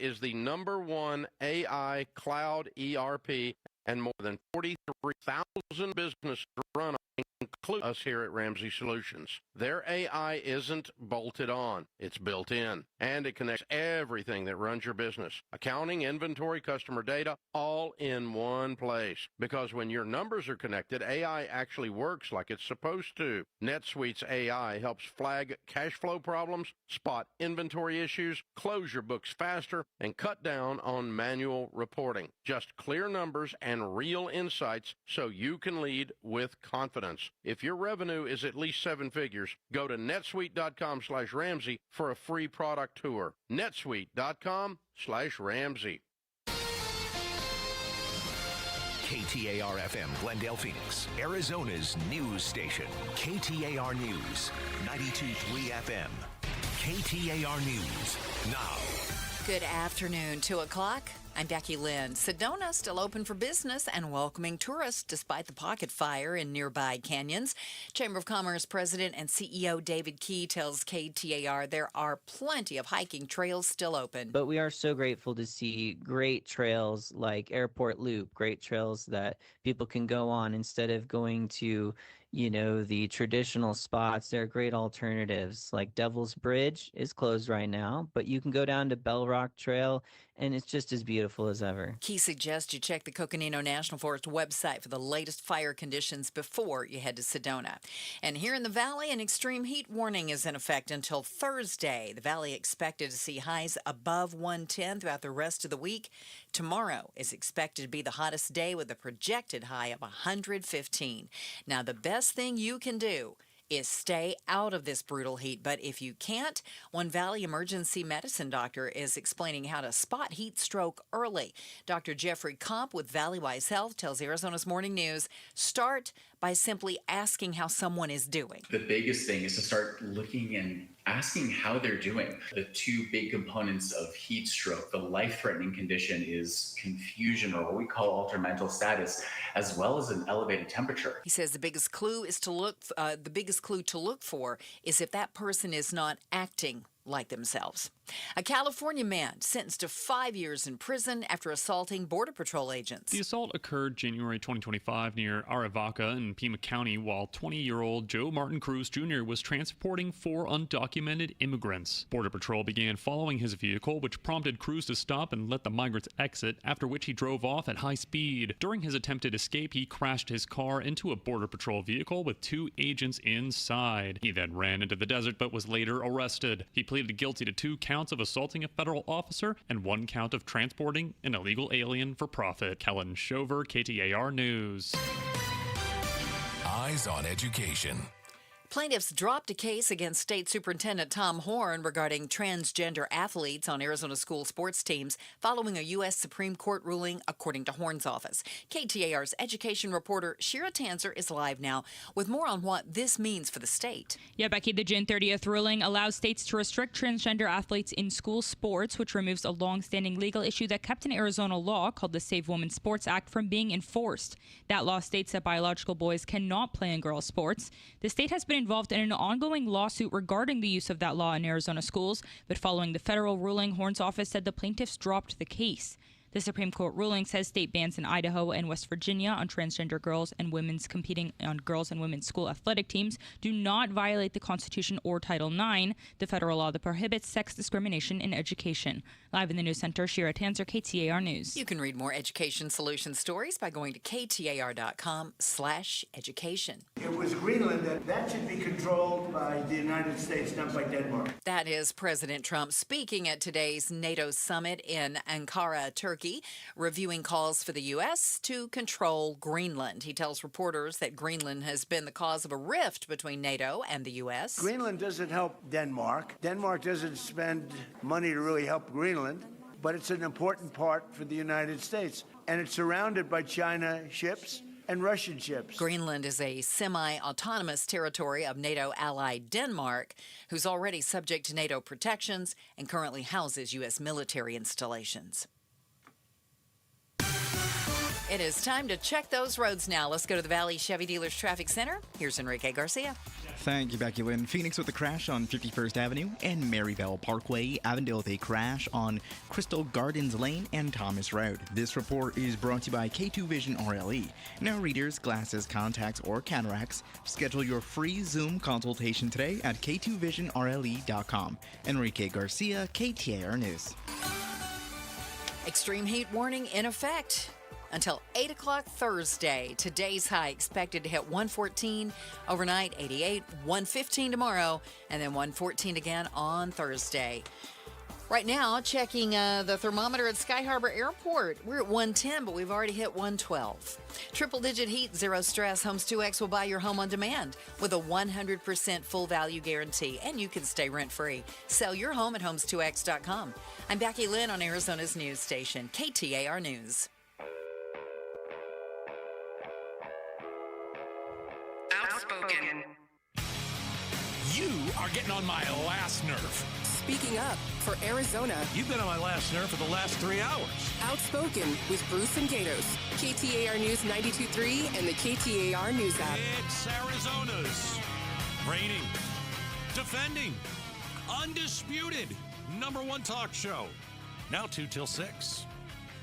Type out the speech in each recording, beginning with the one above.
is the #1 AI cloud ERP, and more than 43,000 businesses run on, include us here at Ramsey Solutions. Their AI isn't bolted on, it's built in, and it connects everything that runs your business. Accounting, inventory, customer data, all in one place. Because when your numbers are connected, AI actually works like it's supposed to. NetSuite's AI helps flag cash flow problems, spot inventory issues, close your books faster, and cut down on manual reporting. Just clear numbers and real insights so you can lead with confidence. If your revenue is at least 7 figures, go to netsuite.com/Ramsey for a free product tour. netsuite.com/Ramsey. KTAR-FM Glendale, Phoenix, Arizona's news station. KTAR News, 92.3 FM. KTAR News, now. Good afternoon, 2 o'clock. I'm Becky Lynn. Sedona still open for business and welcoming tourists despite the pocket fire in nearby canyons. Chamber of Commerce President and CEO David Key tells KTAR there are plenty of hiking trails still open. But we are so grateful to see great trails like Airport Loop, great trails that people can go on instead of going to, the traditional spots. There are great alternatives, like Devil's Bridge is closed right now, but you can go down to Bell Rock Trail, and it's just as beautiful as ever. Key suggests you check the Coconino National Forest website for the latest fire conditions before you head to Sedona. And here in the Valley, an extreme heat warning is in effect until Thursday. The Valley expected to see highs above 110 throughout the rest of the week. Tomorrow is expected to be the hottest day with a projected high of 115. Now, the best thing you can do is stay out of this brutal heat. But if you can't, one Valley emergency medicine doctor is explaining how to spot heat stroke early. Dr. Jeffrey Komp with Valleywise Health tells Arizona's Morning News, start by simply asking how someone is doing. The biggest thing is to start looking and asking how they're doing. The two big components of heat stroke, the life-threatening condition, is confusion, or what we call altered mental status, as well as an elevated temperature. He says the biggest clue to look for is if that person is not acting like themselves. A California man sentenced to 5 years in prison after assaulting Border Patrol agents. The assault occurred January 2025 near Arivaca in Pima County while 20-year-old Joe Martin Cruz Jr. was transporting 4 undocumented immigrants. Border Patrol began following his vehicle, which prompted Cruz to stop and let the migrants exit, after which he drove off at high speed. During his attempted escape, he crashed his car into a Border Patrol vehicle with 2 agents inside. He then ran into the desert but was later arrested. He pleaded guilty to 2 counts of assaulting a federal officer and 1 count of transporting an illegal alien for profit. Kellen Shover, KTAR News. Eyes on Education. Plaintiffs dropped a case against State Superintendent Tom Horn regarding transgender athletes on Arizona school sports teams following a U.S. Supreme Court ruling, according to Horn's office. KTAR's education reporter Shira Tanzer is live now with more on what this means for the state. Yeah, Becky, the June 30th ruling allows states to restrict transgender athletes in school sports, which removes a long-standing legal issue that kept an Arizona law called the Save Women's Sports Act from being enforced. That law states that biological boys cannot play in girls' sports. The state has been involved in an ongoing lawsuit regarding the use of that law in Arizona schools, but following the federal ruling, Horn's office said the plaintiffs dropped the case. The Supreme Court ruling says state bans in Idaho and West Virginia on transgender girls and women's competing on girls and women's school athletic teams do not violate the Constitution or Title IX, the federal law that prohibits sex discrimination in education. Live in the News Center, Shira Tanzer, KTAR News. You can read more education solution stories by going to KTAR.com/education. It was Greenland that should be controlled by the United States, not by Denmark. That is President Trump speaking at today's NATO summit in Ankara, Turkey, reviewing calls for the U.S. to control Greenland. He tells reporters that Greenland has been the cause of a rift between NATO and the U.S. Greenland doesn't help Denmark. Denmark doesn't spend money to really help Greenland, but it's an important part for the United States. And it's surrounded by China ships and Russian ships. Greenland is a semi-autonomous territory of NATO ally Denmark, who's already subject to NATO protections and currently houses U.S. military installations. It is time to check those roads now. Let's go to the Valley Chevy Dealers Traffic Center. Here's Enrique Garcia. Thank you, Becky Lynn. Phoenix with a crash on 51st Avenue and Maryvale Parkway. Avondale with a crash on Crystal Gardens Lane and Thomas Road. This report is brought to you by K2 Vision RLE. Now, readers, glasses, contacts, or cataracts, schedule your free Zoom consultation today at k2visionrle.com. Enrique Garcia, KTAR News. Extreme heat warning in effect until 8 o'clock Thursday. Today's high expected to hit 114 overnight, 88, 115 tomorrow, and then 114 again on Thursday. Right now, checking the thermometer at Sky Harbor Airport. We're at 110, but we've already hit 112. Triple-digit heat, zero stress. Homes 2X will buy your home on demand with a 100% full value guarantee, and you can stay rent-free. Sell your home at homes2x.com. I'm Becky Lynn on Arizona's news station, KTAR News. Outspoken. You are getting on my last nerve. Speaking up for Arizona. You've been on my last nerve for the last 3 hours. Outspoken with Bruce and Gatos. KTAR News 92.3 and the KTAR News app. It's Arizona's reigning, defending, undisputed #1 talk show. Now 2 till 6.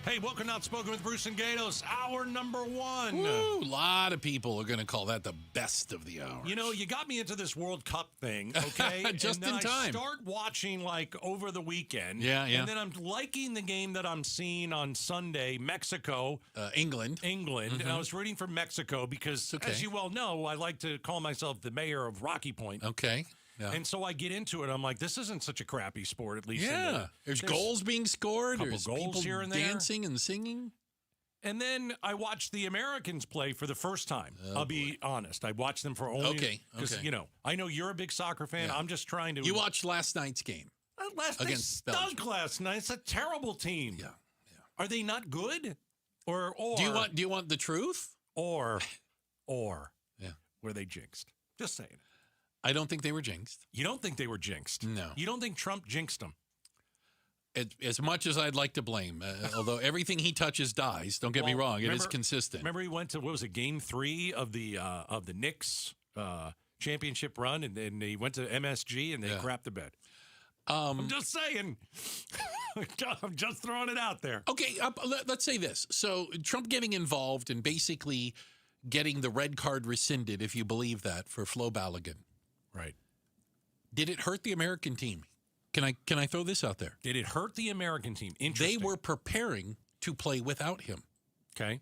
Hey, welcome to Outspoken with Bruce and Gatos, hour number 1. Woo, a lot of people are going to call that the best of the hours. You know, you got me into this World Cup thing, okay? Just and then in time. I start watching, like, over the weekend. Yeah. And then I'm liking the game that I'm seeing on Sunday, Mexico. England. Mm-hmm. And I was rooting for Mexico because, as you well know, I like to call myself the mayor of Rocky Point. Okay. Yeah. And so I get into it. I'm like, this isn't such a crappy sport, at least. Yeah. There's goals being scored. There's goals people here and there. dancing and singing. And then I watched the Americans play for the first time. I'll be honest. I watched them for only because, you know, I know you're a big soccer fan. Yeah. I'm just trying to. You watched last night's game. They stunk last night. It's a terrible team. Yeah. Are they not good? Or do you want the truth? Or were they jinxed? Just saying. I don't think they were jinxed. You don't think they were jinxed? No. You don't think Trump jinxed them? As much as I'd like to blame, although everything he touches dies. Don't get me wrong; it is consistent. Remember, he went to what was it, Game 3 of the Knicks championship run, and then he went to MSG and they crapped the bed. I'm just saying. I'm just throwing it out there. Okay, let's say this. So Trump getting involved and basically getting the red card rescinded, if you believe that, for Flo Balogun. Right. Did it hurt the American team? Can I throw this out there? Did it hurt the American team? Interesting. They were preparing to play without him. Okay.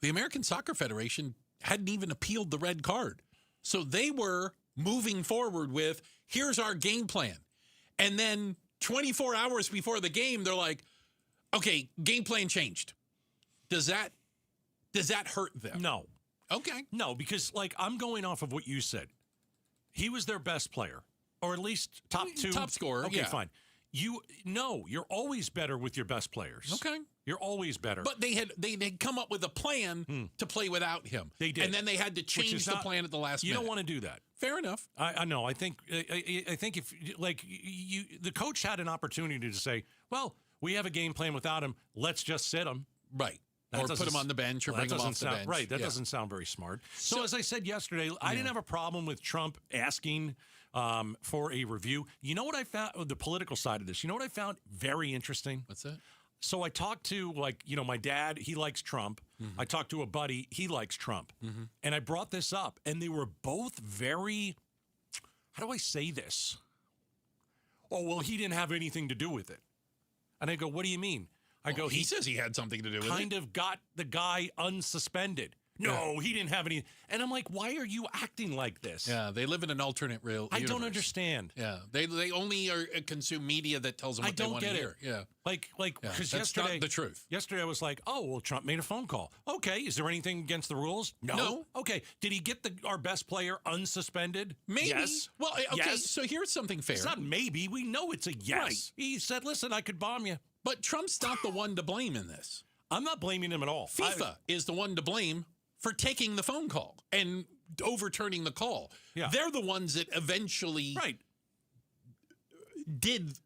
The American Soccer Federation hadn't even appealed the red card. So they were moving forward with, here's our game plan. And then 24 hours before the game, they're like, okay, game plan changed. Does that hurt them? No. Okay. No, because I'm going off of what you said. He was their best player, or at least top 2. Top scorer, okay, fine. You're always better with your best players. Okay. You're always better. But they had come up with a plan to play without him. They did. And then they had to change the plan at the last minute. You don't want to do that. Fair enough. I know. I think if the coach had an opportunity to say, well, we have a game plan without him. Let's just sit him. Right. Or put him on the bench or bring him off the bench. Right. That doesn't sound very smart. So as I said yesterday, I didn't have a problem with Trump asking for a review. You know what I found, the political side of this, you know what I found very interesting? What's that? So I talked to, my dad, he likes Trump. Mm-hmm. I talked to a buddy, he likes Trump. Mm-hmm. And I brought this up, and they were both very, how do I say this? Oh, well, he didn't have anything to do with it. And I go, what do you mean? I go, he says he had something to do with it. Kind of got the guy unsuspended. No, he didn't have any. And I'm like, why are you acting like this? Yeah, they live in an alternate real universe. I don't understand. Yeah, they only consume media that tells them what they want to hear. Yeah, because that's yesterday not the truth. Yesterday I was like, oh, well, Trump made a phone call. Okay, is there anything against the rules? No. Okay, did he get our best player unsuspended? Maybe. Yes. Well, okay. Yes. So here's something fair. It's not maybe. We know it's a yes. Right. He said, listen, I could bomb you. But Trump's not the one to blame in this. I'm not blaming him at all. FIFA is the one to blame for taking the phone call and overturning the call. Yeah. They're the ones that eventually did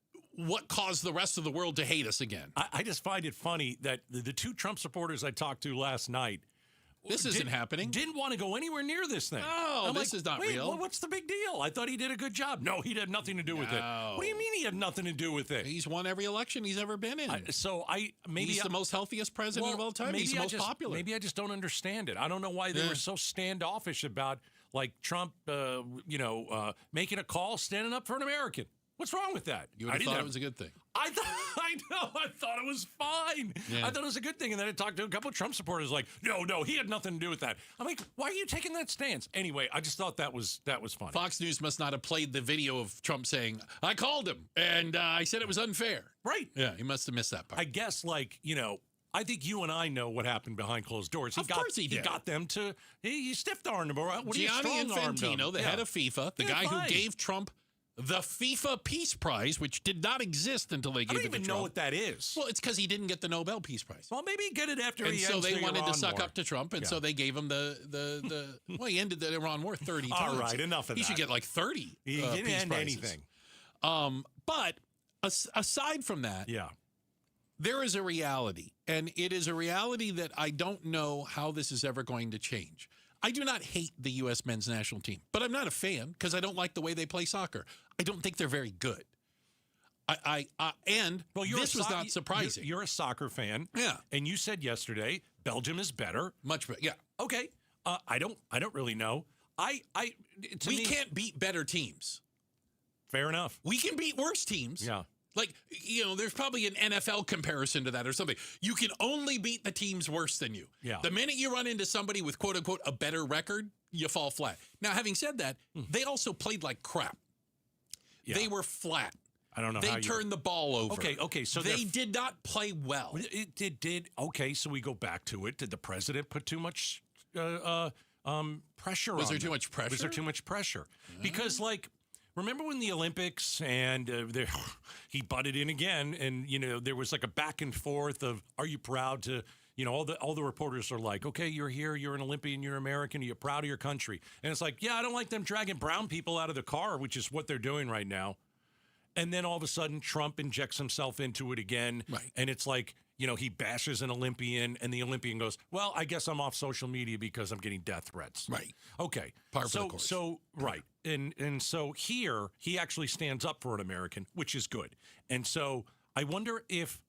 what caused the rest of the world to hate us again. I just find it funny that the two Trump supporters I talked to last night, this isn't happening. Didn't want to go anywhere near this thing. No, this is not real. Well, what's the big deal? I thought he did a good job. No, he had nothing to do with it. What do you mean he had nothing to do with it? He's won every election he's ever been in. He's the most healthiest president of all time. He's the most popular. Maybe I just don't understand it. I don't know why they were so standoffish about Trump, making a call, standing up for an American. What's wrong with that? You would have thought it was a good thing. I thought it was fine. Yeah. I thought it was a good thing. And then I talked to a couple of Trump supporters like, no, he had nothing to do with that. I'm like, why are you taking that stance? Anyway, I just thought that was funny. Fox News must not have played the video of Trump saying, I called him and I said it was unfair. Right. Yeah, he must have missed that part. I guess I think you and I know what happened behind closed doors. Of course he did. He got them to, he stiff-armed them. Gianni Infantino, the head of FIFA, the guy who gave Trump the FIFA Peace Prize, which did not exist until they gave it to Trump. I don't even know what that is. Well, it's because he didn't get the Nobel Peace Prize. Well, maybe he get it after and he so ends they the wanted Iran to suck war. up to Trump, and so they gave him the well, he ended the Iran war 30 times. All right, enough of that. He should get like 30 He didn't Peace end Prizes. anything. But aside from that, there is a reality, and it is a reality that I don't know how this is ever going to change. I do not hate the U.S. men's national team, but I'm not a fan because I don't like the way they play soccer. I don't think they're very good. This was not surprising. You're a soccer fan, and you said yesterday Belgium is better, much better. Yeah, okay. I don't really know. We can't beat better teams. Fair enough. We can beat worse teams. Yeah. Like, there's probably an NFL comparison to that or something. You can only beat the teams worse than you. Yeah. The minute you run into somebody with, quote unquote, a better record, you fall flat. Now, having said that, they also played like crap. Yeah. They were flat. I don't know they how turned the ball over. Okay. So they did not play well. It did. Okay, so we go back to it. Did the president put too much pressure on Was there too much pressure? Was there too much pressure? Because, remember when the Olympics and he butted in again, and there was like a back and forth of, are you proud to? All the reporters are like, okay, you're here, you're an Olympian, you're American, you're proud of your country, and it's like, yeah, I don't like them dragging brown people out of the car, which is what they're doing right now. And then all of a sudden, Trump injects himself into it again, right? And it's like, he bashes an Olympian, and the Olympian goes, well, I guess I'm off social media because I'm getting death threats. Right. Okay. Par for the course. So right. And so here, he actually stands up for an American, which is good. And so I wonder if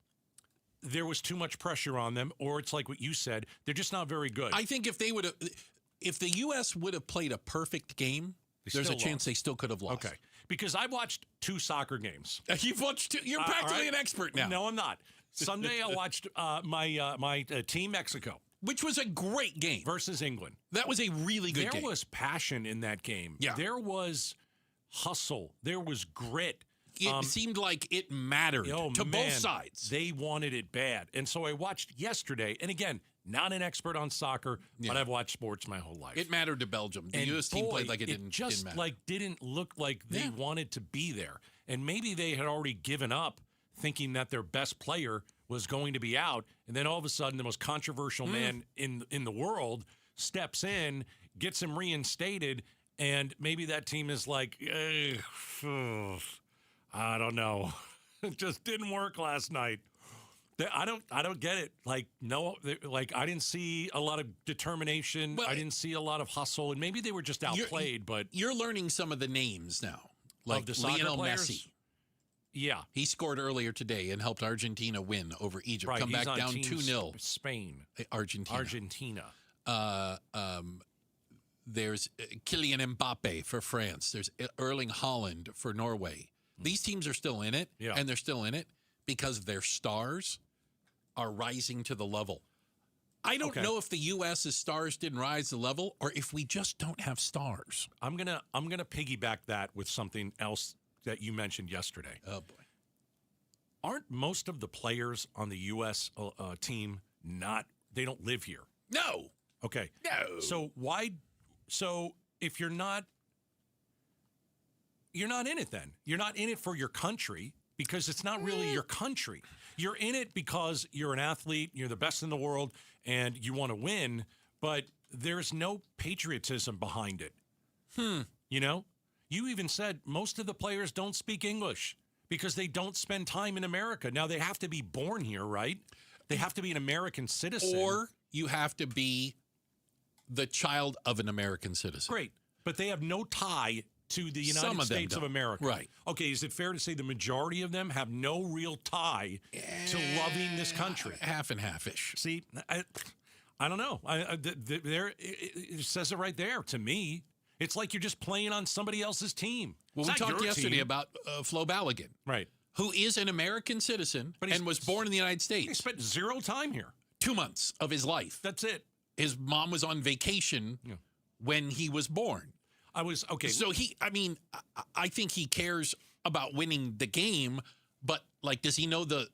there was too much pressure on them, or it's like what you said, they're just not very good. I think if the U.S. would have played a perfect game, there's a chance they still could have lost. Okay. Because I watched 2 soccer games. You've watched 2? You're practically an expert now. No, I'm not. Sunday, I watched my team, Mexico. Which was a great game. Versus England. That was a really good game. There was passion in that game. Yeah. There was hustle. There was grit. It seemed like it mattered to both sides. They wanted it bad. And so I watched yesterday, and again, not an expert on soccer, but I've watched sports my whole life. It mattered to Belgium. The U.S. team played like it didn't matter. Didn't look like they wanted to be there. And maybe they had already given up thinking that their best player was going to be out. And then all of a sudden, the most controversial man in the world steps in, gets him reinstated, and maybe that team is like, I don't know. It just didn't work last night. I don't get it. I didn't see a lot of determination. I didn't see a lot of hustle, and maybe they were just outplayed. But you're learning some of the names now, like the Lionel players? Messi. Yeah, he scored earlier today and helped Argentina win over Egypt. Right, come back down 2-0. Spain, Argentina. There's Kylian Mbappe for France. There's Erling Haaland for Norway. These teams are still in it, and they're still in it because their stars are rising to the level. I don't know if the U.S.'s stars didn't rise to the level, or if we just don't have stars. I'm gonna piggyback that with something else that you mentioned yesterday. Oh boy, aren't most of the players on the U.S. Team they don't live here? No. Okay. No. So why? So if you're not in it then. You're not in it for your country because it's not really your country. You're in it because you're an athlete, you're the best in the world, and you want to win, but there's no patriotism behind it. You even said most of the players don't speak English because they don't spend time in America. Now, they have to be born here, right? They have to be an American citizen. Or you have to be the child of an American citizen. Great. But they have no tie to the United States of America. Right. Okay, is it fair to say the majority of them have no real tie to loving this country? Half and half-ish. See, I don't know. It says it right there to me. It's like you're just playing on somebody else's team. Well, we talked yesterday about Flo Balogun. Right. Who is an American citizen and was born in the United States. He spent 0 time here. 2 months of his life. That's it. His mom was on vacation when he was born. Okay. So I think he cares about winning the game, but like, does he know the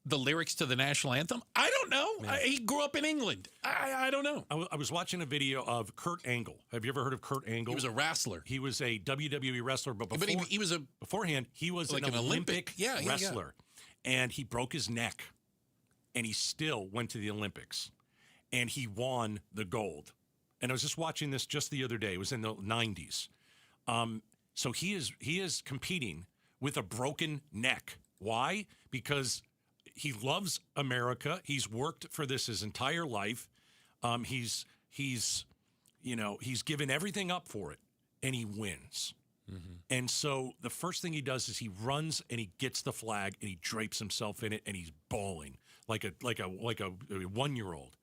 lyrics to the national anthem? I don't know. Yeah. He grew up in England. I don't know. I was watching a video of Kurt Angle. Have you ever heard of Kurt Angle? He was a wrestler. He was a WWE wrestler, but he was beforehand he was like an Olympic wrestler, yeah. And he broke his neck, and he still went to the Olympics, and he won the gold. And I was just watching this just the other day. It was in the 90s. So he is competing with a broken neck. Why? Because he loves America. He's worked for this his entire life. He's given everything up for it, and he wins. Mm-hmm. And so the first thing he does is he runs and he gets the flag and he drapes himself in it and he's bawling like a 1-year-old.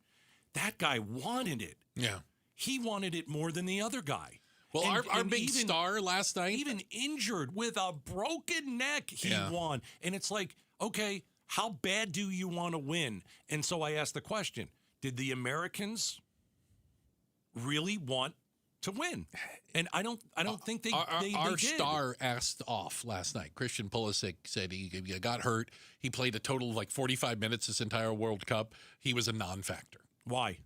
That guy wanted it. Yeah. He wanted it more than the other guy. Well, our big star last night, even injured with a broken neck, he won. And it's like, okay, how bad do you want to win? And so I asked the question, did the Americans really want to win? And I don't think they did. Our star asked off last night. Christian Pulisic said he got hurt. He played a total of like 45 minutes this entire World Cup. He was a non-factor. Why?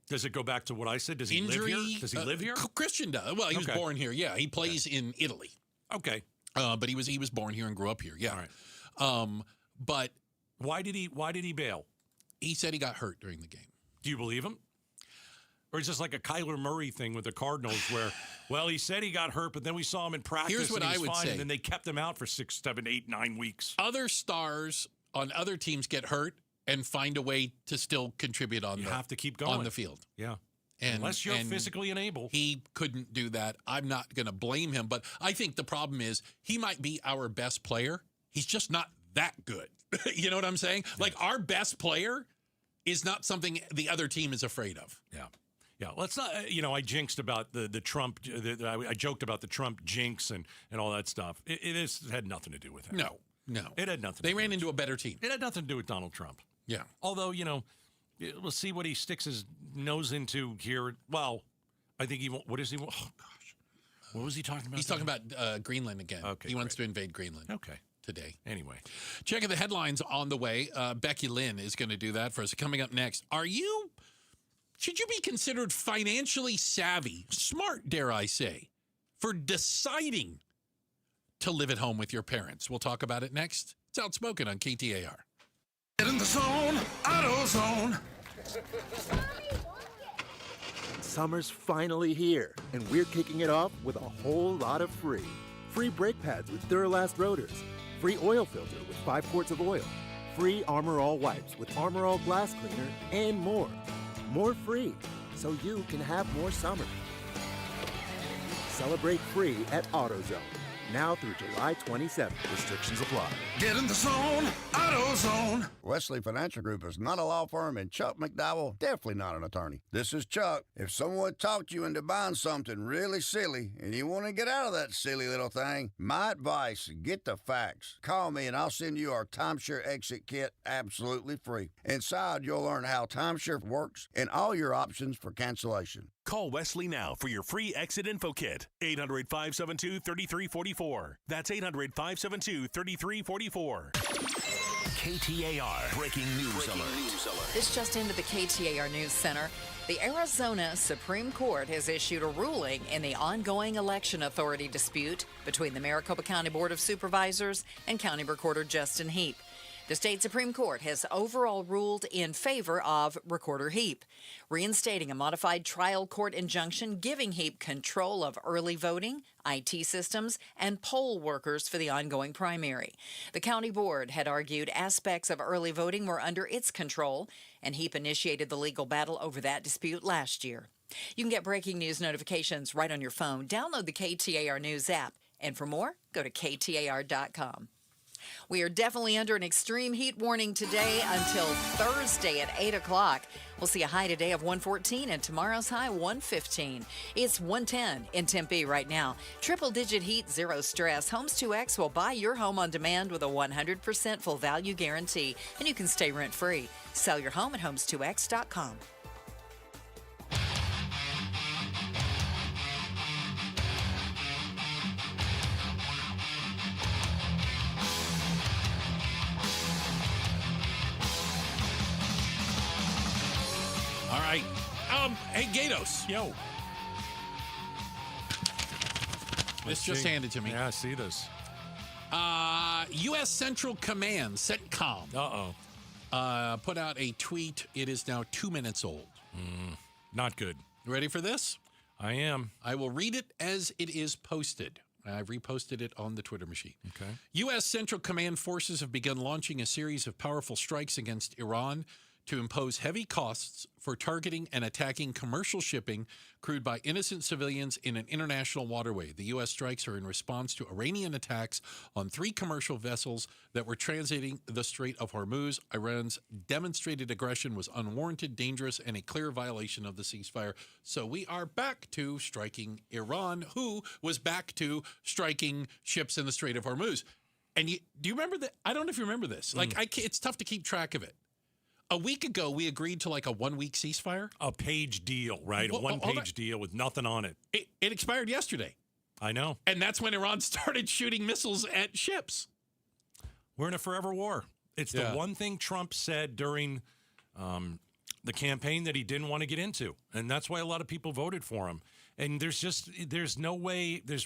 Does it go back to what I said? Does he Injury, live here? Does he live here? Christian does. Well, he was born here. Yeah, he plays in Italy. Okay. But he was born here and grew up here. Yeah. All right. But why did he bail? He said he got hurt during the game. Do you believe him? Or is this like a Kyler Murray thing with the Cardinals where, well, he said he got hurt, but then we saw him in practice Here's what and he I was would fine, say. and then they kept him out for 6, 7, 8, 9 weeks. Other stars on other teams get hurt and find a way to still contribute on have to keep going on the field. Yeah. Unless you're physically unable. He couldn't do that. I'm not going to blame him, but I think the problem is he might be our best player. He's just not that good. You know what I'm saying? Like, our best player is not something the other team is afraid of. Yeah. Yeah, let's not, I jinxed about the Trump, I joked about the Trump jinx and all that stuff. It had nothing to do with him. No. It had nothing to do They ran into a better team. It had nothing to do with Donald Trump. Yeah. Although, we'll see what he sticks his nose into here. Well, I think he won't. What is he? Oh, gosh. What was he talking about? He's talking about Greenland again. Okay. He wants to invade Greenland. Okay. Today. Anyway. Checking the headlines on the way. Becky Lynn is going to do that for us. Coming up next, should you be considered financially savvy, smart, dare I say, for deciding to live at home with your parents? We'll talk about it next. It's Outspoken on KTAR. Get in the zone, AutoZone. Summer's finally here, and we're kicking it off with a whole lot of free. Free brake pads with Duralast rotors. Free oil filter with 5 quarts of oil. Free Armor All wipes with Armor All glass cleaner, and more. More free, so you can have more summer. Celebrate free at AutoZone. Now through July 27th. Restrictions apply. Get in the zone, AutoZone. Wesley Financial Group is not a law firm, and Chuck McDowell definitely not an attorney. This is Chuck. If someone talked you into buying something really silly and you want to get out of that silly little thing, my advice, get the facts. Call me and I'll send you our timeshare exit kit absolutely free. Inside, you'll learn how timeshare works and all your options for cancellation. Call Wesley now for your free exit info kit. 800-572-3344. That's 800-572-3344. KTAR Breaking News Alert. This just into the KTAR News Center. The Arizona Supreme Court has issued a ruling in the ongoing election authority dispute between the Maricopa County Board of Supervisors and County Recorder Justin Heap. The state Supreme Court has overall ruled in favor of Recorder Heap, reinstating a modified trial court injunction giving Heap control of early voting, IT systems, and poll workers for the ongoing primary. The county board had argued aspects of early voting were under its control, and Heap initiated the legal battle over that dispute last year. You can get breaking news notifications right on your phone. Download the KTAR News app. And for more, go to KTAR.com. We are definitely under an extreme heat warning today until Thursday at 8 o'clock. We'll see a high today of 114 and tomorrow's high 115. It's 110 in Tempe right now. Triple-digit heat, zero stress. Homes 2X will buy your home on demand with a 100% full value guarantee, and you can stay rent-free. Sell your home at homes2x.com. All right. Hey, Gatos. Yo. This just handed to me. Yeah, I see this. U.S. Central Command, CENTCOM, put out a tweet. It is now 2 minutes old. Not good. Ready for this? I am. I will read it as it is posted. I've reposted it on the Twitter machine. Okay. U.S. Central Command forces have begun launching a series of powerful strikes against Iran to impose heavy costs for targeting and attacking commercial shipping crewed by innocent civilians in an international waterway. The U.S. strikes are in response to Iranian attacks on 3 commercial vessels that were transiting the Strait of Hormuz. Iran's demonstrated aggression was unwarranted, dangerous, and a clear violation of the ceasefire. So we are back to striking Iran, who was back to striking ships in the Strait of Hormuz. And do you remember that? I don't know if you remember this. It's tough to keep track of it. A week ago, we agreed to like a 1-week ceasefire. A page deal, right? Well, a one-page deal with nothing on it. It expired yesterday. I know. And that's when Iran started shooting missiles at ships. We're in a forever war. It's the one thing Trump said during the campaign that he didn't want to get into. And that's why a lot of people voted for him. And there's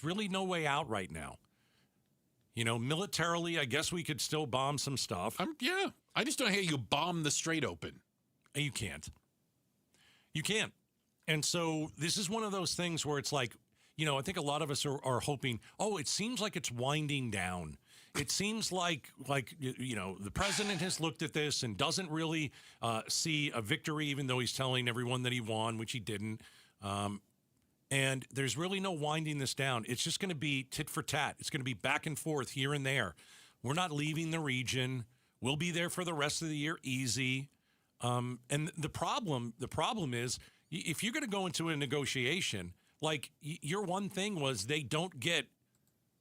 really no way out right now. You know, militarily, I guess we could still bomb some stuff. Yeah. I just don't know how you bomb the strait open. You can't. You can't. And so this is one of those things where it's like, you know, I think a lot of us are hoping, it seems like it's winding down. It seems like, you know, the president has looked at this and doesn't really see a victory, even though he's telling everyone that he won, which he didn't. And there's really no winding this down. It's just going to be tit for tat. It's going to be back and forth here and there. We're not leaving the region. We'll be there for the rest of the year, easy. And the problem is, if you're going to go into a negotiation, like your one thing was they don't get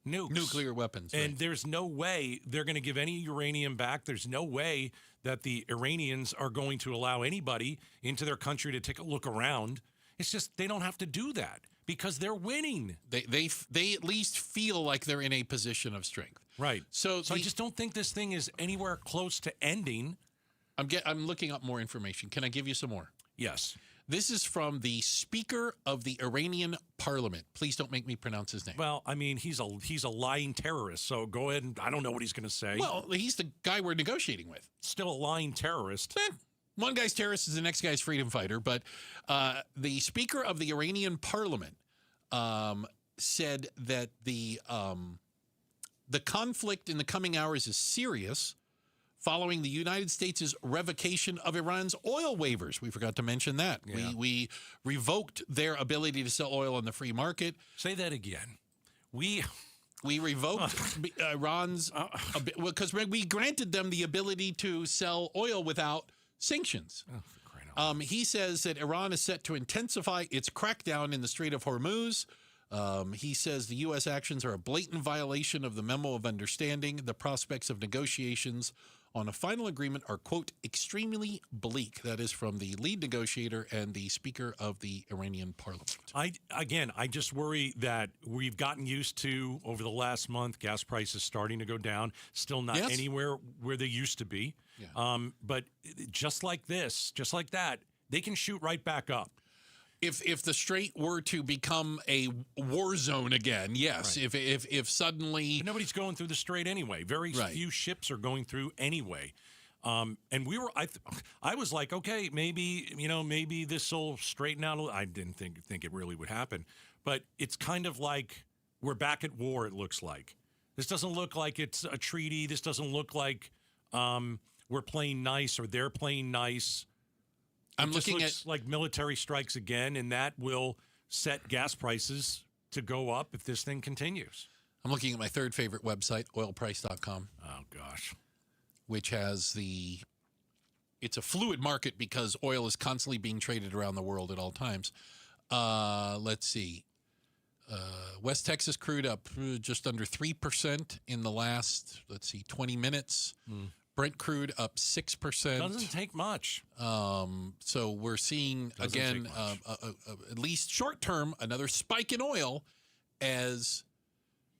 nukes. Nuclear weapons. And right. There's no way they're going to give any uranium back. There's no way that the Iranians are going to allow anybody into their country to take a look around. It's just they don't have to do that because they're winning. They at least feel like they're in a position of strength. Right. So I just don't think this thing is anywhere close to ending. I'm looking up more information. Can I give you some more? Yes. This is from the Speaker of the Iranian Parliament. Please don't make me pronounce his name. Well, I mean, he's a lying terrorist, so go ahead and I don't know what he's going to say. Well, he's the guy we're negotiating with. Still a lying terrorist. One guy's terrorist is the next guy's freedom fighter. But the Speaker of the Iranian Parliament said that the conflict in the coming hours is serious following the United States' revocation of Iran's oil waivers. We forgot to mention that. Yeah. We revoked their ability to sell oil on the free market. Say that again. We revoked Iran's because we granted them the ability to sell oil without sanctions. He says that Iran is set to intensify its crackdown in the Strait of Hormuz. He says the U.S. actions are a blatant violation of the Memo of Understanding. The prospects of negotiations on a final agreement are, quote, extremely bleak. That is from the lead negotiator and the Speaker of the Iranian Parliament. I just worry that we've gotten used to, over the last month, gas prices starting to go down. Still not anywhere where they used to be. Yeah. But just like this, just like that, they can shoot right back up. If the strait were to become a war zone again, yes. Right. If suddenly... But nobody's going through the strait anyway. Very few ships are going through anyway. And we were, I was like, okay, maybe this will straighten out. I didn't think it really would happen. But it's kind of like we're back at war, it looks like. This doesn't look like it's a treaty. This doesn't look like we're playing nice or they're playing nice. I'm looking at like military strikes again, and that will set gas prices to go up if this thing continues. I'm looking at my third favorite website, oilprice.com. Oh, gosh. Which has it's a fluid market because oil is constantly being traded around the world at all times. Let's see. West Texas crude up just under 3% in the last, 20 minutes. Brent crude up 6%. Doesn't take much. So we're seeing, again, at least short term, another spike in oil as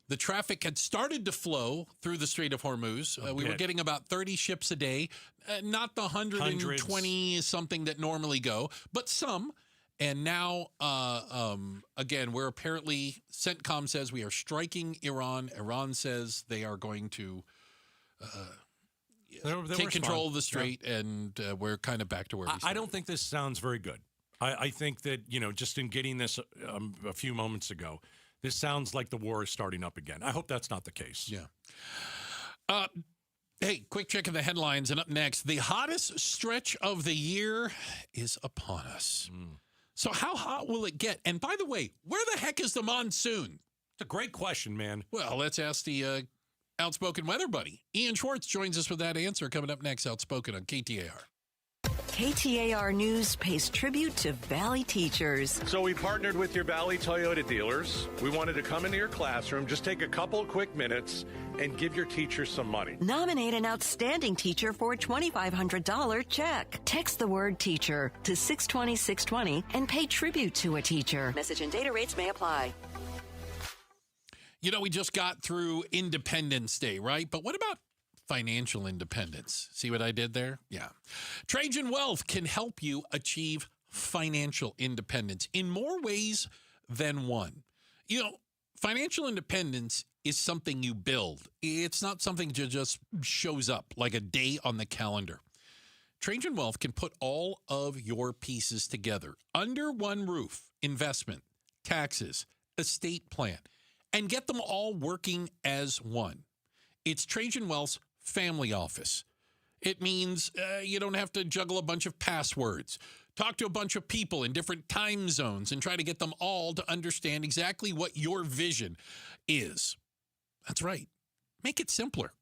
the traffic had started to flow through the Strait of Hormuz. We were getting about 30 ships a day, not the 120 something that normally go, but some. And now, again, we're apparently, CENTCOM says we are striking Iran. Iran says they are going to take control of the strait, and we're kind of back to where we started. I don't think this sounds very good. I think that, just in getting this a few moments ago, this sounds like the war is starting up again. I hope that's not the case. Yeah. Hey, quick check of the headlines, and up next, the hottest stretch of the year is upon us. So how hot will it get? And by the way, where the heck is the monsoon? It's a great question, man. Well, let's ask the Outspoken weather buddy. Ian Schwartz joins us with that answer coming up next. Outspoken on KTAR. KTAR News pays tribute to Valley teachers. So we partnered with your Valley Toyota dealers. We wanted to come into your classroom, just take a couple of quick minutes and give your teachers some money. Nominate an outstanding teacher for a $2,500 check. Text the word teacher to 620-620 and pay tribute to a teacher. Message and data rates may apply. We just got through Independence Day, right? But what about financial independence? See what I did there? Yeah. Trajan Wealth can help you achieve financial independence in more ways than one. Financial independence is something you build. It's not something that just shows up like a day on the calendar. Trajan Wealth can put all of your pieces together under one roof: investment, taxes, estate plan, and get them all working as one. It's Trajan Wealth's family office. It means you don't have to juggle a bunch of passwords, talk to a bunch of people in different time zones, and try to get them all to understand exactly what your vision is. That's right. Make it simpler.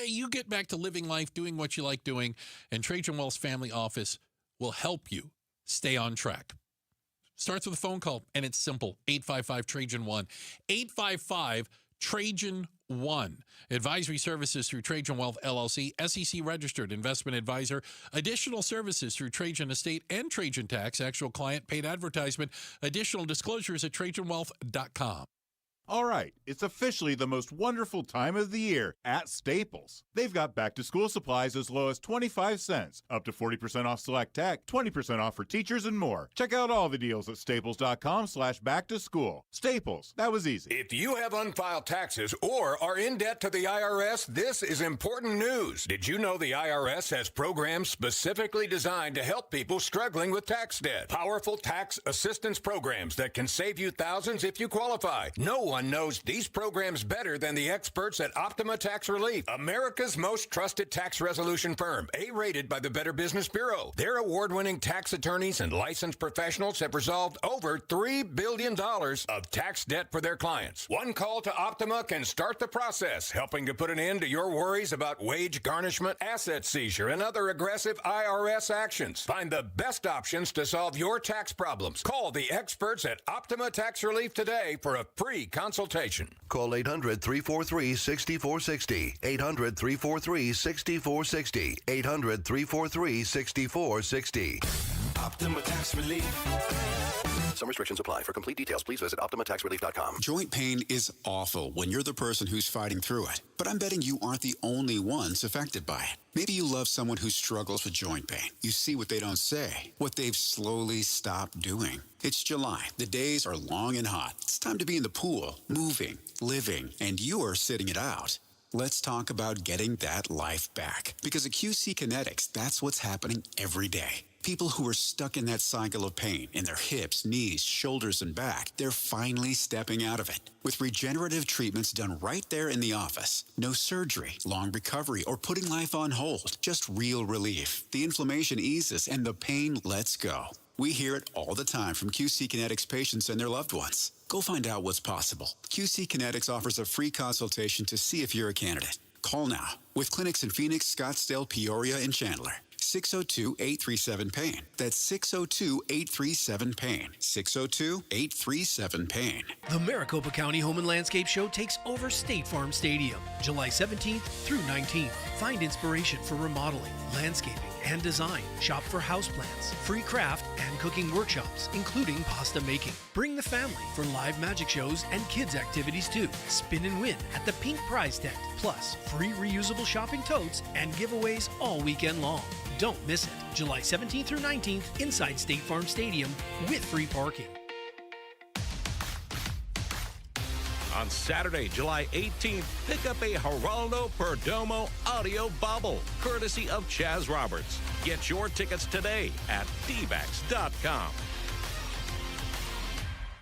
You get back to living life, doing what you like doing, and Trajan Wealth's family office will help you stay on track. Starts with a phone call, and it's simple. 855-TRAJAN-1. 855-TRAJAN-1. Advisory services through Trajan Wealth, LLC, SEC-registered investment advisor. Additional services through Trajan Estate and Trajan Tax. Actual client paid advertisement. Additional disclosures at TrajanWealth.com. All right, it's officially the most wonderful time of the year at Staples. They've got back-to-school supplies as low as 25 cents, up to 40% off select tech, 20% off for teachers, and more. Check out all the deals at staples.com/back-to-school. Staples, that was easy. If you have unfiled taxes or are in debt to the IRS, this is important news. Did you know the IRS has programs specifically designed to help people struggling with tax debt? Powerful tax assistance programs that can save you thousands if you qualify. No one knows these programs better than the experts at Optima Tax Relief, America's most trusted tax resolution firm, A-rated by the Better Business Bureau. Their award-winning tax attorneys and licensed professionals have resolved over $3 billion of tax debt for their clients. One call to Optima can start the process, helping to put an end to your worries about wage garnishment, asset seizure, and other aggressive IRS actions. Find the best options to solve your tax problems. Call the experts at Optima Tax Relief today for a free consultation. Call 800-343-6460. 800-343-6460. 800-343-6460. Optima Tax Relief. Some restrictions apply. For complete details, please visit OptimaTaxRelief.com. Joint pain is awful when you're the person who's fighting through it. But I'm betting you aren't the only ones affected by it. Maybe you love someone who struggles with joint pain. You see what they don't say, what they've slowly stopped doing. It's July. The days are long and hot. It's time to be in the pool, moving, living, and you're sitting it out. Let's talk about getting that life back. Because at QC Kinetics, that's what's happening every day. People who are stuck in that cycle of pain in their hips, knees, shoulders, and back, they're finally stepping out of it. With regenerative treatments done right there in the office. No surgery, long recovery, or putting life on hold. Just real relief. The inflammation eases and the pain lets go. We hear it all the time from QC Kinetics patients and their loved ones. Go find out what's possible. QC Kinetics offers a free consultation to see if you're a candidate. Call now. With clinics in Phoenix, Scottsdale, Peoria, and Chandler. 602-837-PAIN. That's 602-837-PAIN. 602-837-PAIN. The Maricopa County Home and Landscape Show takes over State Farm Stadium, July 17th through 19th. Find inspiration for remodeling, landscaping, and design. Shop for houseplants, free craft and cooking workshops, including pasta making. Bring the family for live magic shows and kids activities too. Spin and win at the Pink Prize Tent. Plus, free reusable shopping totes and giveaways all weekend long. Don't miss it. July 17th through 19th inside State Farm Stadium with free parking. On Saturday, July 18th, pick up a Geraldo Perdomo audio bobble, courtesy of Chaz Roberts. Get your tickets today at dvax.com.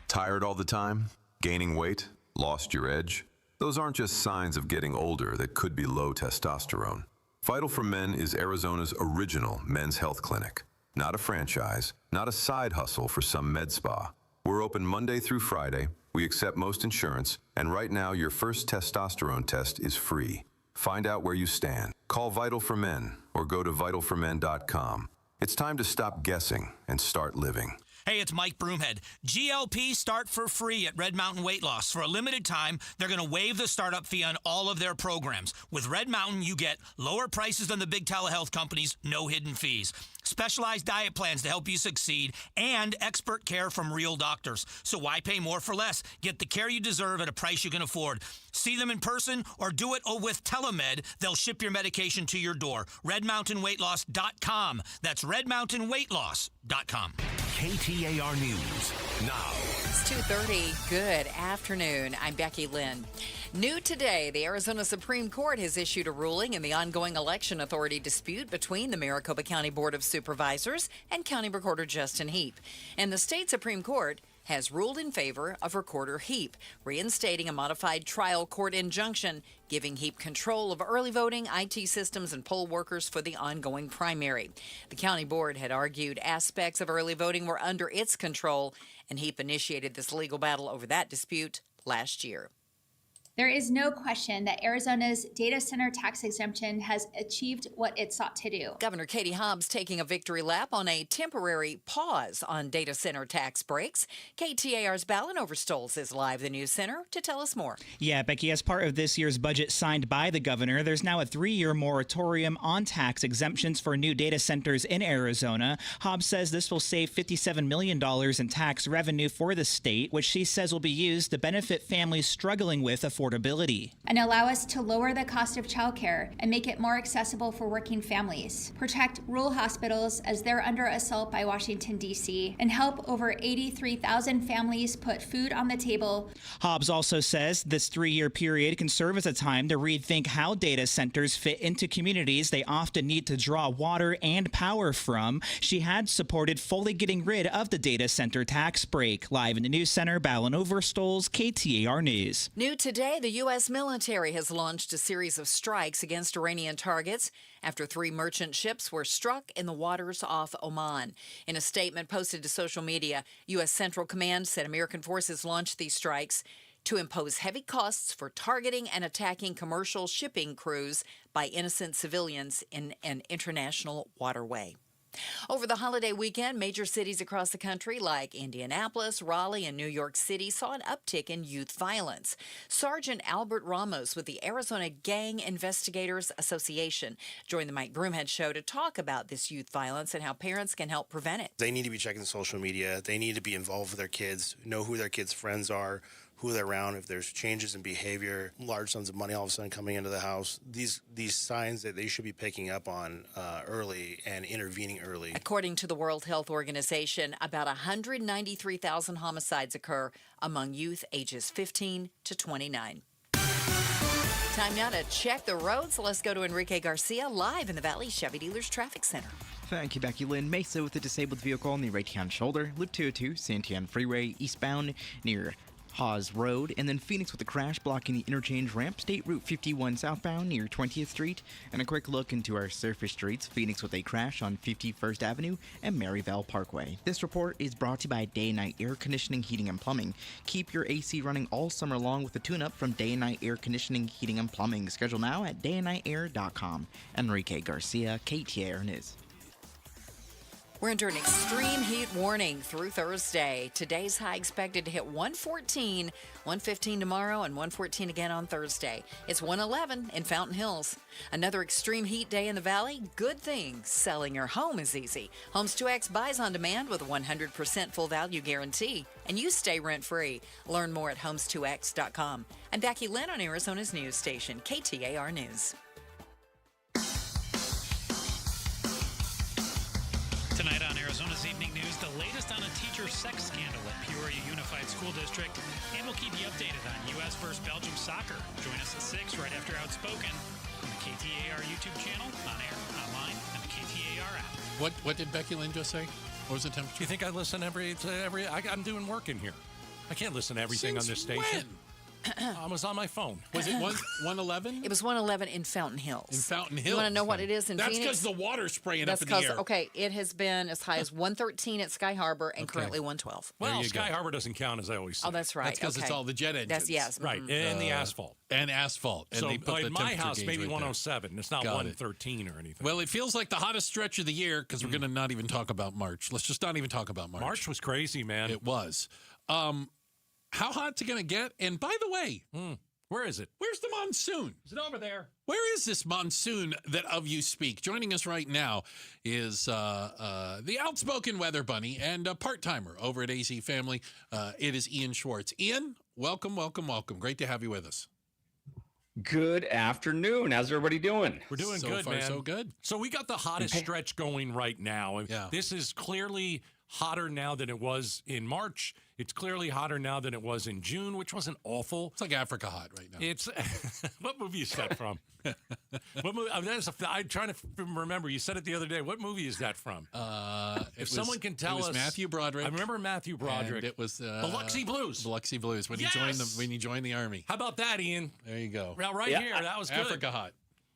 Tired all the time? Gaining weight? Lost your edge? Those aren't just signs of getting older that could be low testosterone. Vital for Men is Arizona's original men's health clinic. Not a franchise, not a side hustle for some med spa. We're open Monday through Friday. We accept most insurance, and right now your first testosterone test is free. Find out where you stand. Call Vital for Men or go to vitalformen.com. It's time to stop guessing and start living. Hey, it's Mike Broomhead. GLP start for free at Red Mountain Weight Loss. For a limited time, they're going to waive the startup fee on all of their programs. With Red Mountain, you get lower prices than the big telehealth companies, no hidden fees, specialized diet plans to help you succeed, and expert care from real doctors. So why pay more for less? Get the care you deserve at a price you can afford. See them in person or do it with telemed. They'll ship your medication to your door. RedMountainWeightLoss.com. That's RedMountainWeightLoss.com. KTAR News now. It's 2:30. Good afternoon. I'm Becky Lynn. New today, the Arizona Supreme Court has issued a ruling in the ongoing election authority dispute between the Maricopa County Board of Supervisors and County Recorder Justin Heap. And the state Supreme Court has ruled in favor of Recorder Heap, reinstating a modified trial court injunction, giving Heap control of early voting, IT systems, and poll workers for the ongoing primary. The county board had argued aspects of early voting were under its control, and Heap initiated this legal battle over that dispute last year. There is no question that Arizona's data center tax exemption has achieved what it sought to do. Governor Katie Hobbs taking a victory lap on a temporary pause on data center tax breaks. KTAR's Ballin Overstoles is live at the News Center to tell us more. Yeah, Becky, as part of this year's budget signed by the governor, there's now a 3-year moratorium on tax exemptions for new data centers in Arizona. Hobbs says this will save $57 million in tax revenue for the state, which she says will be used to benefit families struggling with affordability. And allow us to lower the cost of childcare and make it more accessible for working families, protect rural hospitals as they're under assault by Washington, D.C., and help over 83,000 families put food on the table. Hobbs also says this 3-year period can serve as a time to rethink how data centers fit into communities they often need to draw water and power from. She had supported fully getting rid of the data center tax break. Live in the News Center, Ballin Overstoles, KTAR News. New today, the U.S. military has launched a series of strikes against Iranian targets after 3 merchant ships were struck in the waters off Oman. In a statement posted to social media, U.S. Central Command said American forces launched these strikes to impose heavy costs for targeting and attacking commercial shipping crews by innocent civilians in an international waterway. Over the holiday weekend, major cities across the country like Indianapolis, Raleigh, and New York City saw an uptick in youth violence. Sergeant Albert Ramos with the Arizona Gang Investigators Association joined the Mike Broomhead Show to talk about this youth violence and how parents can help prevent it. They need to be checking social media. They need to be involved with their kids, know who their kids' friends are, who they're around, if there's changes in behavior, large sums of money all of a sudden coming into the house. These signs that they should be picking up on early and intervening early. According to the World Health Organization, about 193,000 homicides occur among youth ages 15 to 29. Time now to check the roads. Let's go to Enrique Garcia live in the Valley Chevy Dealers Traffic Center. Thank you, Becky Lynn. Mesa with a disabled vehicle on the right-hand shoulder. Loop 202, Santiago Freeway, eastbound near Hawes Road, and then Phoenix with a crash blocking the interchange ramp, State Route 51 southbound near 20th Street, and a quick look into our surface streets, Phoenix with a crash on 51st Avenue and Maryvale Parkway. This report is brought to you by Day and Night Air Conditioning, Heating, and Plumbing. Keep your AC running all summer long with a tune-up from Day and Night Air Conditioning, Heating, and Plumbing. Schedule now at dayandnightair.com. Enrique Garcia, KTAR News. We're under an extreme heat warning through Thursday. Today's high expected to hit 114, 115 tomorrow, and 114 again on Thursday. It's 111 in Fountain Hills. Another extreme heat day in the Valley? Good thing selling your home is easy. Homes 2X buys on demand with a 100% full value guarantee, and you stay rent-free. Learn more at homes2x.com. I'm Becky Lynn on Arizona's news station, KTAR News. Tonight on Arizona's Evening News, the latest on a teacher sex scandal at Peoria Unified School District, and we'll keep you updated on U.S. vs. Belgium soccer. Join us at 6 right after Outspoken on the KTAR YouTube channel, on air, online, and the KTAR app. What did Becky Lynn just say? What was the temperature? Do you think I listen every? I'm doing work in here. I can't listen to everything on this station. When? I was on my phone. Was it 111? It was 111 in Fountain Hills. In Fountain Hills. You want to know what it is in That's Phoenix? because the water's spraying up in the air. Okay, it has been as high as 113 at Sky Harbor and currently 112. Well, Sky Harbor doesn't count, as I always say. Oh, that's right. That's because it's all the jet engines. That's, yes. Right, and the asphalt. And asphalt. And so they put in the my house, gauge maybe right 107. there. It's not Got 113 or anything. Well, it feels like the hottest stretch of the year because we're going to not even talk about March. Let's just not even talk about March. March was crazy, man. It was. How hot's it going to get? And by the way, where is it? Where's the monsoon? Is it over there? Where is this monsoon that of you speak? Joining us right now is the outspoken weather bunny and a part-timer over at AZ Family. It is Ian Schwartz. Ian, welcome. Great to have you with us. Good afternoon. How's everybody doing? We're doing so good, far, man. So good. So we got the hottest stretch going right now. Yeah. This is clearly hotter now than it was in March. It's clearly hotter now than it was in June, which wasn't awful. It's like Africa hot right now. It's what movie is that from? What movie? I'm trying to remember. You said it the other day. What movie is that from? If someone can tell us, Matthew Broderick. I remember Matthew Broderick. And it was Biloxi Blues. Biloxi Blues when he joined the army. How about that, Ian? There you go. Right here. That was good. Africa hot.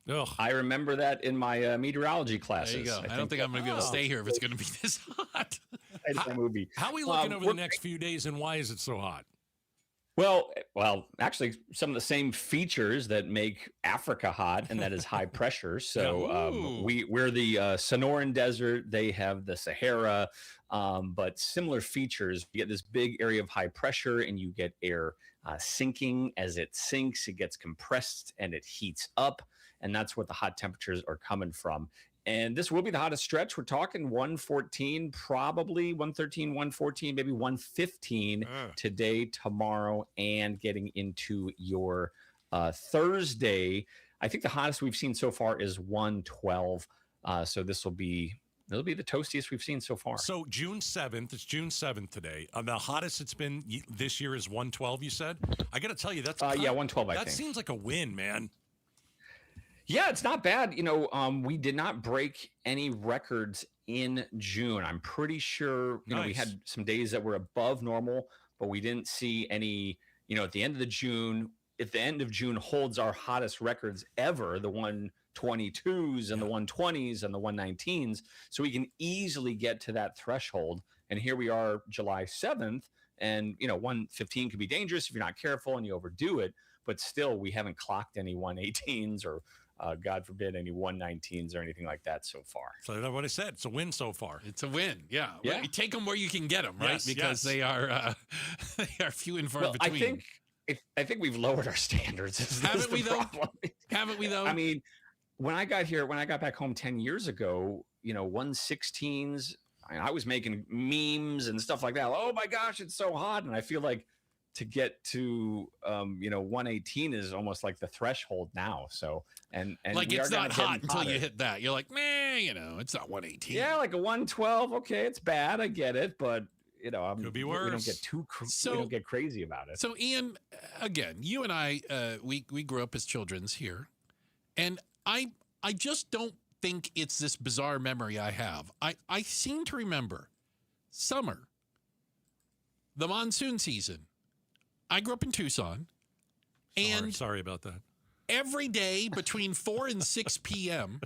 Ugh. I remember that in my meteorology classes. There you go. I don't think I'm going to be able to stay here if it's going to be this hot. Movie. How are we looking over the next few days, and why is it so hot? Well, actually, some of the same features that make Africa hot, and that is high pressure. So we're the Sonoran Desert. They have the Sahara, but similar features. You get this big area of high pressure, and you get air sinking. As it sinks, it gets compressed, and it heats up, and that's what the hot temperatures are coming from. And this will be the hottest stretch. We're talking 114, probably 113, 114, maybe 115 today, tomorrow, and getting into your Thursday. I think the hottest we've seen so far is 112. So it'll be the toastiest we've seen so far. So June 7th, it's June 7th today. The hottest it's been this year is 112, you said? I got to tell you, that's 112, I think. That seems like a win, man. Yeah, it's not bad. We did not break any records in June. I'm pretty sure, we had some days that were above normal, but we didn't see any, at the end of June, if the end of June holds our hottest records ever, the 122s and the 120s and the 119s, so we can easily get to that threshold. And here we are, July 7th, and, 115 could be dangerous if you're not careful and you overdo it, but still we haven't clocked any 118s or God forbid any 119s or anything like that so far. So that's what I said. It's a win so far. It's a win. Yeah. Yeah. Well, you take them where you can get them, right? Yes, Because they are they are few and far Well, between. I think we've lowered our standards. Haven't we though? Haven't we though? I mean, when I got back home 10 years ago, 116s, I was making memes and stuff like that. Oh my gosh, it's so hot. And I feel like to get to 118 is almost like the threshold now. So and like we it's are gonna not get hot until hotter. you hit that. You're like, man, it's not 118. Yeah, like a 112. Okay, it's bad. I get it, but Could be we don't worse. get we don't get crazy about it. So Ian, again, you and I, we grew up as children's here, and I just don't think it's this bizarre memory I have. I seem to remember summer, the monsoon season. I grew up in Tucson, and Sorry about that. every day between 4 and 6 p.m.,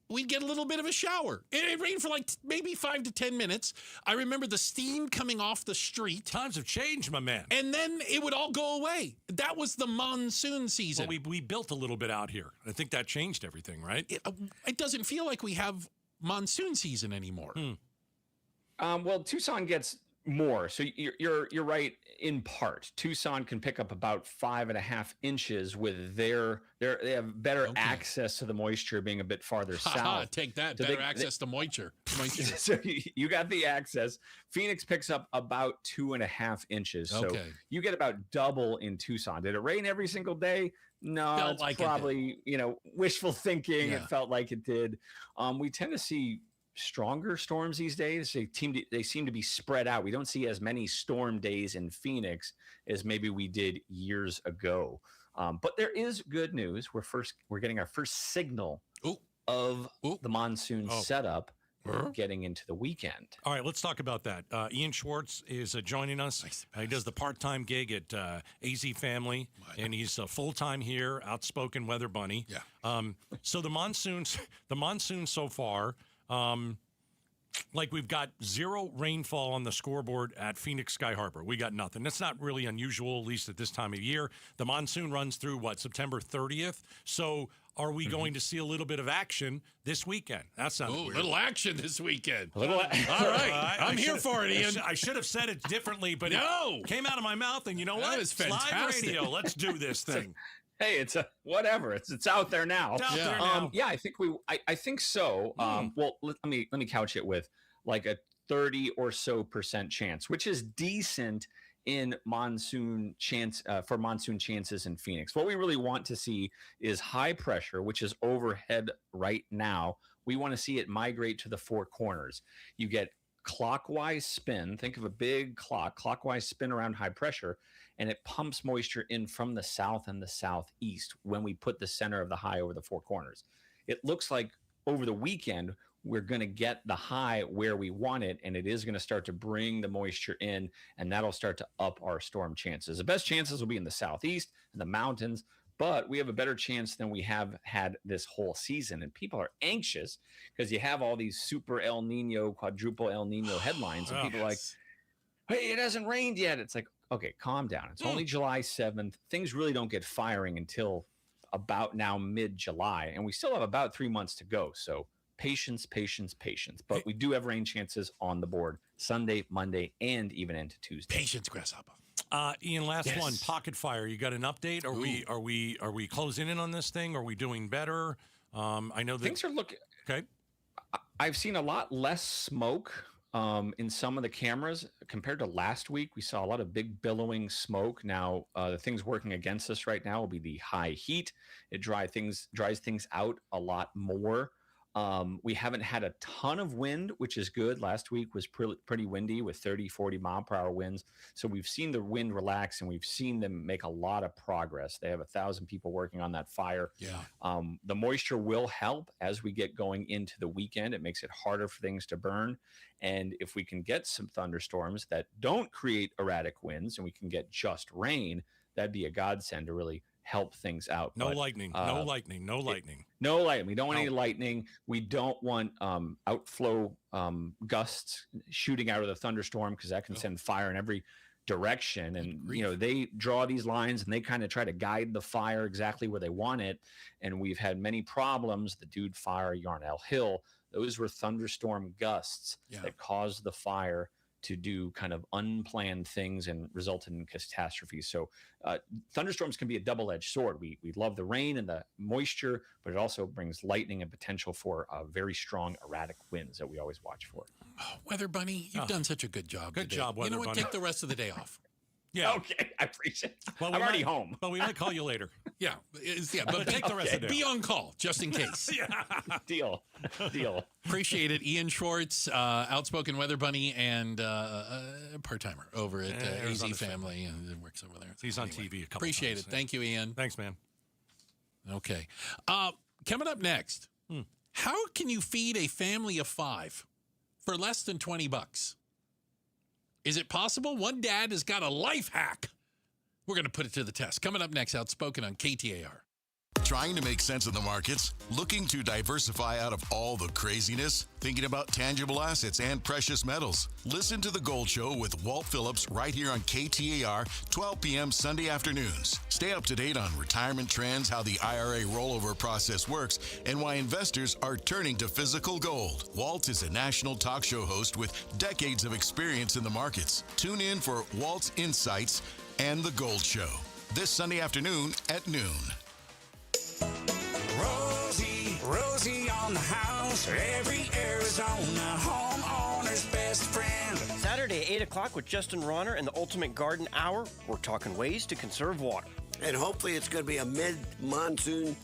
we'd get a little bit of a shower. It rained for like maybe 5 to 10 minutes. I remember the steam coming off the street. Times have changed, my man. And then it would all go away. That was the monsoon season. Well, we built a little bit out here. I think that changed everything, right? It doesn't feel like we have monsoon season anymore. Well, Tucson gets more. So you're right in part. Tucson can pick up about 5.5 inches with they have better access to the moisture being a bit farther south. Take that. So Better access to moisture. So you got the access. Phoenix picks up about 2.5 inches. So Okay. you get about double in Tucson. Did it rain every single day? No, Felt it's like it probably, wishful thinking. Yeah. It felt like it did. We tend to see stronger storms these days. They seem to be spread out. We don't see as many storm days in Phoenix as maybe we did years ago. But there is good news. We're getting our first signal of the monsoon setup. We're getting into the weekend. All right, let's talk about that. Ian Schwartz is joining us. He does the part-time gig at AZ Family, and he's full-time here, outspoken weather bunny. Yeah. So the monsoon so far, we've got zero rainfall on the scoreboard at Phoenix Sky Harbor. We got nothing. That's not really unusual, at least at this time of year. The monsoon runs through, September 30th? So are we going to see a little bit of action this weekend? That sounds weird. Little action this weekend. All right. I'm here for it, Ian. I should have said it differently, but No. it came out of my mouth, and you know That what? is Live fantastic. radio. Let's do this thing. Hey, it's whatever. It's out there now. It's out there now. Yeah, I think so. Well, let me couch it with like a 30 or so % chance, which is decent in monsoon chance for monsoon chances in Phoenix. What we really want to see is high pressure, which is overhead right now. We want to see it migrate to the four corners. You get clockwise spin. Think of a big clockwise spin around high pressure, and it pumps moisture in from the south and the southeast when we put the center of the high over the four corners. It looks like over the weekend, we're going to get the high where we want it, and it is going to start to bring the moisture in, and that'll start to up our storm chances. The best chances will be in the southeast and the mountains, but we have a better chance than we have had this whole season. And people are anxious because you have all these super El Nino, quadruple El Nino headlines, and people are like, hey, it hasn't rained yet. It's like, okay, calm down. It's only July 7th. Things really don't get firing until about now mid-July, and we still have about 3 months to go. So patience. But we do have rain chances on the board Sunday, Monday, and even into Tuesday. Patience, grasshopper. Ian, last one, pocket fire. You got an update? Are we closing in on this thing? Are we doing better? I know that Things are looking okay. I've seen a lot less smoke in some of the cameras compared to last week. We saw a lot of big billowing smoke. Now, the things working against us right now will be the high heat. It dries things out a lot more. We haven't had a ton of wind, which is good. Last week was pretty windy with 30, 40 mile per hour winds. So we've seen the wind relax, and we've seen them make a lot of progress. They have 1,000 people working on that fire. Yeah. The moisture will help as we get going into the weekend. It makes it harder for things to burn. And if we can get some thunderstorms that don't create erratic winds and we can get just rain, that'd be a godsend to really help things out. No But, lightning. No lightning. No lightning. We don't want any lightning. We don't want outflow gusts shooting out of the thunderstorm, because that can send fire in every direction. And, they draw these lines and they kind of try to guide the fire exactly where they want it. And we've had many problems. The Dude Fire, Yarnell Hill, those were thunderstorm gusts that caused the fire to do kind of unplanned things and result in catastrophes. So thunderstorms can be a double-edged sword. We love the rain and the moisture, but it also brings lightning and potential for very strong erratic winds that we always watch for. Oh, Weather Bunny, you've done such a good job. Good today. job, Weather You know what? Bunny. Take the rest of the day off. Yeah. Okay, I appreciate it. Well, I'm already home. Well, we might call you later. Yeah, but take the rest of the day. Be on call, just in case. Deal. Appreciate it. Ian Schwartz, outspoken Weather Bunny, and part-timer over at AZ Family, and works over there. He's on TV a couple Appreciate times. it. Thank you, Ian. Thanks, man. Okay. Coming up next, how can you feed a family of 5 for less than $20? Is it possible? One dad has got a life hack. We're going to put it to the test. Coming up next, Outspoken on KTAR. Trying to make sense of the markets? Looking to diversify out of all the craziness? Thinking about tangible assets and precious metals? Listen to The Gold Show with Walt Phillips right here on KTAR, 12 p.m. Sunday afternoons. Stay up to date on retirement trends, how the IRA rollover process works, and why investors are turning to physical gold. Walt is a national talk show host with decades of experience in the markets. Tune in for Walt's Insights and The Gold Show this Sunday afternoon at noon. Rosie on the house, every Arizona homeowner's best friend. Saturday, 8 o'clock with Justin Ronner and the Ultimate Garden Hour. We're talking ways to conserve water. And hopefully it's going to be a mid-monsoon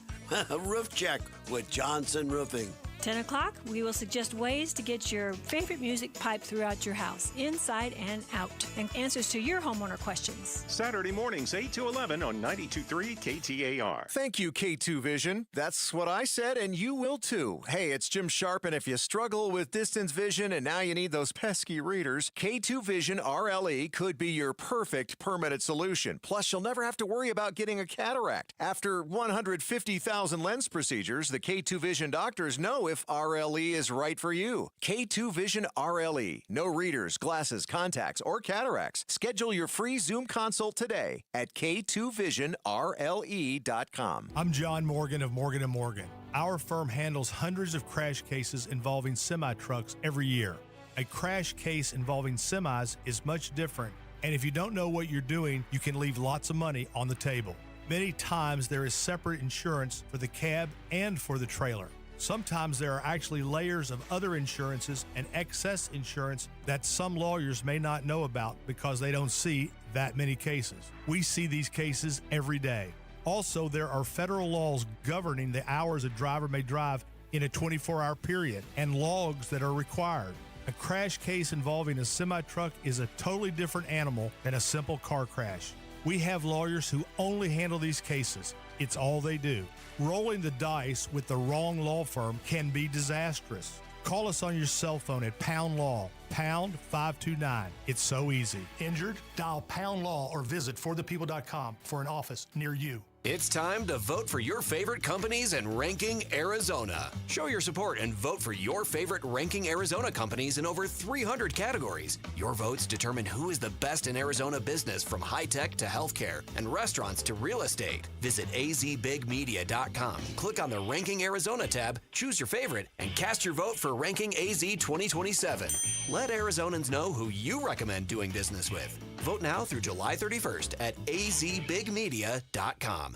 roof check with Johnson Roofing. 10 o'clock, we will suggest ways to get your favorite music piped throughout your house, inside and out, and answers to your homeowner questions. Saturday mornings, 8 to 11 on 92.3 KTAR. Thank you, K2 Vision. That's what I said, and you will too. Hey, it's Jim Sharp, and if you struggle with distance vision and now you need those pesky readers, K2 Vision RLE could be your perfect permanent solution. Plus, you'll never have to worry about getting a cataract. After 150,000 lens procedures, the K2 Vision doctors know if RLE is right for you. K2 Vision RLE. No readers, glasses, contacts, or cataracts. Schedule your free Zoom consult today at K2VisionRLE.com. I'm John Morgan of Morgan & Morgan. Our firm handles hundreds of crash cases involving semi-trucks every year. A crash case involving semis is much different, and if you don't know what you're doing, you can leave lots of money on the table. Many times there is separate insurance for the cab and for the trailer. Sometimes there are actually layers of other insurances and excess insurance that some lawyers may not know about because they don't see that many cases. We see these cases every day. Also, there are federal laws governing the hours a driver may drive in a 24-hour period and logs that are required. A crash case involving a semi-truck is a totally different animal than a simple car crash. We have lawyers who only handle these cases. It's all they do. Rolling the dice with the wrong law firm can be disastrous. Call us on your cell phone at Pound Law, pound 529. It's so easy. Injured? Dial Pound Law or visit forthepeople.com for an office near you. It's time to vote for your favorite companies in Ranking Arizona. Show your support and vote for your favorite Ranking Arizona companies in over 300 categories. Your votes determine who is the best in Arizona business, from high-tech to healthcare and restaurants to real estate. Visit azbigmedia.com. Click on the Ranking Arizona tab, choose your favorite, and cast your vote for Ranking AZ 2027. Let Arizonans know who you recommend doing business with. Vote now through July 31st at azbigmedia.com.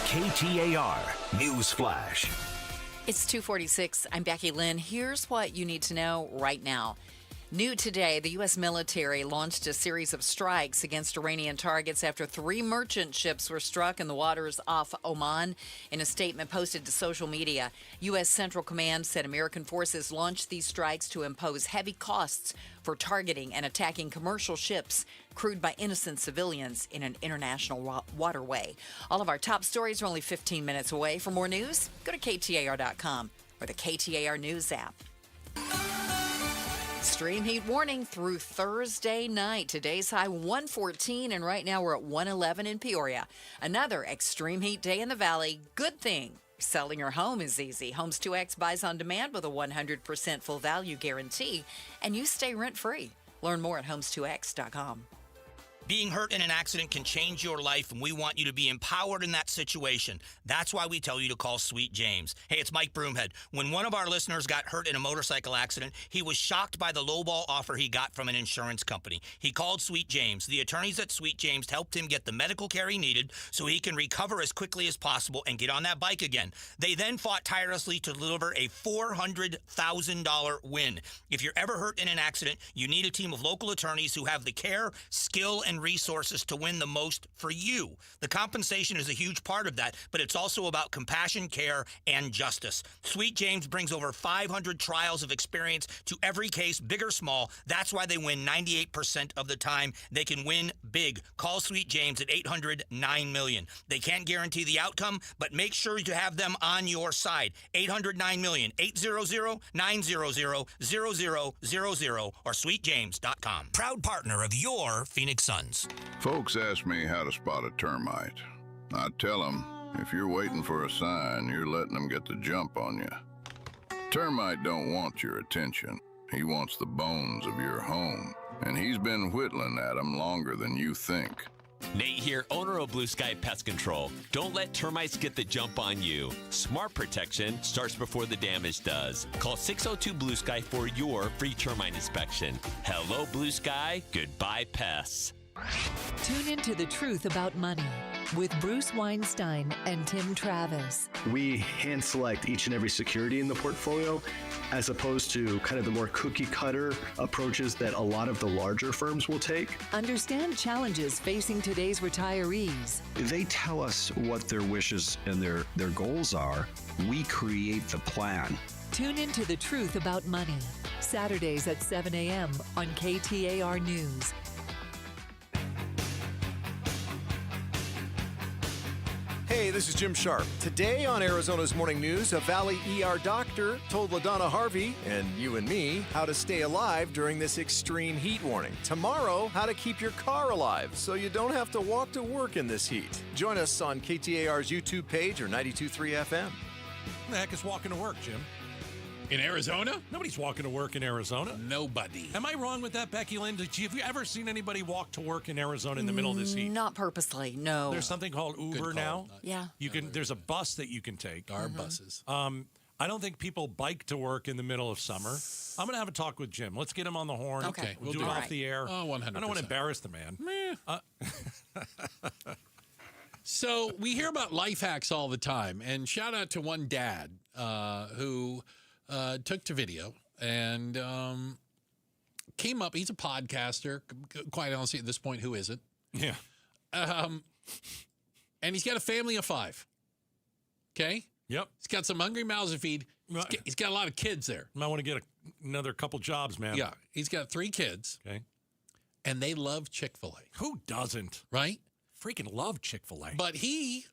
KTAR News Flash. It's 2:46. I'm Becky Lynn. Here's what you need to know right now. New today, the U.S. military launched a series of strikes against Iranian targets after 3 merchant ships were struck in the waters off Oman. In a statement posted to social media, U.S. Central Command said American forces launched these strikes to impose heavy costs for targeting and attacking commercial ships crewed by innocent civilians in an international waterway. All of our top stories are only 15 minutes away. For more news, go to KTAR.com or the KTAR News app. Extreme heat warning through Thursday night. Today's high 114, and right now we're at 111 in Peoria. Another extreme heat day in the valley. Good thing selling your home is easy. Homes 2X buys on demand with a 100% full value guarantee, and you stay rent-free. Learn more at homes2x.com. Being hurt in an accident can change your life, and we want you to be empowered in that situation. That's why we tell you to call Sweet James. Hey, it's Mike Broomhead. When one of our listeners got hurt in a motorcycle accident, he was shocked by the lowball offer he got from an insurance company. He called Sweet James. The attorneys at Sweet James helped him get the medical care he needed so he can recover as quickly as possible and get on that bike again. They then fought tirelessly to deliver a $400,000 win. If you're ever hurt in an accident, you need a team of local attorneys who have the care, skill, and resources to win the most for you. The compensation is a huge part of that, but it's also about compassion, care, and justice. Sweet James brings over 500 trials of experience to every case, big or small. That's why they win 98% of the time. They can win big. Call Sweet James at 800-9-million. They can't guarantee the outcome, but make sure to have them on your side. 800-9-million, 800-900-0000, or sweetjames.com. Proud partner of your Phoenix Suns. Folks ask me how to spot a termite. I tell them, if you're waiting for a sign, you're letting them get the jump on you. Termite don't want your attention. He wants the bones of your home, and he's been whittling at them longer than you think. Nate here, owner of Blue Sky Pest Control. Don't let termites get the jump on you. Smart protection starts before the damage does. Call 602-BLUE-SKY for your free termite inspection. Hello, Blue Sky. Goodbye, pests. Tune into The Truth About Money with Bruce Weinstein and Tim Travis. We hand select each and every security in the portfolio as opposed to kind of the more cookie cutter approaches that a lot of the larger firms will take. Understand challenges facing today's retirees. They tell us what their wishes and their goals are. We create the plan. Tune into The Truth About Money, Saturdays at 7 a.m. on KTAR News. Hey, this is Jim Sharp. Today on Arizona's Morning News, a Valley ER doctor told LaDonna Harvey and you and me how to stay alive during this extreme heat warning. Tomorrow, how to keep your car alive so you don't have to walk to work in this heat. Join us on KTAR's YouTube page or 92.3 FM. Who the heck is walking to work, Jim? In Arizona? Nobody's walking to work in Arizona. Nobody. Am I wrong with that, Becky Lynn? Have you ever seen anybody walk to work in Arizona in the middle of this heat? Not purposely, no. There's something called Uber now. Yeah. There's a bus that you can take. There are buses. I don't think people bike to work in the middle of summer. I'm going to have a talk with Jim. Let's get him on the horn. Okay. We'll do it off the air. Oh, 100%. I don't want to embarrass the man. So we hear about life hacks all the time, and shout out to one dad who took to video and came up. He's a podcaster, quite honestly, at this point, who isn't? Yeah. And he's got a family of 5. Okay? Yep. He's got some hungry mouths to feed. He's got a lot of kids there. Might want to get another couple jobs, man. Yeah. He's got 3 kids. Okay. And they love Chick-fil-A. Who doesn't? Right? Freaking love Chick-fil-A. But he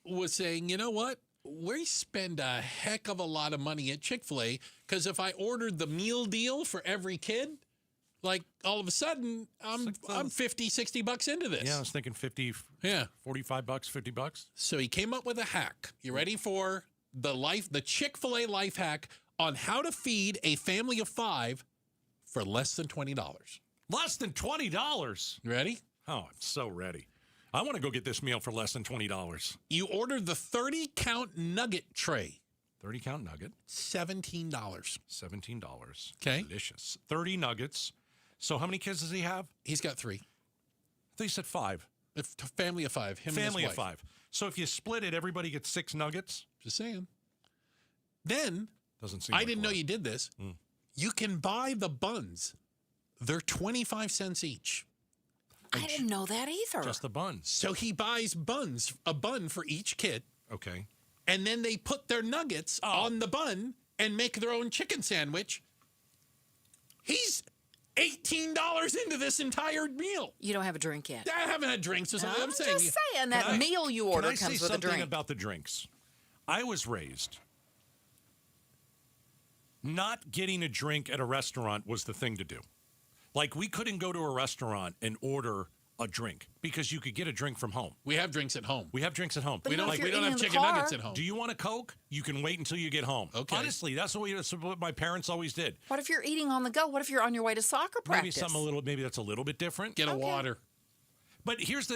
was saying, you know what? We spend a heck of a lot of money at Chick-fil-A because if I ordered the meal deal for every kid, like all of a sudden I'm $50-$60 into this. Yeah, I was thinking 50. Yeah, $45, $50. So he came up with a hack. You ready for the Chick-fil-A life hack on how to feed a family of 5 for less than $20? Less than $20. You ready? Oh, I'm so ready. I want to go get this meal for less than $20. You ordered the 30-count nugget tray. 30-count nugget. $17. $17. Okay. Delicious. 30 nuggets. So how many kids does he have? He's got 3. I thought you said 5. A family of 5. Him family and his of wife. 5. So if you split it, everybody gets 6 nuggets? Just saying. Then, doesn't seem I like didn't know a lot. you did this. You can buy the buns. They're 25 cents each. I didn't know that either. Just the buns. So he buys buns, a bun for each kid. Okay. And then they put their nuggets on the bun and make their own chicken sandwich. He's $18 into this entire meal. You don't have a drink yet. I haven't had drinks or something. I'm just saying that meal you order comes with a Can I say something drink. about the drinks? I was raised. Not getting a drink at a restaurant was the thing to do. Like, we couldn't go to a restaurant and order a drink because you could get a drink from home. We have drinks at home. We have drinks at home. But we don't have chicken nuggets at home. Do you want a Coke? You can wait until you get home. Okay. Honestly, that's what my parents always did. What if you're eating on the go? What if you're on your way to soccer practice? Maybe that's a little bit different. Get a water. But here's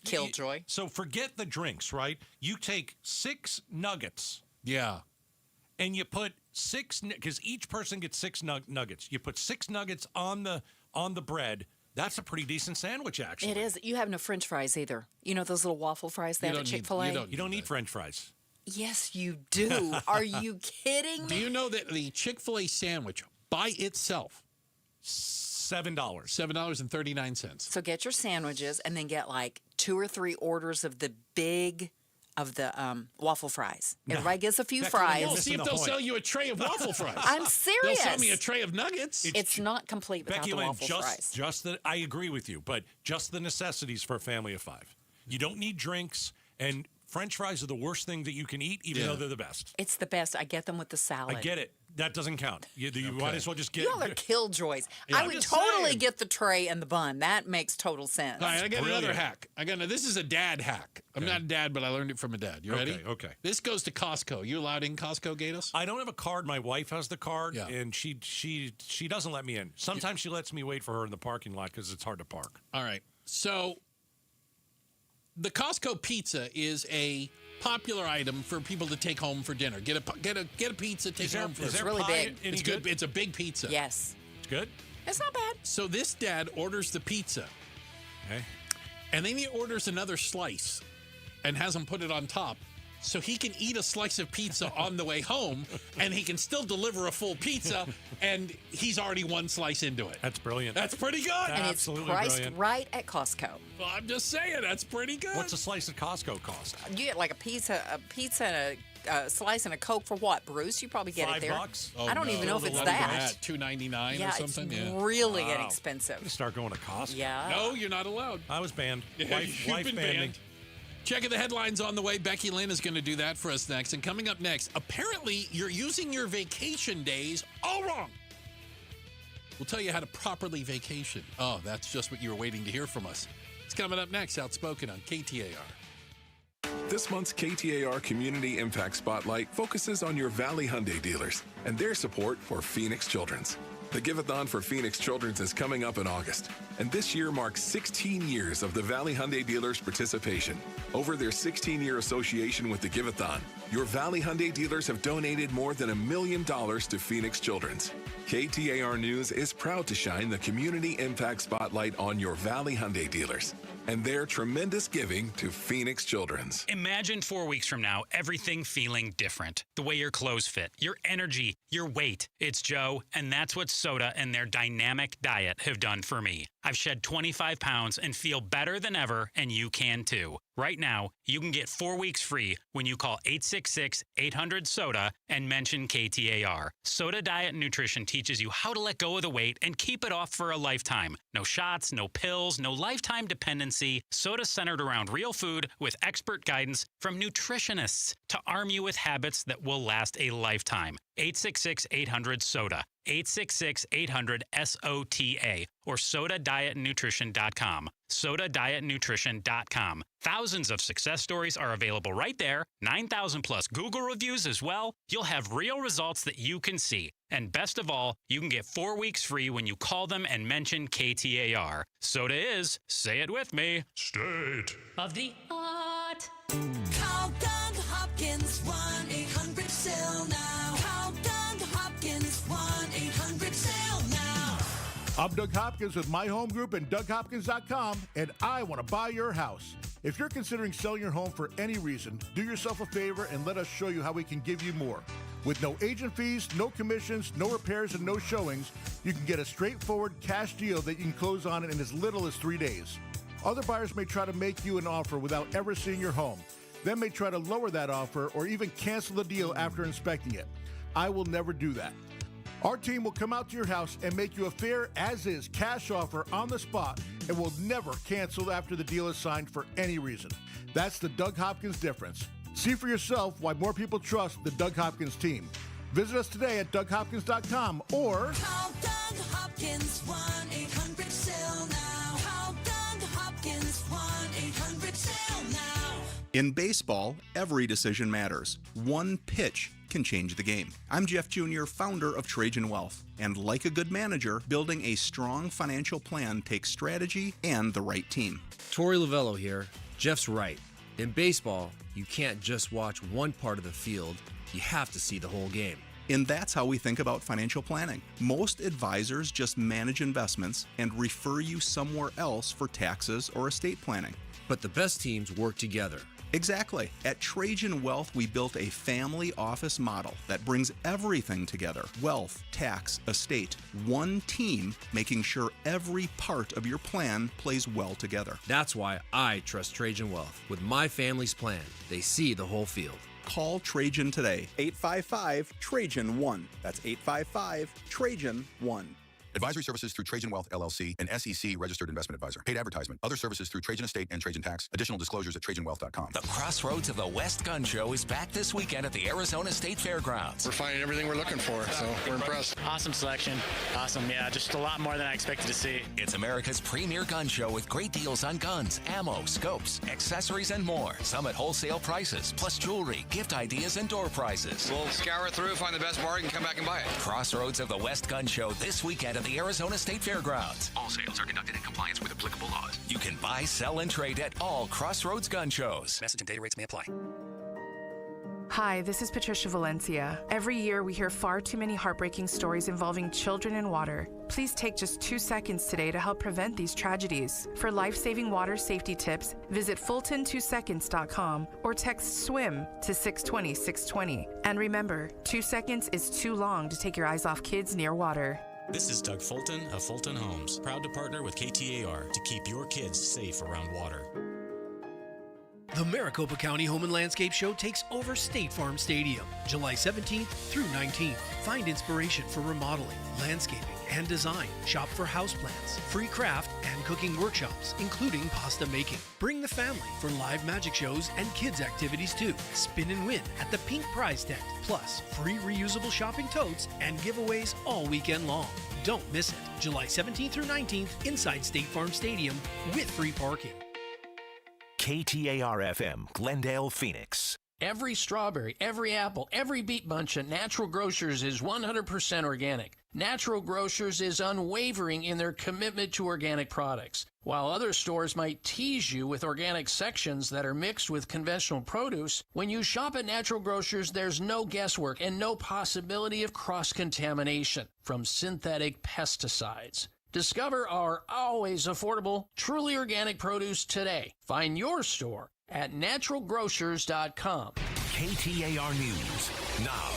Killjoy. So forget the drinks, right? You take 6 nuggets. Yeah. And you put 6, because each person gets 6 nuggets. You put 6 nuggets on the bread. That's a pretty decent sandwich, actually. It is. You have no French fries either. You know those little waffle fries they have at Chick-fil-A? You don't need French fries. Yes, you do. Are you kidding me? Do you know that the Chick-fil-A sandwich by itself, $7.39. So get your sandwiches and then get like 2 or 3 orders of the waffle fries. Everybody gets a few fries. Well, see if they'll sell you a tray of waffle fries. I'm serious. They'll sell me a tray of nuggets. It's not complete without the waffle fries. I agree with you, but just the necessities for a family of 5. You don't need drinks, and French fries are the worst thing that you can eat, even though they're the best. It's the best. I get them with the salad. I get it. That doesn't count. You might as well just get... You all are killjoys. Yeah, I would totally get the tray and the bun. That makes total sense. All right, I got another hack. This is a dad hack. I'm not a dad, but I learned it from a dad. You ready? Okay. This goes to Costco. You allowed in Costco, Gatos? I don't have a card. My wife has the card, and she doesn't let me in. Sometimes she lets me wait for her in the parking lot because it's hard to park. All right. So the Costco pizza is a popular item for people to take home for dinner. Get a pizza, take it home for dinner. It's really big. It's good. It's a big pizza. Yes. It's good? It's not bad. So this dad orders the pizza. Okay. And then he orders another slice and has him put it on top so he can eat a slice of pizza on the way home, and he can still deliver a full pizza, and he's already 1 slice into it. That's brilliant. That's pretty good. And Absolutely it's priced brilliant. right at Costco. Well, I'm just saying, that's pretty good. What's a slice at Costco cost? You get like a pizza and a slice and a Coke for what, Bruce? You probably get it there. $5? Oh, I don't even know if it's that. $2.99 or something. It's Yeah. really Wow. inexpensive. I'm gonna start going to Costco. Yeah. No, you're not allowed. I was banned. You've Wife been banned me. Checking the headlines on the way. Becky Lynn is going to do that for us next. And coming up next, apparently you're using your vacation days all wrong. We'll tell you how to properly vacation. Oh, that's just what you were waiting to hear from us. It's coming up next, Outspoken on KTAR. This month's KTAR Community Impact Spotlight focuses on your Valley Hyundai dealers and their support for Phoenix Children's. The Give-a-thon for Phoenix Children's is coming up in August, and this year marks 16 years of the Valley Hyundai dealers' participation. Over their 16-year association with the Give-a-thon, your Valley Hyundai dealers have donated more than $1 million to Phoenix Children's. KTAR News is proud to shine the Community Impact Spotlight on your Valley Hyundai dealers and their tremendous giving to Phoenix Children's. Imagine 4 weeks from now, everything feeling different. The way your clothes fit, your energy, your weight. It's Joe, and that's what Soda and their dynamic diet have done for me. I've shed 25 pounds and feel better than ever, and you can too. Right now, you can get 4 weeks free when you call 866-800-SODA and mention KTAR. Soda Diet Nutrition teaches you how to let go of the weight and keep it off for a lifetime. No shots, no pills, no lifetime dependency. Soda centered around real food with expert guidance from nutritionists to arm you with habits that will last a lifetime. 866-800-SODA. 866-800-SOTA or SodaDietNutrition.com. SodaDietNutrition.com. Thousands of success stories are available right there. 9,000 plus Google reviews as well. You'll have real results that you can see. And best of all, you can get 4 weeks free when you call them and mention KTAR. Soda is, say it with me, state of the art. Call Doug Hopkins, 1-800-SELL now. Call Doug Hopkins, 1-800-SELL now. I'm Doug Hopkins with My Home Group and DougHopkins.com, and I want to buy your house. If you're considering selling your home for any reason, do yourself a favor and let us show you how we can give you more. With no agent fees, no commissions, no repairs, and no showings, you can get a straightforward cash deal that you can close on in as little as 3 days. Other buyers may try to make you an offer without ever seeing your home. They may try to lower that offer or even cancel the deal after inspecting it. I will never do that. Our team will come out to your house and make you a fair as-is cash offer on the spot and will never cancel after the deal is signed for any reason. That's the Doug Hopkins difference. See for yourself why more people trust the Doug Hopkins team. Visit us today at DougHopkins.com or Call Doug Hopkins, 1-800-SELL now. Call Doug Hopkins. In baseball, every decision matters. One pitch can change the game. I'm Jeff Jr., founder of Trajan Wealth. And like a good manager, building a strong financial plan takes strategy and the right team. Torey Lavello here. Jeff's right. In baseball, you can't just watch one part of the field. You have to see the whole game. And that's how we think about financial planning. Most advisors just manage investments and refer you somewhere else for taxes or estate planning. But the best teams work together. Exactly. At Trajan Wealth, we built a family office model that brings everything together. Wealth, tax, estate. One team making sure every part of your plan plays well together. That's why I trust Trajan Wealth. With my family's plan, they see the whole field. Call Trajan today. 855-TRAJAN-1. That's 855-TRAJAN-1. Advisory services through Trajan Wealth, LLC, an SEC registered investment advisor. Paid advertisement. Other services through Trajan Estate and Trajan Tax. Additional disclosures at TrajanWealth.com. The Crossroads of the West Gun Show is back this weekend at the Arizona State Fairgrounds. We're finding everything we're looking for, so we're impressed. Awesome selection. Awesome, yeah, just a lot more than I expected to see. It's America's premier gun show with great deals on guns, ammo, scopes, accessories, and more. Some at wholesale prices, plus jewelry, gift ideas, and door prizes. We'll scour through, find the best bargain, come back and buy it. Crossroads of the West Gun Show this weekend at the Arizona State Fairgrounds. All sales are conducted in compliance with applicable laws. You can buy, sell, and trade at all Crossroads gun shows. Message and data rates may apply. Hi, this is Patricia Valencia. Every year we hear far too many heartbreaking stories involving children and water. Please take just 2 seconds today to help prevent these tragedies. For life-saving water safety tips, visit Fulton2seconds.com or text SWIM to 620-620. And remember, 2 seconds is too long to take your eyes off kids near water. This is Doug Fulton of Fulton Homes, proud to partner with KTAR to keep your kids safe around water. The Maricopa County Home and Landscape Show takes over State Farm Stadium, July 17th through 19th. Find inspiration for remodeling, landscaping, and design. Shop for houseplants, free craft and cooking workshops, including pasta making. Bring the family for live magic shows and kids activities too. Spin and win at the Pink Prize Tent, plus free reusable shopping totes and giveaways all weekend long. Don't miss it. July 17th through 19th inside State Farm Stadium with free parking. KTAR-FM, Glendale, Phoenix. Every strawberry, every apple, every beet bunch at Natural Grocers is 100% organic. Natural Grocers is unwavering in their commitment to organic products. While other stores might tease you with organic sections that are mixed with conventional produce, when you shop at Natural Grocers, there's no guesswork and no possibility of cross-contamination from synthetic pesticides. Discover our always affordable, truly organic produce today. Find your store at naturalgrocers.com. KTAR News now.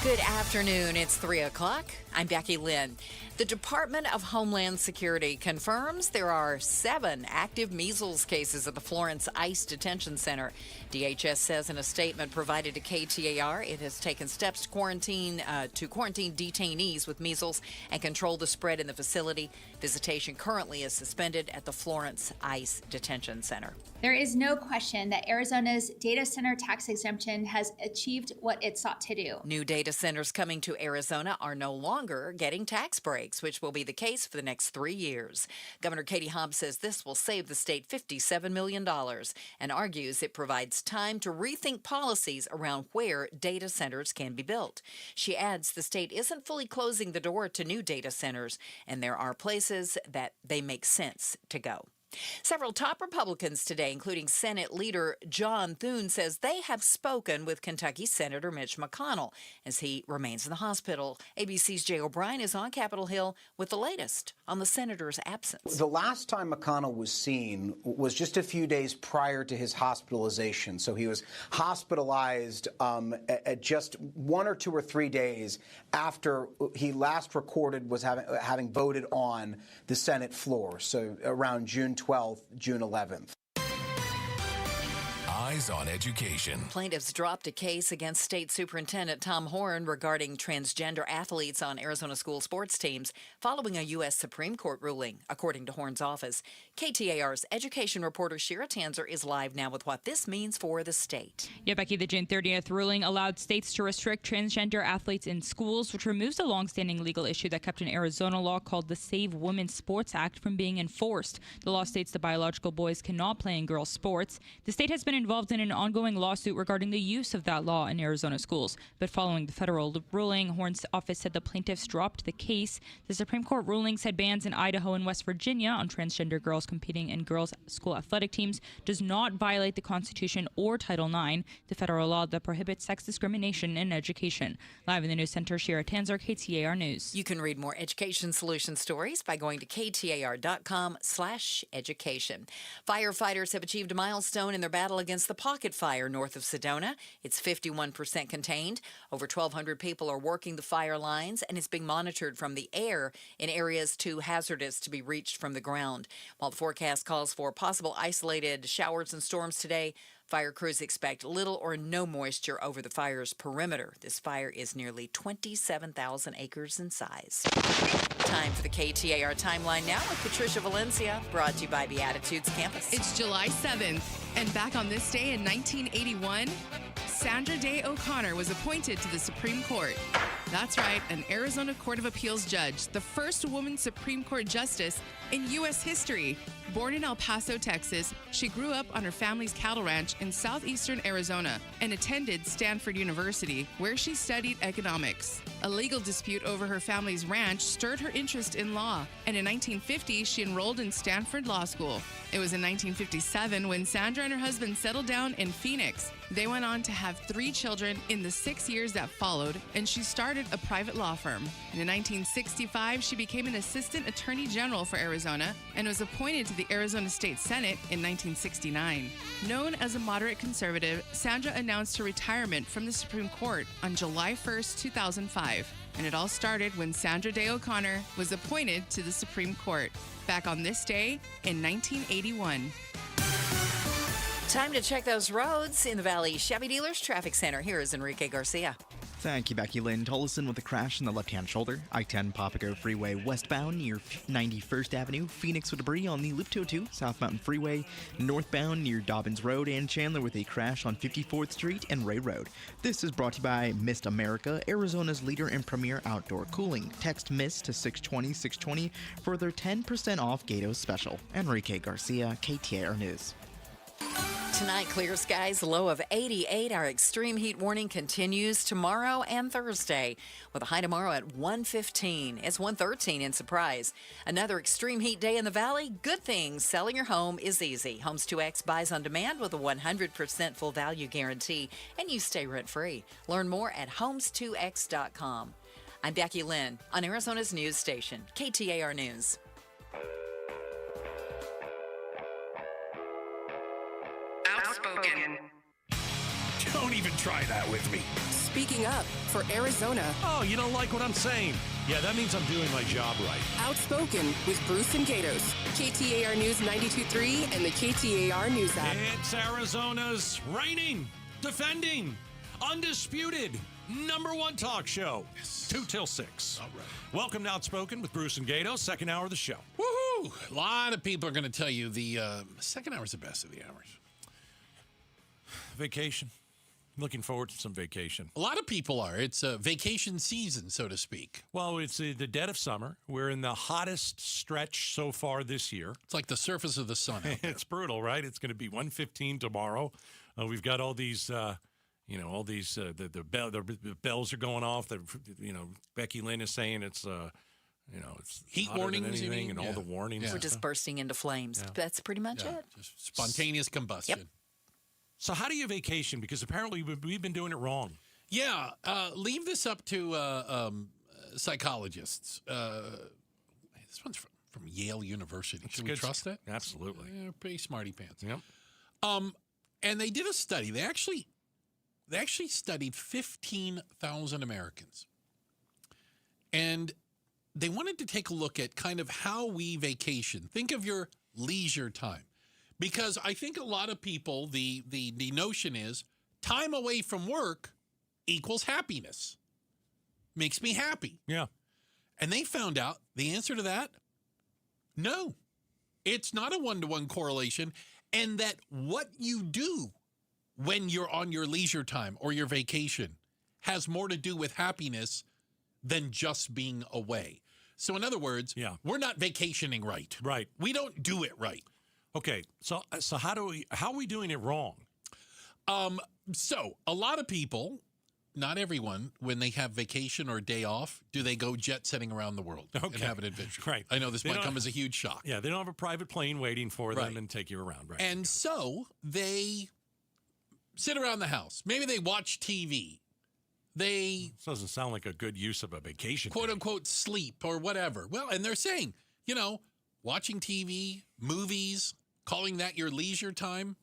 Good afternoon. It's 3 o'clock. I'm Becky Lynn. The Department of Homeland Security confirms there are 7 active measles cases at the Florence ICE Detention Center. DHS says in a statement provided to KTAR it has taken steps to quarantine detainees with measles and control the spread in the facility. Visitation currently is suspended at the Florence ICE Detention Center. There is no question that Arizona's data center tax exemption has achieved what it sought to do. New data centers coming to Arizona are no longer getting tax breaks, which will be the case for the next 3 years. Governor Katie Hobbs says this will save the state $57 million and argues it provides time to rethink policies around where data centers can be built. She adds the state isn't fully closing the door to new data centers, and there are places that they make sense to go. Several top Republicans today, including Senate Leader John Thune, says they have spoken with Kentucky Senator Mitch McConnell as he remains in the hospital. ABC's Jay O'Brien is on Capitol Hill with the latest on the senator's absence. The last time McConnell was seen was just a few days prior to his hospitalization. So he was hospitalized at just 1 or 2 or 3 days after he last recorded was having voted on the Senate floor. So around June 12th, June 11th. Eyes on Education. Plaintiffs dropped a case against State Superintendent Tom Horn regarding transgender athletes on Arizona school sports teams following a U.S. Supreme Court ruling, according to Horn's office. KTAR's education reporter Shira Tanzer is live now with what this means for the state. Yeah, Becky, the June 30th ruling allowed states to restrict transgender athletes in schools, which removes a longstanding legal issue that kept an Arizona law called the Save Women's Sports Act from being enforced. The law states that biological boys cannot play in girls' sports. The state has been involved involved in an ongoing lawsuit regarding the use of that law in Arizona schools. But following the federal ruling, Horn's office said the plaintiffs dropped the case. The Supreme Court ruling said bans in Idaho and West Virginia on transgender girls competing in girls' school athletic teams does not violate the Constitution or Title IX, the federal law that prohibits sex discrimination in education. Live in the news center, Shira Tanzer, KTAR News. You can read more education solution stories by going to KTAR.com/education. Firefighters have achieved a milestone in their battle against the pocket fire north of Sedona. It's 51% contained. Over 1,200 people are working the fire lines, and it's being monitored from the air in areas too hazardous to be reached from the ground. While the forecast calls for possible isolated showers and storms today, fire crews expect little or no moisture over the fire's perimeter. This fire is nearly 27,000 acres in size. Time for the KTAR Timeline now with Patricia Valencia, brought to you by Beatitudes Campus. It's July 7th, and back on this day in 1981, Sandra Day O'Connor was appointed to the Supreme Court. That's right, an Arizona Court of Appeals judge, the first woman Supreme Court justice in U.S. history. Born in El Paso, Texas, she grew up on her family's cattle ranch in southeastern Arizona and attended Stanford University, where she studied economics. A legal dispute over her family's ranch stirred her interest in law, and in 1950, she enrolled in Stanford Law School. It was in 1957 when Sandra and her husband settled down in Phoenix. They went on to have 3 children in the 6 years that followed, and she started a private law firm. And in 1965, she became an assistant attorney general for Arizona and was appointed to the Arizona State Senate in 1969. Known as a moderate conservative, Sandra announced her retirement from the Supreme Court on July 1st, 2005. And it all started when Sandra Day O'Connor was appointed to the Supreme Court, back on this day in 1981. Time to check those roads in the Valley Chevy Dealers Traffic Center. Here is Enrique Garcia. Thank you, Becky Lynn. Tolleson with a crash in the left-hand shoulder. I-10 Papago Freeway westbound near 91st Avenue. Phoenix with debris on the Loop 202 South Mountain Freeway. Northbound near Dobbins Road. And Chandler with a crash on 54th Street and Ray Road. This is brought to you by Mist America, Arizona's leader in premier outdoor cooling. Text MIST to 620-620 for their 10% off Gatos special. Enrique Garcia, KTAR News. Tonight, clear skies, low of 88. Our extreme heat warning continues tomorrow and Thursday, with a high tomorrow at 115. It's 113 in Surprise. Another extreme heat day in the valley. Good things. Selling your home is easy. Homes 2X buys on demand with a 100% full value guarantee, and you stay rent-free. Learn more at homes2x.com. I'm Becky Lynn on Arizona's news station, KTAR News. Outspoken. Don't even try that with me. Speaking up for Arizona. Oh, you don't like what I'm saying? Yeah, that means I'm doing my job right. Outspoken with Bruce and Gatos. KTAR News 92.3 and the KTAR News app. It's Arizona's reigning, defending, undisputed #1 talk show. 2 till 6. All right. Welcome to Outspoken with Bruce and Gatos, second hour of the show. Woohoo! A lot of people are going to tell you the second hour is the best of the hours. Vacation. Looking forward to some vacation. A lot of people are. It's a vacation season, so to speak. Well, it's the dead of summer. We're in the hottest stretch so far this year. It's like the surface of the sun out there. It's brutal, right? It's going to be 115 tomorrow. We've got all these, the bells are going off. Becky Lynn is saying it's, it's heat warnings, you mean? And all the warnings. We're just bursting into flames. Yeah. That's pretty much it. Just spontaneous combustion. Yep. So how do you vacation? Because apparently we've been doing it wrong. Yeah, leave this up to psychologists. This one's from Yale University. Should we trust it? Absolutely. They're pretty smarty pants. Yep. And they did a study. They actually studied 15,000 Americans. And they wanted to take a look at kind of how we vacation. Think of your leisure time. Because I think a lot of people, the notion is time away from work equals happiness. Makes me happy. Yeah. And they found out the answer to that, no. It's not a one-to-one correlation. And that what you do when you're on your leisure time or your vacation has more to do with happiness than just being away. So in other words, we're not vacationing right. Right. We don't do it right. Okay, so how are we doing it wrong? So a lot of people, not everyone, when they have vacation or a day off, do they go jet setting around the world and have an adventure? Right. I know this might come as a huge shock. Yeah, they don't have a private plane waiting for them and take you around. Right. And so they sit around the house. Maybe they watch TV. They This doesn't sound like a good use of a vacation. quote unquote sleep or whatever. Well, and they're saying, watching TV, movies, calling that your leisure time.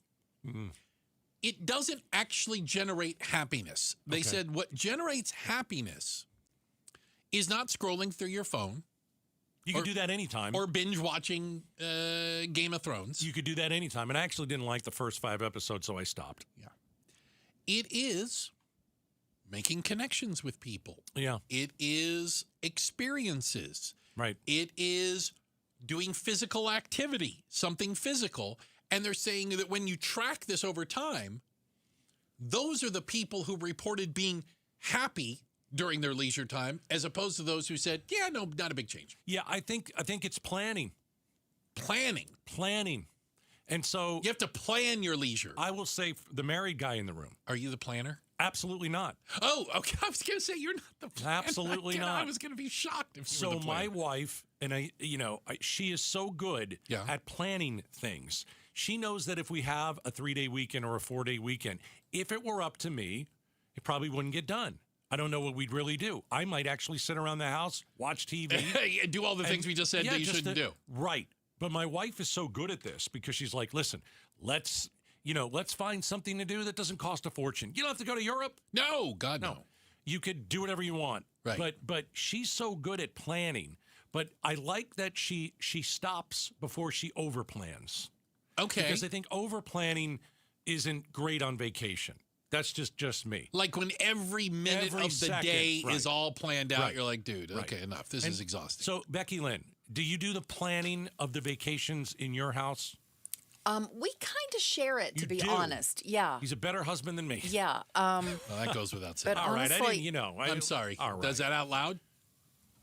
It doesn't actually generate happiness. They said what generates happiness is not scrolling through your phone. You can do that anytime. Or binge watching Game of Thrones. You could do that anytime. And I actually didn't like the first 5 episodes, so I stopped. Yeah. It is making connections with people. Yeah. It is experiences. Right. It is doing physical activity, something physical. And they're saying that when you track this over time, those are the people who reported being happy during their leisure time, as opposed to those who said, yeah, no, not a big change. Yeah, I think it's planning. Planning. And so you have to plan your leisure. I will say the married guy in the room. Are you the planner? Absolutely not. Oh, okay. I was going to say you're not the planner. Absolutely not. I was going to be shocked if you were So the planner. my wife, and she is so good at planning things. She knows that if we have a 3-day weekend or a 4-day weekend, if it were up to me, it probably wouldn't get done. I don't know what we'd really do. I might actually sit around the house, watch TV. Do all the things we just said that you shouldn't do. Right. But my wife is so good at this because she's like, listen, let's find something to do that doesn't cost a fortune. You don't have to go to Europe. No, God, no. You could do whatever you want. Right. But she's so good at planning. But I like that she stops before she overplans. Okay. Because I think over-planning isn't great on vacation. That's just me. Like when every minute of the second, day right. is all planned out, Right. you're like, dude, Right. okay, enough. This is exhausting. So, Becky Lynn, do you do the planning of the vacations in your house? We kind of share it, to be do? honest. Yeah. He's a better husband than me. Yeah. Well, that goes without saying. But All right, honestly, I'm sorry. All right. Does that out loud?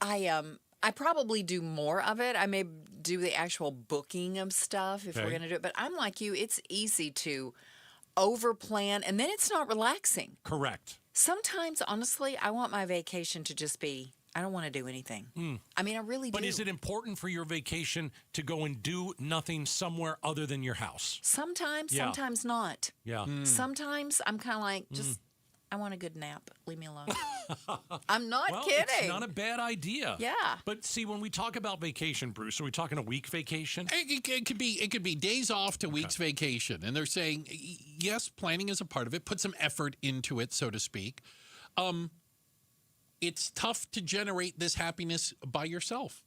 I probably do more of it. I may do the actual booking of stuff if we're going to do it. But I'm like you. It's easy to overplan, and then it's not relaxing. Correct. Sometimes, honestly, I want my vacation to just be, I don't want to do anything. I mean, I really do. But is it important for your vacation to go and do nothing somewhere other than your house? Sometimes, Yeah. sometimes not. Yeah. Sometimes I'm kind of like, just, I want a good nap. Leave me alone. I'm not Well, kidding. it's not a bad idea. Yeah. But see, when we talk about vacation, Bruce, are we talking a week vacation? It could be days off to weeks vacation. And they're saying, yes, planning is a part of it. Put some effort into it, so to speak. It's tough to generate this happiness by yourself.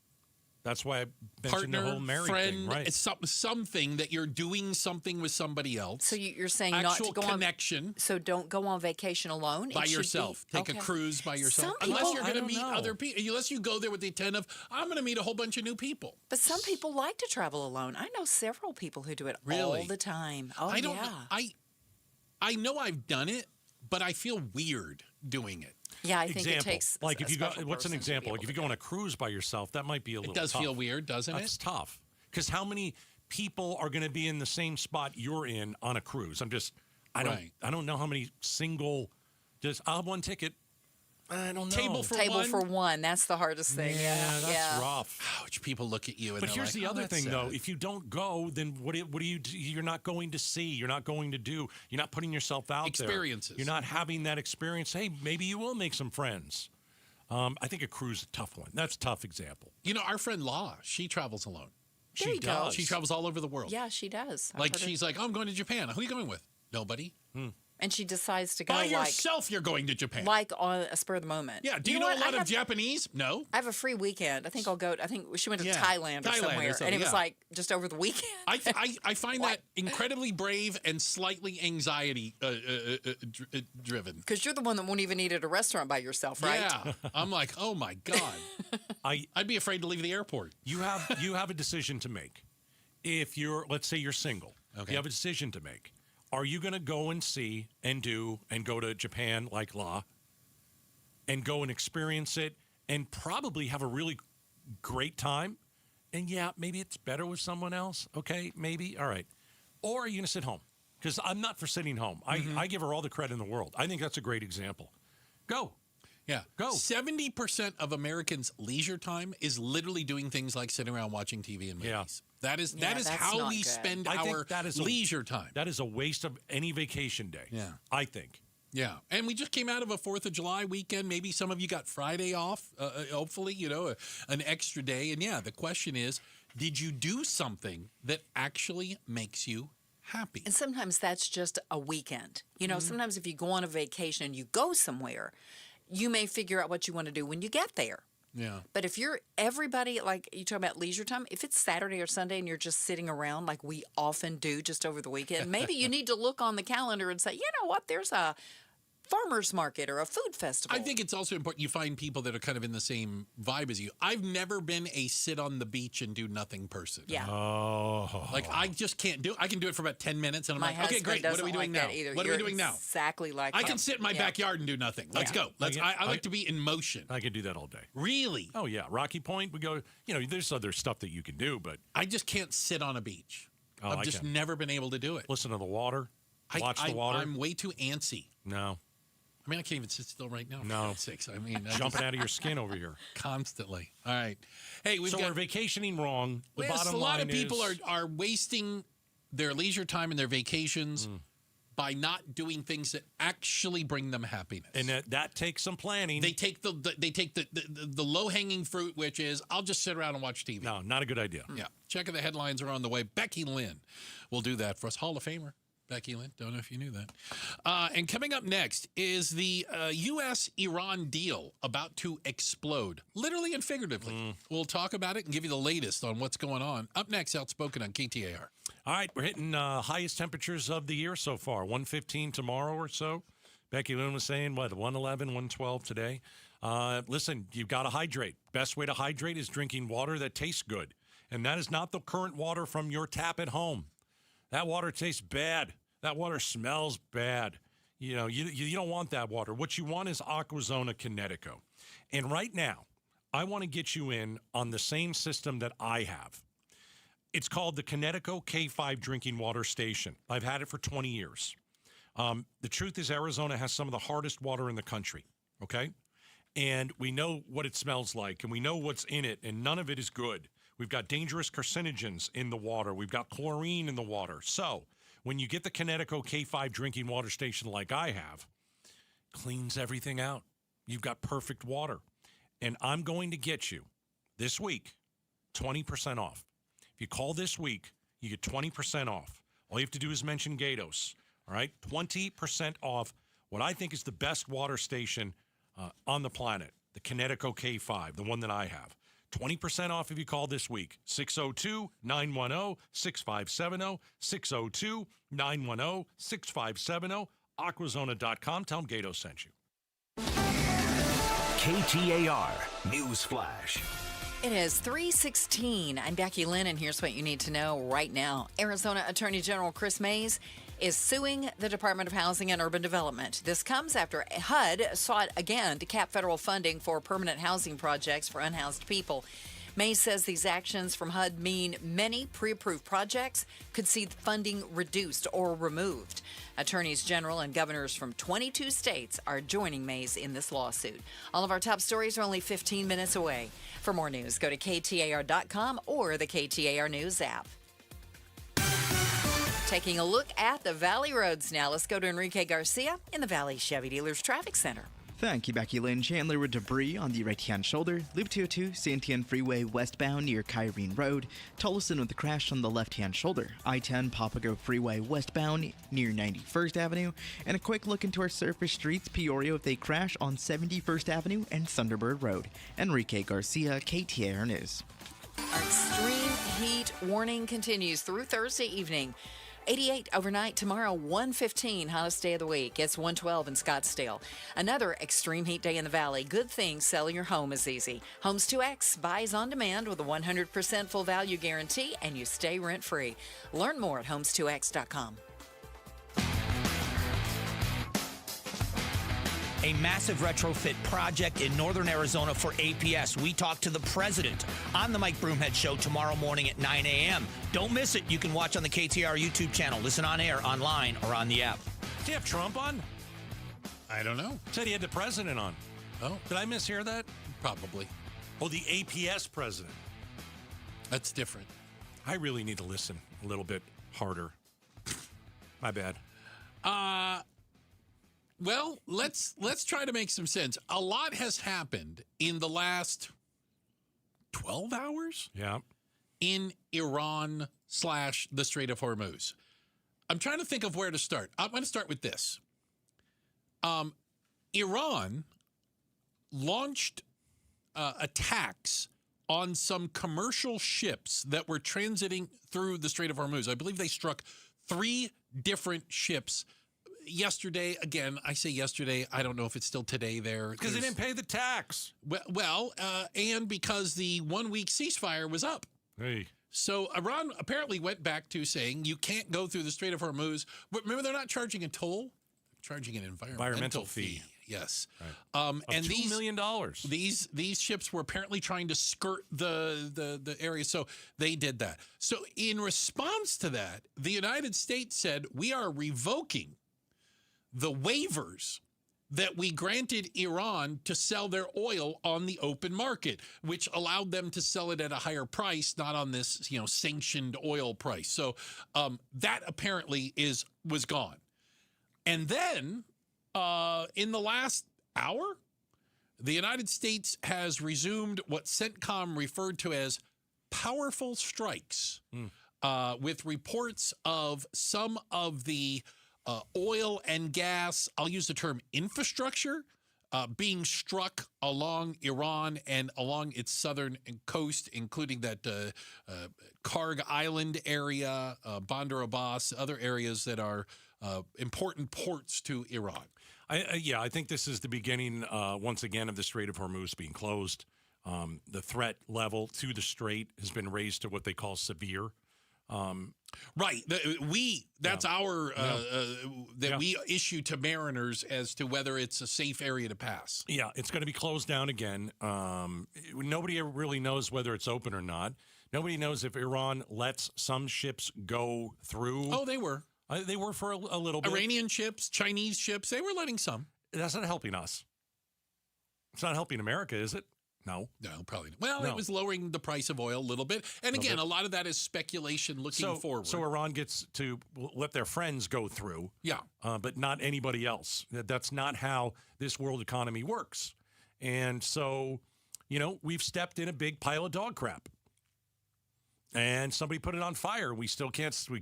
That's why I mentioned the whole married friend, thing, right? It's something that you're doing something with somebody else. So you're saying Actual not to go connection. So don't go on vacation alone? By It should yourself. be- Take a okay. cruise by yourself. Some Unless people- you're I going to don't meet know. other people. Unless you go there with the intent of, I'm going to meet a whole bunch of new people. But some people like to travel alone. I know several people who do it Really? all the time. Oh, I don't yeah. know. I know I've done it, but I feel weird doing it. Yeah, I think it Example, takes like a if you go, special what's an person to be example? Like able if to you go on a cruise by yourself, that might be a little does tough. feel weird, doesn't it? That's tough. Because how many people are going to be in the same spot you're in on a cruise? I don't know how many single, I'll have one ticket. I don't know. Table for one. That's the hardest thing. Yeah, that's rough. Ouch, people look at you and But they're here's like, the "Oh, other that's thing, though. sad." If you don't go, then what do you do? You're not going to see. You're not going to do. You're not putting yourself out there. Experiences. You're not having that experience. Hey, maybe you will make some friends. I think a cruise is a tough one. That's a tough example. You know, our friend Law, she travels alone. There you go. She travels all over the world. Yeah, she does. I've Like heard her- she's like, oh, I'm going to Japan. Who are you going with? Nobody. and she decides to go By like yourself, you're going to Japan. like on a spur of the moment. Yeah. Do you know what? a lot I of have- Japanese? No. I have a free weekend. I think I'll go. I think she went to Yeah. Thailand or Thailand or somewhere, something, and it was yeah. like just over the weekend. I find that incredibly brave and slightly anxiety driven. Because you're the one that won't even eat at a restaurant by yourself, right? Yeah. I'm like, oh my God. I'd be afraid to leave the airport. You have a decision to make. If let's say you're single, Okay. you have a decision to make. Are you going to go and see and go to Japan like La and go and experience it and probably have a really great time? And yeah, maybe it's better with someone else. Okay, maybe. All right. Or are you going to sit home? because I'm not for sitting home. I give her all the credit in the world. I think that's a great example. Go. Yeah. Go. 70% of Americans' leisure time is literally doing things like sitting around watching TV and movies. Yeah. That is how we spend our leisure time. That is a waste of any vacation day. Yeah. I think. Yeah. And we just came out of a 4th of July weekend. Maybe some of you got Friday off, hopefully, an extra day. And yeah, the question is, did you do something that actually makes you happy? And sometimes that's just a weekend. Sometimes if you go on a vacation and you go somewhere, you may figure out what you want to do when you get there. Yeah. But if you're everybody, like you talk about leisure time, if it's Saturday or Sunday and you're just sitting around like we often do just over the weekend, maybe you need to look on the calendar and say, you know what, there's a farmer's market or a food festival. I think it's also important you find people that are kind of in the same vibe as you. I've never been a sit on the beach and do nothing person. Yeah. Oh. Like, I just can't do it. I can do it for about 10 minutes, and I'm My like, okay, great. What are we doing now? What are we doing now? Exactly like I can sit in my backyard and do nothing. Let's go. I like to be in motion. I can do that all day. Really? Oh, yeah. Rocky Point, we go, there's other stuff that you can do, but. I just can't sit on a beach. Oh, I've just never been able to do it. Listen to the water. Watch the water. I'm way too antsy. No. I mean, I can't even sit still right now. No. I mean, jumping out of your skin over here constantly. All right. Hey, we're vacationing wrong. The bottom line is a lot of people are wasting their leisure time and their vacations by not doing things that actually bring them happiness. And that takes some planning. They take the low hanging fruit, which is I'll just sit around and watch TV. No, not a good idea. Yeah. Checking the headlines are on the way. Becky Lynn will do that for us. Hall of Famer. Becky Lynn, don't know if you knew that. And coming up next is the U.S.-Iran deal about to explode, literally and figuratively. We'll talk about it and give you the latest on what's going on. Up next, Outspoken on KTAR. All right, we're hitting highest temperatures of the year so far, 115 tomorrow or so. Becky Lynn was saying, 111, 112 today. Listen, you've got to hydrate. Best way to hydrate is drinking water that tastes good. And that is not the current water from your tap at home. That water tastes bad. That water smells bad. You don't want that water. What you want is Aquazona Kinetico. And right now, I want to get you in on the same system that I have. It's called the Kinetico K5 Drinking Water Station. I've had it for 20 years. The truth is Arizona has some of the hardest water in the country, okay? And we know what it smells like, and we know what's in it, and none of it is good. We've got dangerous carcinogens in the water. We've got chlorine in the water. So when you get the Kinetico K5 drinking water station like I have, cleans everything out. You've got perfect water. And I'm going to get you this week 20% off. If you call this week, you get 20% off. All you have to do is mention Gatos. All right? 20% off what I think is the best water station on the planet, the Kinetico K5, the one that I have. 20% off if you call this week. 602-910-6570. 602-910-6570. Aquazona.com. Tell them Gato sent you. KTAR News Flash. It is 3:16. I'm Becky Lynn, and here's what you need to know right now. Arizona Attorney General Chris Mays is suing the Department of Housing and Urban Development. This comes after HUD sought again to cap federal funding for permanent housing projects for unhoused people. Mays says these actions from HUD mean many pre-approved projects could see funding reduced or removed. Attorneys general and governors from 22 states are joining Mays in this lawsuit. All of our top stories are only 15 minutes away. For more news, go to KTAR.com or the KTAR News app. Taking a look at the Valley roads now. Let's go to Enrique Garcia in the Valley Chevy Dealers Traffic Center. Thank you, Becky Lynn. Chandler with debris on the right-hand shoulder. Loop 202, Santiago Freeway westbound near Kyrene Road. Tolleson with a crash on the left-hand shoulder. I-10 Papago Freeway westbound near 91st Avenue. And a quick look into our surface streets. Peoria with a crash on 71st Avenue and Thunderbird Road. Enrique Garcia, KTAR News. Our extreme heat warning continues through Thursday evening. 88 overnight, tomorrow 115, hottest day of the week. It's 112 in Scottsdale. Another extreme heat day in the Valley. Good thing selling your home is easy. Homes 2X buys on demand with a 100% full value guarantee, and you stay rent-free. Learn more at homes2x.com. a massive retrofit project in northern Arizona for APS. We talk to the president on the Mike Broomhead Show tomorrow morning at 9 a.m. Don't miss it. You can watch on the KTAR YouTube channel, listen on air, online, or on the app. Did he have Trump on? I don't know. Said he had the president on. Oh. Did I mishear that? Probably. Oh, the APS president. That's different. I really need to listen a little bit harder. My bad. Well, let's try to make some sense. A lot has happened in the last 12 hours? Yeah. In Iran / the Strait of Hormuz. I'm trying to think of where to start. I'm going to start with this. Iran launched attacks on some commercial ships that were transiting through the Strait of Hormuz. I believe they struck 3 different ships yesterday. Again, I say yesterday. I don't know if it's still today there. Because they didn't pay the tax. Well, and because the 1-week ceasefire was up. Hey. So Iran apparently went back to saying you can't go through the Strait of Hormuz. But remember, they're not charging a toll. They're charging an environmental fee. Yes. Right. And $2 million. These ships were apparently trying to skirt the area, so they did that. So in response to that, the United States said, we are revoking the waivers that we granted Iran to sell their oil on the open market, which allowed them to sell it at a higher price, not on this, sanctioned oil price. So that apparently was gone. And then in the last hour, the United States has resumed what CENTCOM referred to as powerful strikes, with reports of some of the oil and gas, I'll use the term infrastructure, being struck along Iran and along its southern coast, including that Karg Island area, Bandar Abbas, other areas that are important ports to Iran. I think this is the beginning, once again, of the Strait of Hormuz being closed. The threat level to the strait has been raised to what they call severe. Right. That's our we issue to mariners as to whether it's a safe area to pass. Yeah, it's going to be closed down again. Nobody really knows whether it's open or not. Nobody knows if Iran lets some ships go through. Oh, they were. They were for a little bit. Iranian ships, Chinese ships, they were letting some. That's not helping us. It's not helping America, is it? No, probably not. Well, it was lowering the price of oil a little bit. And again, a lot of that is speculation looking forward. So Iran gets to let their friends go through. Yeah. But not anybody else. That's not how this world economy works. And so, we've stepped in a big pile of dog crap. And somebody put it on fire. We still can't, we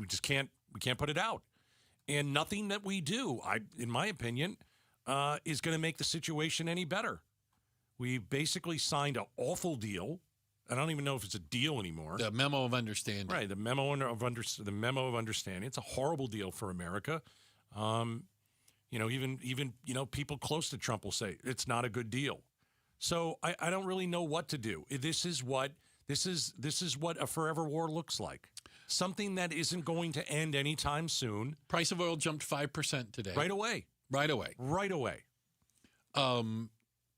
just can't put it out. And nothing that we do, in my opinion, is going to make the situation any better. We basically signed an awful deal. I don't even know if it's a deal anymore. The memo of understanding. Right, the memo of understanding. It's a horrible deal for America. Even people close to Trump will say it's not a good deal. So I don't really know what to do. This is what a forever war looks like. Something that isn't going to end anytime soon. Price of oil jumped 5% today. Right away.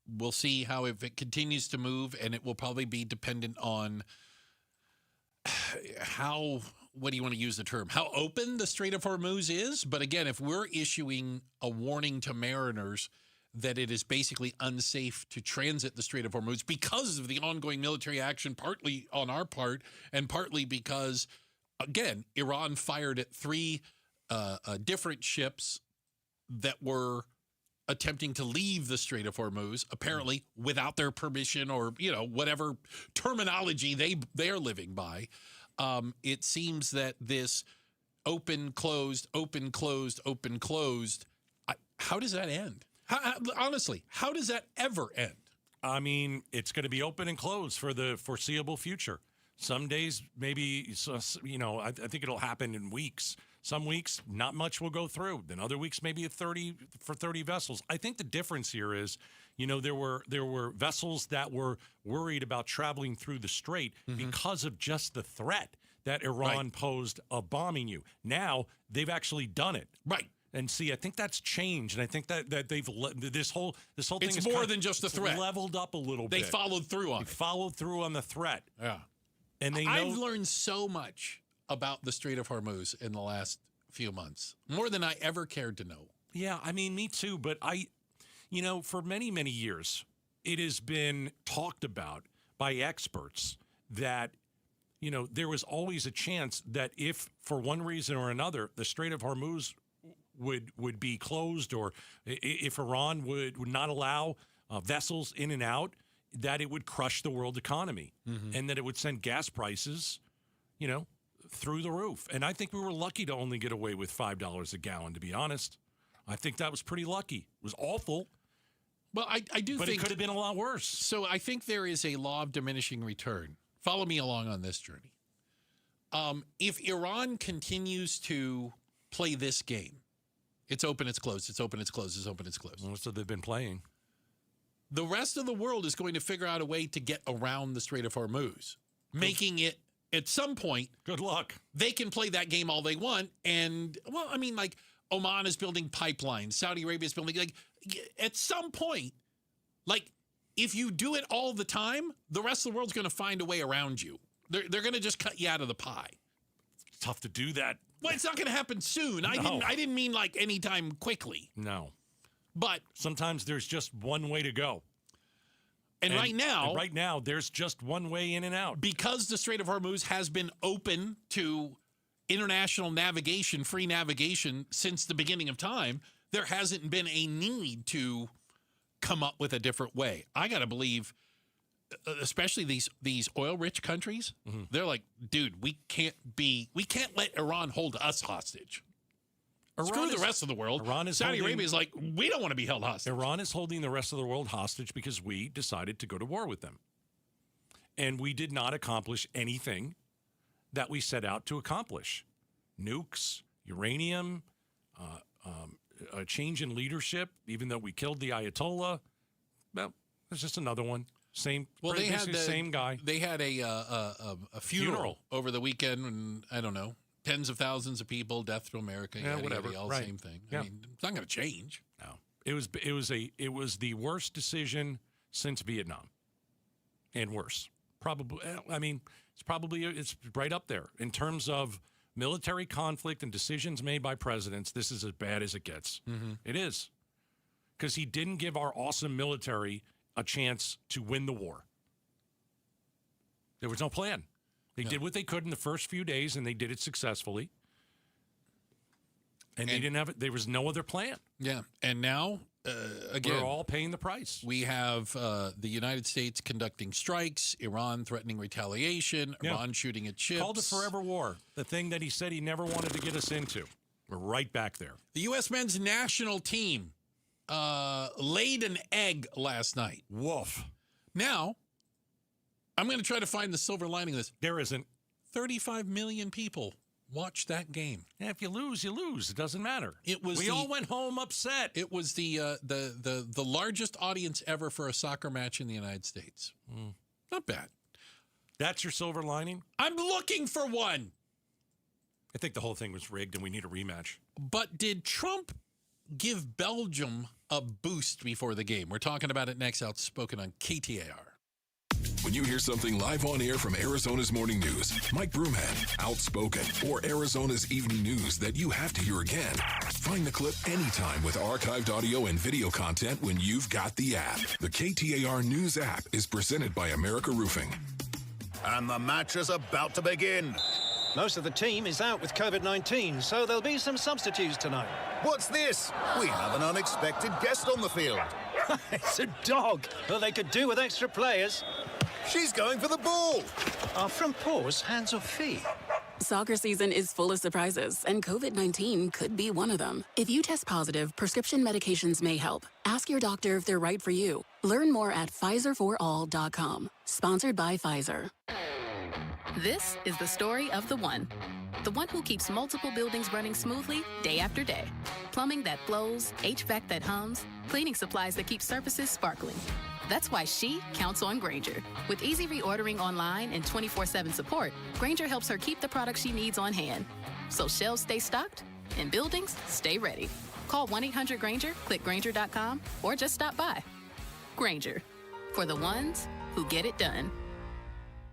We'll see how if it continues to move, and it will probably be dependent on how, what do you want to use the term, how open the Strait of Hormuz is. But again, if we're issuing a warning to mariners that it is basically unsafe to transit the Strait of Hormuz because of the ongoing military action, partly on our part and partly because, again, Iran fired at 3 different ships that were attempting to leave the Strait of Hormuz, apparently without their permission or, whatever terminology they are living by. It seems that this open, closed, open, closed, open, closed, how does that end? Honestly, how does that ever end? I mean, it's going to be open and closed for the foreseeable future. Some days, maybe, I think it'll happen in weeks. Some weeks, not much will go through. Then other weeks, maybe 30 vessels. I think the difference here is, there were vessels that were worried about traveling through the strait because of just the threat that Iran posed of bombing you. Now they've actually done it. Right. And see, I think that's changed, and I think that they've this whole thing It's is more than just a threat. Leveled up a little They bit. followed through on it. Followed through on the threat. Yeah. And they know. I've learned so much about the Strait of Hormuz in the last few months, more than I ever cared to know. Yeah, I mean, me too. But for many, many years, it has been talked about by experts that, there was always a chance that if, for one reason or another, the Strait of Hormuz would be closed, or if Iran would not allow vessels in and out, that it would crush the world economy, and that it would send gas prices, through the roof. And I think we were lucky to only get away with $5 a gallon, to be honest. I think that was pretty lucky. It was awful. Well, I do but think it could have been a lot worse. So I think there is a law of diminishing return. Follow me along on this journey. If Iran continues to play this game, it's open, it's closed, it's open, it's closed, it's open, it's closed. Well, so they've been playing. The rest of the world is going to figure out a way to get around the Strait of Hormuz, making it, at some point, good luck. They can play that game all they want. And, well, I mean, like, Oman is building pipelines. Saudi Arabia is building, like, at some point, like, if you do it all the time, the rest of the world's going to find a way around you. They're going to just cut you out of the pie. It's tough to do that. Well, it's not going to happen soon. No. I didn't mean like anytime quickly. No. But sometimes there's just one way to go. And right now, there's just one way in and out. Because the Strait of Hormuz has been open to international navigation, free navigation, since the beginning of time, there hasn't been a need to come up with a different way. I got to believe, especially these oil-rich countries, they're like, dude, we can't let Iran hold us hostage. Screw the rest of the world. Saudi Arabia is like, we don't want to be held hostage. Iran is holding the rest of the world hostage because we decided to go to war with them. And we did not accomplish anything that we set out to accomplish. Nukes, uranium, a change in leadership, even though we killed the Ayatollah. Well, there's just another one. Same guy. They had a funeral over the weekend, and I don't know, tens of thousands of people, death to America, whatever. All right. Same thing. Yeah. I mean, it's not going to change. No, it was the worst decision since Vietnam, and worse. Probably. I mean, it's right up there in terms of military conflict and decisions made by presidents. This is as bad as it gets. It is, because he didn't give our awesome military a chance to win the war. There was no plan. They did what they could in the first few days, and they did it successfully. And they didn't have it. There was no other plan. Yeah, and now again, we're all paying the price. We have the United States conducting strikes, Iran threatening retaliation, Iran shooting at ships. Called a forever war, the thing that he said he never wanted to get us into. We're right back there. The U.S. men's national team laid an egg last night. Woof. Now, I'm going to try to find the silver lining of this. There isn't. 35 million people watched that game. Yeah, if you lose, you lose. It doesn't matter. We all went home upset. It was the largest audience ever for a soccer match in the United States. Not bad. That's your silver lining? I'm looking for one. I think the whole thing was rigged and we need a rematch. But did Trump give Belgium a boost before the game? We're talking about it next. Outspoken on KTAR. When you hear something live on air from Arizona's Morning News, Mike Broomhead, Outspoken, or Arizona's Evening News that you have to hear again, find the clip anytime with archived audio and video content when you've got the app. The KTAR News app is presented by America Roofing. And the match is about to begin. Most of the team is out with COVID-19, so there'll be some substitutes tonight. What's this? We have an unexpected guest on the field. It's a dog. Well, they could do with extra players. She's going for the ball. Are front paws hands or feet? Soccer season is full of surprises, and COVID-19 could be one of them. If you test positive, prescription medications may help. Ask your doctor if they're right for you. Learn more at PfizerForAll.com. Sponsored by Pfizer. This is the story of the one who keeps multiple buildings running smoothly day after day. Plumbing that flows, HVAC that hums, cleaning supplies that keep surfaces sparkling. That's why she counts on Grainger. With easy reordering online and 24/7 support, Grainger helps her keep the products she needs on hand. So shelves stay stocked In buildings, stay ready. Call 1-800-GRANGER, click Grainger.com, or just stop by. Grainger, for the ones who get it done.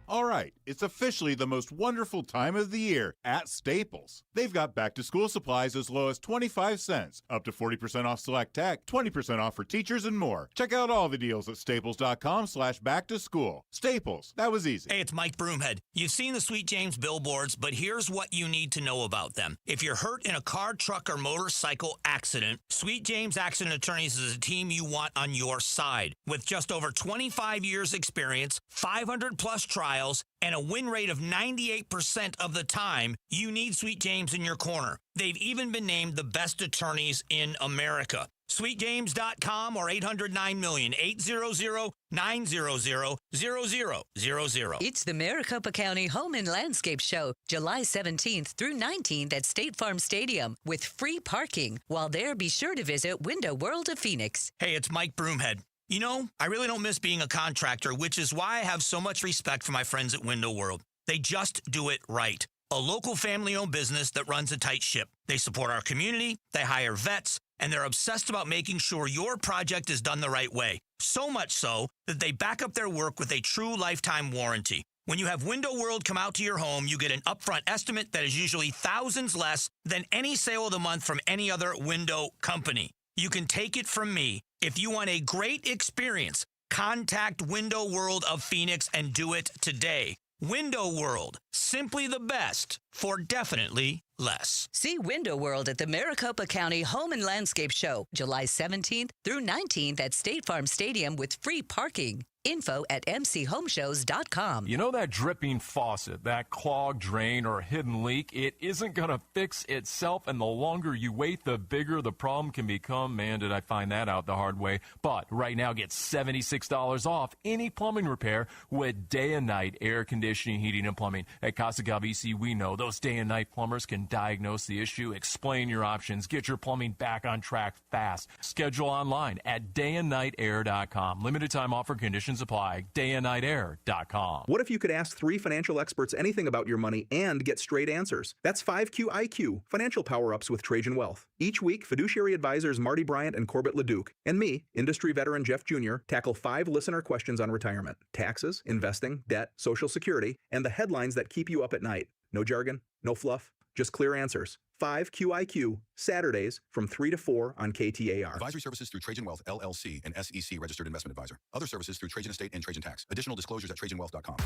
All right, it's officially the most wonderful time of the year at Staples. They've got back-to-school supplies as low as 25 cents, up to 40% off select tech, 20% off for teachers, and more. Check out all the deals at staples.com/back-to-school. Staples, that was easy. Hey, it's Mike Broomhead. You've seen the Sweet James billboards, but here's what you need to know about them. If you're hurt in a car, truck, or motorcycle accident, Sweet James Accident Attorneys is a team you want on your side. With just over 25 years experience, 500-plus trials, and a win rate of 98% of the time, you need Sweet James in your corner. They've even been named the best attorneys in America. SweetJames.com or 800-9000000, 800-900-0000. It's the Maricopa County Home and Landscape Show, July 17th through 19th at State Farm Stadium with free parking. While there, be sure to visit Window World of Phoenix. Hey, it's Mike Broomhead. You know, I really don't miss being a contractor, which is why I have so much respect for my friends at Window World. They just do it right. A local family-owned business that runs a tight ship. They support our community, they hire vets, and they're obsessed about making sure your project is done the right way. So much so that they back up their work with a true lifetime warranty. When you have Window World come out to your home, you get an upfront estimate that is usually thousands less than any sale of the month from any other window company. You can take it from me. If you want a great experience, contact Window World of Phoenix and do it today. Window World, simply the best for definitely less. See Window World at the Maricopa County Home and Landscape Show, July 17th through 19th at State Farm Stadium with free parking. Info at mchomeshows.com. You know that dripping faucet, that clogged drain or hidden leak? It isn't going to fix itself, and the longer you wait, the bigger the problem can become. Man, did I find that out the hard way. But right now, get $76 off any plumbing repair with day and night air conditioning, heating, and plumbing. At Casa Gov EC, we know those day and night plumbers can diagnose the issue, explain your options, get your plumbing back on track fast. Schedule online at dayandnightair.com. Limited time offer, conditions apply. dayandnightair.com. What if you could ask 3 financial experts anything about your money and get straight answers? That's 5Q IQ, financial power-ups with Trajan Wealth. Each week, fiduciary advisors Marty Bryant and Corbett Leduc and me, industry veteran Jeff Jr., tackle 5 listener questions on retirement, taxes, investing, debt, Social Security, and the headlines that keep you up at night. No jargon, no fluff, just clear answers. 5QIQ, Saturdays from 3 to 4 on KTAR. Advisory services through Trajan Wealth, LLC, and SEC Registered Investment Advisor. Other services through Trajan Estate and Trajan Tax. Additional disclosures at TrajanWealth.com.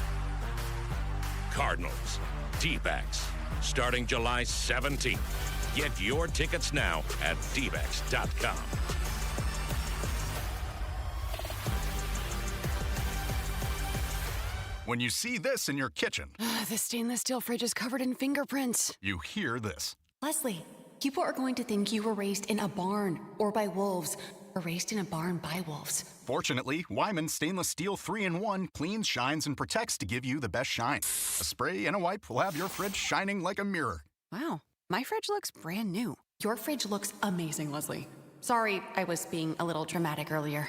Cardinals, D-backs, starting July 17th. Get your tickets now at dbacks.com. When you see this in your kitchen, the stainless steel fridge is covered in fingerprints. You hear this. Leslie, people are going to think you were raised in a barn or by wolves, or raised in a barn by wolves. Fortunately, Wyman Stainless Steel 3-in-1 cleans, shines, and protects to give you the best shine. A spray and a wipe will have your fridge shining like a mirror. Wow, my fridge looks brand new. Your fridge looks amazing, Leslie. Sorry, I was being a little dramatic earlier.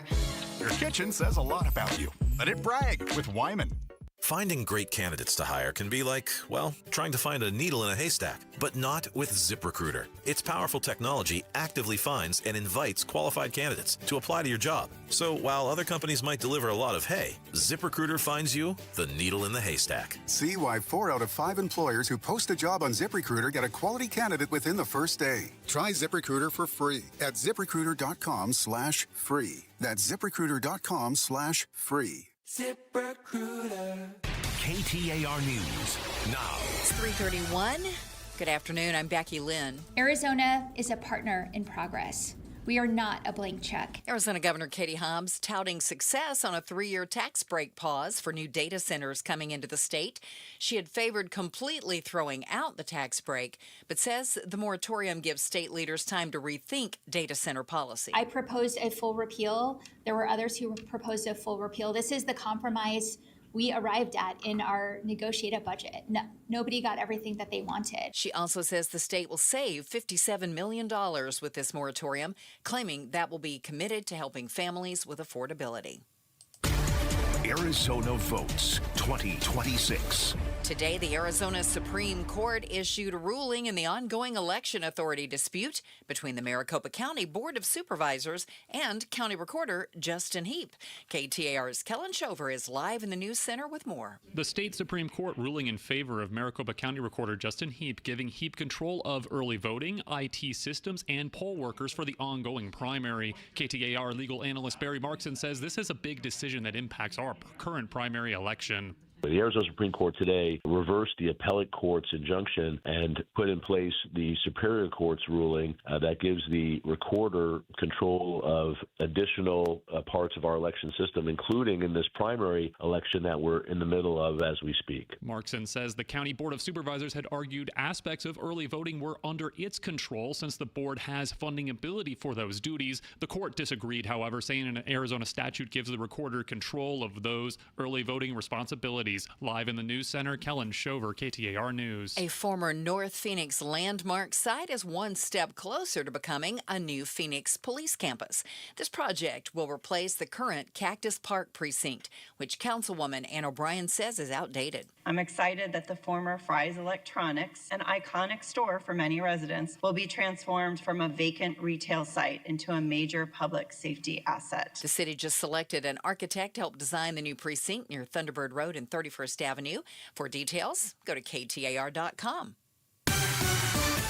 Your kitchen says a lot about you. Let it brag with Wyman. Finding great candidates to hire can be like, well, trying to find a needle in a haystack, but not with ZipRecruiter. Its powerful technology actively finds and invites qualified candidates to apply to your job. So while other companies might deliver a lot of hay, ZipRecruiter finds you the needle in the haystack. See why 4 out of 5 employers who post a job on ZipRecruiter get a quality candidate within the first day. Try ZipRecruiter for free at ZipRecruiter.com/free. That's ZipRecruiter.com/free. ZipRecruiter. KTAR News now. It's 3:31. Good afternoon. I'm Becky Lynn. Arizona is a partner in progress. We are not a blank check. Arizona Governor Katie Hobbs touting success on a 3-year tax break pause for new data centers coming into the state. She had favored completely throwing out the tax break, but says the moratorium gives state leaders time to rethink data center policy. I proposed a full repeal. There were others who proposed a full repeal. This is the compromise we arrived at in our negotiated budget. No, nobody got everything that they wanted. She also says the state will save $57 million with this moratorium, claiming that will be committed to helping families with affordability. Arizona votes 2026. Today, the Arizona Supreme Court issued a ruling in the ongoing election authority dispute between the Maricopa County Board of Supervisors and County Recorder Justin Heap. KTAR's Kellen Shover is live in the News Center with more. The state Supreme Court ruling in favor of Maricopa County Recorder Justin Heap, giving Heap control of early voting, IT systems, and poll workers for the ongoing primary. KTAR legal analyst Barry Markson says this is a big decision that impacts our current primary election. The Arizona Supreme Court today reversed the appellate court's injunction and put in place the Superior Court's ruling that gives the recorder control of additional parts of our election system, including in this primary election that we're in the middle of as we speak. Markson says the County Board of Supervisors had argued aspects of early voting were under its control since the board has funding ability for those duties. The court disagreed, however, saying an Arizona statute gives the recorder control of those early voting responsibilities. Live in the News Center, Kellen Shover, KTAR News. A former North Phoenix landmark site is one step closer to becoming a new Phoenix police campus. This project will replace the current Cactus Park precinct, which Councilwoman Ann O'Brien says is outdated. I'm excited that the former Fry's Electronics, an iconic store for many residents, will be transformed from a vacant retail site into a major public safety asset. The city just selected an architect to help design the new precinct near Thunderbird Road and 31st Avenue. For details, go to KTAR.com.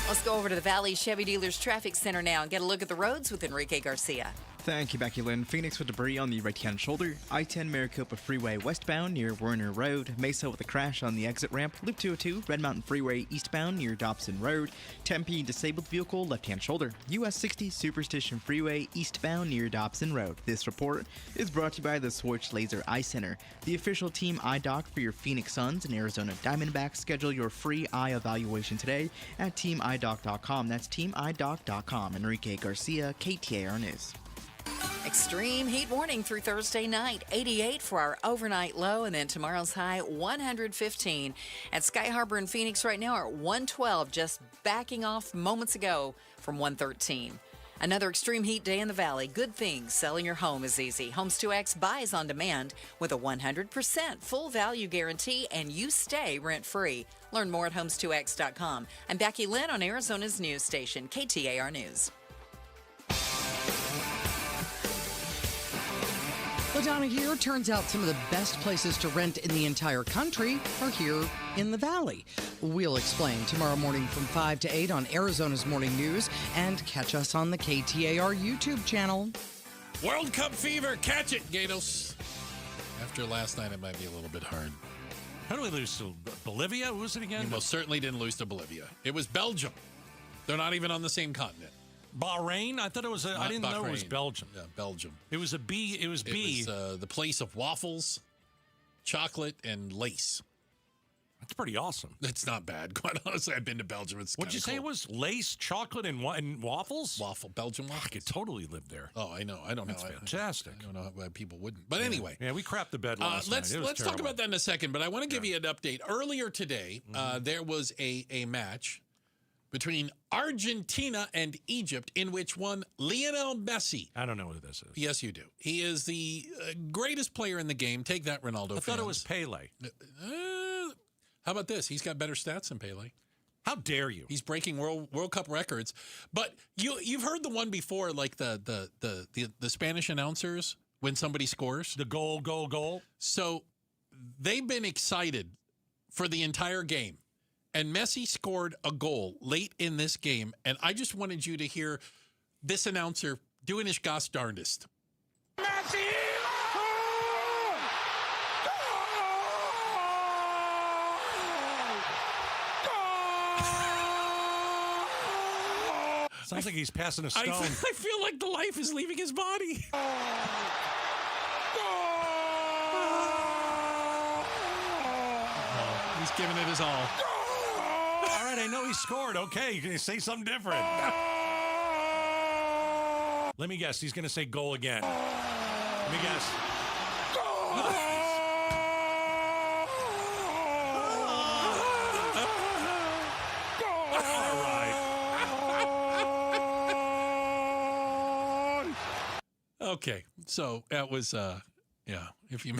Let's go over to the Valley Chevy Dealers Traffic Center now and get a look at the roads with Enrique Garcia. Thank you, Becky Lynn. Phoenix with debris on the right-hand shoulder. I-10 Maricopa Freeway westbound near Werner Road. Mesa with a crash on the exit ramp. Loop 202 Red Mountain Freeway eastbound near Dobson Road. Tempe disabled vehicle left-hand shoulder. US 60 Superstition Freeway eastbound near Dobson Road. This report is brought to you by the Switch Laser Eye Center, the official team eye doc for your Phoenix Suns and Arizona Diamondbacks. Schedule your free eye evaluation today at teamidoc.com. That's teamidoc.com. Enrique Garcia, KTAR News. Extreme heat warning through Thursday night. 88 for our overnight low, and then tomorrow's high, 115. At Sky Harbor in Phoenix right now are 112, just backing off moments ago from 113. Another extreme heat day in the valley. Good things. Selling your home is easy. Homes 2X buys on demand with a 100% full value guarantee, and you stay rent-free. Learn more at homes2x.com. I'm Becky Lynn on Arizona's news station, KTAR News. Well, Donna, here turns out some of the best places to rent in the entire country are here in the Valley. We'll explain tomorrow morning from 5 to 8 on Arizona's Morning News, and catch us on the KTAR YouTube channel. World Cup fever, catch it, Gatos. After last night, it might be a little bit hard. How do we lose to Bolivia? Who was it again? You most certainly didn't lose to Bolivia. It was Belgium. They're not even on the same continent. Bahrain? I thought it was. I didn't know it was Belgium. Yeah, Belgium. It was a B. It was B. It was the place of waffles, chocolate, and lace. That's pretty awesome. It's not bad. Quite honestly, I've been to Belgium. It's What'd you say it was? Lace, chocolate, and waffles? Belgian waffles. I could totally live there. Oh, I know. I don't know. That's fantastic. I don't know why people wouldn't. But anyway. Yeah, we crapped the bed last night. Let's talk about that in a second, but I want to give you an update. Earlier today, there was a match between Argentina and Egypt, in which one Lionel Messi. I don't know who this is. Yes, you do. He is the greatest player in the game. Take that, Ronaldo. I thought it was Pele. How about this? He's got better stats than Pele. How dare you? He's breaking World Cup records. But you've heard the one before, like the Spanish announcers when somebody scores the goal. So they've been excited for the entire game. And Messi scored a goal late in this game, and I just wanted you to hear this announcer doing his gosh darndest. Messi! Sounds like he's passing a stone. I feel like the life is leaving his body. He's giving it his all. All right, I know he scored. Okay, you can say something different. Let me guess. He's going to say goal again. Let me guess. All right. Okay, so that was, if you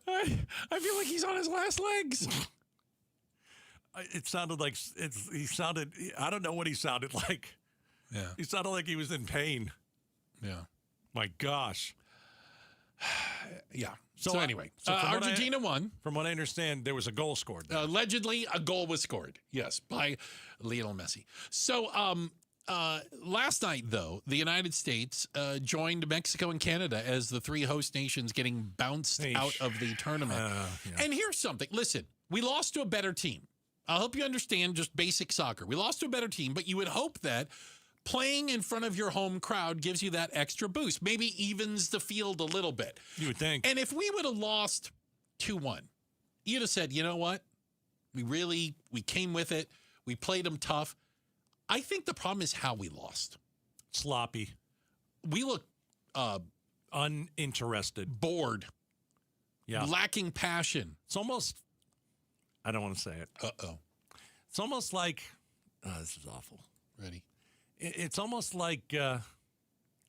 I feel like he's on his last legs. It sounded like I don't know what he sounded like. Yeah. He sounded like he was in pain. Yeah. My gosh. Yeah. So anyway, Argentina won. From what I understand, there was a goal scored. Allegedly, a goal was scored. Yes, by Lionel Messi. So last night, though, the United States joined Mexico and Canada as the three host nations getting bounced out of the tournament. Yeah. And here's something. Listen, we lost to a better team. I'll help you understand just basic soccer. We lost to a better team, but you would hope that playing in front of your home crowd gives you that extra boost, maybe evens the field a little bit. You would think. And if we would have lost 2-1, you'd have said, you know what? We came with it. We played them tough. I think the problem is how we lost. Sloppy. We look uninterested. Bored. Yeah. Lacking passion. It's almost, I don't want to say it. Uh-oh. It's almost like, this is awful. Ready? It's almost like they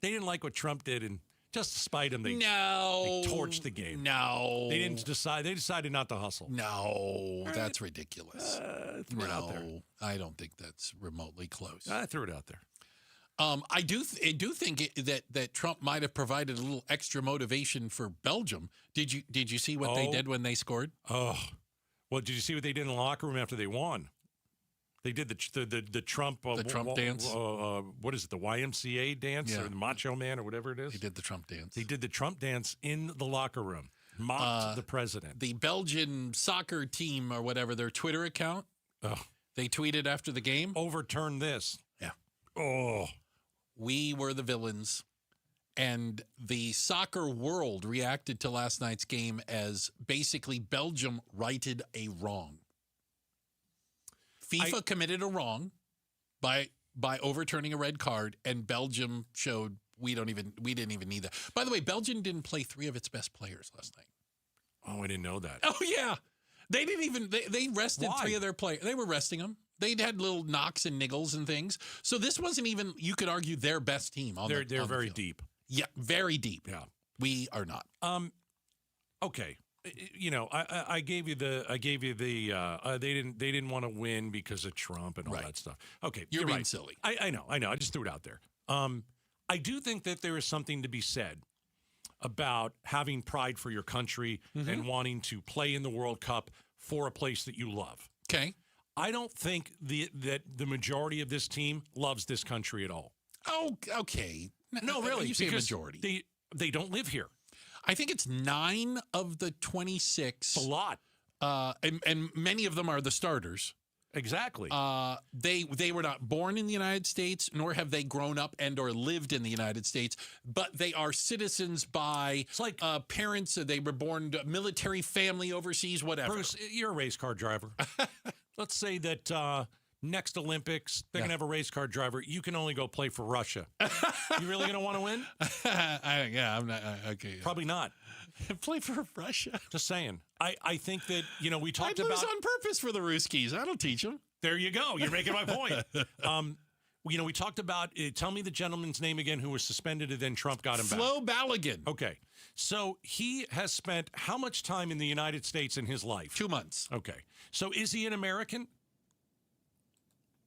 didn't like what Trump did, and just to spite him, they torched the game. No. They didn't decide. They decided not to hustle. No, that's ridiculous. Threw it out there. I don't think that's remotely close. I threw it out there. I do think that Trump might have provided a little extra motivation for Belgium. Did you see what they did when they scored? Oh, well, did you see what they did in the locker room after they won? They did the Trump dance. What is it? The YMCA dance or the Macho Man or whatever it is. They did the Trump dance. They did the Trump dance in the locker room. Mocked the president. The Belgian soccer team or whatever, their Twitter account. They tweeted after the game. Overturn this. Yeah. Oh. We were the villains. And the soccer world reacted to last night's game as basically Belgium righted a wrong. FIFA committed a wrong by overturning a red card, and Belgium showed we didn't even need that. By the way, Belgium didn't play 3 of its best players last night. Oh, I didn't know that. Oh yeah, they didn't even they rested Why? 3 of their players. They were resting them. They'd had little knocks and niggles and things. So this wasn't even, you could argue, their best team. They're the very field. deep. Yeah, very deep. Yeah, we are not. Okay. You know, I gave you the they didn't want to win because of Trump and all that stuff. Okay, you're being right. silly. I know. I just threw it out there. I do think that there is something to be said about having pride for your country and wanting to play in the World Cup for a place that you love. Okay. I don't think that the majority of this team loves this country at all. Oh, okay. No, really. You say because majority. They don't live here. I think it's 9 of the 26. It's a lot. And many of them are the starters. Exactly. They were not born in the United States, nor have they grown up and or lived in the United States, but they are citizens by parents. They were born to military family overseas, whatever. Bruce, you're a race car driver. Let's say that next Olympics, they're going to have a race car driver. You can only go play for Russia. You really going to want to win? I'm not. Okay. Yeah. Probably not. Play for Russia. Just saying. I think that, we talked I'd about. lose on purpose for the Ruskies. That'll teach them. There you go. You're making my point. We talked about, tell me the gentleman's name again who was suspended and then Trump got him back. Flo Balogun. Okay. So he has spent how much time in the United States in his life? 2 months. Okay. So is he an American?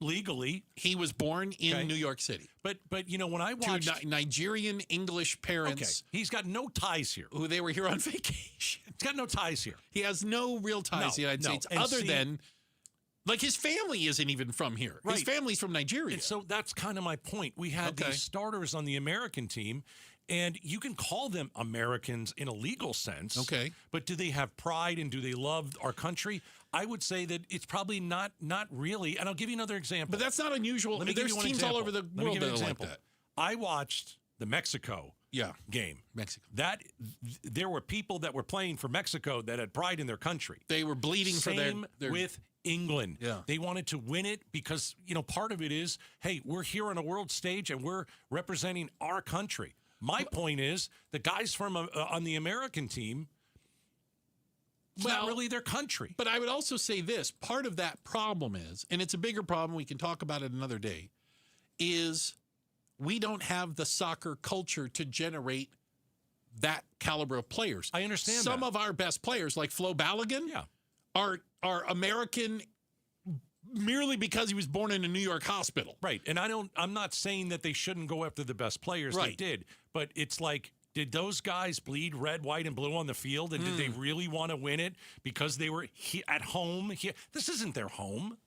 Legally. He was born in New York City. But when I watched... To Nigerian English parents. Okay. He's got no ties here. Who they were here on vacation. He's got no ties here. He has no real ties to the United States other than... Like, his family isn't even from here. Right. His family's from Nigeria. And so that's kind of my point. We had these starters on the American team, and you can call them Americans in a legal sense. Okay. But do they have pride and do they love our country? I would say that it's probably not really. And I'll give you another example. But that's not unusual. There's teams all over the world that are like that. I watched the Mexico game. Mexico. There were people that were playing for Mexico that had pride in their country. They were bleeding for their with England. Yeah. They wanted to win it because, part of it is, hey, we're here on a world stage and we're representing our country. My point is the guys from on the American team, it's not really their country. But I would also say this. Part of that problem is, and it's a bigger problem, we can talk about it another day, is we don't have the soccer culture to generate that caliber of players. I understand Some of our best players, like Flo Balogun, are American merely because he was born in a New York hospital. Right. And I'm not saying that they shouldn't go after the best players. Right. They did. But it's like, did those guys bleed red, white, and blue on the field? And did they really want to win it because they were at home? This isn't their home.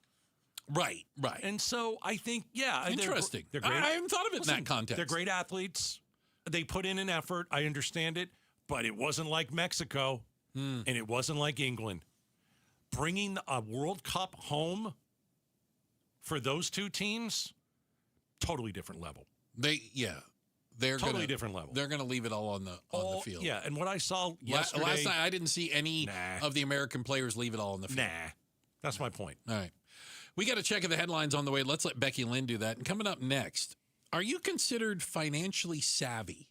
Right. And so I think, interesting. They're great. I haven't thought of it in that context. They're great athletes. They put in an effort. I understand it. But it wasn't like Mexico, and it wasn't like England. Bringing a World Cup home for those two teams, totally different level. They're totally different level. They're going to leave it all on the field. Yeah, and what I saw yesterday... Last night, I didn't see any of the American players leave it all on the field. Nah, that's my point. All right. We got to check the headlines on the way. Let's let Becky Lynn do that. And coming up next, are you considered financially savvy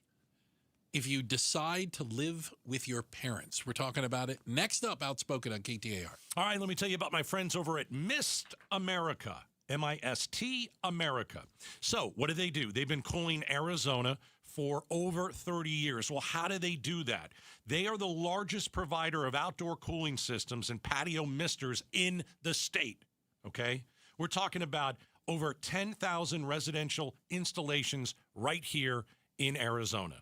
if you decide to live with your parents? We're talking about it next up, Outspoken on KTAR. All right, let me tell you about my friends over at Mist America. M-I-S-T America. So what do? They've been cooling Arizona for over 30 years. Well, how do they do that? They are the largest provider of outdoor cooling systems and patio misters in the state, okay? We're talking about over 10,000 residential installations right here in Arizona.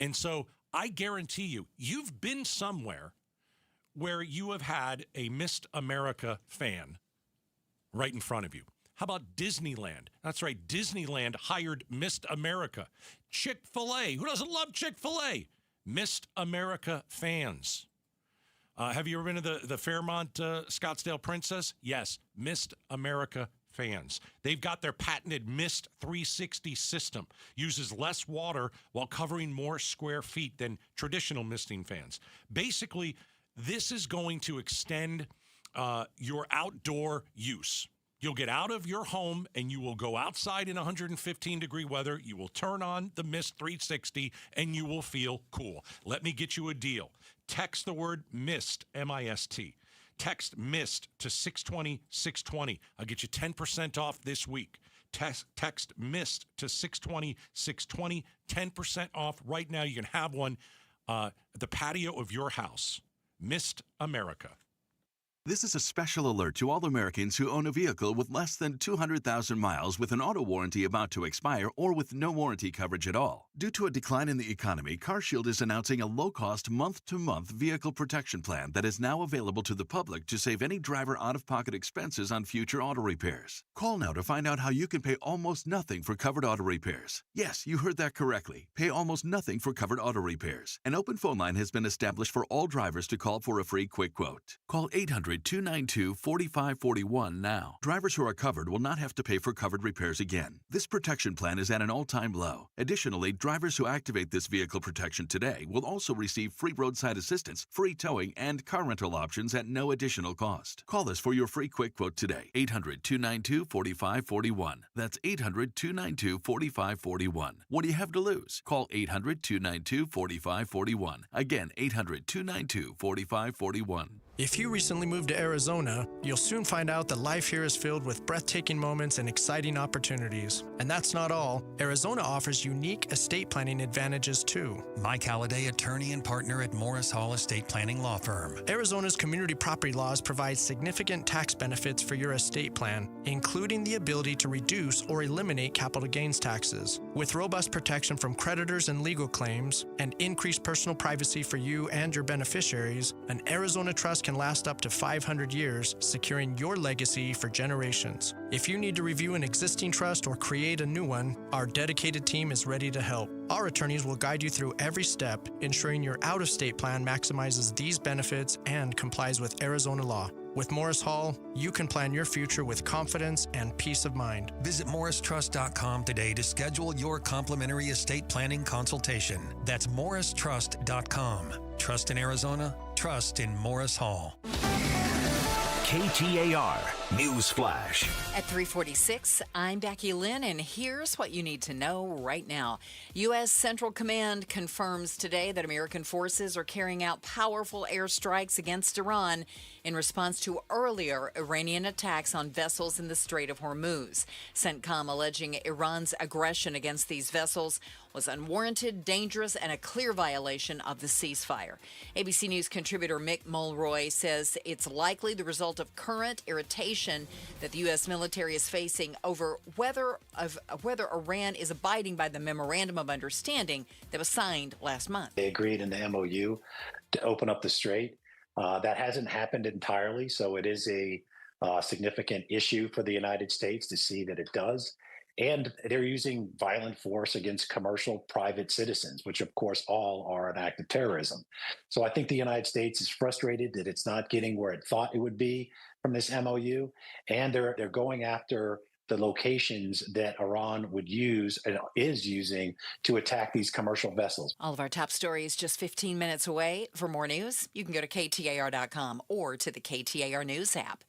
And so I guarantee you've been somewhere where you have had a Mist America fan right in front of you. How about Disneyland? That's right. Disneyland hired Mist America. Chick-fil-A. Who doesn't love Chick-fil-A? Mist America fans. Have you ever been to the Fairmont Scottsdale Princess? Yes. Mist America fans. They've got their patented Mist 360 system. Uses less water while covering more square feet than traditional misting fans. Basically, this is going to extend your outdoor use. You'll get out of your home and you will go outside in 115-degree weather. You will turn on the Mist 360 and you will feel cool. Let me get you a deal. Text the word MIST, M-I-S-T. Text MIST to 620-620. I'll get you 10% off this week. Text MIST to 620-620. 10% off right now. You can have one at the patio of your house. Mist America. This is a special alert to all Americans who own a vehicle with less than 200,000 miles with an auto warranty about to expire or with no warranty coverage at all. Due to a decline in the economy, CarShield is announcing a low-cost month-to-month vehicle protection plan that is now available to the public to save any driver out-of-pocket expenses on future auto repairs. Call now to find out how you can pay almost nothing for covered auto repairs. Yes, you heard that correctly. Pay almost nothing for covered auto repairs. An open phone line has been established for all drivers to call for a free quick quote. Call 800-292-4541 now. Drivers who are covered will not have to pay for covered repairs again. This protection plan is at an all-time low. Additionally, drivers who activate this vehicle protection today will also receive free roadside assistance, free towing, and car rental options at no additional cost. Call us for your free quick quote today. 800-292-4541. That's 800-292-4541. What do you have to lose? Call 800-292-4541. Again, 800-292-4541. If you recently moved to Arizona, you'll soon find out that life here is filled with breathtaking moments and exciting opportunities. And that's not all. Arizona offers unique estate planning advantages too. Mike Halliday, attorney and partner at Morris Hall Estate Planning Law Firm. Arizona's community property laws provide significant tax benefits for your estate plan, including the ability to reduce or eliminate capital gains taxes. With robust protection from creditors and legal claims, and increased personal privacy for you and your beneficiaries, an Arizona trust can last up to 500 years, securing your legacy for generations. If you need to review an existing trust or create a new one, our dedicated team is ready to help. Our attorneys will guide you through every step, ensuring your out-of-state plan maximizes these benefits and complies with Arizona law. With Morris Hall, you can plan your future with confidence and peace of mind. Visit morristrust.com today to schedule your complimentary estate planning consultation. That's morristrust.com. Trust in Arizona, trust in Morris Hall. KTAR News Flash. At 3:46, I'm Becky Lynn, and here's what you need to know right now. U.S. Central Command confirms today that American forces are carrying out powerful airstrikes against Iran in response to earlier Iranian attacks on vessels in the Strait of Hormuz. CENTCOM alleging Iran's aggression against these vessels was unwarranted, dangerous, and a clear violation of the ceasefire. ABC News contributor Mick Mulroy says it's likely the result of current irritation that the U.S. military is facing over whether Iran is abiding by the Memorandum of Understanding that was signed last month. They agreed in the MOU to open up the strait. That hasn't happened entirely, so it is a significant issue for the United States to see that it does. And they're using violent force against commercial private citizens, which of course all are an act of terrorism. So I think the United States is frustrated that it's not getting where it thought it would be from this MOU. And they're going after the locations that Iran would use and is using to attack these commercial vessels. All of our top stories just 15 minutes away. For more news, you can go to KTAR.com or to the KTAR News app.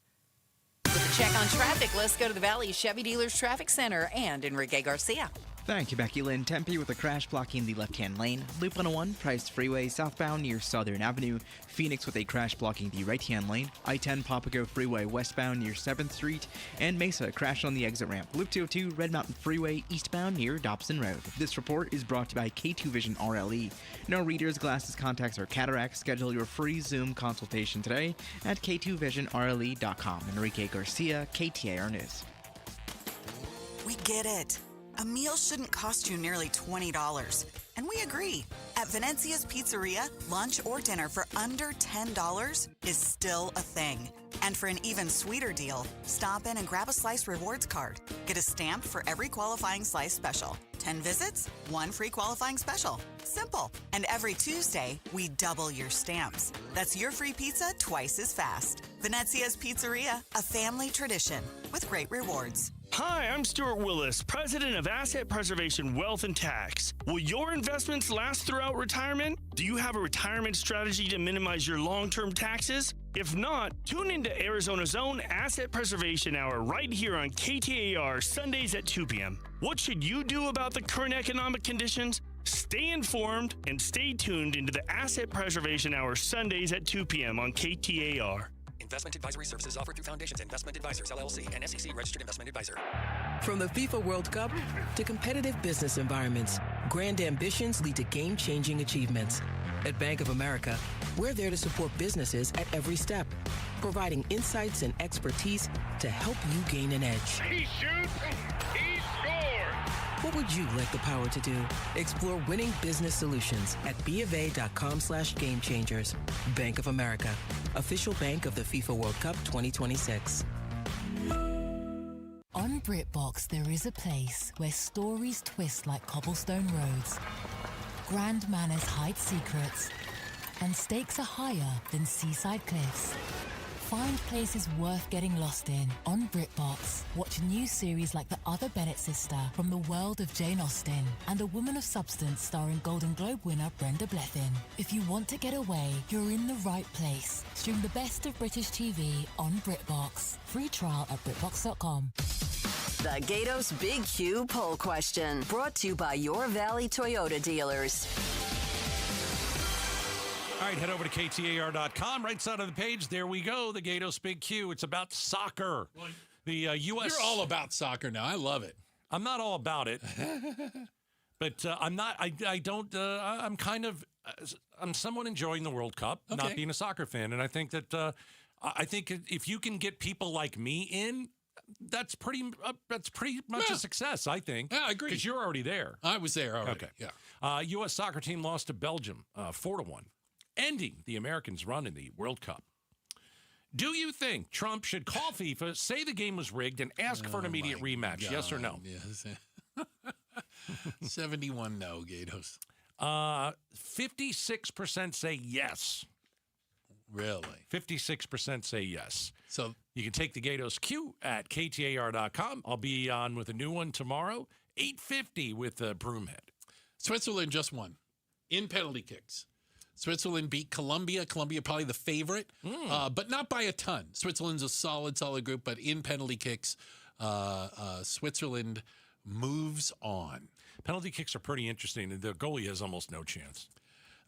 With a check on traffic, let's go to the Valley Chevy Dealers Traffic Center and Enrique Garcia. Thank you, Becky Lynn. Tempe with a crash blocking the left-hand lane. Loop 101, Price Freeway southbound near Southern Avenue. Phoenix with a crash blocking the right-hand lane. I-10 Papago Freeway westbound near 7th Street. And Mesa crash on the exit ramp. Loop 202, Red Mountain Freeway eastbound near Dobson Road. This report is brought to you by K2 Vision RLE. No readers, glasses, contacts, or cataracts. Schedule your free Zoom consultation today at k2visionrle.com. Enrique Garcia, KTAR News. We get it. A meal shouldn't cost you nearly $20. And we agree. At Venezia's Pizzeria, lunch or dinner for under $10 is still a thing. And for an even sweeter deal, stop in and grab a Slice Rewards card. Get a stamp for every qualifying Slice special. 10 visits, 1 free qualifying special. Simple. And every Tuesday, we double your stamps. That's your free pizza twice as fast. Venezia's Pizzeria, a family tradition with great rewards. Hi, I'm Stuart Willis, president of Asset Preservation Wealth and Tax. Will your investments last throughout retirement? Do you have a retirement strategy to minimize your long-term taxes? If not, tune into Arizona's own Asset Preservation Hour right here on KTAR Sundays at 2 p.m. What should you do about the current economic conditions? Stay informed and stay tuned into the Asset Preservation Hour Sundays at 2 p.m. on KTAR. Investment advisory services offered through Foundations Investment Advisors, LLC, and SEC Registered Investment Advisor. From the FIFA World Cup to competitive business environments, grand ambitions lead to game-changing achievements. At Bank of America, we're there to support businesses at every step, providing insights and expertise to help you gain an edge. He shoots, he scores! What would you like the power to do? Explore winning business solutions at BofA.com/gamechangers. Bank of America, official bank of the FIFA World Cup 2026. On BritBox, there is a place where stories twist like cobblestone roads, grand manners hide secrets, and stakes are higher than seaside cliffs. Find places worth getting lost in on BritBox. Watch new series like The Other Bennett Sister from the world of Jane Austen and A Woman of Substance starring Golden Globe winner Brenda Blethyn. If you want to get away, you're in the right place. Stream the best of British TV on BritBox. Free trial at BritBox.com. The Gatos Big Q poll question, brought to you by your Valley Toyota dealers. All right, head over to KTAR.com. Right side of the page, there we go. The Gatos Big Q. It's about soccer. The U.S. You're all about soccer now. I love it. I'm not all about it, but I'm not. I don't. I'm kind of. I'm somewhat enjoying the World Cup, not being a soccer fan, and I think that. I think if you can get people like me in, that's pretty much a success. I think. Yeah, I agree. Because you're already there. I was there already. Okay. Yeah. U.S. soccer team lost to Belgium 4-1. Ending the Americans' run in the World Cup. Do you think Trump should call FIFA, say the game was rigged, and ask for an immediate rematch? God. Yes or no? Yes. 71 no, Gatos. 56% say yes. Really? 56% say yes. So you can take the Gatos Q at KTAR.com. I'll be on with a new one tomorrow, 8:50 with Broomhead. Switzerland just won in penalty kicks. Switzerland beat Colombia. Colombia probably the favorite, but not by a ton. Switzerland's a solid group, but in penalty kicks, Switzerland moves on. Penalty kicks are pretty interesting. The goalie has almost no chance.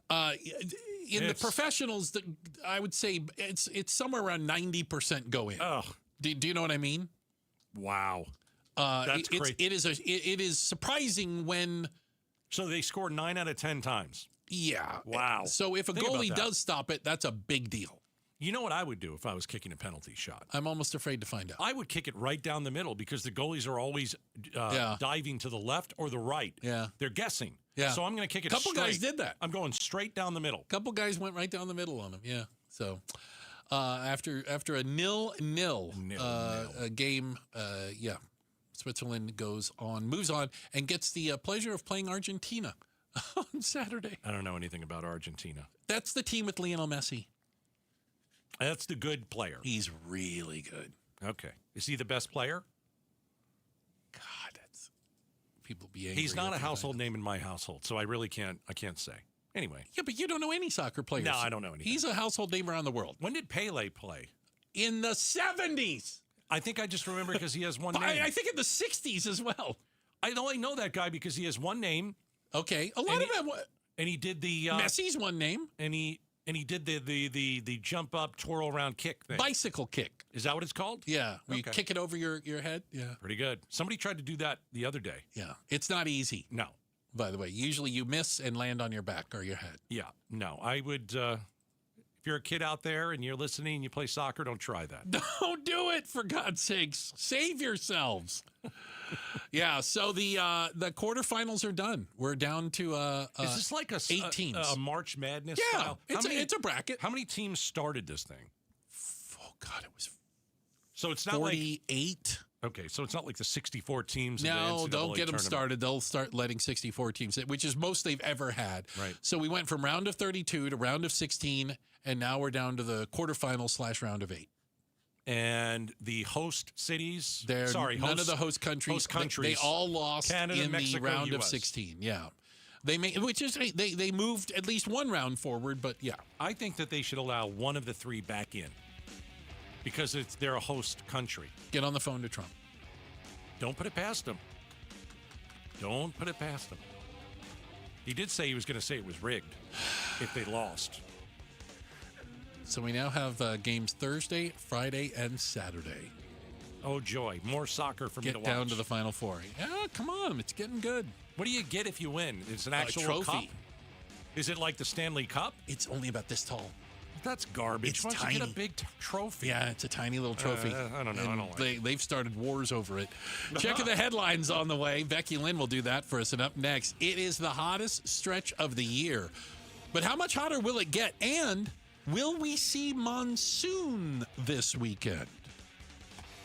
The professionals, I would say it's somewhere around 90% go in. Oh, do you know what I mean? Wow, that's great. It is surprising when So they score 9 out of 10 times. Yeah. Wow. So if a Think about goalie that. does stop it, that's a big deal. You know what I would do if I was kicking a penalty shot? I'm almost afraid to find out. I would kick it right down the middle because the goalies are always diving to the left or the right. Yeah. They're guessing. Yeah. So I'm going to kick it Couple straight. guys did that. I'm going straight down the middle. A couple guys went right down the middle on him. Yeah. So after a 0-0 game, Switzerland moves on, and gets the pleasure of playing Argentina on Saturday. I don't know anything about Argentina. That's the team with Lionel Messi. That's the good player. He's really good. Okay. Is he the best player? God, that's people be angry. He's not if a they household find name in my household, so I really can't say. Anyway. Yeah, but you don't know any soccer players. No, I don't know anything. He's a household name around the world. When did Pele play? In the 70s. I think I just remember because he has one name. I think in the 60s as well. I only know that guy because he has one name. Okay. A lot of them. And he did the... Messi's one name. And he did the jump up, twirl around kick thing. Bicycle kick. Is that what it's called? Yeah. Where you kick it over your head. Yeah. Pretty good. Somebody tried to do that the other day. Yeah. It's not easy. No. By the way, usually you miss and land on your back or your head. Yeah. No. I would... if you're a kid out there and you're listening and you play soccer, don't try that. Don't do it, for God's sakes. Save yourselves. Yeah, so the quarterfinals are done. We're down to is this like 8 teams? A March Madness Yeah, style? it's a bracket. How many teams started this thing? Oh, God, it was so it's not 48. Okay, so it's not like the 64 teams. No, of the NCAA don't get them tournament. started. They'll start letting 64 teams, which is most they've ever had. Right. So we went from round of 32 to round of 16, and now we're down to the quarterfinal / round of 8. And the host cities, none of the host countries. They all lost Canada, in Mexico, the round of US. 16. Yeah, they moved at least one round forward, but yeah. I think that they should allow one of the three back in because they're a host country. Get on the phone to Trump. Don't put it past him. Don't put it past him. He did say he was going to say it was rigged if they lost. So we now have games Thursday, Friday, and Saturday. Oh, joy. More soccer for me to watch. Get down to the Final Four. Yeah, come on. It's getting good. What do you get if you win? It's an actual trophy. cup? Is it like the Stanley Cup? It's only about this tall. That's garbage. It's Why don't tiny. you get a big trophy? Yeah, it's a tiny little trophy. I don't know. And I don't like they've started wars over it. Checking the headlines on the way. Becky Lynn will do that for us. And up next, it is the hottest stretch of the year. But how much hotter will it get? And will we see monsoon this weekend?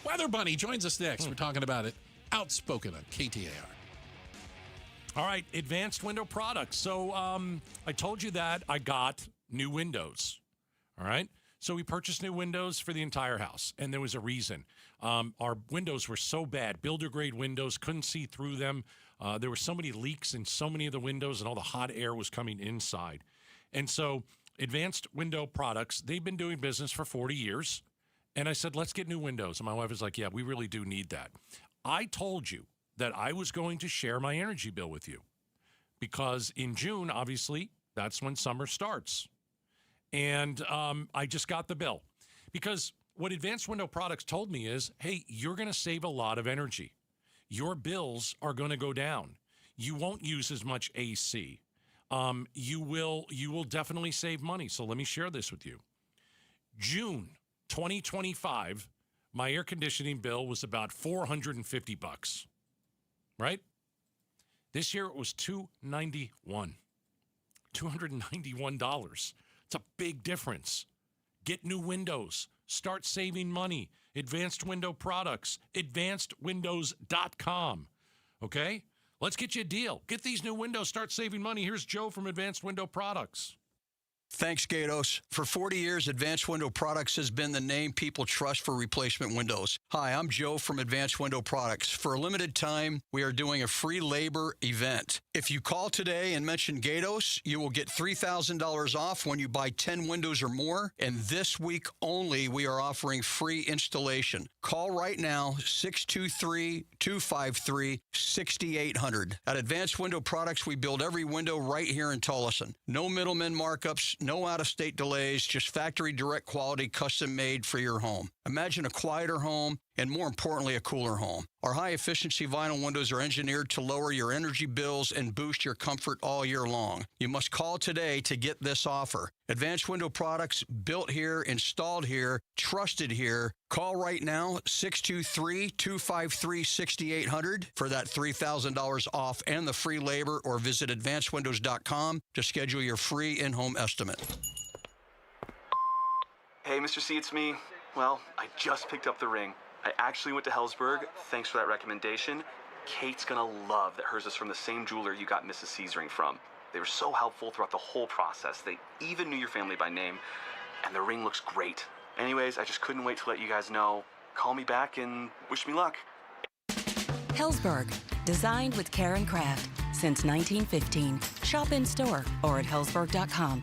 Weather Bunny joins us next. We're talking about it. Outspoken on KTAR. All right, advanced window products. So I told you that I got new windows. All right. So we purchased new windows for the entire house, and there was a reason. Our windows were so bad, builder-grade windows, couldn't see through them. There were so many leaks in so many of the windows, and all the hot air was coming inside. And so Advanced Window Products, they've been doing business for 40 years. And I said, let's get new windows. And my wife was like, yeah, we really do need that. I told you that I was going to share my energy bill with you because in June, obviously, that's when summer starts. And I just got the bill because what Advanced Window Products told me is, hey, you're going to save a lot of energy. Your bills are going to go down. You won't use as much AC. You will definitely save money. So let me share this with you. June 2025, my air conditioning bill was about $450, right? This year it was $291. It's a big difference. Get new windows. Start saving money. Advanced Window Products. AdvancedWindows.com. Okay? Let's get you a deal. Get these new windows. Start saving money. Here's Joe from Advanced Window Products. Thanks, Gatos. For 40 years, Advanced Window Products has been the name people trust for replacement windows. Hi, I'm Joe from Advanced Window Products. For a limited time, we are doing a free labor event. If you call today and mention Gatos, you will get $3,000 off when you buy 10 windows or more. And this week only, we are offering free installation. Call right now, 623-253-6800. At Advanced Window Products, we build every window right here in Tullison. No middleman markups, no out-of-state delays, just factory direct quality, custom made for your home. Imagine a quieter home and, more importantly, a cooler home. Our high-efficiency vinyl windows are engineered to lower your energy bills and boost your comfort all year long. You must call today to get this offer. Advanced Window Products, built here, installed here, trusted here. Call right now, 623-253-6800 for that $3,000 off and the free labor, or visit advancedwindows.com to schedule your free in-home estimate. Hey, Mr. C, it's me. Well, I just picked up the ring. I actually went to Hellsberg. Thanks for that recommendation. Kate's gonna love that hers is from the same jeweler you got Mrs. C's ring from. They were so helpful throughout the whole process. They even knew your family by name, and the ring looks great. Anyways, I just couldn't wait to let you guys know. Call me back and wish me luck. Hellsberg, designed with care and craft since 1915. Shop in store or at hellsberg.com.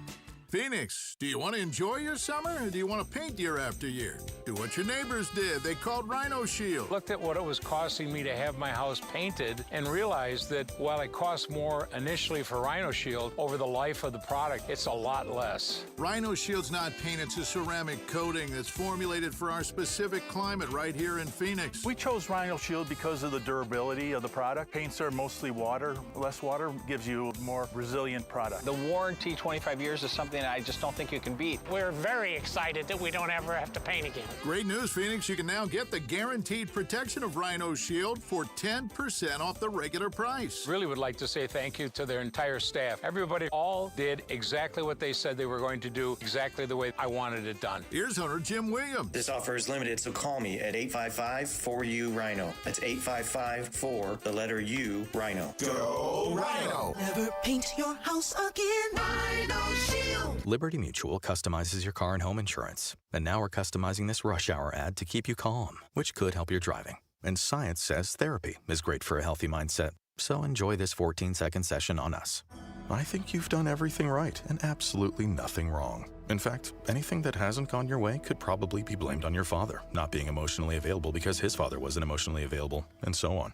Phoenix, do you want to enjoy your summer, or do you want to paint year after year? Do what your neighbors did. They called Rhino Shield. Looked at what it was costing me to have my house painted and realized that while it costs more initially for Rhino Shield, over the life of the product, it's a lot less. Rhino Shield's not paint, it's a ceramic coating that's formulated for our specific climate right here in Phoenix. We chose Rhino Shield because of the durability of the product. Paints are mostly water. Less water gives you a more resilient product. The warranty, 25 years, is something I just don't think you can beat. We're very excited that we don't ever have to paint again. Great news, Phoenix. You can now get the guaranteed protection of Rhino Shield for 10% off the regular price. Really would like to say thank you to their entire staff. Everybody all did exactly what they said they were going to do, exactly the way I wanted it done. Here's owner Jim Williams. This offer is limited, so call me at 855-4U-RHINO. That's 855-4-U-RHINO. Go Rhino! Never paint your house again. Rhino Shield. Liberty Mutual customizes your car and home insurance. And now we're customizing this rush hour ad to keep you calm, which could help your driving. And science says therapy is great for a healthy mindset. So enjoy this 14-second session on us. I think you've done everything right and absolutely nothing wrong. In fact, anything that hasn't gone your way could probably be blamed on your father not being emotionally available because his father wasn't emotionally available, and so on.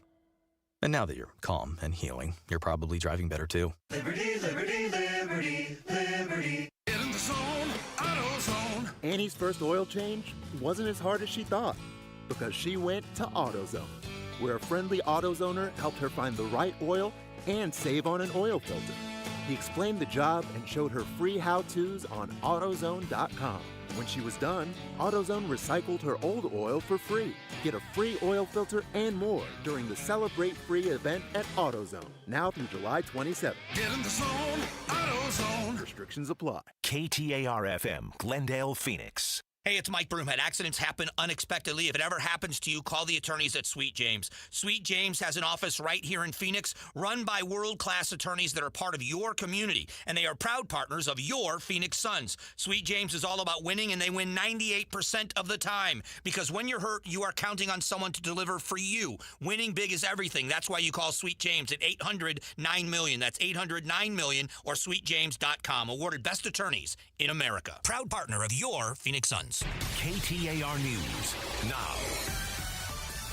And now that you're calm and healing, you're probably driving better too. Liberty, liberty, liberty, liberty. Get in the zone, AutoZone. Annie's first oil change wasn't as hard as she thought because she went to AutoZone, where a friendly AutoZoner helped her find the right oil and save on an oil filter. He explained the job and showed her free how-tos on AutoZone.com. When she was done, AutoZone recycled her old oil for free. Get a free oil filter and more during the Celebrate Free event at AutoZone, now through July 27th. Get in the zone, AutoZone. Restrictions apply. KTAR-FM, Glendale, Phoenix. Hey, it's Mike Broomhead. Accidents happen unexpectedly. If it ever happens to you, call the attorneys at Sweet James. Sweet James has an office right here in Phoenix, run by world-class attorneys that are part of your community, and they are proud partners of your Phoenix Suns. Sweet James is all about winning, and they win 98% of the time, because when you're hurt, you are counting on someone to deliver for you. Winning big is everything. That's why you call Sweet James at 800-9-MILLION. That's 800-9-MILLION or sweetjames.com. Awarded best attorneys in America. Proud partner of your Phoenix Suns. KTAR News now.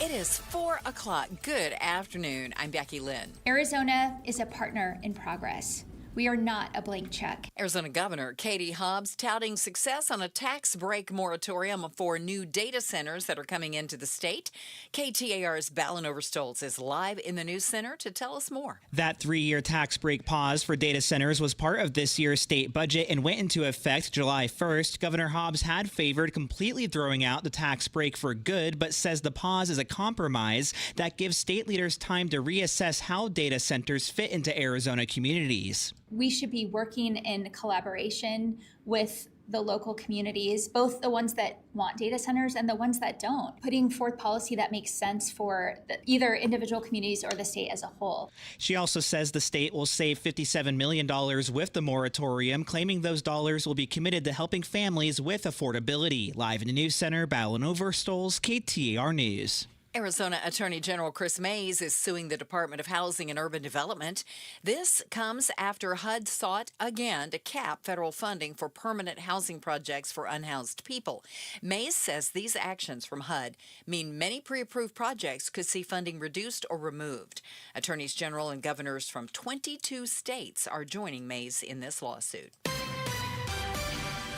It is 4 o'clock. Good afternoon. I'm Becky Lynn. Arizona is a partner in progress. We are not a blank check. Arizona Governor Katie Hobbs touting success on a tax break moratorium for new data centers that are coming into the state. KTAR's Ballin Overstolz is live in the news center to tell us more. That 3-year tax break pause for data centers was part of this year's state budget and went into effect July 1st. Governor Hobbs had favored completely throwing out the tax break for good, but says the pause is a compromise that gives state leaders time to reassess how data centers fit into Arizona communities. We should be working in collaboration with the local communities, both the ones that want data centers and the ones that don't, putting forth policy that makes sense for either individual communities or the state as a whole. She also says the state will save $57 million with the moratorium, claiming those dollars will be committed to helping families with affordability. Live in the news center, Ballin Overstolz, KTAR News. Arizona Attorney General Chris Mays is suing the Department of Housing and Urban Development. This comes after HUD sought again to cap federal funding for permanent housing projects for unhoused people. Mays says these actions from HUD mean many pre-approved projects could see funding reduced or removed. Attorneys general and governors from 22 states are joining Mays in this lawsuit.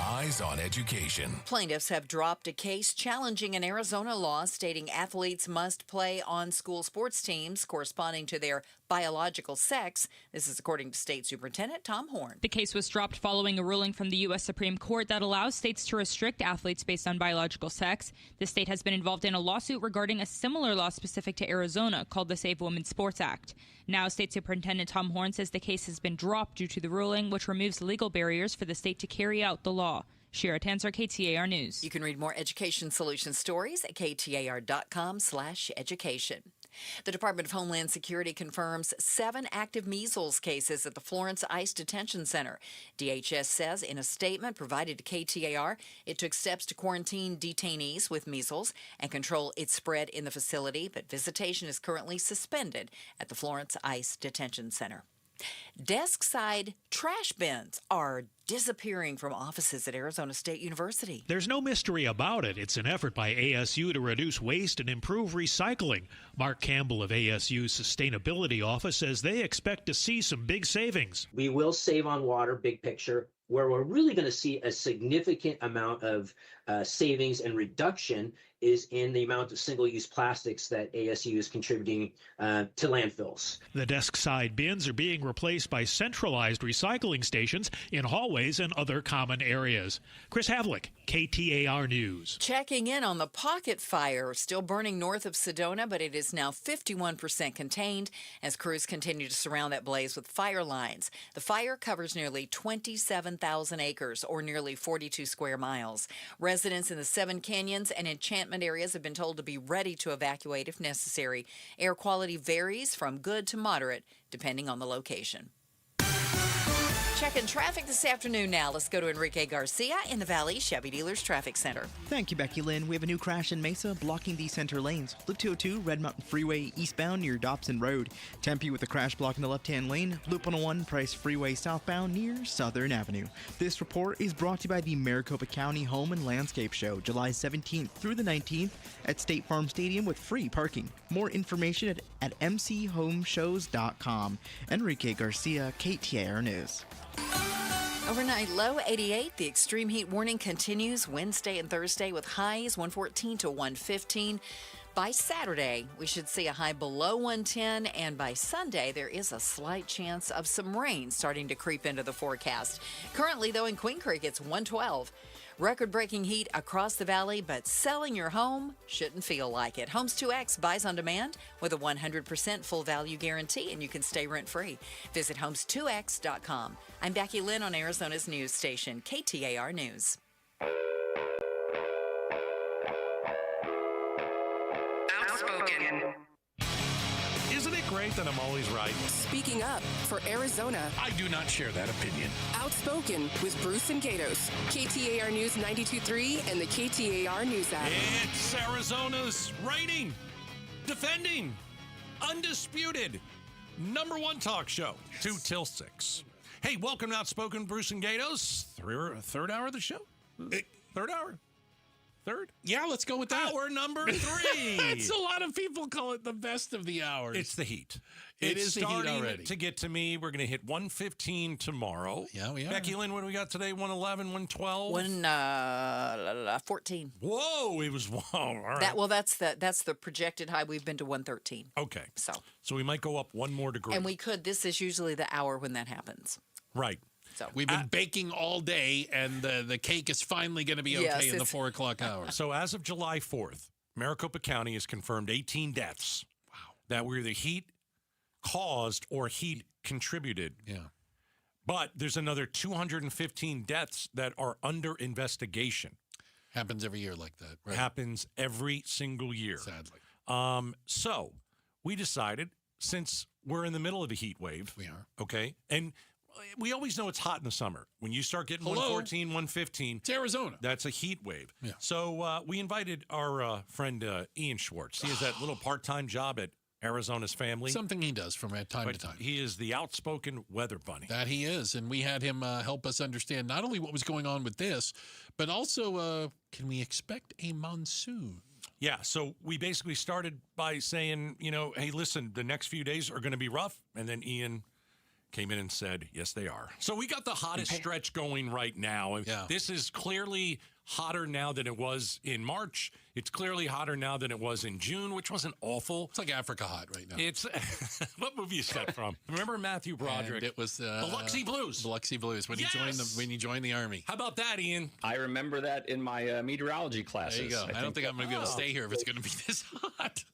eyes on education. Plaintiffs have dropped a case challenging an Arizona law stating athletes must play on school sports teams corresponding to their biological sex. This is according to State Superintendent Tom Horn. The case was dropped following a ruling from the U.S. Supreme Court that allows states to restrict athletes based on biological sex. The state has been involved in a lawsuit regarding a similar law specific to Arizona called the Save Women's Sports Act. Now, State Superintendent Tom Horn says the case has been dropped due to the ruling, which removes legal barriers for the state to carry out the law. Shira Tanser, KTAR News. You can read more education solution stories at ktar.com/education. The Department of Homeland Security confirms 7 active measles cases at the Florence ICE Detention Center. DHS says in a statement provided to KTAR, it took steps to quarantine detainees with measles and control its spread in the facility, but visitation is currently suspended at the Florence ICE Detention Center. Desk-side trash bins are disappearing from offices at Arizona State University. There's no mystery about it. It's an effort by ASU to reduce waste and improve recycling. Mark Campbell of ASU's Sustainability Office says they expect to see some big savings. We will save on water, big picture. Where we're really going to see a significant amount of savings and reduction is in the amount of single-use plastics that ASU is contributing to landfills. The desk-side bins are being replaced by centralized recycling stations in hallways and other common areas. Chris Havlick, KTAR News. Checking in on the pocket fire, still burning north of Sedona, but it is now 51% contained as crews continue to surround that blaze with fire lines. The fire covers nearly 27,000 acres, or nearly 42 square miles. Residents in the Seven Canyons and Enchantment areas have been told to be ready to evacuate if necessary. Air quality varies from good to moderate, depending on the location. Checking traffic this afternoon now. Let's go to Enrique Garcia in the Valley Chevy Dealers Traffic Center. Thank you, Becky Lynn. We have a new crash in Mesa blocking the center lanes. Loop 202, Red Mountain Freeway eastbound near Dobson Road. Tempe with a crash blocking the left-hand lane. Loop 101, Price Freeway southbound near Southern Avenue. This report is brought to you by the Maricopa County Home and Landscape Show, July 17th through the 19th at State Farm Stadium with free parking. More information at mchomeshows.com. Enrique Garcia, KTAR News. Overnight low 88. The extreme heat warning continues Wednesday and Thursday with highs 114 to 115. By Saturday, we should see a high below 110, and by Sunday, there is a slight chance of some rain starting to creep into the forecast. Currently, though, in Queen Creek, it's 112. Record-breaking heat across the valley, but selling your home shouldn't feel like it. Homes 2X buys on demand with a 100% full value guarantee, and you can stay rent-free. Visit homes2x.com. I'm Becky Lynn on Arizona's news station, KTAR News. Outspoken. Isn't it great that I'm always right? Speaking up for Arizona. I do not share that opinion. Outspoken with Bruce and Gatos. KTAR News 92.3 and the KTAR News app. It's Arizona's reigning, defending, undisputed #1 talk show, 2 till 6. Hey, welcome to Outspoken, Bruce and Gatos. Third hour of the show? Third hour? Third? Yeah, let's go with that. Hour number 3. It's a lot of people call it the best of the hours. It's the heat. It's It's the heat starting already. to get to me. We're going to hit 115 tomorrow. Yeah, we are. Becky Lynn, what do we got today? 111, 112? 14. Whoa, it was, all right. That's the projected high. We've been to 113. Okay. So we might go up 1 more degree. And we could. This is usually the hour when that happens. Right. So we've been baking all day, and the cake is finally going to be okay in the 4 o'clock hour. So as of July 4th, Maricopa County has confirmed 18 deaths. Wow. That were either heat caused or heat contributed. Yeah. But there's another 215 deaths that are under investigation. Happens every year like that, right? Happens every single year. Sadly. So we decided, since we're in the middle of a heat wave. We are. Okay. And we always know it's hot in the summer. When you start getting 114, 115. It's Arizona. That's a heat wave. Yeah. So we invited our friend Ian Schwartz. He has that little part-time job at Arizona's Family. Something he does from time to time. He is the outspoken weather bunny. That he is. And we had him help us understand not only what was going on with this, but also can we expect a monsoon? Yeah, so we basically started by saying, hey, listen, the next few days are going to be rough. And then Ian came in and said, yes, they are. So we got the hottest stretch going right now. Yeah. This is clearly hotter now than it was in March. It's clearly hotter now than it was in June, which wasn't awful. It's like Africa hot right now. It's what movie is that from? Remember Matthew Broderick? And it was Biloxi Blues. Biloxi Blues when Yes! you joined the army. How about that, Ian? I remember that in my meteorology classes. There you go. I don't think I'm going to be able to stay here if it's going to be this hot.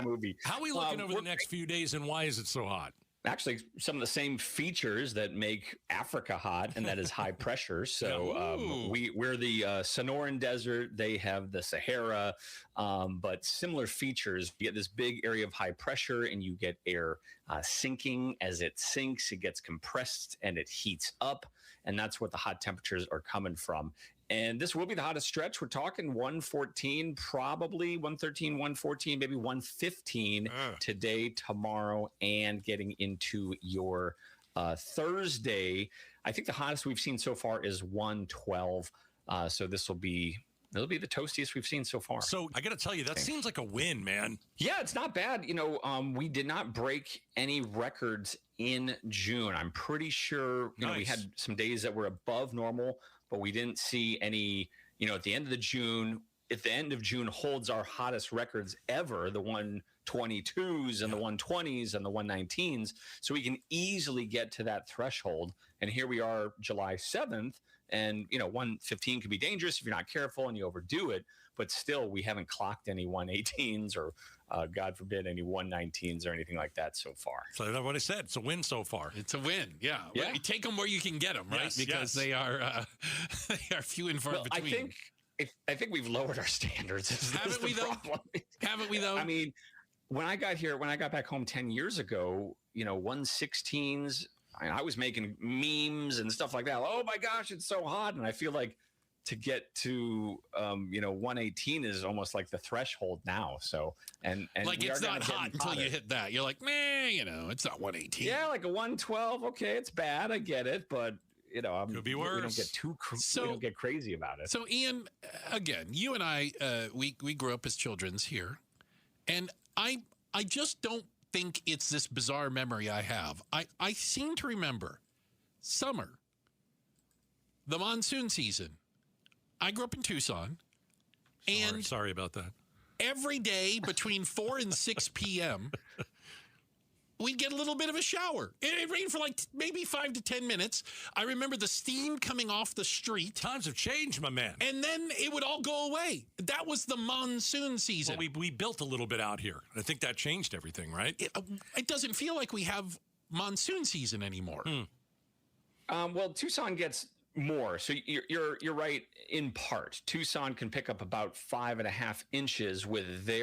movie. How are we looking over the next few days, and why is it so hot? Actually, some of the same features that make Africa hot, and that is high pressure. So we're the Sonoran Desert. They have the Sahara, but similar features. You get this big area of high pressure, and you get air sinking. As it sinks, it gets compressed, and it heats up, and that's what the hot temperatures are coming from. And this will be the hottest stretch. We're talking 114, probably 113, 114, maybe 115 today, tomorrow, and getting into your Thursday. I think the hottest we've seen so far is 112. So it'll be the toastiest we've seen so far. So I got to tell you, that seems like a win, man. Yeah, it's not bad. We did not break any records in June. I'm pretty sure, we had some days that were above normal, but we didn't see any, at the end of June, if the end of June holds our hottest records ever, the 122s and the 120s and the 119s, so we can easily get to that threshold. And here we are, July 7th, and 115 can be dangerous if you're not careful and you overdo it, but still we haven't clocked any 118s or God forbid any 119s or anything like that so far. So that's what I said. It's a win so far. It's a win. Yeah. Well, you take them where you can get them, right? Yes, because they are few and far between. I think we've lowered our standards. Haven't we though? Haven't we though? I mean, when I got back home 10 years ago, 116s, I was making memes and stuff like that. Oh my gosh, it's so hot. And I feel like to get to 118 is almost like the threshold now. So and like it's not hot until you hit that. You're like, meh, it's not 118. Yeah, like a 112. Okay, it's bad. I get it, but could be worse. We don't get we don't get crazy about it. So Ian, again, you and I, we grew up as children's here, and I just don't think it's this bizarre memory I have. I seem to remember summer, the monsoon season. I grew up in Tucson, and sorry about that. Every day between 4 and 6 p.m., we'd get a little bit of a shower. It rained for like maybe 5 to 10 minutes. I remember the steam coming off the street. Times have changed, my man. And then it would all go away. That was the monsoon season. Well, we built a little bit out here. I think that changed everything, right? It doesn't feel like we have monsoon season anymore. Well, Tucson gets more. So you're right in part. Tucson can pick up about 5.5 inches with they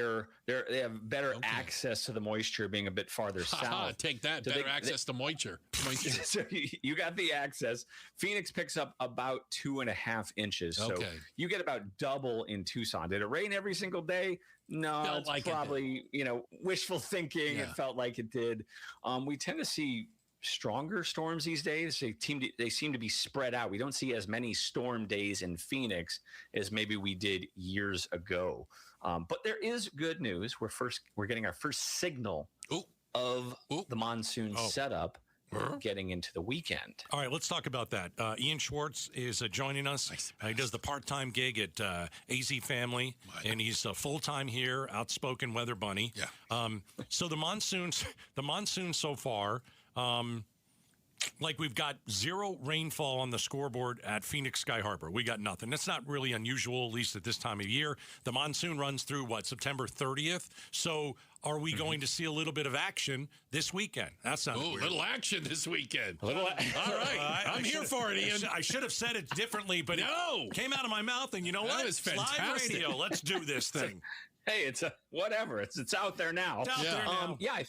have better access to the moisture being a bit farther south. Take that, so better access to moisture. So you got the access. Phoenix picks up about 2.5 inches. So you get about double in Tucson. Did it rain every single day? No, it's probably wishful thinking. Yeah. It felt like it did. We tend to see stronger storms these days. They seem to be spread out. We don't see as many storm days in Phoenix as maybe we did years ago. But there is good news. We're getting our first signal of the monsoon setup. Getting into the weekend. All right, let's talk about that. Ian Schwartz is joining us. He does the part-time gig at AZ Family, and he's full-time here, outspoken weather bunny. Yeah. So the monsoon so far, we've got zero rainfall on the scoreboard at Phoenix Sky Harbor. We got nothing. That's not really unusual, at least at this time of year. The monsoon runs through, September 30th? So are we going to see a little bit of action this weekend? That sounds weird. Little action this weekend. All right. I'm here for it, Ian. I should have said it differently, but it came out of my mouth, and you know what? That is fantastic. Live radio. Let's do this thing. Hey, it's whatever. It's out there now. It's out there now. Yeah, I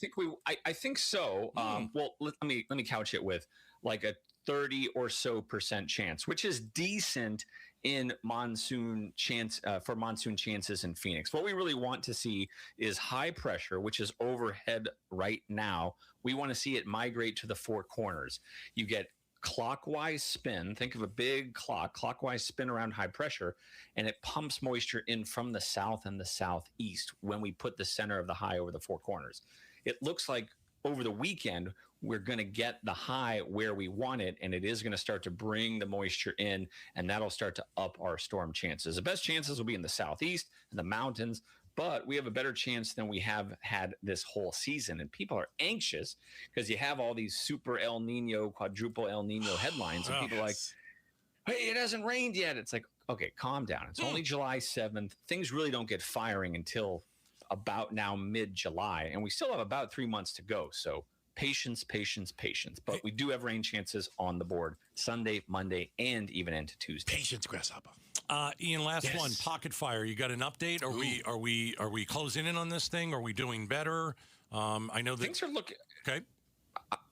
think so. Well, let me couch it with like a 30 or so % chance, which is decent in monsoon chance for monsoon chances in Phoenix. What we really want to see is high pressure, which is overhead right now. We want to see it migrate to the four corners. You get clockwise spin. Think of a big clockwise spin around high pressure, and it pumps moisture in from the south and the southeast when we put the center of the high over the four corners. It looks like over the weekend, we're going to get the high where we want it, and it is going to start to bring the moisture in, and that'll start to up our storm chances. The best chances will be in the southeast and the mountains, but we have a better chance than we have had this whole season. And people are anxious because you have all these super El Nino, quadruple El Nino headlines, and people are like, hey, it hasn't rained yet. It's like, okay, calm down. It's only July 7th. Things really don't get firing until about now mid-July, and we still have about 3 months to go. So patience. But we do have rain chances on the board Sunday, Monday, and even into Tuesday. Patience, grasshopper. Ian, last one, pocket fire. You got an update? Are we closing in on this thing? Are we doing better? I know that things are looking okay.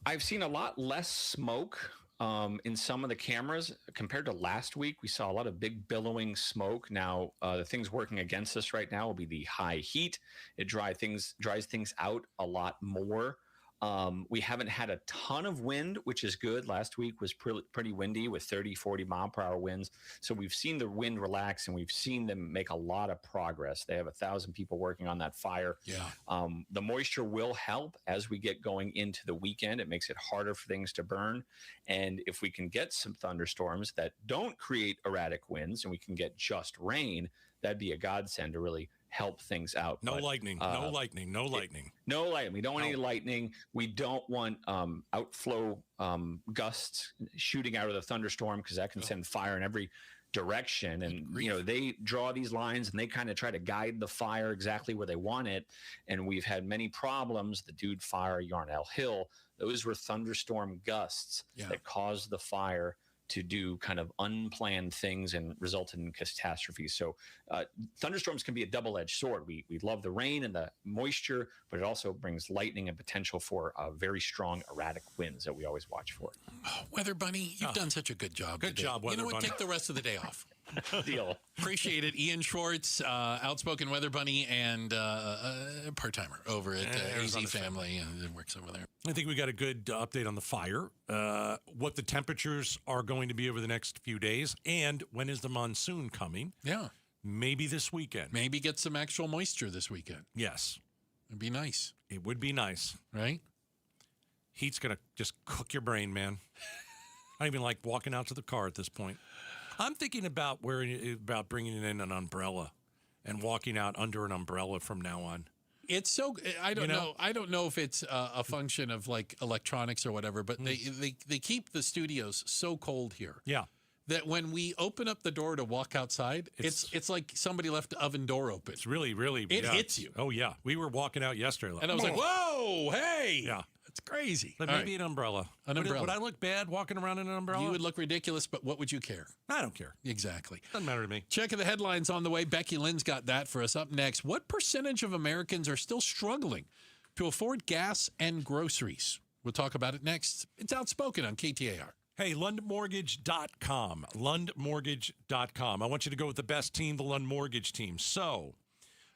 I've seen a lot less smoke in some of the cameras compared to last week. We saw a lot of big billowing smoke. Now, the things working against us right now will be the high heat. It dries things out a lot more. We haven't had a ton of wind, which is good. Last week was pretty windy with 30, 40 mile per hour winds. So we've seen the wind relax, and we've seen them make a lot of progress. They have 1,000 people working on that fire. Yeah. The moisture will help as we get going into the weekend. It makes it harder for things to burn. And if we can get some thunderstorms that don't create erratic winds and we can get just rain, that'd be a godsend to really help things out. No lightning. We don't want any lightning. We don't want outflow gusts shooting out of the thunderstorm, because that can send fire in every direction. And they draw these lines and they kind of try to guide the fire exactly where they want it. And we've had many problems. The Dude Fire, Yarnell Hill, those were thunderstorm gusts that caused the fire to do kind of unplanned things and resulted in catastrophes. So thunderstorms can be a double-edged sword. We love the rain and the moisture, but it also brings lightning and potential for very strong erratic winds that we always watch for. Oh, Weather Bunny, you've done such a good job. Good job, Weather Bunny. You know what? Take the rest of the day off. Deal. Appreciate it. Ian Schwartz, outspoken Weather Bunny and part-timer over at AZ Family, and works over there. I think we got a good update on the fire, what the temperatures are going to be over the next few days, and when is the monsoon coming? Yeah. Maybe this weekend. Maybe get some actual moisture this weekend. Yes. It'd be nice. It would be nice. Right? Heat's going to just cook your brain, man. I don't even like walking out to the car at this point. I'm thinking about bringing in an umbrella and walking out under an umbrella from now on. It's so I don't know. I don't know if it's a function of like electronics or whatever, but they keep the studios so cold here. Yeah. That when we open up the door to walk outside, it's like somebody left the oven door open. It's really it hits you. Oh yeah, we were walking out yesterday, and I was like, "Whoa, hey!" Yeah. It's crazy. But maybe an umbrella. Would I look bad walking around in an umbrella? You would look ridiculous, but what would you care? I don't care. Exactly. Doesn't matter to me. Checking the headlines on the way. Becky Lynn's got that for us. Up next, what percentage of Americans are still struggling to afford gas and groceries? We'll talk about it next. It's Outspoken on KTAR. Hey, LundMortgage.com. LundMortgage.com. I want you to go with the best team, the Lund Mortgage team. So,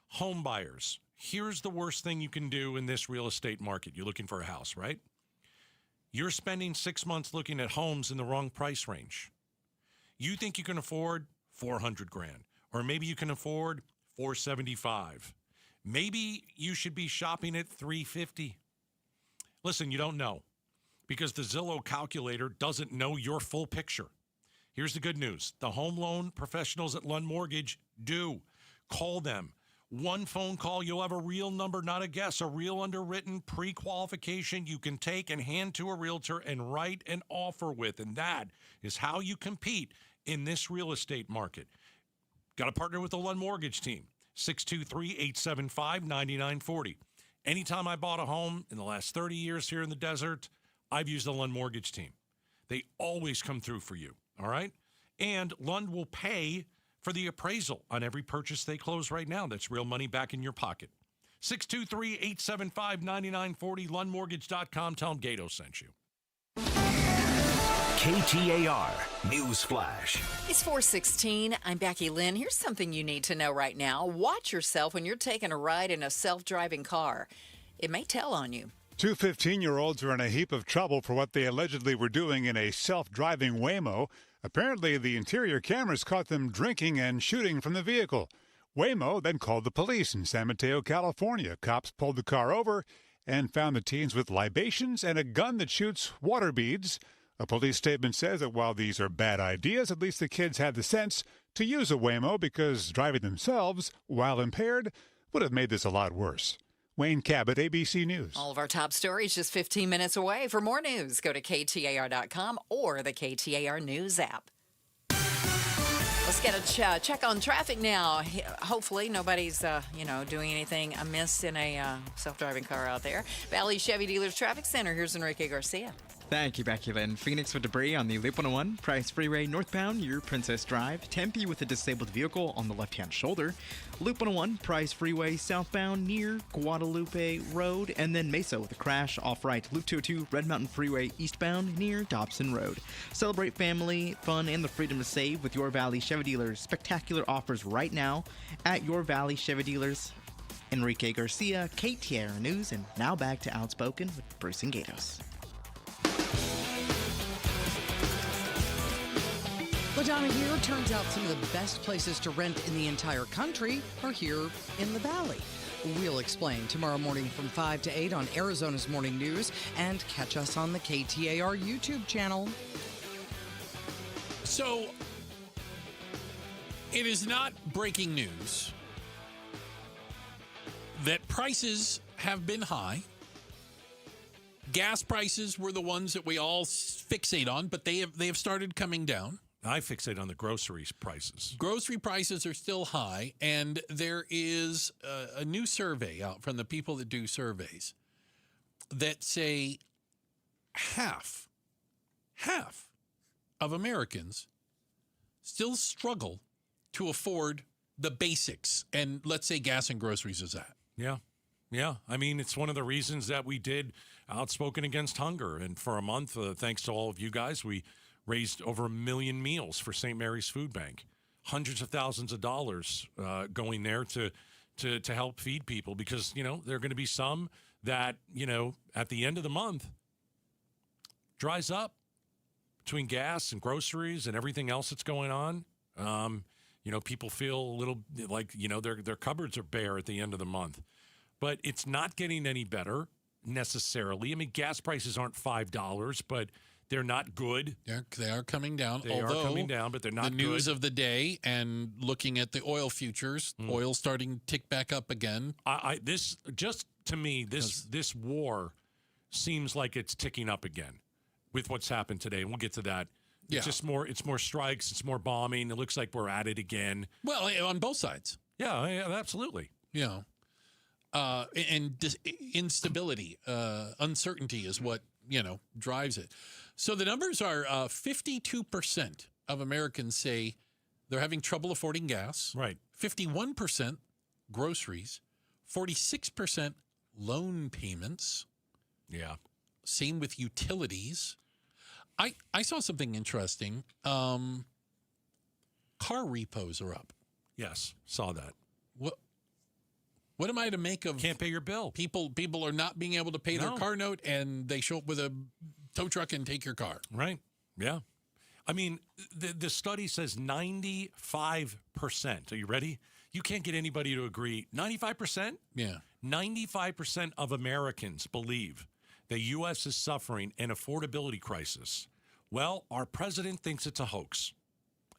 home buyers. Here's the worst thing you can do in this real estate market. You're looking for a house, right? You're spending 6 months looking at homes in the wrong price range. You think you can afford $400,000, or maybe you can afford $475,000. Maybe you should be shopping at $350,000. Listen, you don't know, because the Zillow calculator doesn't know your full picture. Here's the good news. The home loan professionals at Lund Mortgage do. Call them. One phone call, you'll have a real number, not a guess, a real underwritten pre-qualification you can take and hand to a realtor and write an offer with. And that is how you compete in this real estate market. Got to partner with the Lund Mortgage team, 623-875-9940. Anytime I bought a home in the last 30 years here in the desert, I've used the Lund Mortgage team. They always come through for you, all right? And Lund will pay for the appraisal on every purchase they close right now. That's real money back in your pocket. 623-875-9940, LundMortgage.com. Tell them Gato sent you. KTAR News Flash. It's 4:16. I'm Becky Lynn. Here's something you need to know right now. Watch yourself when you're taking a ride in a self-driving car. It may tell on you. Two 15-year-olds are in a heap of trouble for what they allegedly were doing in a self-driving Waymo. Apparently, the interior cameras caught them drinking and shooting from the vehicle. Waymo then called the police in San Mateo, California. Cops pulled the car over and found the teens with libations and a gun that shoots water beads. A police statement says that while these are bad ideas, at least the kids had the sense to use a Waymo because driving themselves while impaired would have made this a lot worse. Wayne Cabot, ABC News. All of our top stories just 15 minutes away. For more news, go to KTAR.com or the KTAR News app. Let's get a check on traffic now. Hopefully nobody's, doing anything amiss in a self-driving car out there. Valley Chevy Dealers Traffic Center. Here's Enrique Garcia. Thank you, Becky Lynn. Phoenix with debris on the Loop 101, Price Freeway northbound near Princess Drive. Tempe with a disabled vehicle on the left-hand shoulder. Loop 101, Price Freeway southbound near Guadalupe Road. And then Mesa with a crash off-right. Loop 202, Red Mountain Freeway eastbound near Dobson Road. Celebrate family, fun, and the freedom to save with Your Valley Chevy Dealers. Spectacular offers right now at Your Valley Chevy Dealers. Enrique Garcia, KTAR News, and now back to Outspoken with Bruce and Gatos. LaDonna here. Turns out some of the best places to rent in the entire country are here in the Valley. We'll explain tomorrow morning from 5 to 8 on Arizona's Morning News, and catch us on the KTAR YouTube channel. So, it is not breaking news that prices have been high. Gas prices were the ones that we all fixate on, but they have started coming down. I fixate on the groceries prices. Grocery prices are still high, and there is a new survey out from the people that do surveys that say half of Americans still struggle to afford the basics, and let's say gas and groceries is that. Yeah. I mean, it's one of the reasons that we did Outspoken Against Hunger, and for a month, thanks to all of you guys, we raised over 1 million meals for St. Mary's Food Bank. Hundreds of thousands of dollars going there to help feed people, because, there are going to be some that, at the end of the month dries up between gas and groceries and everything else that's going on. People feel a little like, their cupboards are bare at the end of the month. But it's not getting any better necessarily. I mean, gas prices aren't $5, but they're not good. They are coming down. They are coming down, but they're not good. The news of the day and looking at the oil futures, oil starting to tick back up again. This war seems like it's ticking up again with what's happened today, and we'll get to that. Yeah. It's more strikes, it's more bombing. It looks like we're at it again. Well, on both sides. Yeah, absolutely. And instability, uncertainty is what, drives it. So the numbers are 52% of Americans say they're having trouble affording gas. Right. 51% groceries. 46% loan payments. Yeah. Same with utilities. I saw something interesting. Car repos are up. Yes, saw that. What am I to make of? Can't pay your bill. People are not being able to pay their car note, and they show up with a tow truck and take your car. Right. Yeah. I mean, the study says 95%. Are you ready? You can't get anybody to agree. 95%? Yeah. 95% of Americans believe the U.S. is suffering an affordability crisis. Well, our president thinks it's a hoax,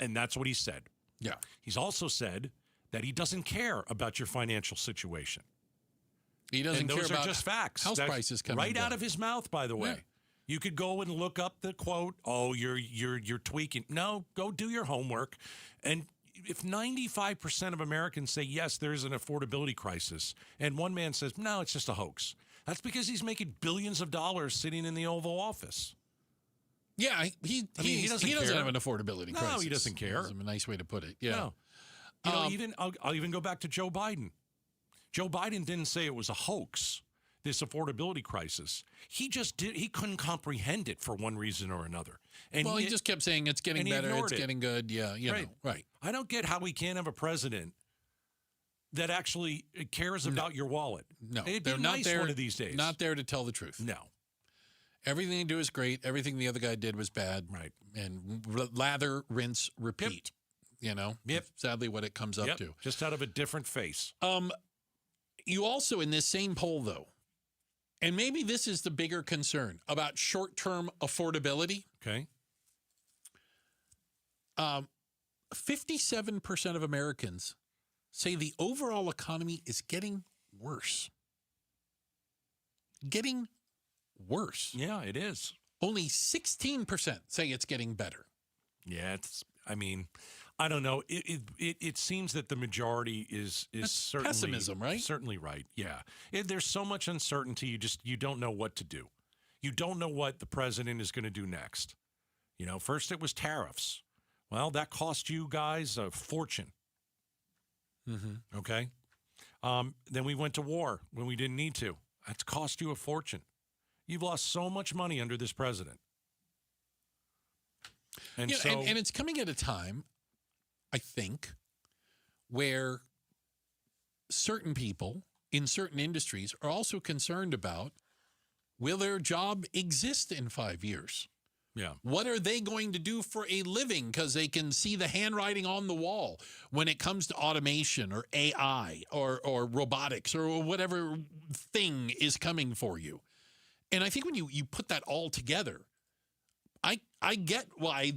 and that's what he said. Yeah. He's also said that he doesn't care about your financial situation. He doesn't care about those are just facts. House prices coming right down. Out of his mouth, by the way. Yeah. You could go and look up the quote. Oh, you're tweaking. No, go do your homework. And if 95% of Americans say yes, there is an affordability crisis, and one man says no, it's just a hoax, that's because he's making billions of dollars sitting in the Oval Office. Yeah, he doesn't have an affordability crisis. No, he doesn't care. That's a nice way to put it. Yeah. No. I'll even go back to Joe Biden. Joe Biden didn't say it was a hoax, this affordability crisis. He couldn't comprehend it for one reason or another. And he just kept saying it's getting better, it's getting good. Yeah, right. I don't get how we can't have a president that actually cares about your wallet. No, it'd be they're not nice there one of these days. Not there to tell the truth. No. Everything they do is great. Everything the other guy did was bad. Right. And lather, rinse, repeat. Yep. Sadly what it comes up to. Just out of a different face. You also, in this same poll, though, and maybe this is the bigger concern about short-term affordability. Okay. 57% of Americans say the overall economy is getting worse. Getting worse. Yeah, it is. Only 16% say it's getting better. Yeah, I don't know. It seems that the majority is certainly pessimism, right? Certainly right. Yeah, there's so much uncertainty. You don't know what to do. You don't know what the president is going to do next. First it was tariffs. Well, that cost you guys a fortune. Mm-hmm. Okay. Then we went to war when we didn't need to. That's cost you a fortune. You've lost so much money under this president. And and it's coming at a time, I think, where certain people in certain industries are also concerned about, will their job exist in 5 years? Yeah. What are they going to do for a living? Because they can see the handwriting on the wall when it comes to automation or AI or robotics or whatever thing is coming for you. And I think when you put that all together, I get why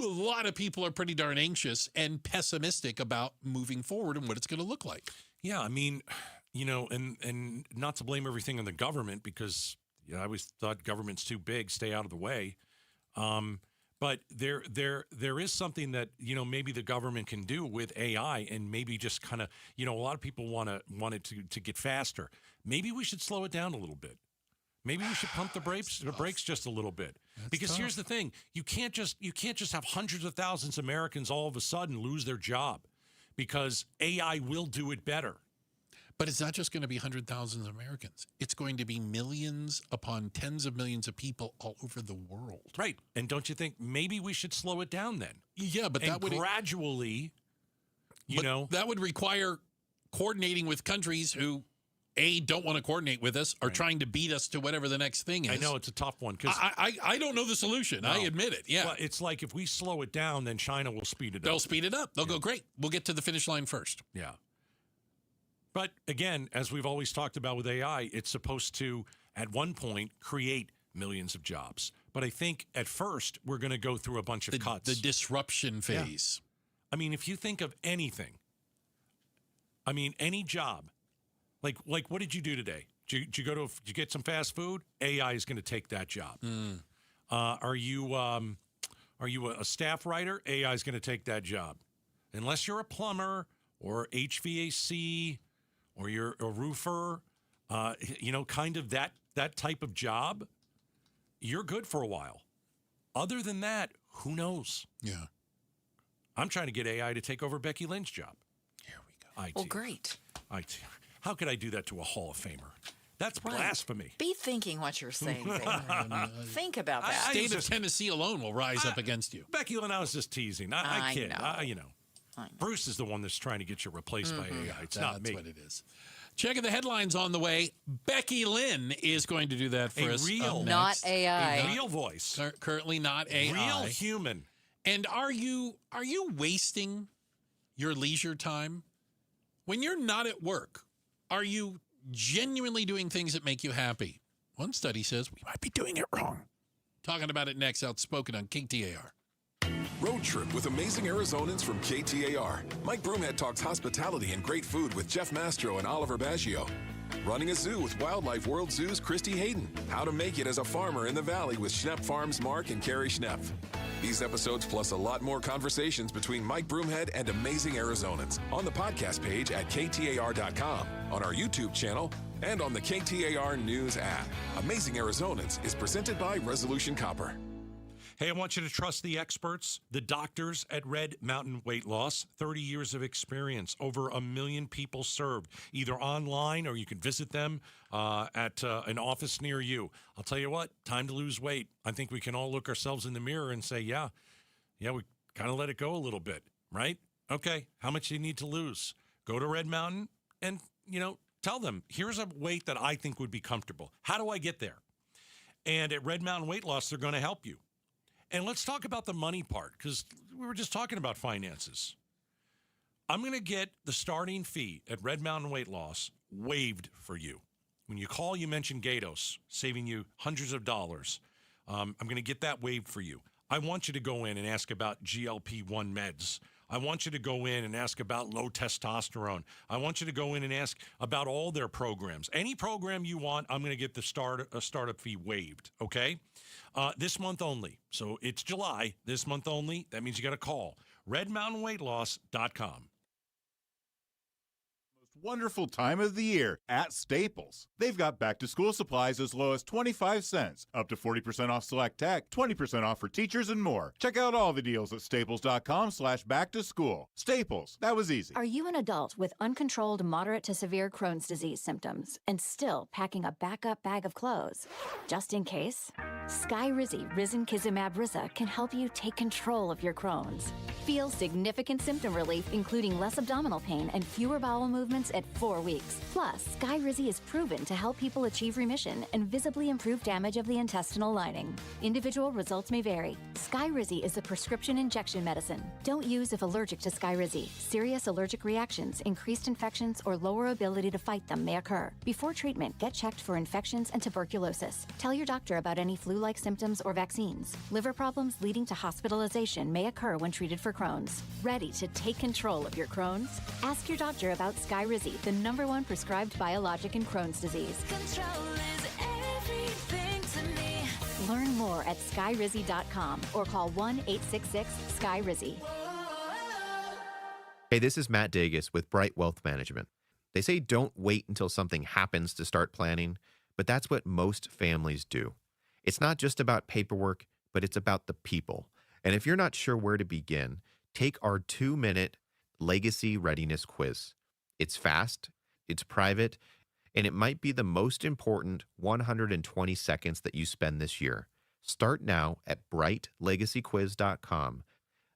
a lot of people are pretty darn anxious and pessimistic about moving forward and what it's going to look like. Yeah, and not to blame everything on the government, because I always thought government's too big, stay out of the way. But there is something that, maybe the government can do with AI, and maybe just kind of, a lot of people want it to get faster. Maybe we should slow it down a little bit. Maybe we should pump the brakes just a little bit. Because here's the thing. You can't just have hundreds of thousands of Americans all of a sudden lose their job, because AI will do it better. But it's not just going to be hundreds of thousands of Americans. It's going to be millions upon tens of millions of people all over the world. Right. And don't you think maybe we should slow it down then? Yeah, but that would gradually, that would require coordinating with countries who, don't want to coordinate with us, or trying to beat us to whatever the next thing is. I know it's a tough one, because I don't know the solution. No. I admit it. Yeah. Well, it's like if we slow it down, then China will speed it up. They'll speed it up. They'll go, great. We'll get to the finish line first. Yeah. But again, as we've always talked about with AI, it's supposed to, at one point, create millions of jobs. But I think at first we're going to go through a bunch of cuts. The disruption phase. Yeah. If you think of anything, any job, like what did you do today? Did you get some fast food? AI is going to take that job. Mm. Are you a staff writer? AI is going to take that job. Unless you're a plumber or HVAC, or you're a roofer, kind of that type of job, you're good for a while. Other than that, who knows? Yeah. I'm trying to get AI to take over Becky Lynn's job. Here we go. Well, great. How could I do that to a Hall of Famer? That's blasphemy. Be thinking what you're saying there. Think about that. State of Tennessee alone will rise up against you. Becky Lynn, I was just teasing. I kid. Know. Bruce is the one that's trying to get you replaced by AI. It's not me. That's what it is. Checking the headlines on the way. Becky Lynn is going to do that for us. Not AI. A real voice. Currently not AI. Real human. And are you wasting your leisure time? When you're not at work, are you genuinely doing things that make you happy? One study says we might be doing it wrong. Talking about it next, Outspoken on KTAR. Road Trip with amazing Arizonans from KTAR. Mike Broomhead talks hospitality and great food with Jeff Mastro and Oliver Baggio. Running a zoo with Wildlife World Zoo's Christy Hayden. How to make it as a farmer in the valley with Schnepp Farms Mark and Carrie Schnepp. These episodes plus a lot more conversations between Mike Broomhead and amazing Arizonans on the podcast page at KTAR.com, on our YouTube channel, and on the KTAR News app. Amazing Arizonans is presented by Resolution Copper. Hey, I want you to trust the experts, the doctors at Red Mountain Weight Loss. 30 years of experience, over 1 million people served, either online or you can visit them at an office near you. I'll tell you what, time to lose weight. I think we can all look ourselves in the mirror and say, yeah, we kind of let it go a little bit, right? Okay, how much do you need to lose? Go to Red Mountain and, tell them, here's a weight that I think would be comfortable. How do I get there? And at Red Mountain Weight Loss, they're going to help you. And let's talk about the money part, because we were just talking about finances. I'm going to get the starting fee at Red Mountain Weight Loss waived for you. When you call, you mention Gatos, saving you hundreds of dollars. I'm going to get that waived for you. I want you to go in and ask about GLP-1 meds. I want you to go in and ask about low testosterone. I want you to go in and ask about all their programs. Any program you want, I'm going to get the startup fee waived, okay? This month only. So it's July, this month only. That means you got to call. RedMountainWeightLoss.com. Wonderful time of the year at Staples. They've got back-to-school supplies as low as 25 cents, up to 40% off select tech, 20% off for teachers, and more. Check out all the deals at staples.com/back-to-school. Staples, that was easy. Are you an adult with uncontrolled moderate to severe Crohn's disease symptoms and still packing a backup bag of clothes? Just in case? Skyrizi Risankizumab Riza can help you take control of your Crohn's. Feel significant symptom relief, including less abdominal pain and fewer bowel movements at 4 weeks. Plus, Skyrizi is proven to help people achieve remission and visibly improve damage of the intestinal lining. Individual results may vary. Skyrizi is a prescription injection medicine. Don't use if allergic to Skyrizi. Serious allergic reactions, increased infections, or lower ability to fight them may occur. Before treatment, get checked for infections and tuberculosis. Tell your doctor about any flu-like symptoms or vaccines. Liver problems leading to hospitalization may occur when treated for Crohn's. Ready to take control of your Crohn's? Ask your doctor about Skyrizi, the #1 prescribed biologic in Crohn's disease. Control is everything to me. Learn more at skyrizi.com or call 1-866-SKYRIZI. Hey, this is Matt Dagus with Bright Wealth Management. They say don't wait until something happens to start planning, but that's what most families do. It's not just about paperwork, but it's about the people. And if you're not sure where to begin, take our 2-minute Legacy Readiness Quiz. It's fast, it's private, and it might be the most important 120 seconds that you spend this year. Start now at brightlegacyquiz.com.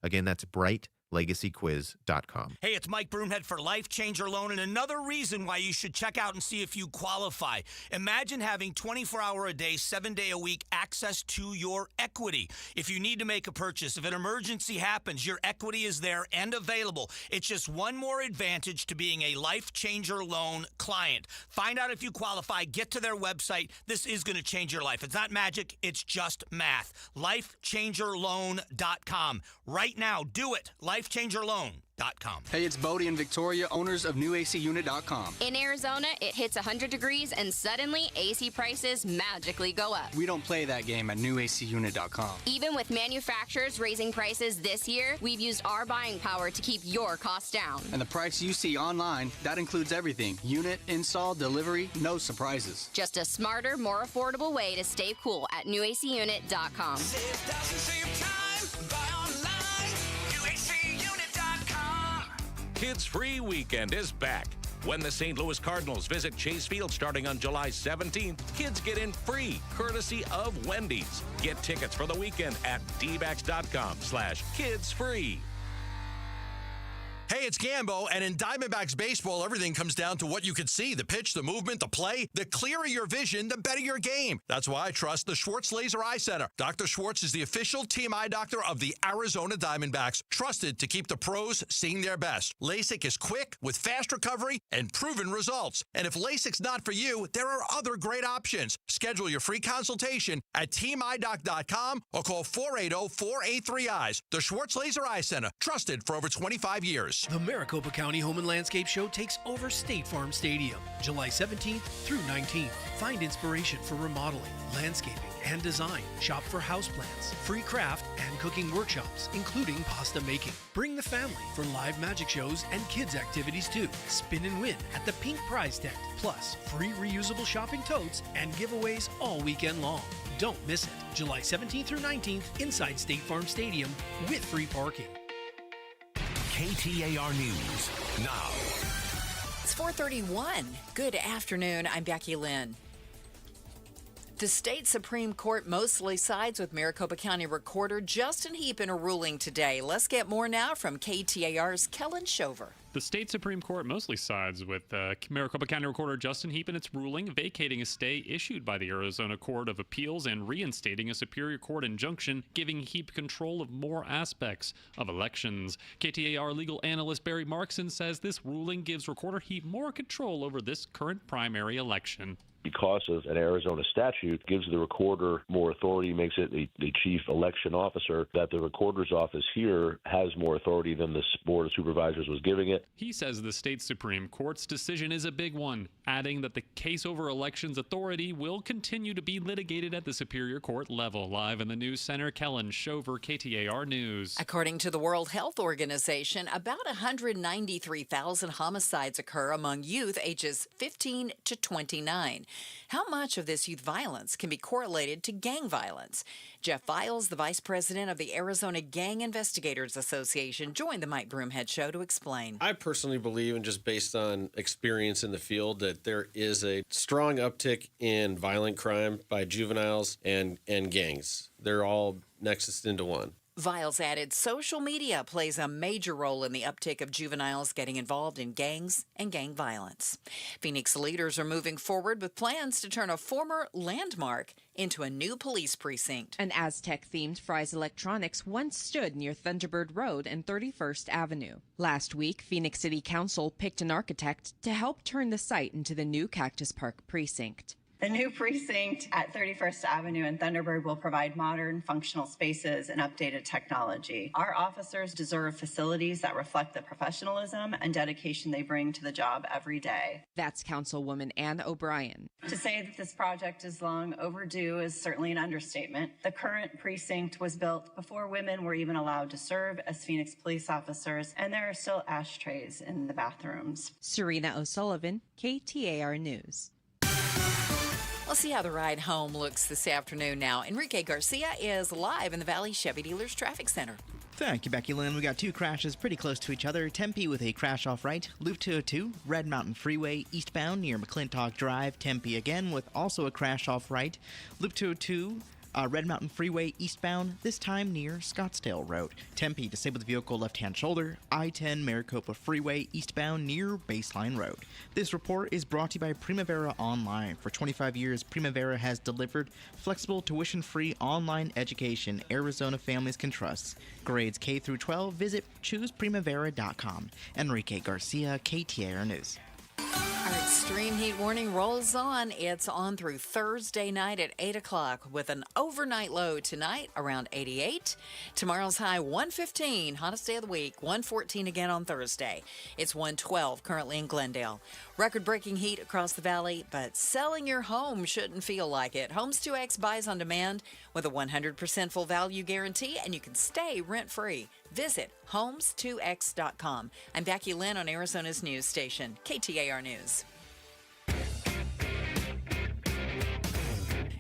Again, that's brightlegacyquiz.com. Hey, it's Mike Broomhead for Life Changer Loan, and another reason why you should check out and see if you qualify. Imagine having 24-hour-a-day, 7-day-a-week access to your equity. If you need to make a purchase, if an emergency happens, your equity is there and available. It's just one more advantage to being a Life Changer Loan client. Find out if you qualify. Get to their website. This is going to change your life. It's not magic. It's just math. LifeChangerLoan.com. Right now, do it. LifeChangerLoan.com. Hey, it's Bodie and Victoria, owners of NewACUnit.com. In Arizona, it hits 100 degrees and suddenly AC prices magically go up. We don't play that game at NewACUnit.com. Even with manufacturers raising prices this year, we've used our buying power to keep your costs down. And the price you see online, that includes everything. Unit, install, delivery, no surprises. Just a smarter, more affordable way to stay cool at NewACUnit.com. Save thousands, save time. Buy online. NewACUnit.com. Kids Free Weekend is back. When the St. Louis Cardinals visit Chase Field starting on July 17th, kids get in free, courtesy of Wendy's. Get tickets for the weekend at dbacks.com/kidsfree. Hey, it's Gambo, and in Diamondbacks baseball, everything comes down to what you can see, the pitch, the movement, the play. The clearer your vision, the better your game. That's why I trust the Schwartz Laser Eye Center. Dr. Schwartz is the official team eye doctor of the Arizona Diamondbacks, trusted to keep the pros seeing their best. LASIK is quick, with fast recovery and proven results. And if LASIK's not for you, there are other great options. Schedule your free consultation at teamidoc.com or call 480-483-EYES. The Schwartz Laser Eye Center, trusted for over 25 years. The Maricopa County Home and Landscape Show takes over State Farm Stadium, July 17th through 19th. Find inspiration for remodeling, landscaping, and design. Shop for houseplants, free craft and cooking workshops, including pasta making. Bring the family for live magic shows and kids activities too. Spin and win at the Pink Prize Tent. Plus, free reusable shopping totes and giveaways all weekend long. Don't miss it. July 17th through 19th inside State Farm Stadium with free parking. KTAR News now. It's 4:31. Good afternoon. I'm Becky Lynn. The state Supreme Court mostly sides with Maricopa County Recorder Justin Heap in a ruling today. Let's get more now from KTAR's Kellen Shover. The state Supreme Court mostly sides with Maricopa County Recorder Justin Heap in its ruling, vacating a stay issued by the Arizona Court of Appeals and reinstating a Superior Court injunction, giving Heap control of more aspects of elections. KTAR legal analyst Barry Markson says this ruling gives Recorder Heap more control over this current primary election. because of an Arizona statute, gives the recorder more authority, makes it the chief election officer, that the recorder's office here has more authority than the Board of Supervisors was giving it. He says the state Supreme Court's decision is a big one, adding that the case over elections authority will continue to be litigated at the Superior Court level. Live in the News Center, Kellen Shover, KTAR News. According to the World Health Organization, about 193,000 homicides occur among youth ages 15 to 29. How much of this youth violence can be correlated to gang violence? Jeff Viles, the vice president of the Arizona Gang Investigators Association, joined the Mike Broomhead Show to explain. I personally believe, and just based on experience in the field, that there is a strong uptick in violent crime by juveniles and gangs. They're all nexused into one. Viles added social media plays a major role in the uptick of juveniles getting involved in gangs and gang violence. Phoenix leaders are moving forward with plans to turn a former landmark into a new police precinct. An Aztec-themed Fry's Electronics once stood near Thunderbird Road and 31st Avenue. Last week, Phoenix City Council picked an architect to help turn the site into the new Cactus Park precinct. The new precinct at 31st Avenue and Thunderbird will provide modern, functional spaces and updated technology. Our officers deserve facilities that reflect the professionalism and dedication they bring to the job every day. That's Councilwoman Ann O'Brien. To say that this project is long overdue is certainly an understatement. The current precinct was built before women were even allowed to serve as Phoenix police officers, and there are still ashtrays in the bathrooms. Serena O'Sullivan, KTAR News. We'll see how the ride home looks this afternoon now. Enrique Garcia is live in the Valley Chevy Dealers Traffic Center. Thank you, Becky Lynn. We got two crashes pretty close to each other. Tempe with a crash off right. Loop 202, Red Mountain Freeway eastbound near McClintock Drive. Tempe again with also a crash off right. Loop 202, Red Mountain Freeway eastbound, this time near Scottsdale Road. Tempe, disabled vehicle left-hand shoulder. I-10 Maricopa Freeway eastbound near Baseline Road. This report is brought to you by Primavera Online. For 25 years, Primavera has delivered flexible, tuition-free online education Arizona families can trust. Grades K through 12, visit chooseprimavera.com. Enrique Garcia, KTAR News. Our extreme heat warning rolls on. It's on through Thursday night at 8 o'clock with an overnight low tonight around 88. Tomorrow's high 115, hottest day of the week, 114 again on Thursday. It's 112 currently in Glendale. Record-breaking heat across the valley, but selling your home shouldn't feel like it. Homes 2X buys on demand with a 100% full value guarantee, and you can stay rent-free. Visit homes2x.com. I'm Becky Lynn on Arizona's news station, KTAR News.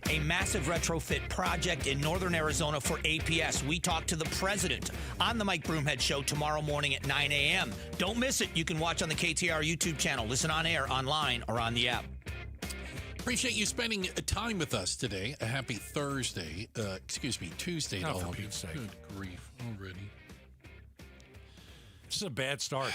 A massive retrofit project in northern Arizona for APS. We talked to the president on the Mike Broomhead Show tomorrow morning at 9 a.m. Don't miss it. You can watch on the KTAR YouTube channel, listen on air, online, or on the app. Appreciate you spending time with us today. A happy Thursday. Tuesday. Oh, to for all of you. Pete's sake. Good grief already. This is a bad start.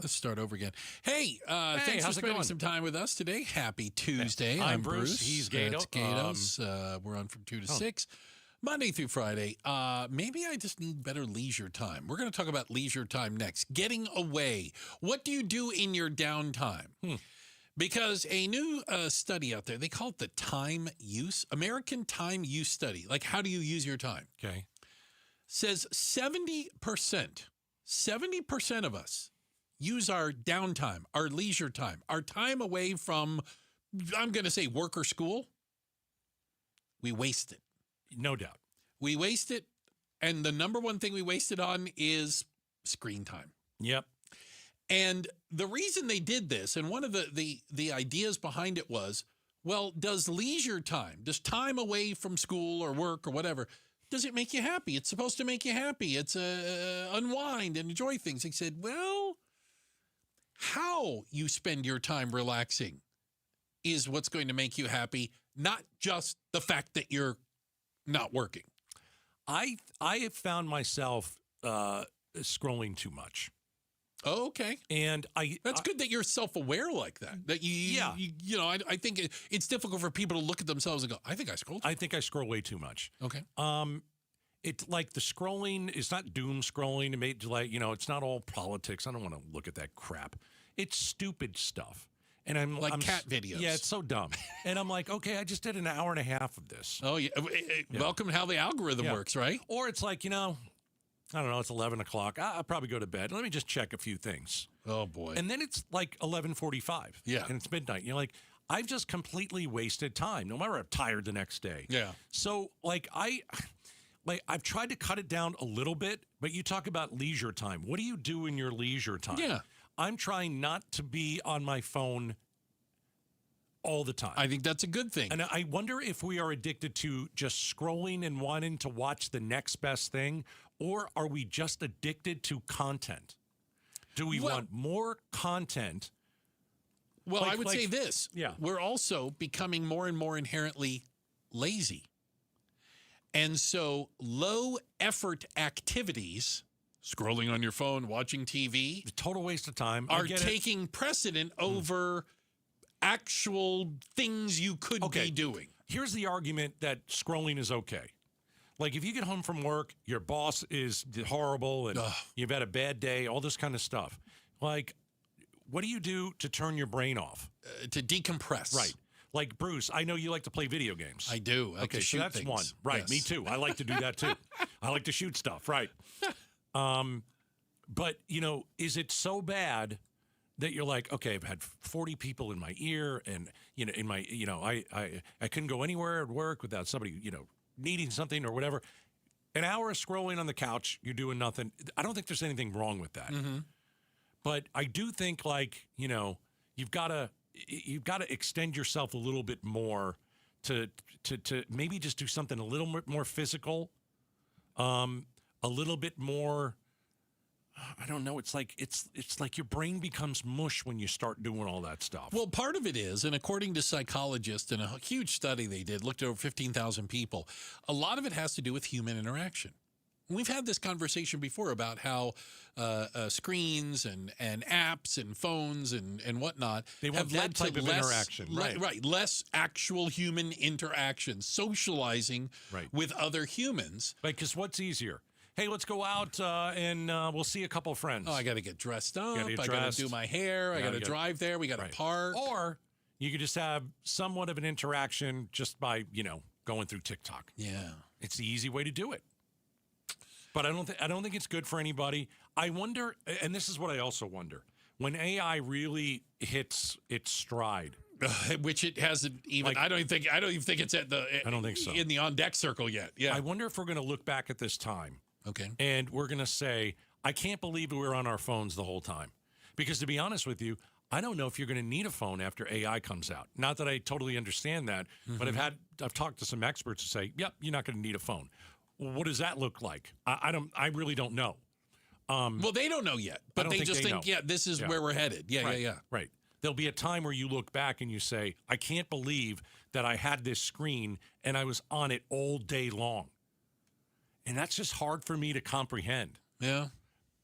Let's start over again. Hey, thanks for how's it spending going? some time with us today. Happy Tuesday. I'm Bruce. He's Gato. That's Gatos. We're on from 2 to 6, Monday through Friday. Maybe I just need better leisure time. We're going to talk about leisure time next. Getting away. What do you do in your downtime? Because a new study out there, they call it the American Time Use Study. Like, how do you use your time? Okay. Says 70% of us use our downtime, our leisure time, our time away from, I'm going to say, work or school. We waste it. No doubt. We waste it. And the number one thing we waste it on is screen time. Yep. And the reason they did this, and one of the ideas behind it was, well, does leisure time, does time away from school or work or whatever, does it make you happy? It's supposed to make you happy. It's unwind and enjoy things. They said, well, how you spend your time relaxing is what's going to make you happy, not just the fact that you're not working. I have found myself scrolling too much. Oh, okay. And that's good that you're self-aware like that. That I think it's difficult for people to look at themselves and go, I think I scroll. I think I scroll way too much. Okay. It's like the scrolling is not doom scrolling. It made it's not all politics. I don't want to look at that crap. It's stupid stuff. And I'm cat videos. Yeah, it's so dumb. And I'm like, okay, I just did an hour and a half of this. Oh, yeah. Welcome to how the algorithm works, right? Or it's like, I don't know, it's 11 o'clock. I'll probably go to bed. Let me just check a few things. Oh, boy. And then it's like 11:45. Yeah. And it's midnight. You're like, I've just completely wasted time, no matter I'm tired the next day. Yeah. So, I've tried to cut it down a little bit, but you talk about leisure time. What do you do in your leisure time? Yeah. I'm trying not to be on my phone all the time. I think that's a good thing. And I wonder if we are addicted to just scrolling and wanting to watch the next best thing, or are we just addicted to content? Do we want more content? Well, I would say this. Yeah. We're also becoming more and more inherently lazy. And so low effort activities, scrolling on your phone, watching TV, total waste of time, are taking precedent over actual things you could be doing. Here's the argument that scrolling is okay. Like if you get home from work, your boss is horrible and you've had a bad day, all this kind of stuff. Like, what do you do to turn your brain off? To decompress. Right. Like, Bruce, I know you like to play video games. I do. I like to shoot so that's things. one. Right, Yes. me too. I like to do that too. I like to shoot stuff, right. But, is it so bad that you're like, okay, I've had 40 people in my ear and, I couldn't go anywhere at work without somebody, needing something or whatever. An hour of scrolling on the couch, you're doing nothing. I don't think there's anything wrong with that. Mm-hmm. But I do think you've got to extend yourself a little bit more to maybe just do something a little bit more physical, a little bit more. I don't know. It's like your brain becomes mush when you start doing all that stuff. Well, part of it is, and according to psychologists in a huge study they did, looked at over 15,000 people, a lot of it has to do with human interaction. We've had this conversation before about how screens and apps and phones and whatnot have led to less interaction. Right, less actual human interaction, socializing with other humans. Right, because what's easier? Hey, let's go out and we'll see a couple of friends. Oh, I got to get dressed up. I got to do my hair. I got to drive there. We got to park. Or you could just have somewhat of an interaction just by going through TikTok. Yeah, it's the easy way to do it. But I don't think it's good for anybody. I wonder, and this is what I also wonder, when AI really hits its stride, which it hasn't even. I don't even think it's at the. I don't think so. In the on deck circle yet. Yeah. I wonder if we're going to look back at this time. Okay. And we're going to say, I can't believe we were on our phones the whole time, because to be honest with you, I don't know if you're going to need a phone after AI comes out. Not that I totally understand that, but I've talked to some experts who say, yep, you're not going to need a phone. What does that look like? I really don't know. Well, they don't know yet, but they just think, this is where we're headed. Yeah. Right. There'll be a time where you look back and you say, I can't believe that I had this screen and I was on it all day long. And that's just hard for me to comprehend. Yeah.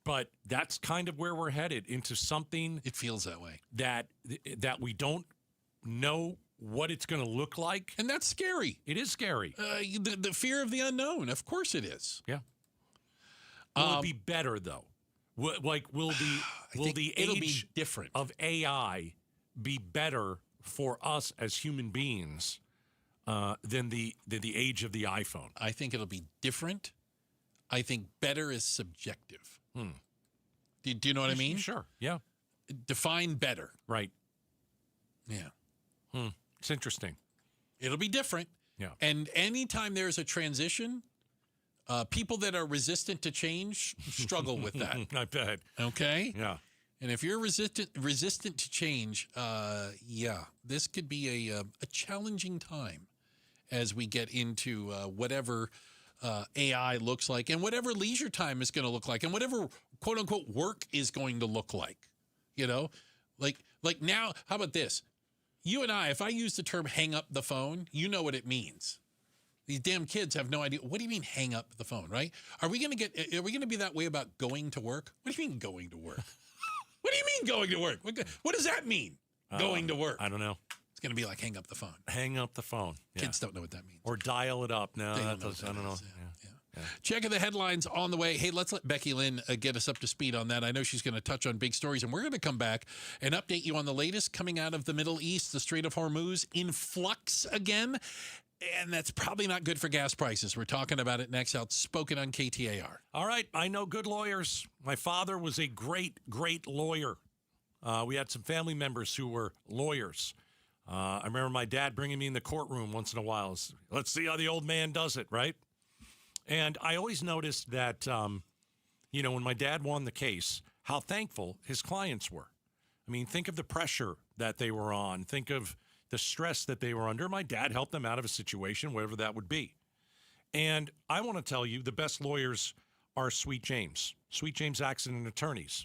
But that's kind of where we're headed, into something. It feels that way. That we don't know what it's going to look like. And that's scary. It is scary. The fear of the unknown. Of course it is. Yeah. Will it be better, though? Will the age different of AI be better for us as human beings than the age of the iPhone? I think it'll be different. I think better is subjective. Do you know what I mean? Sure. Yeah. Define better. Right. Yeah. It's interesting. It'll be different. Yeah. And anytime there's a transition, people that are resistant to change struggle with that. I bet. Okay? Yeah. And if you're resistant to change, this could be a challenging time as we get into whatever AI looks like, and whatever leisure time is going to look like, and whatever quote unquote work is going to look like. Like now, how about this? You and I, if I use the term hang up the phone, you know what it means. These damn kids have no idea. What do you mean hang up the phone, right? Are we going to be that way about going to work? What do you mean going to work? What do you mean going to work? What does that mean? Going to work. I don't know. It's going to be like hang up the phone. Hang up the phone. Yeah. Kids don't know what that means. Or dial it up. No, I don't know. Checking the headlines on the way. Hey, let's let Becky Lynn get us up to speed on that. I know she's going to touch on big stories, and we're going to come back and update you on the latest coming out of the Middle East, the Strait of Hormuz in flux again. And that's probably not good for gas prices. We're talking about it next. Outspoken on KTAR. All right. I know good lawyers. My father was a great, great lawyer. We had some family members who were lawyers. I remember my dad bringing me in the courtroom once in a while. Let's see how the old man does it, right? And I always noticed that, when my dad won the case, how thankful his clients were. I mean, think of the pressure that they were on. Think of the stress that they were under. My dad helped them out of a situation, whatever that would be. And I want to tell you, the best lawyers are Sweet James Accident Attorneys.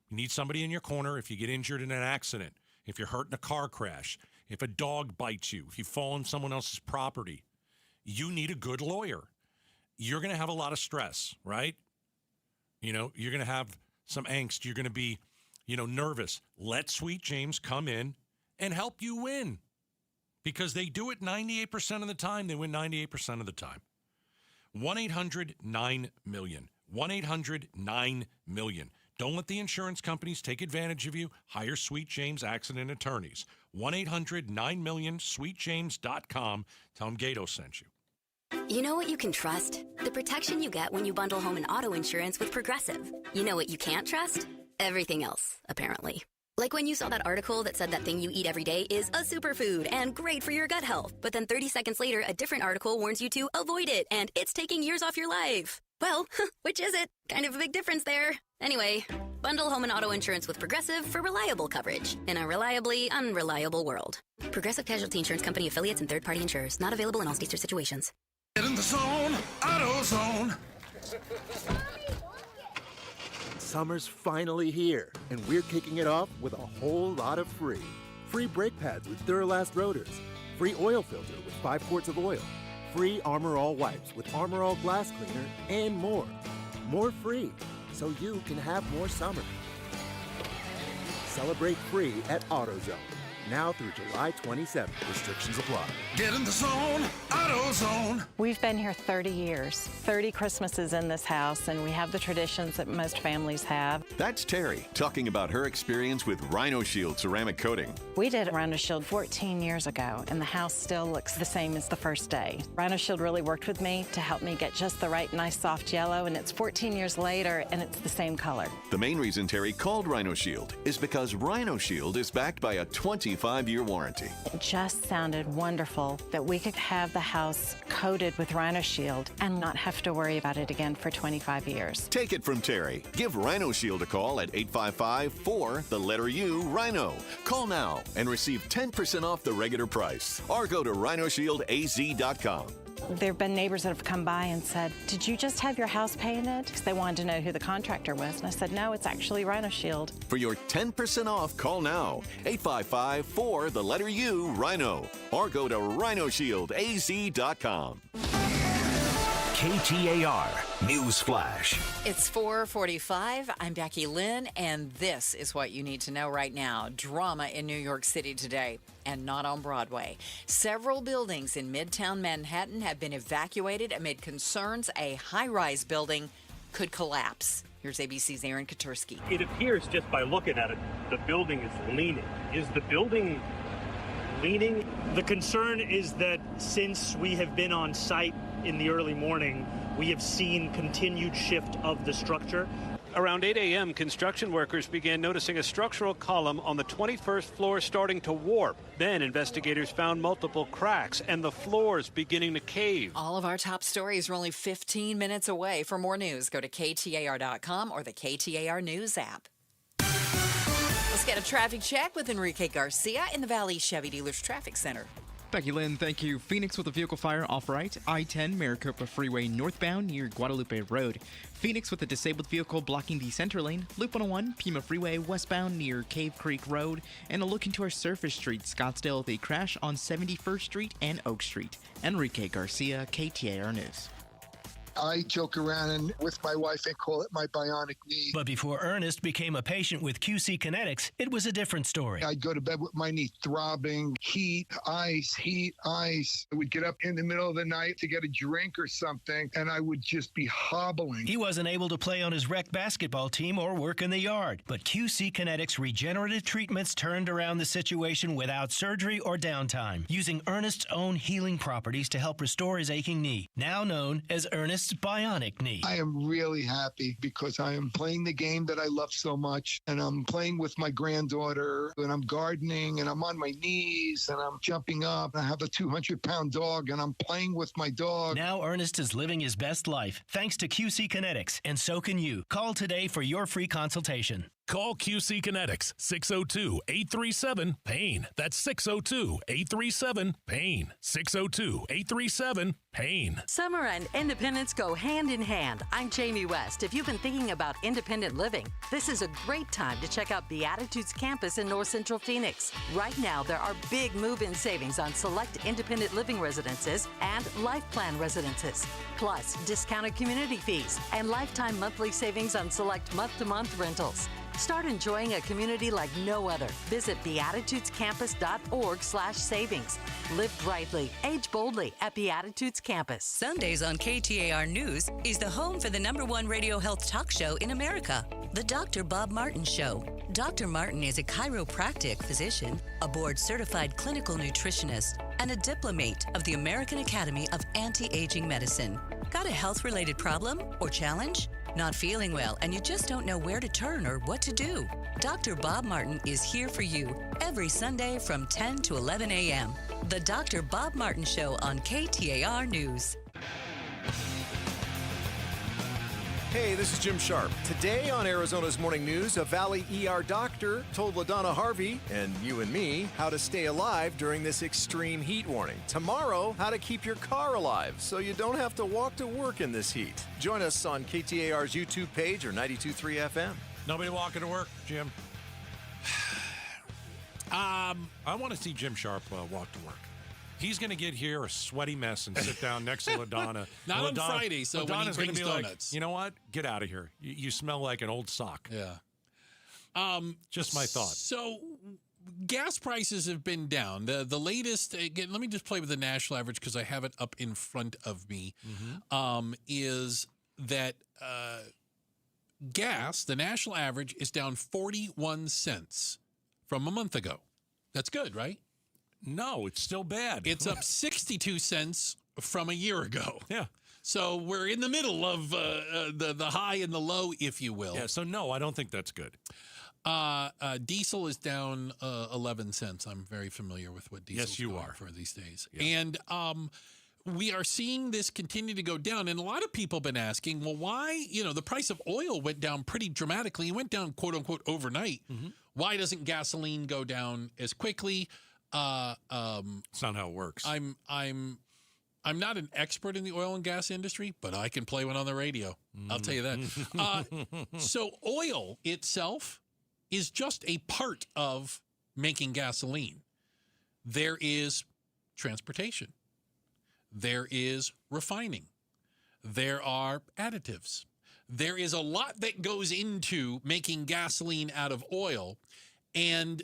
You need somebody in your corner if you get injured in an accident, if you're hurt in a car crash, if a dog bites you, if you fall on someone else's property. You need a good lawyer. You're going to have a lot of stress, right? You're going to have some angst. You're going to be, nervous. Let Sweet James come in and help you win, because they do it 98% of the time. They win 98% of the time. 1-800-9-MILLION. 1-800-9-MILLION. Don't let the insurance companies take advantage of you. Hire Sweet James Accident Attorneys. 1-800-9-MILLION, sweetjames.com. Tell them Gato sent you. You know what you can trust? The protection you get when you bundle home and auto insurance with Progressive. You know what you can't trust? Everything else, apparently. Like when you saw that article that said that thing you eat every day is a superfood and great for your gut health. But then 30 seconds later, a different article warns you to avoid it and it's taking years off your life. Well, which is it? Kind of a big difference there. Anyway, bundle home and auto insurance with Progressive for reliable coverage in a reliably unreliable world. Progressive Casualty Insurance Company affiliates and third-party insurers. Not available in all states or situations. Get in the zone, AutoZone. Summer's finally here, and we're kicking it off with a whole lot of free. Free brake pads with Duralast rotors. Free oil filter with 5 quarts of oil. Free Armor All wipes with Armor All glass cleaner, and more. More free, so you can have more summer. Celebrate free at AutoZone. Now through July 27th. Restrictions apply. Get in the zone, AutoZone. We've been here 30 years, 30 Christmases in this house, and we have the traditions that most families have. That's Terry talking about her experience with Rhino Shield ceramic coating. We did Rhino Shield 14 years ago, and the house still looks the same as the first day. Rhino Shield really worked with me to help me get just the right nice soft yellow, and it's 14 years later, and it's the same color. The main reason Terry called Rhino Shield is because Rhino Shield is backed by a 25-year warranty. It just sounded wonderful that we could have the house coated with Rhino Shield and not have to worry about it again for 25 years. Take it from Terry. Give Rhino Shield a call at 855-4-RHINO. Call now and receive 10% off the regular price. Or go to rhinoshieldaz.com. There have been neighbors that have come by and said, "Did you just have your house painted?" Because they wanted to know who the contractor was. And I said, "No, it's actually Rhino Shield." For your 10% off, call now. 855-4-RHINO. Or go to rhinoshieldaz.com. KTAR News Flash. It's 4:45. I'm Becky Lynn, and this is what you need to know right now. Drama in New York City today, and not on Broadway. Several buildings in Midtown Manhattan have been evacuated amid concerns a high-rise building could collapse. Here's ABC's Aaron Katursky. It appears just by looking at it, the building is leaning. Is the building leaning? The concern is that since we have been on site in the early morning, we have seen continued shift of the structure. Around 8 a.m., construction workers began noticing a structural column on the 21st floor starting to warp. Then investigators found multiple cracks and the floors beginning to cave. All of our top stories are only 15 minutes away. For more news, go to KTAR.com or the KTAR News app. Let's get a traffic check with Enrique Garcia in the Valley Chevy Dealers Traffic Center. Becky Lynn, thank you. Phoenix with a vehicle fire off right. I-10 Maricopa Freeway northbound near Guadalupe Road. Phoenix with a disabled vehicle blocking the center lane. Loop 101 Pima Freeway westbound near Cave Creek Road. And a look into our surface street, Scottsdale, with a crash on 71st Street and Oak Street. Enrique Garcia, KTAR News. I joke around and with my wife and call it my bionic knee. But before Ernest became a patient with QC Kinetics, it was a different story. I'd go to bed with my knee throbbing, heat, ice. I would get up in the middle of the night to get a drink or something, and I would just be hobbling. He wasn't able to play on his rec basketball team or work in the yard. But QC Kinetics regenerative treatments turned around the situation without surgery or downtime, using Ernest's own healing properties to help restore his aching knee, now known as Ernest's bionic knee. I am really happy because I am playing the game that I love so much, and I'm playing with my granddaughter, and I'm gardening, and I'm on my knees, and I'm jumping up. I have a 200-pound dog, and I'm playing with my dog. Now Ernest is living his best life thanks to QC Kinetics, and so can you. Call today for your free consultation. Call QC Kinetics, 602-837-PAIN. That's 602-837-PAIN. 602-837-PAIN. Summer and independence go hand in hand. I'm Jamie West. If you've been thinking about independent living, this is a great time to check out Beatitudes Campus in North Central Phoenix. Right now, there are big move-in savings on select independent living residences and life plan residences, plus discounted community fees and lifetime monthly savings on select month-to-month rentals. Start enjoying a community like no other. Visit beatitudescampus.org/savings. Live brightly, age boldly at Beatitudes Campus. Sundays on KTAR News is the home for the #1 radio health talk show in America, The Dr. Bob Martin Show. Dr. Martin is a chiropractic physician, a board-certified clinical nutritionist, and a diplomate of the American Academy of Anti-Aging Medicine. Got a health-related problem or challenge? Not feeling well and you just don't know where to turn or what to do? Dr. Bob Martin is here for you every Sunday from 10 to 11 a.m. The Dr. Bob Martin Show on KTAR News. Hey, this is Jim Sharp. Today on Arizona's Morning News, a Valley ER doctor told LaDonna Harvey and you and me how to stay alive during this extreme heat warning. Tomorrow, how to keep your car alive so you don't have to walk to work in this heat. Join us on KTAR's YouTube page or 92.3 FM. Nobody walking to work, Jim. I want to see Jim Sharp walk to work. He's going to get here a sweaty mess and sit down next to LaDonna. Not on Friday, so when he brings donuts. Like, you know what? Get out of here. You smell like an old sock. Yeah. Just my thought. So gas prices have been down. The latest, again, let me just play with the national average because I have it up in front of me, is that gas, the national average, is down 41 cents from a month ago. That's good, right? No, it's still bad. It's up 62 cents from a year ago. Yeah. So we're in the middle of the high and the low, if you will. Yeah, so no, I don't think that's good. Diesel is down 11 cents. I'm very familiar with what diesel is going for these days. Yeah. And we are seeing this continue to go down. And a lot of people have been asking, well, why, the price of oil went down pretty dramatically. It went down, quote unquote, overnight. Mm-hmm. Why doesn't gasoline go down as quickly? It's not how it works. I'm not an expert in the oil and gas industry, but I can play one on the radio. I'll tell you that. So oil itself is just a part of making gasoline. There is transportation. There is refining. There are additives. There is a lot that goes into making gasoline out of oil, and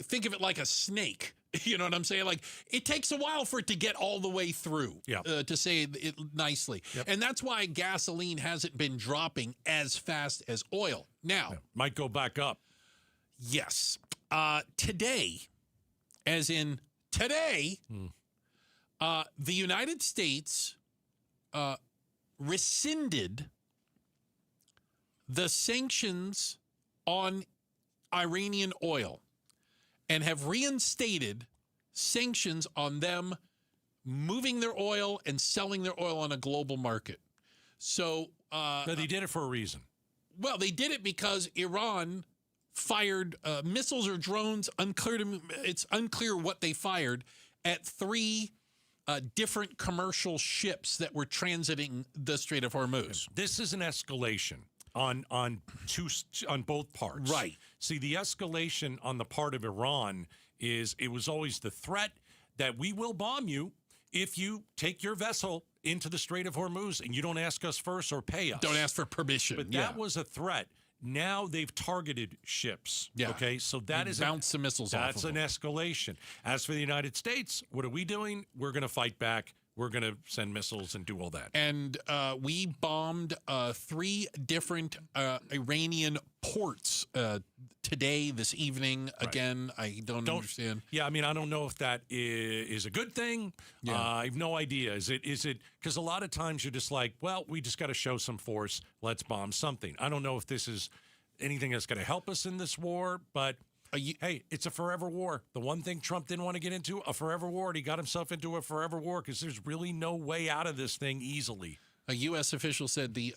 think of it like a snake. You know what I'm saying? Like, it takes a while for it to get all the way through, to say it nicely. Yep. And that's why gasoline hasn't been dropping as fast as oil. Now, might go back up. Yes. Today, as in today, the United States rescinded the sanctions on Iranian oil and have reinstated sanctions on them moving their oil and selling their oil on a global market. So but they did it for a reason. Well, they did it because Iran fired missiles or drones. It's unclear what they fired at 3 different commercial ships that were transiting the Strait of Hormuz. This is an escalation on both parts. Right. See, the escalation on the part of Iran is it was always the threat that we will bomb you if you take your vessel into the Strait of Hormuz and you don't ask us first or pay us. Don't ask for permission. But that was a threat. Now they've targeted ships. Yeah. Okay, so that is bounce some missiles off. That's an escalation. As for the United States, what are we doing? We're going to fight back. We're going to send missiles and do all that. And we bombed 3 different Iranian ports today, this evening. Right. Again, I don't understand. Yeah, I mean, I don't know if that is a good thing. Yeah. I have no idea. Is it? Because a lot of times you're just like, well, we just got to show some force. Let's bomb something. I don't know if this is anything that's going to help us in this war, but hey, it's a forever war. The one thing Trump didn't want to get into, a forever war, and he got himself into a forever war because there's really no way out of this thing easily. A U.S. official said the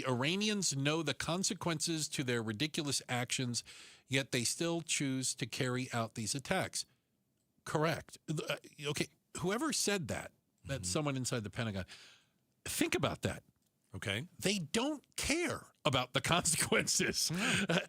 Iranians know the consequences to their ridiculous actions, yet they still choose to carry out these attacks. Correct. Okay, whoever said that, that's someone inside the Pentagon, think about that. Okay. They don't care about the consequences.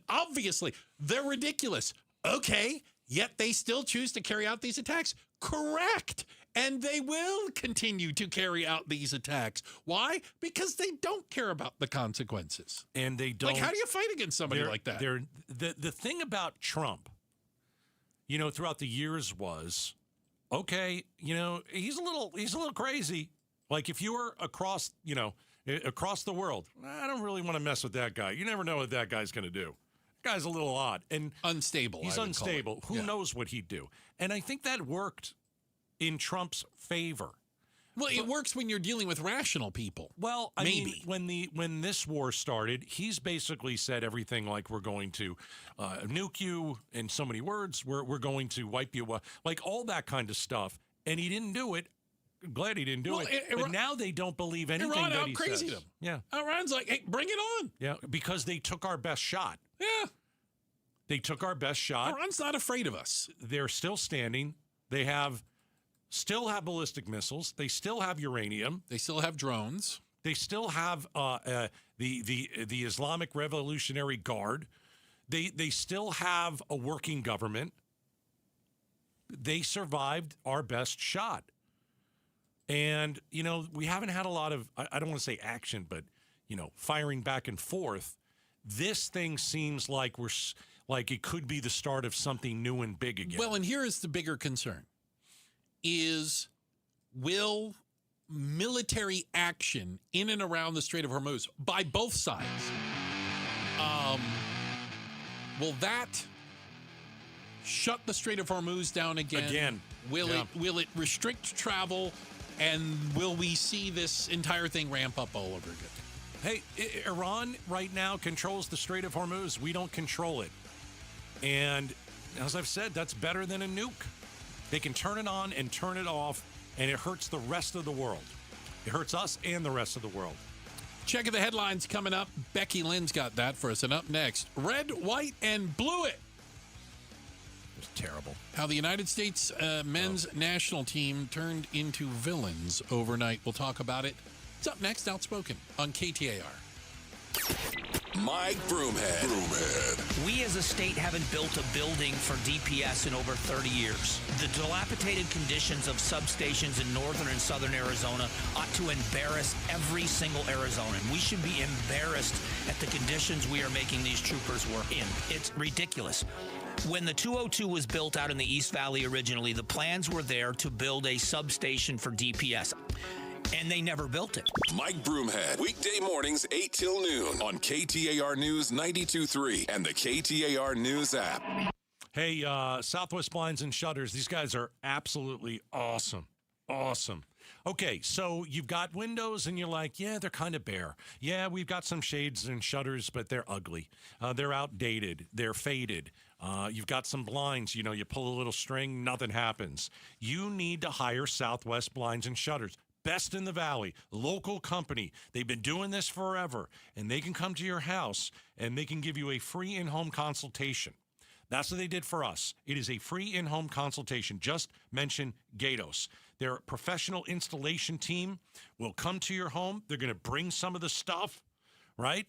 Obviously, they're ridiculous. Okay, yet they still choose to carry out these attacks. Correct. And they will continue to carry out these attacks. Why? Because they don't care about the consequences. And they don't. Like, how do you fight against somebody like that? The thing about Trump, throughout the years was, okay, he's a little crazy. Like if you were across the world, I don't really want to mess with that guy. You never know what that guy's going to do. That guy's a little odd and unstable. He's unstable. Who knows what he'd do? And I think that worked in Trump's favor. Well, it works when you're dealing with rational people. Well, I mean, when this war started, he's basically said everything like we're going to nuke you in so many words. We're going to wipe you, like all that kind of stuff. And he didn't do it. Glad he didn't do it. But now they don't believe anything Iran that he says. Iran out-crazied him. Yeah. Iran's like, hey, bring it on. Yeah, because they took our best shot. Yeah. They took our best shot. Iran's not afraid of us. They're still standing. They still have ballistic missiles. They still have uranium. They still have drones. They still have the Islamic Revolutionary Guard. They still have a working government. They survived our best shot. And, we haven't had a lot of, I don't want to say action, but, firing back and forth. This thing seems like it could be the start of something new and big again. Well, and here is the bigger concern. Will military action in and around the Strait of Hormuz by both sides, will that shut the Strait of Hormuz down again? Will it restrict travel, and will we see this entire thing ramp up all over again? Hey, Iran right now controls the Strait of Hormuz. We don't control it. And as I've said, that's better than a nuke. They can turn it on and turn it off, and it hurts the rest of the world. It hurts us and the rest of the world. Check the headlines coming up. Becky Lynn's got that for us. And up next, red, white, and blue it. It was terrible. How the United States men's national team turned into villains overnight. We'll talk about it. It's up next, Outspoken on KTAR. Mike Broomhead. We as a state haven't built a building for DPS in over 30 years. The dilapidated conditions of substations in northern and southern Arizona ought to embarrass every single Arizonan. We should be embarrassed at the conditions we are making these troopers work in. It's ridiculous. When the 202 was built out in the East Valley originally, the plans were there to build a substation for DPS. And they never built it. Mike Broomhead, weekday mornings 8 till noon on KTAR News 92.3 and the KTAR News app. Hey, Southwest Blinds and Shutters, these guys are absolutely awesome. Awesome. Okay, so you've got windows and you're like, yeah, they're kind of bare. Yeah, we've got some shades and shutters, but they're ugly. They're outdated. They're faded. You've got some blinds, you pull a little string, nothing happens. You need to hire Southwest Blinds and Shutters. Best in the Valley, local company. They've been doing this forever, and they can come to your house, and they can give you a free in-home consultation. That's what they did for us. It is a free in-home consultation. Just mention Gatos. Their professional installation team will come to your home. They're going to bring some of the stuff, right?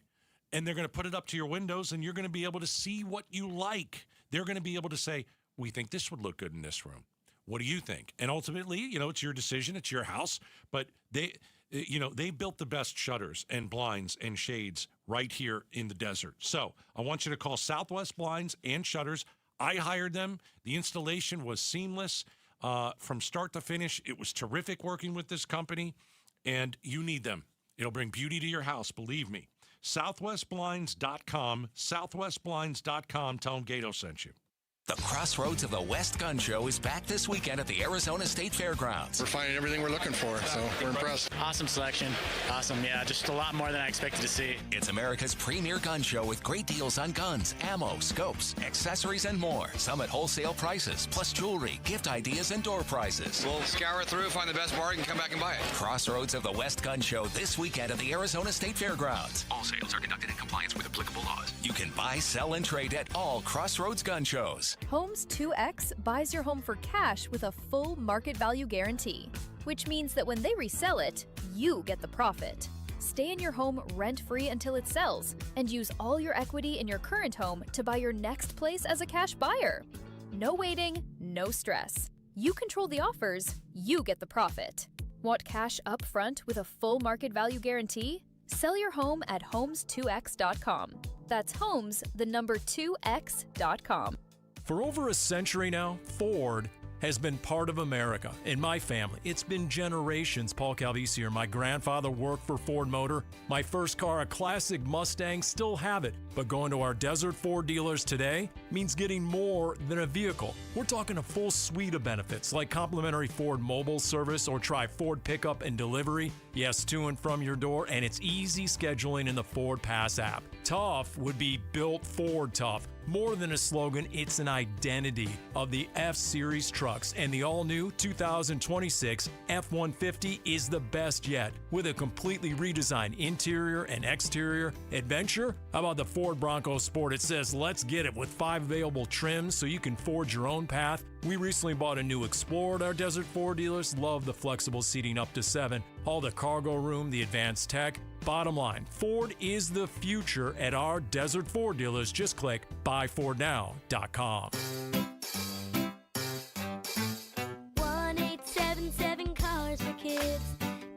And they're going to put it up to your windows, and you're going to be able to see what you like. They're going to be able to say, we think this would look good in this room. What do you think? And ultimately, it's your decision. It's your house. But they built the best shutters and blinds and shades right here in the desert. So I want you to call Southwest Blinds and Shutters. I hired them. The installation was seamless from start to finish. It was terrific working with this company, and you need them. It'll bring beauty to your house, believe me. SouthwestBlinds.com, SouthwestBlinds.com. Tell them Gato sent you. The Crossroads of the West Gun Show is back this weekend at the Arizona State Fairgrounds. We're finding everything we're looking for, so we're impressed. Awesome selection. Awesome, yeah, just a lot more than I expected to see. It's America's premier gun show with great deals on guns, ammo, scopes, accessories, and more. Some at wholesale prices, plus jewelry, gift ideas, and door prizes. We'll scour through, find the best bargain, come back and buy it. Crossroads of the West Gun Show this weekend at the Arizona State Fairgrounds. All sales are conducted in compliance with applicable laws. You can buy, sell, and trade at all Crossroads gun shows. Homes 2X buys your home for cash with a full market value guarantee, which means that when they resell it, you get the profit. Stay in your home rent-free until it sells, and use all your equity in your current home to buy your next place as a cash buyer. No waiting, no stress. You control the offers, you get the profit. Want cash up front with a full market value guarantee? Sell your home at homes2x.com. That's homes, the number 2x.com. For over a century now, Ford has been part of America. In my family, it's been generations. Paul Calvisi here. My grandfather worked for Ford Motor. My first car, a classic Mustang, still have it. But going to our Desert Ford dealers today means getting more than a vehicle. We're talking a full suite of benefits like complimentary Ford mobile service or try Ford pickup and delivery. Yes, to and from your door, and it's easy scheduling in the Ford Pass app. Tough would be built Ford tough. More than a slogan, it's an identity of the F-Series trucks, and the all-new 2026 F-150 is the best yet. With a completely redesigned interior and exterior adventure, how about the Ford Bronco Sport? It says, let's get it, with 5 available trims so you can forge your own path. We recently bought a new Explorer at our Desert Ford dealers. Love the flexible seating up to 7. All the cargo room, the advanced tech. Bottom line, Ford is the future at our Desert Ford dealers. Just click buyfordnow.com. 1-877 Cars for Kids.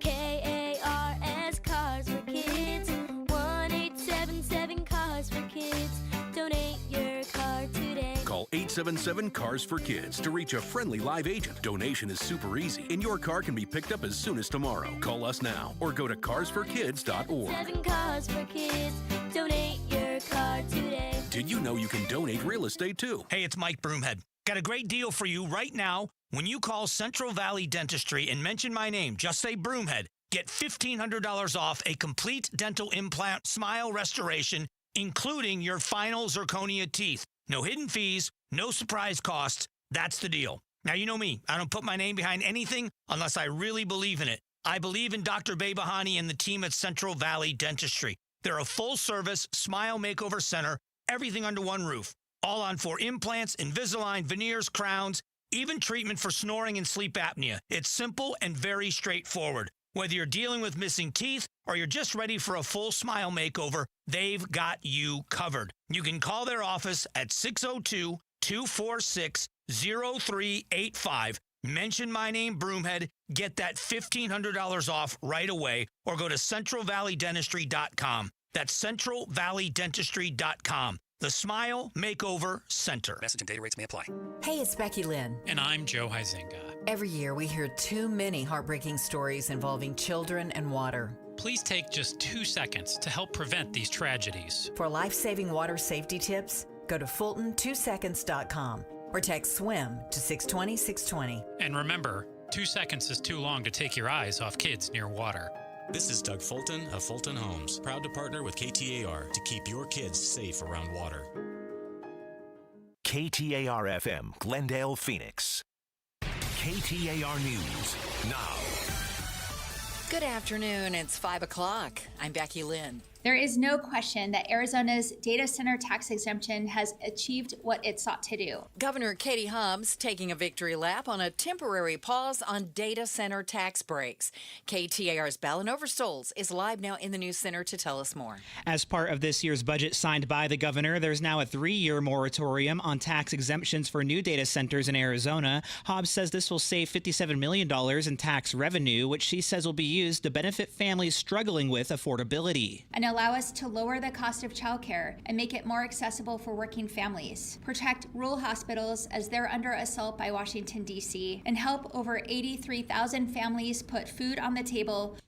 KARS Cars for Kids. 1-877 Cars for Kids. Donate your car today. Call 877 Cars for Kids to reach a friendly live agent. Donation is super easy, and your car can be picked up as soon as tomorrow. Call us now or go to carsforkids.org. 7 Cars for Kids. Donate your car today. Did you know you can donate real estate too? Hey, it's Mike Broomhead. Got a great deal for you right now. When you call Central Valley Dentistry and mention my name, just say Broomhead, get $1,500 off a complete dental implant smile restoration, including your final zirconia teeth. No hidden fees, no surprise costs. That's the deal. Now, you know me. I don't put my name behind anything unless I really believe in it. I believe in Dr. Babahani and the team at Central Valley Dentistry. They're a full-service smile makeover center, everything under one roof. All on for implants, Invisalign, veneers, crowns, even treatment for snoring and sleep apnea. It's simple and very straightforward. Whether you're dealing with missing teeth or you're just ready for a full smile makeover, they've got you covered. You can call their office at 602-246-0385. Mention my name, Broomhead. Get that $1,500 off right away or go to centralvalleydentistry.com. That's centralvalleydentistry.com. The Smile Makeover Center. Message and data rates may apply. Hey, it's Becky Lynn. And I'm Joe Huizenga. Every year we hear too many heartbreaking stories involving children and water. Please take just 2 seconds to help prevent these tragedies. For life-saving water safety tips, go to Fulton2seconds.com or text SWIM to 620-620. And remember, 2 seconds is too long to take your eyes off kids near water. This is Doug Fulton of Fulton Homes, proud to partner with KTAR to keep your kids safe around water. KTAR-FM, Glendale, Phoenix. KTAR News now. Good afternoon. It's 5 o'clock. I'm Becky Lynn. There is no question that Arizona's data center tax exemption has achieved what it sought to do. Governor Katie Hobbs taking a victory lap on a temporary pause on data center tax breaks. KTAR's Ballin Overstoles is live now in the news center to tell us more. As part of this year's budget signed by the governor, there's now a 3-year moratorium on tax exemptions for new data centers in Arizona. Hobbs says this will save $57 million in tax revenue, which she says will be used to benefit families struggling with affordability. And allow us to lower the cost of childcare and make it more accessible for working families, protect rural hospitals as they're under assault by Washington, D.C., and help over 83,000 families put food on the table.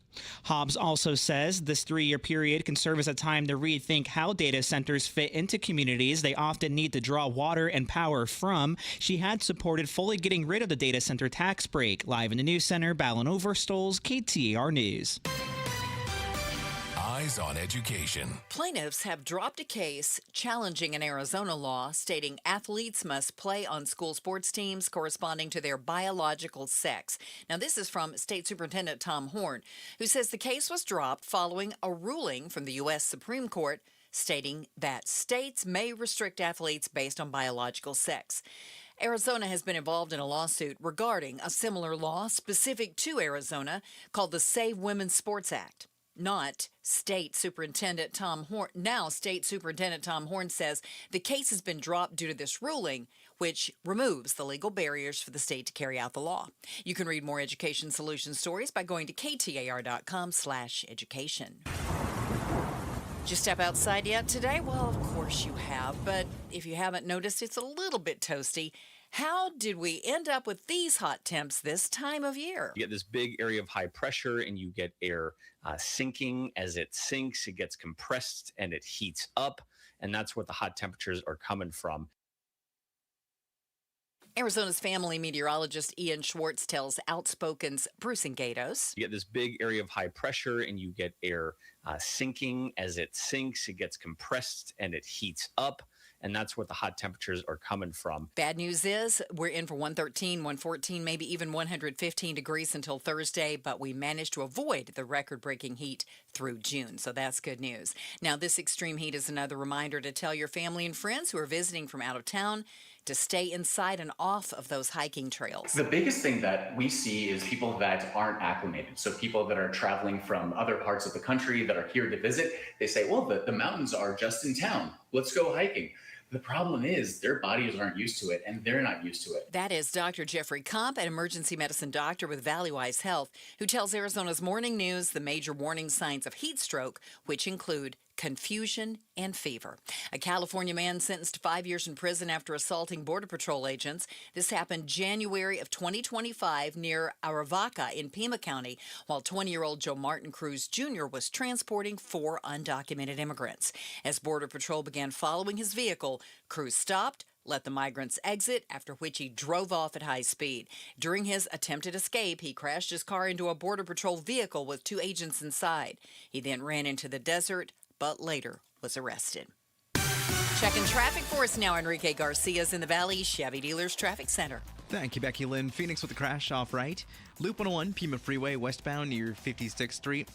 Hobbs also says this 3-year period can serve as a time to rethink how data centers fit into communities they often need to draw water and power from. She had supported fully getting rid of the data center tax break. Live in the news center, Ballin Overstoles, KTAR News. Eyes on Education. Plaintiffs have dropped a case challenging an Arizona law stating athletes must play on school sports teams corresponding to their biological sex. Now, this is from State Superintendent Tom Horn, who says the case was dropped following a ruling from the U.S. Supreme Court stating that states may restrict athletes based on biological sex. Arizona has been involved in a lawsuit regarding a similar law specific to Arizona called the Save Women's Sports Act. Not State Superintendent Tom Horn. Now, State Superintendent Tom Horn says the case has been dropped due to this ruling, which removes the legal barriers for the state to carry out the law. You can read more Education Solutions stories by going to KTAR.com/education. Did you step outside yet today? Well, of course you have, but if you haven't noticed, it's a little bit toasty. How did we end up with these hot temps this time of year? You get this big area of high pressure and you get air sinking. As it sinks, it gets compressed and it heats up. And that's where the hot temperatures are coming from. Arizona's family meteorologist Ian Schwartz tells Outspoken's Bruce and Gatos. You get this big area of high pressure and you get air sinking. As it sinks, it gets compressed and it heats up. And that's where the hot temperatures are coming from. Bad news is we're in for 113, 114, maybe even 115 degrees until Thursday, but we managed to avoid the record-breaking heat through June, so that's good news. Now, this extreme heat is another reminder to tell your family and friends who are visiting from out of town to stay inside and off of those hiking trails. The biggest thing that we see is people that aren't acclimated. So people that are traveling from other parts of the country that are here to visit, they say, well, the mountains are just in town. Let's go hiking. The problem is their bodies aren't used to it, and they're not used to it. That is Dr. Jeffrey Komp, an emergency medicine doctor with Valleywise Health, who tells Arizona's Morning News the major warning signs of heat stroke, which include confusion and fever. A California man sentenced to 5 years in prison after assaulting Border Patrol agents. This happened January of 2025 near Aravaca in Pima County, while 20-year-old Joe Martin Cruz Jr. was transporting 4 undocumented immigrants. As Border Patrol began following his vehicle, Cruz stopped, let the migrants exit, after which he drove off at high speed. During his attempted escape, he crashed his car into a Border Patrol vehicle with 2 agents inside. He then ran into the desert, but later was arrested. Checking traffic for us now. Enrique Garcia's in the Valley Chevy Dealers Traffic Center. Thank you, Becky Lynn. Phoenix with the crash off right. Loop 101, Pima Freeway westbound near 56th Street.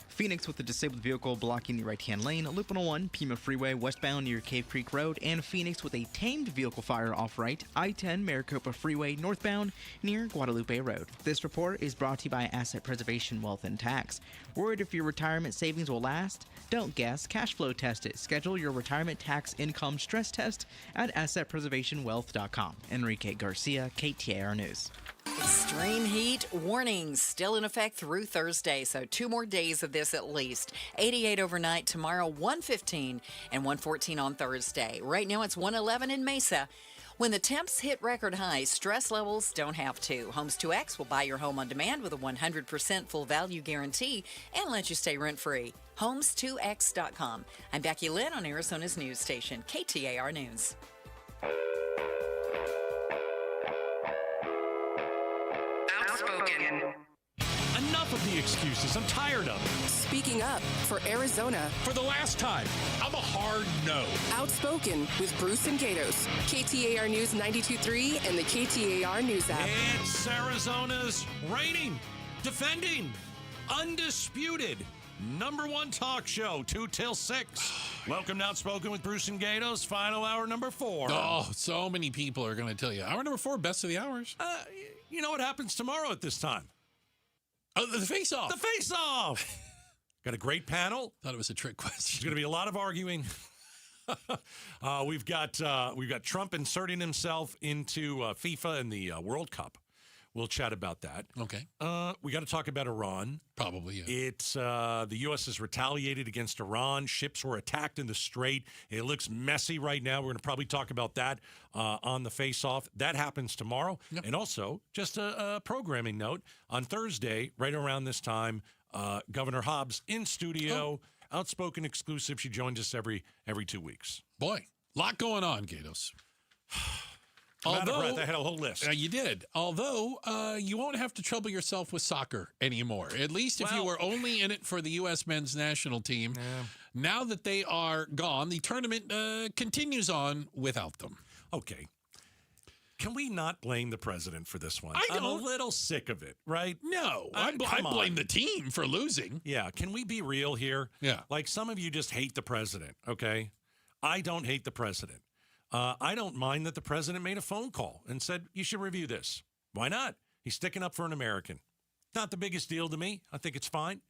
Phoenix with the disabled vehicle blocking the right-hand lane. Loop 101, Pima Freeway westbound near Cave Creek Road. And Phoenix with a tamed vehicle fire off right. I-10 Maricopa Freeway northbound near Guadalupe Road. This report is brought to you by Asset Preservation Wealth and Tax. Worried if your retirement savings will last? Don't guess. Cash flow test it. Schedule your retirement tax income stress test at assetpreservationwealth.com. Enrique Garcia, KTAR News. Extreme heat warnings still in effect through Thursday, so 2 more days of this at least. 88 overnight tomorrow, 115 and 114 on Thursday. Right now it's 111 in Mesa. When the temps hit record highs, stress levels don't have to. Homes 2X will buy your home on demand with a 100% full value guarantee and let you stay rent-free. Homes2X.com. I'm Becky Lynn on Arizona's news station, KTAR News. Outspoken. Enough of the excuses. I'm tired of it. Speaking up for Arizona. For the last time, I'm a hard no. Outspoken with Bruce and Gatos. KTAR News 92.3 and the KTAR News app. It's Arizona's reigning, defending, undisputed #1 talk show, 2 till 6. Welcome to Outspoken with Bruce and Gatos, final hour number 4. Oh, so many people are going to tell you. Hour number 4, best of the hours. You know what happens tomorrow at this time? Oh, the face-off. The face-off. Got a great panel. Thought it was a trick question. There's going to be a lot of arguing. We've got Trump inserting himself into FIFA and the World Cup. We'll chat about that. Okay. We got to talk about Iran. Probably, yeah. It's the U.S. has retaliated against Iran. Ships were attacked in the Strait. It looks messy right now. We're going to probably talk about that on the face-off. That happens tomorrow. Yep. And also, just a programming note, on Thursday, right around this time, Governor Hobbs in studio, Outspoken exclusive. She joins us every 2 weeks. Boy, lot going on, Gatos. I'm out of breath. I had a whole list. You did. Although, you won't have to trouble yourself with soccer anymore. At least if you were only in it for the U.S. men's national team. Yeah. Now that they are gone, the tournament continues on without them. Okay. Can we not blame the president for this one? I'm a little sick of it, right? No. I blame the team for losing. Yeah. Can we be real here? Yeah. Like, some of you just hate the president, okay? I don't hate the president. I don't mind that the president made a phone call and said, you should review this. Why not? He's sticking up for an American. Not the biggest deal to me. I think it's fine.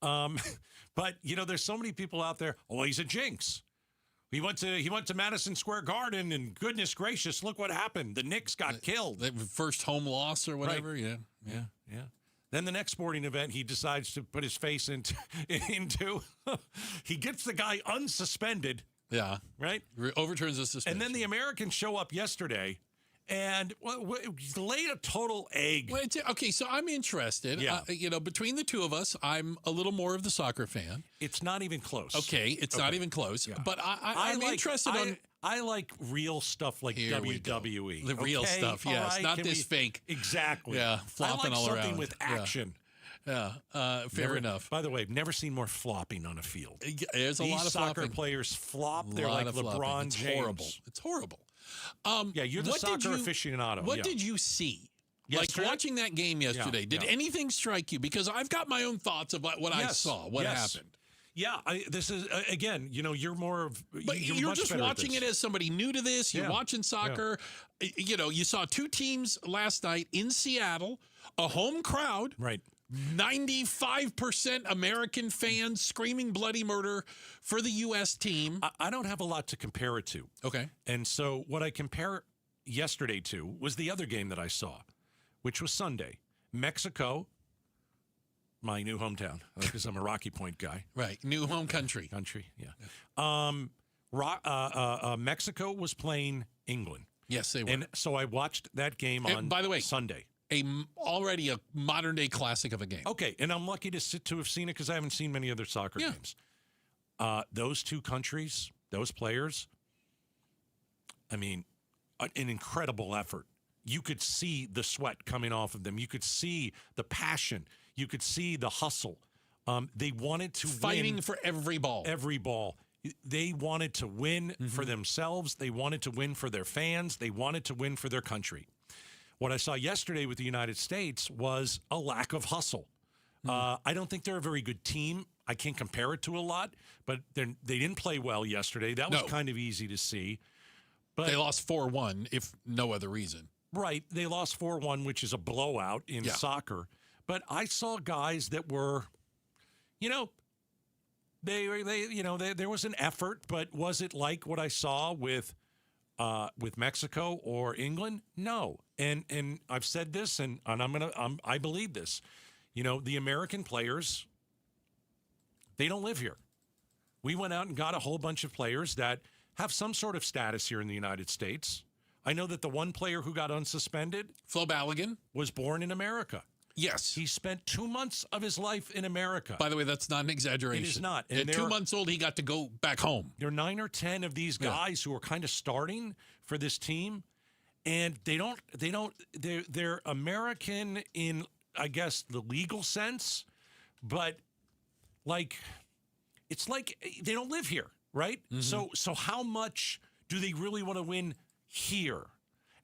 But, there's so many people out there, he's a jinx. He went to Madison Square Garden, and goodness gracious, look what happened. The Knicks got killed. The first home loss or whatever, right. Yeah. Then the next sporting event he decides to put his face into he gets the guy unsuspended. Yeah. Right? Overturns the suspension. And then the Americans show up yesterday and laid a total egg. Well, okay, so I'm interested. Yeah. Between the two of us, I'm a little more of the soccer fan. It's not even close. Okay, it's not even close. Yeah. But I'm interested on... I like real stuff like WWE. The real stuff, yes. Right? Not this fake. Exactly. Yeah, flopping all around. Something with action. Yeah, fair enough. By the way, I've never seen more flopping on a field. There's a lot of soccer flopping. Players flop. They're like LeBron James. Horrible. It's horrible. You're the soccer aficionado. What did you see? Yesterday? Like watching that game yesterday, did anything strike you? Because I've got my own thoughts about what I saw, what happened. Yeah, this is, again, you're more of... But you're just watching it as somebody new to this. You're watching soccer. Yeah. You saw two teams last night in Seattle, a home crowd. Right. 95% American fans screaming bloody murder for the U.S. team. I don't have a lot to compare it to. Okay. And so what I compare yesterday to was the other game that I saw, which was Sunday. Mexico, my new hometown, because I'm a Rocky Point guy. Right. New home country. Yeah. Mexico was playing England. Yes, they were. And so I watched that game on by the way, Sunday. Already a modern-day classic of a game. Okay, and I'm lucky to have seen it because I haven't seen many other soccer games. Those two countries, those players, I mean, an incredible effort. You could see the sweat coming off of them. You could see the passion. You could see the hustle. They wanted to fighting win for every ball. Every ball. They wanted to win for themselves. They wanted to win for their fans. They wanted to win for their country. What I saw yesterday with the United States was a lack of hustle. I don't think they're a very good team. I can't compare it to a lot, but they didn't play well yesterday. That was kind of easy to see. But they lost 4-1, if no other reason. Right. They lost 4-1, which is a blowout in soccer. But I saw guys that were, there was an effort, but was it like what I saw with Mexico or England? No. And I've said this, and I believe this. The American players, they don't live here. We went out and got a whole bunch of players that have some sort of status here in the United States. I know that the one player who got unsuspended, Flo Balogun, was born in America. Yes. He spent 2 months of his life in America. By the way, that's not an exaggeration. It is not. And at 2 months old, he got to go back home. There are 9 or 10 of these guys who are kind of starting for this team, and they're American in, I guess, the legal sense, but it's like they don't live here, right? Mm-hmm. So how much do they really want to win here?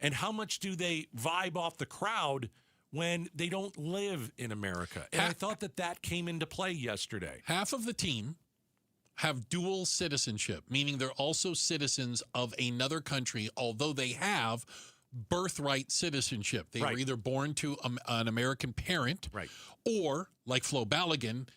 And how much do they vibe off the crowd when they don't live in America. And I thought that came into play yesterday. Half of the team have dual citizenship, meaning they're also citizens of another country, although they have birthright citizenship. They were either born to an American parent, or, like Flo Balogun,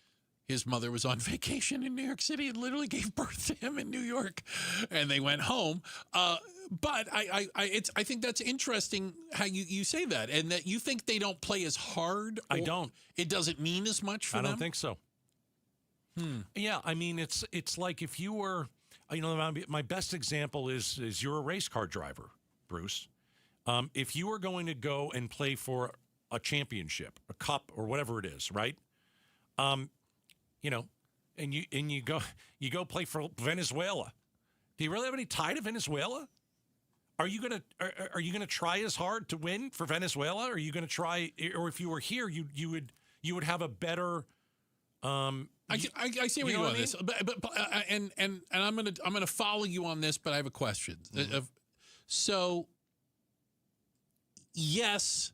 his mother was on vacation in New York City and literally gave birth to him in New York, and they went home. But I think that's interesting how you say that, and that you think they don't play as hard. I don't. It doesn't mean as much for them? I don't think so. Yeah, I mean, it's like if you were, my best example is you're a race car driver, Bruce. If you were going to go and play for a championship, a cup, or whatever it is, right? And you go play for Venezuela. Do you really have any tie to Venezuela? Are you gonna try as hard to win for Venezuela? Are you gonna try, or if you were here, you would have a better. I see where you're going on this, and I'm gonna follow you on this, but I have a question. So, yes,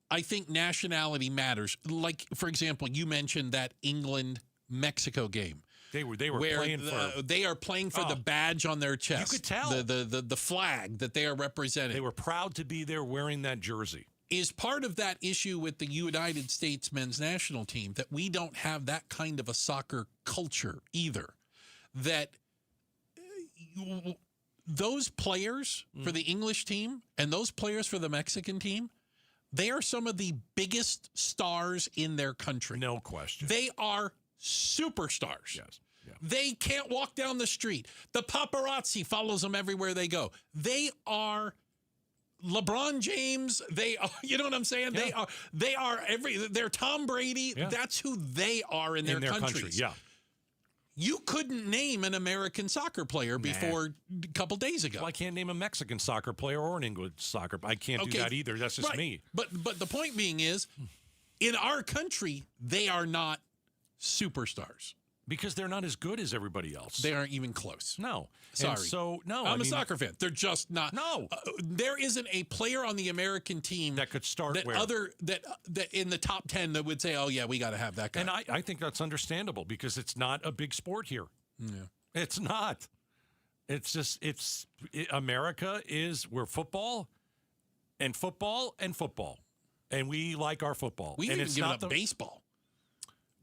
I think nationality matters. Like, for example, you mentioned that England-Mexico game. They were playing for. They are playing for the badge on their chest. You could tell the flag that they are representing. They were proud to be there wearing that jersey. Is part of that issue with the United States men's national team that we don't have that kind of a soccer culture either. That those players for the English team and those players for the Mexican team, they are some of the biggest stars in their country. No question. They are superstars. Yes. Yeah. They can't walk down the street. The paparazzi follows them everywhere they go. They are LeBron James. They are, you know what I'm saying? Yeah. They're Tom Brady. Yeah. That's who they are in their countries. Country. Yeah. You couldn't name an American soccer player before a couple days ago. Well, I can't name a Mexican soccer player or an English soccer. I can't do that either. That's just me. But the point being is, in our country, they are not superstars. Because they're not as good as everybody else. They aren't even close. No. Sorry. And so, no. I'm a soccer fan. They're just not. No. There isn't a player on the American team that could start that in the top 10 that would say, oh, yeah, we got to have that guy. And I think that's understandable because it's not a big sport here. Yeah. It's not. It's just, America we're football and football and football. And we like our football. We've even given up baseball.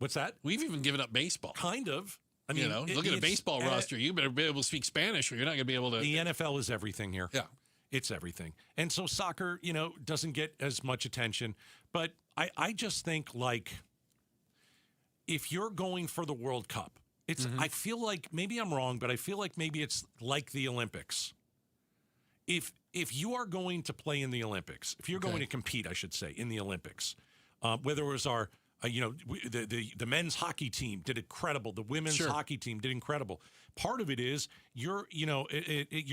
What's that? We've even given up baseball. Kind of. I mean, look at a baseball roster. You better be able to speak Spanish or you're not going to be able to. The NFL is everything here. Yeah. It's everything. And so soccer, doesn't get as much attention. But I just think, like, if you're going for the World Cup, I feel like, maybe I'm wrong, but I feel like maybe it's like the Olympics. If you are going to play in the Olympics, if you're going to compete, I should say, in the Olympics, whether it was our the men's hockey team did incredible. The women's hockey team did incredible. Part of it is you're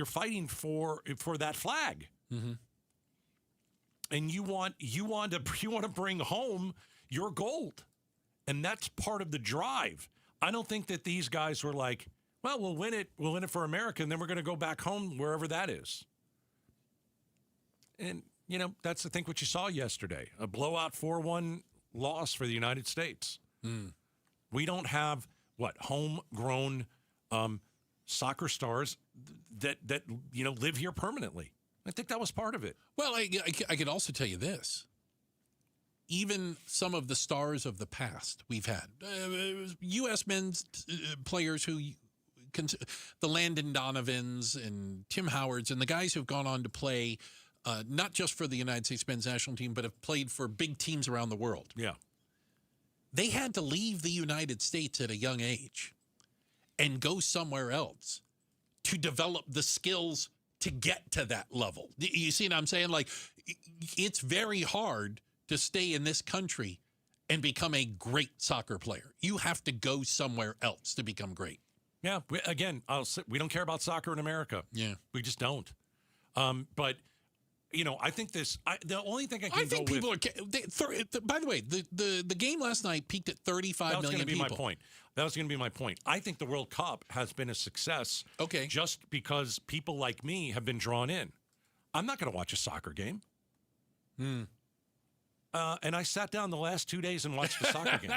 fighting for that flag, and you want to bring home your gold, and that's part of the drive. I don't think that these guys were like, well, we'll win it for America, and then we're going to go back home wherever that is. And that's I think what you saw yesterday, a blowout 4-1. Loss for the United States. We don't have homegrown soccer stars that live here permanently. I think that was part of it. Well, I could also tell you this. Even some of the stars of the past we've had, U.S. men's players who, the Landon Donovans and Tim Howards and the guys who've gone on to play not just for the United States men's national team, but have played for big teams around the world. Yeah. They had to leave the United States at a young age and go somewhere else to develop the skills to get to that level. You see what I'm saying? Like, it's very hard to stay in this country and become a great soccer player. You have to go somewhere else to become great. Yeah. We don't care about soccer in America. Yeah. We just don't. But I think the only thing I think people are. By the way, the game last night peaked at 35 million people. That was going to be my point. I think the World Cup has been a success. Okay. Just because people like me have been drawn in. I'm not going to watch a soccer game. and I sat down the last 2 days and watched the soccer game.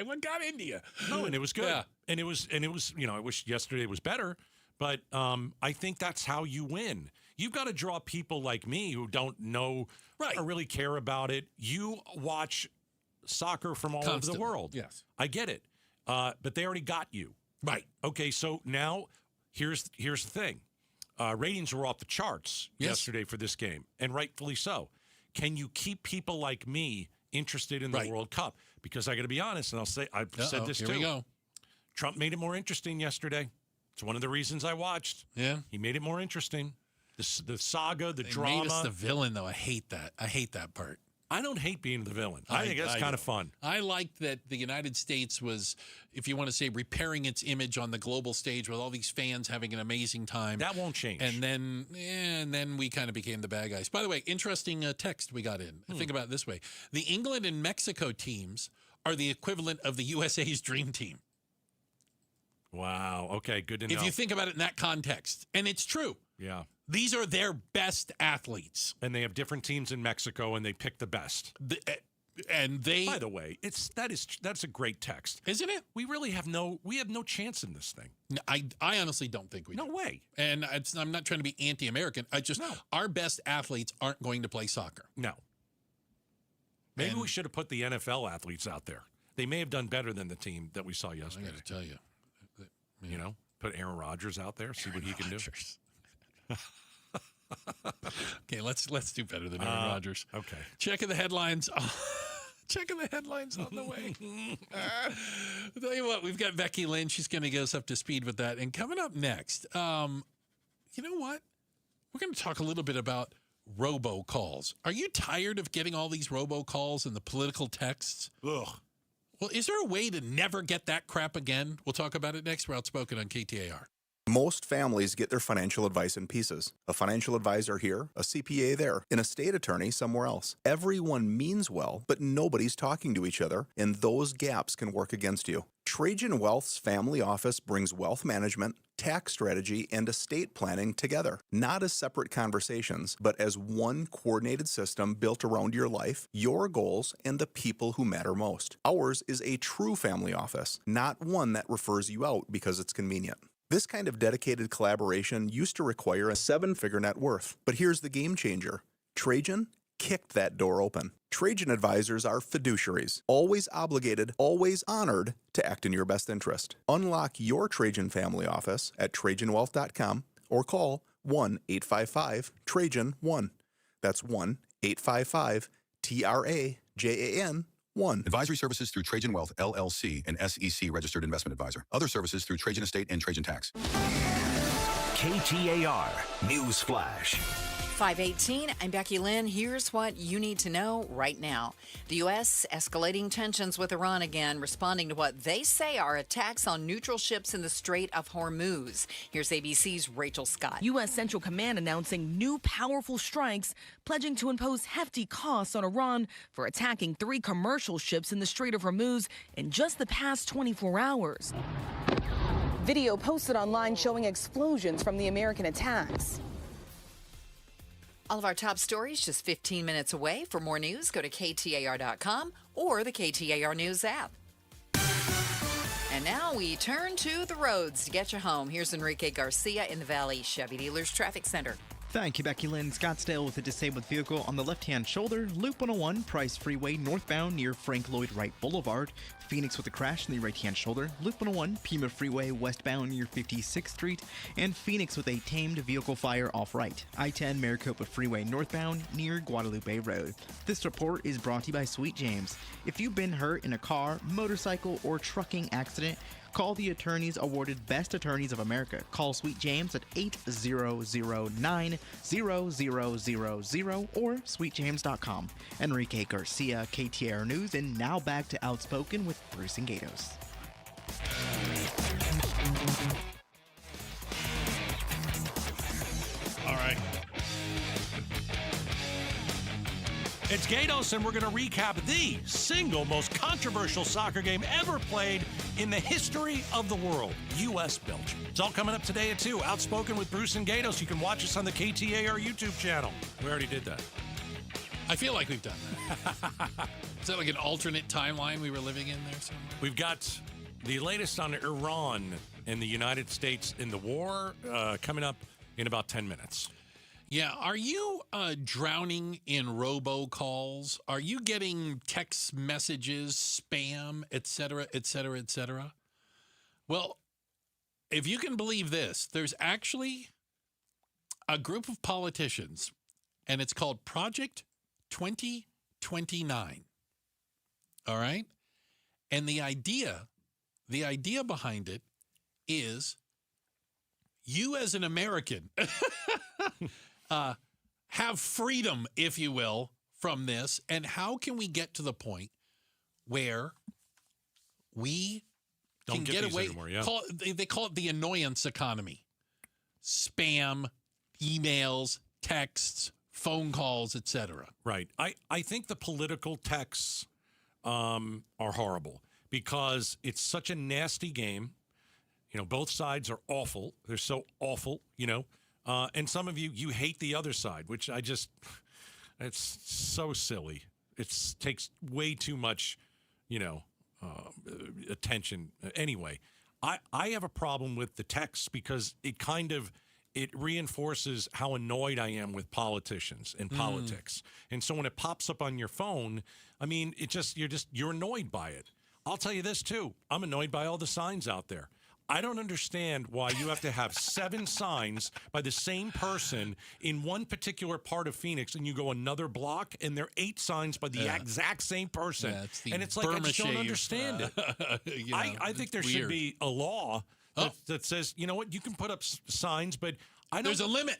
What got into you? No, and it was good. Yeah. And it was, I wish yesterday was better, but I think that's how you win. You've got to draw people like me who don't know or really care about it. You watch soccer from all over the world. Yes. I get it. But they already got you. Right. Okay, so now here's the thing. Ratings were off the charts yesterday for this game, and rightfully so. Can you keep people like me interested in the World Cup? Because I got to be honest, and I've said this too. Here we go. Trump made it more interesting yesterday. It's one of the reasons I watched. Yeah. He made it more interesting. The saga, the drama. Made us the villain, though. I hate that. I hate that part. I don't hate being the villain. I think that's kind of fun. I liked that the United States was, if you want to say, repairing its image on the global stage with all these fans having an amazing time. That won't change. And then we kind of became the bad guys. By the way, interesting text we got in. Think about it this way. The England and Mexico teams are the equivalent of the USA's dream team. Wow. Okay, good to know. If you think about it in that context. And it's true. Yeah. These are their best athletes. And they have different teams in Mexico, and they pick the best. By the way, that's a great text, isn't it? We really have no chance in this thing. No, I honestly don't think we do. No way. And I'm not trying to be anti-American. Our best athletes aren't going to play soccer. No. Maybe we should have put the NFL athletes out there. They may have done better than the team that we saw yesterday. I got to tell you. Put Aaron Rodgers out there, see what he can do. Okay, let's do better than Aaron Rodgers. Okay. Checking the headlines. Checking the headlines on the way. I'll tell you what, we've got Becky Lynn. She's going to get us up to speed with that. And coming up next, you know what? We're going to talk a little bit about robocalls. Are you tired of getting all these robocalls and the political texts? Ugh. Well, is there a way to never get that crap again? We'll talk about it next. We're Outspoken on KTAR. Most families get their financial advice in pieces. A financial advisor here, a CPA there, an estate attorney somewhere else. Everyone means well, but nobody's talking to each other, and those gaps can work against you. Trajan Wealth's family office brings wealth management, tax strategy, and estate planning together, not as separate conversations, but as one coordinated system built around your life, your goals, and the people who matter most. Ours is a true family office, not one that refers you out because it's convenient. This kind of dedicated collaboration used to require a 7-figure net worth, but here's the game changer. Trajan kicked that door open. Trajan advisors are fiduciaries, always obligated, always honored to act in your best interest. Unlock your Trajan family office at TrajanWealth.com or call 1-855-TRAJAN-1. That's 1-855-TRAJAN-1. Advisory services through Trajan Wealth, LLC, an SEC registered investment advisor. Other services through Trajan Estate and Trajan Tax. KTAR News Flash. 5:18, I'm Becky Lynn. Here's what you need to know right now. The U.S. escalating tensions with Iran again, responding to what they say are attacks on neutral ships in the Strait of Hormuz. Here's ABC's Rachel Scott. U.S. Central Command announcing new powerful strikes, pledging to impose hefty costs on Iran for attacking 3 commercial ships in the Strait of Hormuz in just the past 24 hours. Video posted online showing explosions from the American attacks. All of our top stories just 15 minutes away. For more news, go to KTAR.com or the KTAR News app. And now we turn to the roads to get you home. Here's Enrique Garcia in the Valley Chevy Dealers Traffic Center. Thank you, Becky Lynn. Scottsdale with a disabled vehicle on the left-hand shoulder. Loop 101, Price Freeway, northbound near Frank Lloyd Wright Boulevard. Phoenix with a crash in the right-hand shoulder. Loop 101, Pima Freeway, westbound near 56th Street. And Phoenix with a tamed vehicle fire off-right. I-10 Maricopa Freeway, northbound near Guadalupe Road. This report is brought to you by Sweet James. If you've been hurt in a car, motorcycle, or trucking accident, call the attorneys awarded Best Attorneys of America. Call Sweet James at 8009-0000 or sweetjames.com. Enrique Garcia, KTAR News, and now back to Outspoken with Bruce and Gatos. All right. It's Gatos, and we're going to recap the single most controversial soccer game ever played in the history of the world, U.S.-Belgium. It's all coming up today at 2. Outspoken with Bruce and Gatos. You can watch us on the KTAR YouTube channel. We already did that. I feel like we've done that. Is that like an alternate timeline we were living in there somewhere? We've got the latest on Iran and the United States in the war coming up in about 10 minutes. Yeah. Are you drowning in robocalls? Are you getting text messages, spam, et cetera, et cetera, et cetera? Well, if you can believe this, there's actually a group of politicians, and it's called Project 2029. All right? And the idea behind it is you as an American have freedom, if you will, from this. And how can we get to the point where we Don't can get away? Anymore, yeah. They call it the annoyance economy. Spam, emails, texts, phone calls, etc. Right. I think the political texts are horrible because it's such a nasty game. You know, both sides are awful. They're so awful, you know. And some of you hate the other side, which it's so silly. It takes way too much, you know, attention. Anyway, I have a problem with the texts because it reinforces how annoyed I am with politicians and politics. And so when it pops up on your phone, I mean, you're annoyed by it. I'll tell you this too. I'm annoyed by all the signs out there. I don't understand why you have to have 7 signs by the same person in one particular part of Phoenix, and you go another block, and there are 8 signs by the exact same person. Yeah, and it's like, I just don't understand it. I think there should be a law that says, you know what, you can put up signs, but there's a limit.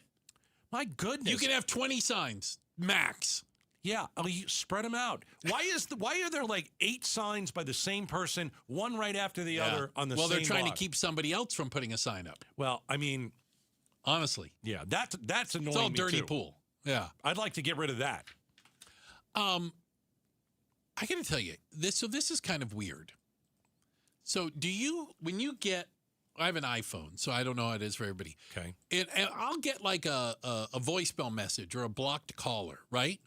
My goodness. You can have 20 signs, max. Yeah, you spread them out. Why are there like 8 signs by the same person, one right after the other on the same block? Well, they're trying to keep somebody else from putting a sign up. Well, I mean, honestly, yeah, that's annoying. It's all me dirty too. pool. Yeah, I'd like to get rid of that. I got to tell you this. So this is kind of weird. So when you get, I have an iPhone, so I don't know how it is for everybody. Okay, and I'll get like a voicemail message or a blocked caller, right?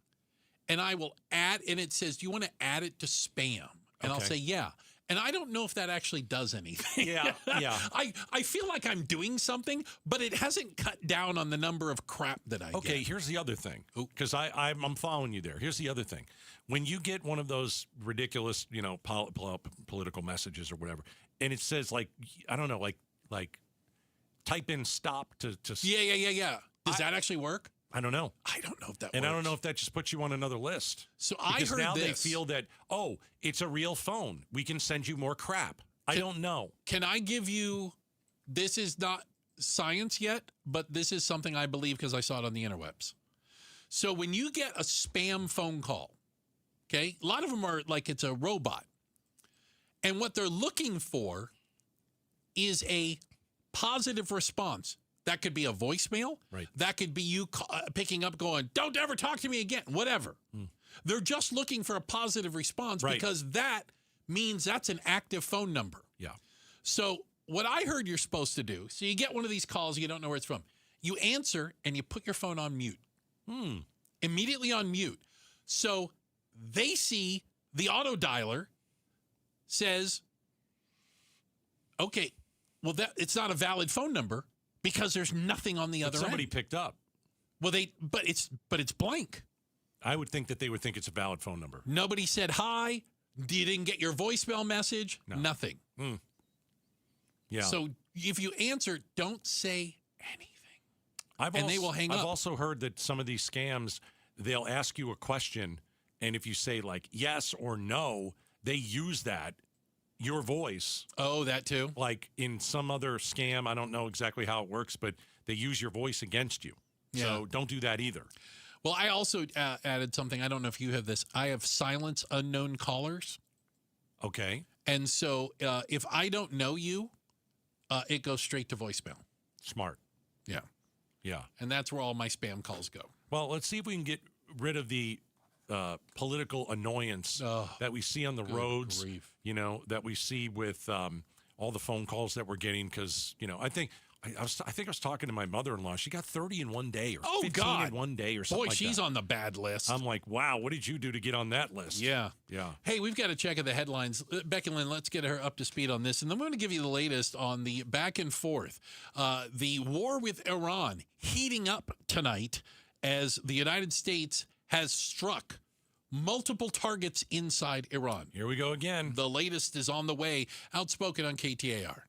And I will add, and it says, do you want to add it to spam? And I'll say, yeah. And I don't know if that actually does anything. Yeah. I feel like I'm doing something, but it hasn't cut down on the number of crap that I get. Okay, here's the other thing, because I'm following you there. Here's the other thing. When you get one of those ridiculous, you know, political messages or whatever, and it says, like, I don't know, like type in stop to Yeah. Does that actually work? I don't know. I don't know if that works. And I don't know if that just puts you on another list. So I because heard now this. They feel that, oh, it's a real phone. We can send you more crap. I don't know. Can I give you, this is not science yet, but this is something I believe because I saw it on the interwebs. So when you get a spam phone call, okay, a lot of them are like it's a robot. And what they're looking for is a positive response. That could be a voicemail. Right. That could be you picking up going, don't ever talk to me again, whatever. They're just looking for a positive response because that means that's an active phone number. Yeah. So what I heard you're supposed to do, so you get one of these calls, you don't know where it's from. You answer and you put your phone on mute. Immediately on mute. So they see the auto dialer says, okay, well, it's not a valid phone number. Because there's nothing on the other somebody end. picked up. Well, but it's blank. I would think that they would think it's a valid phone number. Nobody said hi. You didn't get your voicemail message. No. Nothing. Yeah. So if you answer, don't say anything. They will hang up. I've also heard that some of these scams, they'll ask you a question, and if you say like yes or no, they use that. Your voice. Oh, that too? Like in some other scam, I don't know exactly how it works, but they use your voice against you. Yeah. So don't do that either. Well, I also added something. I don't know if you have this. I have silence unknown callers. Okay. And so if I don't know you, it goes straight to voicemail. Smart. Yeah. Yeah. And that's where all my spam calls go. Well, let's see if we can get rid of the political annoyance that we see on the roads, grief. You know, that we see with all the phone calls that we're getting. Because, you know, I think I think I was talking to my mother-in-law. She got 30 in one day, or 15 God. in one day, or something Boy, like she's that. on the bad list. I'm like, wow, what did you do to get on that list? Yeah. Yeah. Hey, we've got to check out the headlines. Becky Lynn, let's get her up to speed on this. And then we're going to give you the latest on the back and forth. The war with Iran heating up tonight as the United States has struck multiple targets inside Iran. Here we go again. The latest is on the way. Outspoken on KTAR.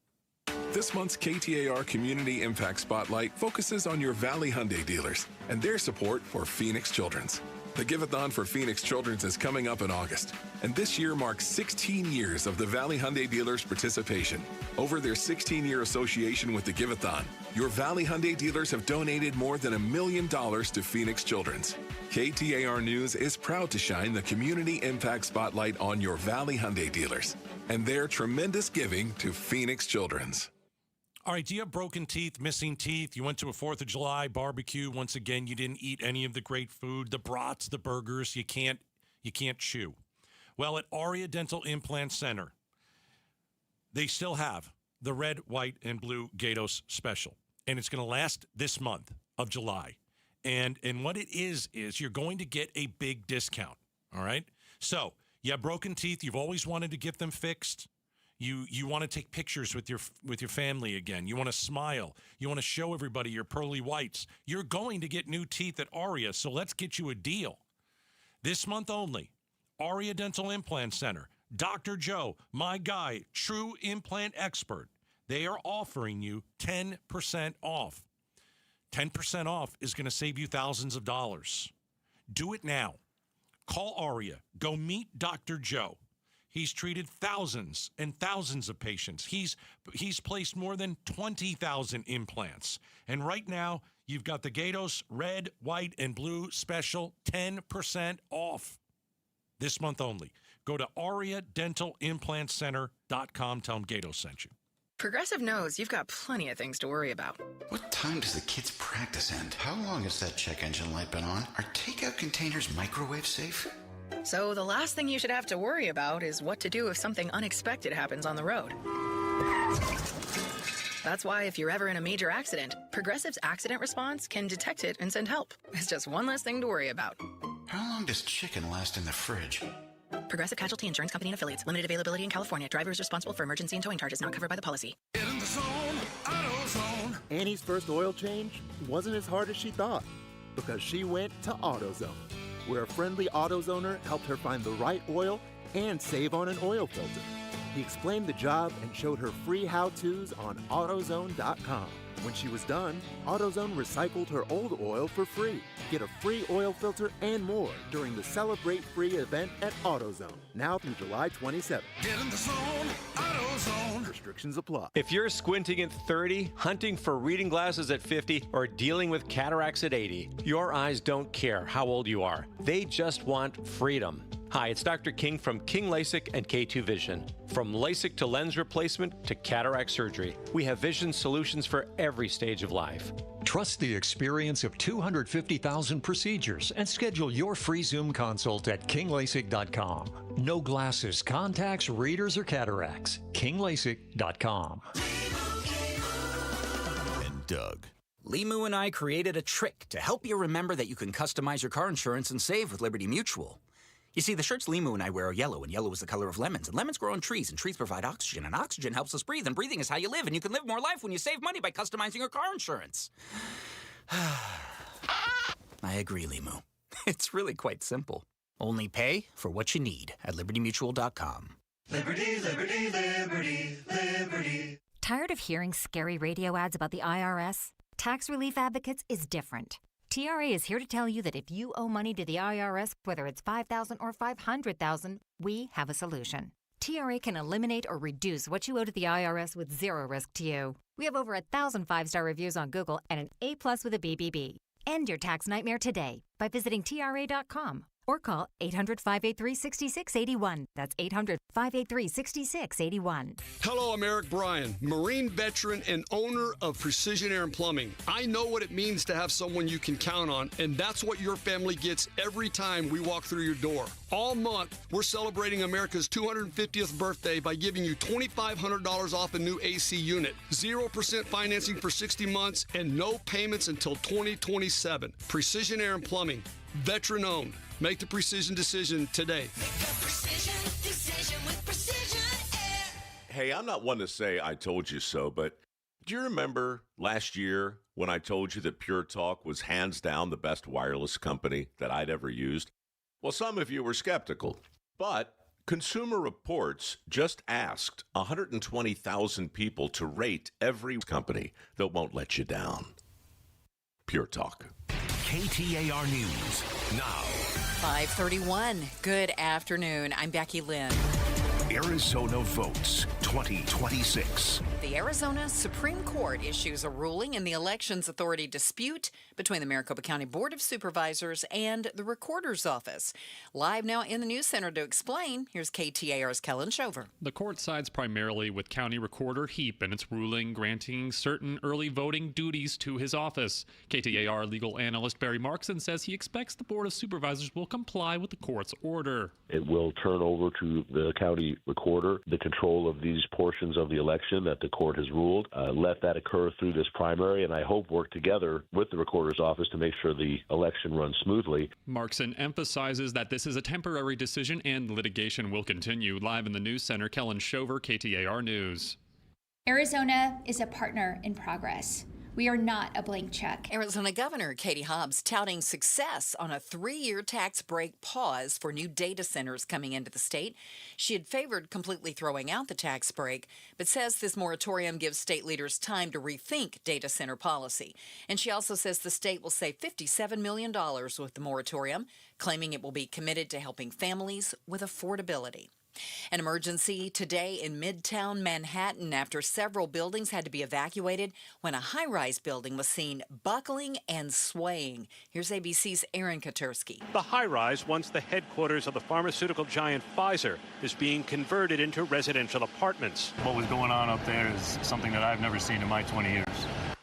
This month's KTAR Community Impact Spotlight focuses on your Valley Hyundai dealers and their support for Phoenix Children's. The Give-a-thon for Phoenix Children's is coming up in August, and this year marks 16 years of the Valley Hyundai dealers' participation. Over their 16-year association with the Give-a-thon, your Valley Hyundai dealers have donated more than $1 million to Phoenix Children's. KTAR News is proud to shine the Community Impact Spotlight on your Valley Hyundai dealers and their tremendous giving to Phoenix Children's. All right, do you have broken teeth, missing teeth? You went to a 4th of July barbecue. Once again, you didn't eat any of the great food, the brats, the burgers. You can't chew. Well, at Aria Dental Implant Center, they still have the red, white, and blue Gatos special. And it's going to last this month of July. And what it is you're going to get a big discount, all right? So you have broken teeth. You've always wanted to get them fixed. You want to take pictures with your family again. You want to smile. You want to show everybody your pearly whites. You're going to get new teeth at Aria, so let's get you a deal. This month only, Aria Dental Implant Center, Dr. Joe, my guy, true implant expert, they are offering you 10% off. 10% off is going to save you thousands of dollars. Do it now. Call Aria. Go meet Dr. Joe. He's treated thousands and thousands of patients. He's placed more than 20,000 implants. And right now, you've got the Gatos red, white, and blue special, 10% off. This month only. Go to ariadentalimplantcenter.com. Tell them Gatos sent you. Progressive knows you've got plenty of things to worry about. What time does the kids' practice end? How long has that check engine light been on? Are takeout containers microwave safe? So the last thing you should have to worry about is what to do if something unexpected happens on the road. That's why if you're ever in a major accident, Progressive's accident response can detect it and send help. It's just one less thing to worry about. How long does chicken last in the fridge? Progressive Casualty Insurance Company and Affiliates. Limited availability in California. Driver is responsible for emergency and towing charges not covered by the policy. Get in the zone, AutoZone. Annie's first oil change wasn't as hard as she thought because she went to AutoZone, where a friendly AutoZoner helped her find the right oil and save on an oil filter. He explained the job and showed her free how-tos on AutoZone.com. When she was done, AutoZone recycled her old oil for free. Get a free oil filter and more during the Celebrate Free event at AutoZone, now through July 27th. Get in the zone, AutoZone. Restrictions apply. If you're squinting at 30, hunting for reading glasses at 50, or dealing with cataracts at 80, your eyes don't care how old you are. They just want freedom. Hi, it's Dr. King from King LASIK and K2 Vision. From LASIK to lens replacement to cataract surgery, we have vision solutions for every stage of life. Trust the experience of 250,000 procedures and schedule your free Zoom consult at kinglasik.com. No glasses, contacts, readers, or cataracts. kinglasik.com. And Doug. Limu and I created a trick to help you remember that you can customize your car insurance and save with Liberty Mutual. You see, the shirts Limu and I wear are yellow, and yellow is the color of lemons. And lemons grow on trees, and trees provide oxygen. And oxygen helps us breathe, and breathing is how you live. And you can live more life when you save money by customizing your car insurance. I agree, Limu. It's really quite simple. Only pay for what you need at libertymutual.com. Liberty, liberty, liberty, liberty. Tired of hearing scary radio ads about the IRS? Tax Relief Advocates is different. TRA is here to tell you that if you owe money to the IRS, whether it's $5,000 or $500,000, we have a solution. TRA can eliminate or reduce what you owe to the IRS with zero risk to you. We have over 1,000 5-star reviews on Google and an A+ with a BBB. End your tax nightmare today by visiting TRA.com or call 800-583-6681. That's 800-583-6681. Hello, I'm Eric Bryan, Marine veteran and owner of Precision Air and Plumbing. I know what it means to have someone you can count on, and that's what your family gets every time we walk through your door. All month, we're celebrating America's 250th birthday by giving you $2,500 off a new AC unit, 0% financing for 60 months, and no payments until 2027. Precision Air and Plumbing, veteran owned. Make the precision decision today. Hey, I'm not one to say I told you so, but do you remember last year when I told you that Pure Talk was hands down the best wireless company that I'd ever used? Well, some of you were skeptical, but Consumer Reports just asked 120,000 people to rate every company that won't let you down. Pure Talk. KTAR News now. 5:31. Good afternoon. I'm Becky Lynn. Arizona votes 2026. The Arizona Supreme Court issues a ruling in the Elections Authority dispute between the Maricopa County Board of Supervisors and the Recorder's Office. Live now in the News Center to explain, here's KTAR's Kellen Shover. The court sides primarily with County Recorder Heap in its ruling granting certain early voting duties to his office. KTAR legal analyst Barry Markson says he expects the Board of Supervisors will comply with the court's order. It will turn over to the county recorder the control of these portions of the election that the court has ruled. Let that occur through this primary, and I hope work together with the recorder's office to make sure the election runs smoothly. Markson emphasizes that this is a temporary decision and litigation will continue. Live in the News Center, Kellen Shover, KTAR News. Arizona is a partner in progress. We are not a blank check. Arizona Governor Katie Hobbs touting success on a 3-year tax break pause for new data centers coming into the state. She had favored completely throwing out the tax break, but says this moratorium gives state leaders time to rethink data center policy. And she also says the state will save $57 million with the moratorium, claiming it will be committed to helping families with affordability. An emergency today in Midtown Manhattan after several buildings had to be evacuated when a high-rise building was seen buckling and swaying. Here's ABC's Aaron Katursky. The high-rise, once the headquarters of the pharmaceutical giant Pfizer, is being converted into residential apartments. What was going on up there is something that I've never seen in my 20 years.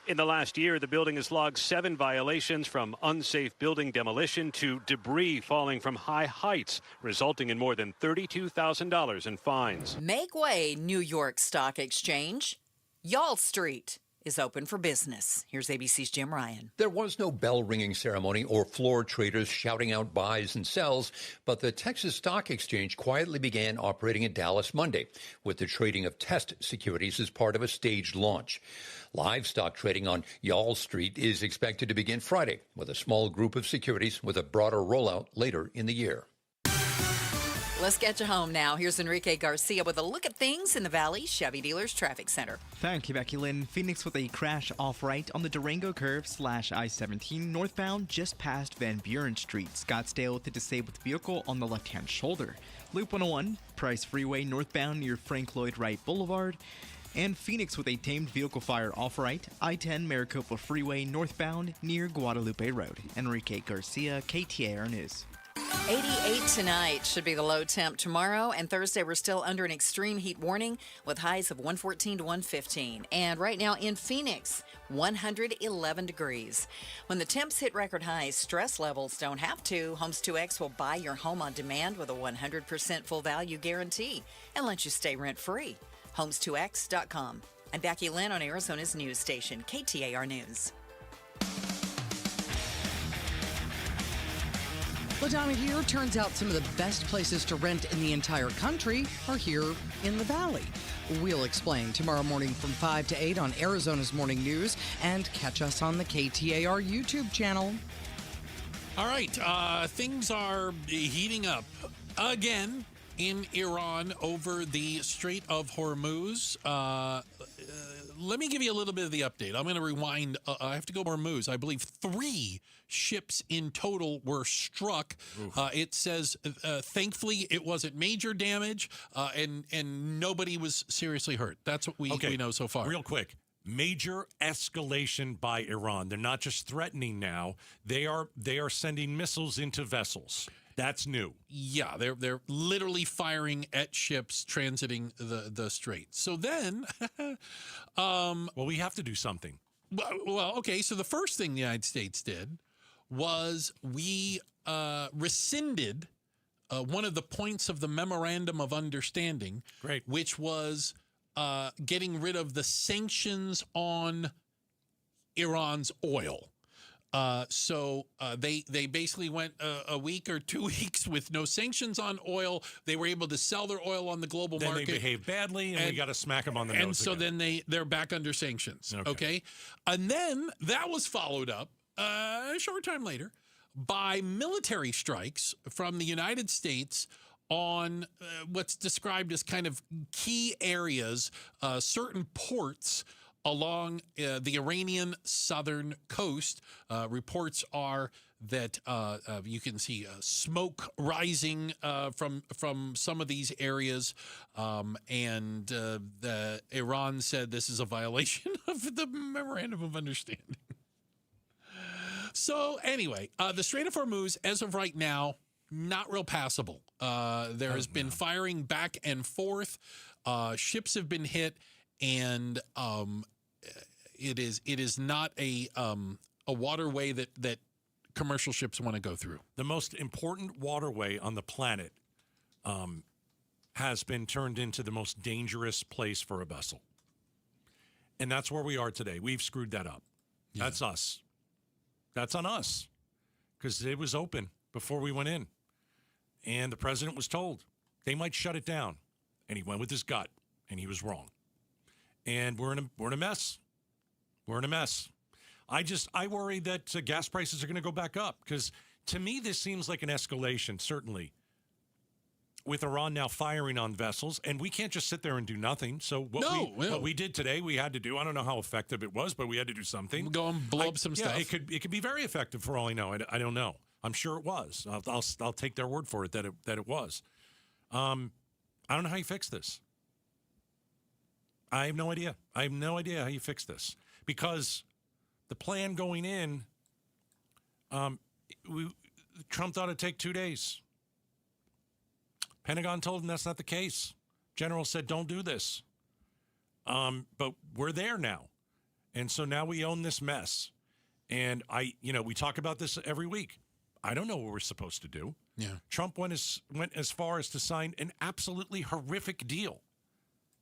In the last year, the building has logged 7 violations, from unsafe building demolition to debris falling from high heights, resulting in more than $32,000 in fines. Make way, New York Stock Exchange. Y'all Street is open for business. Here's ABC's Jim Ryan. There was no bell-ringing ceremony or floor traders shouting out buys and sells, but the Texas Stock Exchange quietly began operating in Dallas Monday with the trading of test securities as part of a staged launch. Live stock trading on Y'all Street is expected to begin Friday with a small group of securities with a broader rollout later in the year. Let's get you home now. Here's Enrique Garcia with a look at things in the Valley Chevy Dealers Traffic Center. Thank you, Becky Lynn. Phoenix with a crash off right on the Durango curve / I-17 northbound just past Van Buren Street. Scottsdale with a disabled vehicle on the left-hand shoulder. Loop 101, Price Freeway northbound near Frank Lloyd Wright Boulevard. And Phoenix with a tamed vehicle fire off right, I-10 Maricopa Freeway northbound near Guadalupe Road. Enrique Garcia, KTAR News. 88 tonight should be the low temp tomorrow, and Thursday we're still under an extreme heat warning with highs of 114 to 115. And right now in Phoenix, 111 degrees. When the temps hit record highs, stress levels don't have to. Homes 2X will buy your home on demand with a 100% full value guarantee and let you stay rent-free. Homes2X.com. I'm Becky Lynn on Arizona's news station, KTAR News. Well, down here, turns out some of the best places to rent in the entire country are here in the Valley. We'll explain tomorrow morning from 5 to 8 on Arizona's Morning News, and catch us on the KTAR YouTube channel. All right, things are heating up again in Iran over the Strait of Hormuz. Let me give you a little bit of the update. I'm going to rewind. I have to go Hormuz. I believe 3 ships in total were struck. It says, thankfully, it wasn't major damage, and nobody was seriously hurt. That's what we know so far. Real quick. Major escalation by Iran. They're not just threatening now. They are sending missiles into vessels. That's new. Yeah, they're literally firing at ships transiting the strait. So then, well, we have to do something. Well, okay. So the first thing the United States did was we rescinded one of the points of the memorandum of understanding, Great. which was getting rid of the sanctions on Iran's oil. So they basically went a week or 2 weeks with no sanctions on oil. They were able to sell their oil on the global Then market. they behaved badly, and we got to smack them on the nose. And so again. then they're back under sanctions. Okay. And then that was followed up a short time later by military strikes from the United States on what's described as kind of key areas, certain ports along the Iranian southern coast. Reports are that you can see smoke rising from some of these areas, and Iran said this is a violation of the Memorandum of Understanding. So anyway, the Strait of Hormuz, as of right now, not real passable. There has been firing back and forth. Ships have been hit, and it is not a waterway that commercial ships want to go through. The most important waterway on the planet has been turned into the most dangerous place for a vessel. And that's where we are today. We've screwed that up. Yeah. That's us. That's on us, because it was open before we went in. And the president was told they might shut it down. And he went with his gut, and he was wrong. And we're in a mess. We're in a mess. I worry that gas prices are going to go back up, because to me this seems like an escalation, certainly, with Iran now firing on vessels, and we can't just sit there and do nothing. So what we did today, we had to do. I don't know how effective it was, but we had to do something. Go and blow up some stuff. It could be very effective for all I know. I don't know. I'm sure it was. I'll take their word for it that it was. I don't know how you fix this. I have no idea. I have no idea how you fix this, because the plan going in, Trump thought it'd take 2 days. Pentagon told him that's not the case. General said, don't do this. But we're there now. And so now we own this mess. And we talk about this every week. I don't know what we're supposed to do. Yeah. Trump went as far as to sign an absolutely horrific deal.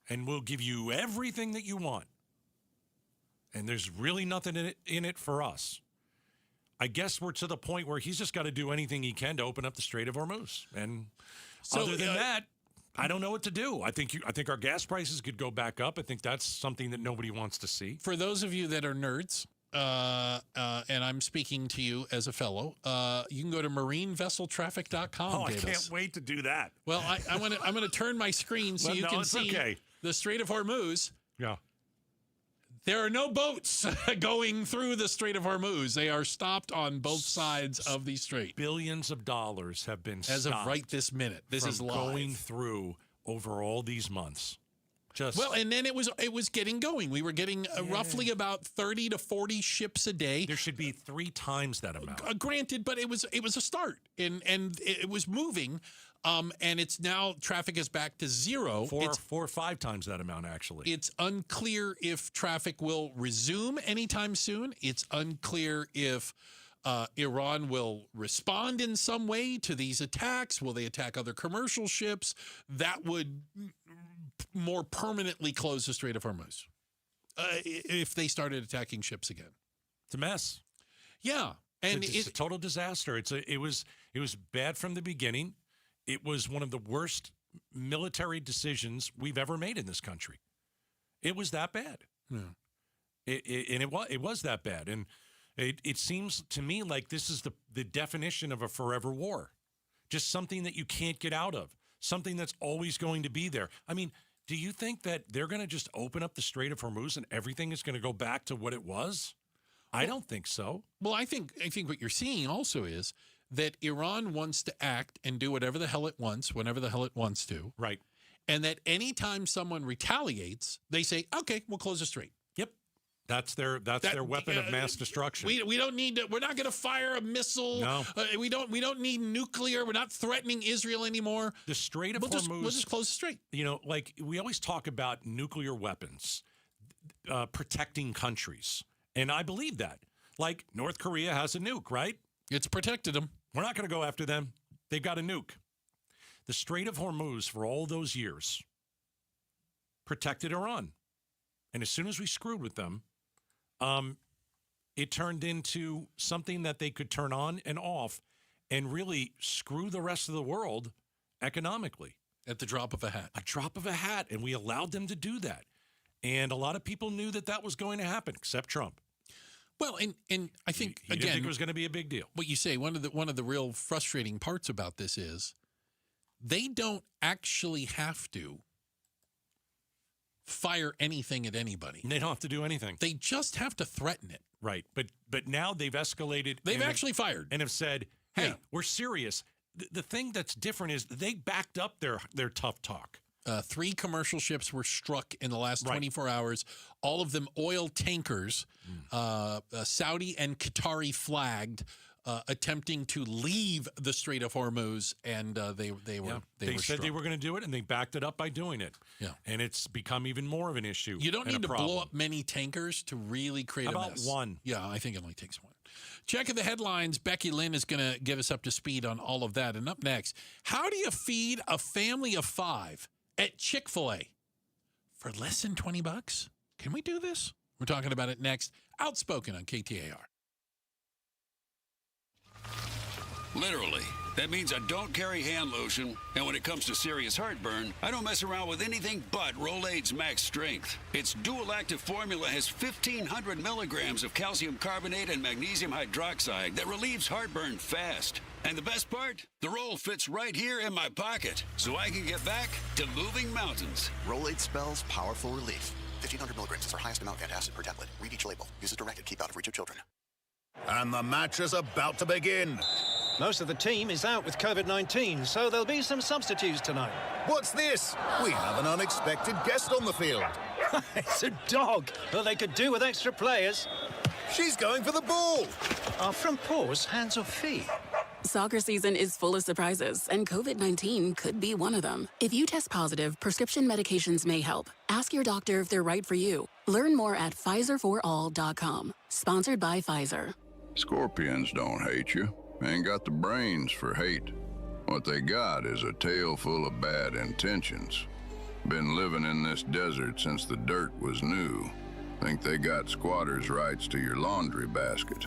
And we'll give you everything that you want. And there's really nothing in it for us. I guess we're to the point where he's just got to do anything he can to open up the Strait of Hormuz. And other than that, I don't know what to do. I think our gas prices could go back up. I think that's something that nobody wants to see. For those of you that are nerds, and I'm speaking to you as a fellow, you can go to marinevesseltraffic.com. Oh, I can't wait to do that. Well, I'm going to turn my screen so you can see the Strait of Hormuz. Yeah. There are no boats going through the Strait of Hormuz. They are stopped on both sides of the strait. Billions of dollars have been as of right this minute. This is live. Going through over all these months. And then it was getting going. We were getting roughly about 30 to 40 ships a day. There should be 3 times that amount. Granted, but it was a start, and it was moving. And it's now traffic is back to zero. 4 or 5 times that amount, actually. It's unclear if traffic will resume anytime soon. It's unclear if Iran will respond in some way to these attacks. Will they attack other commercial ships? That would more permanently close the Strait of Hormuz if they started attacking ships again. It's a mess. Yeah, and it's a total disaster. It was bad from the beginning. It was one of the worst military decisions we've ever made in this country. It was that bad. Yeah. It was that bad. And it seems to me like this is the definition of a forever war. Just something that you can't get out of. Something that's always going to be there. I mean, do you think that they're going to just open up the Strait of Hormuz and everything is going to go back to what it was? I don't think so. Well, I think what you're seeing also is that Iran wants to act and do whatever the hell it wants, whenever the hell it wants to. Right. And that anytime someone retaliates, they say, okay, we'll close the strait. Yep. That's their weapon of mass destruction. We don't need to. We're not going to fire a missile. No. We don't need nuclear. We're not threatening Israel anymore. The Strait of Hormuz. We'll just close the strait. Like we always talk about nuclear weapons protecting countries, and I believe that. Like North Korea has a nuke, right? It's protected them. We're not going to go after them. They've got a nuke. The Strait of Hormuz for all those years protected Iran, and as soon as we screwed with them. It turned into something that they could turn on and off and really screw the rest of the world economically. At the drop of a hat. A drop of a hat. And we allowed them to do that. And a lot of people knew that was going to happen, except Trump. Well, and I think, he didn't think it was going to be a big deal. What you say, one of the real frustrating parts about this is they don't actually have to fire anything at anybody. They don't have to do anything. They just have to threaten it. Right. But now they've escalated. They've actually fired. And have said, hey, we're serious. The thing that's different is they backed up their tough talk. 3 commercial ships were struck in the last 24 hours. All of them oil tankers, Saudi and Qatari flagged, attempting to leave the Strait of Hormuz, and they said struck. they were going to do it, and they backed it up by doing it. Yeah, and it's become even more of an issue. You don't need to blow up many tankers to really create a mess. About one? Yeah, I think it only takes one. Checking the headlines, Becky Lynn is going to give us up to speed on all of that. And up next, how do you feed a family of 5 at Chick-fil-A for less than $20? Can we do this? We're talking about it next. Outspoken on KTAR. Literally. That means I don't carry hand lotion, and when it comes to serious heartburn, I don't mess around with anything but Rolaids Max Strength. Its dual-active formula has 1,500 milligrams of calcium carbonate and magnesium hydroxide that relieves heartburn fast. And the best part? The roll fits right here in my pocket, so I can get back to moving mountains. Rolaids spells powerful relief. 1,500 milligrams is our highest amount of antacid per tablet. Read each label. Use as directed. Keep out of reach of children. And the match is about to begin. Most of the team is out with COVID-19, so there'll be some substitutes tonight. What's this? We have an unexpected guest on the field. It's a dog. Well, they could do with extra players. She's going for the ball. Are front paws hands or feet? Soccer season is full of surprises, and COVID-19 could be one of them. If you test positive, prescription medications may help. Ask your doctor if they're right for you. Learn more at PfizerForAll.com. Sponsored by Pfizer. Scorpions don't hate you. Ain't got the brains for hate. What they got is a tail full of bad intentions. Been living in this desert since the dirt was new. Think they got squatters' rights to your laundry basket.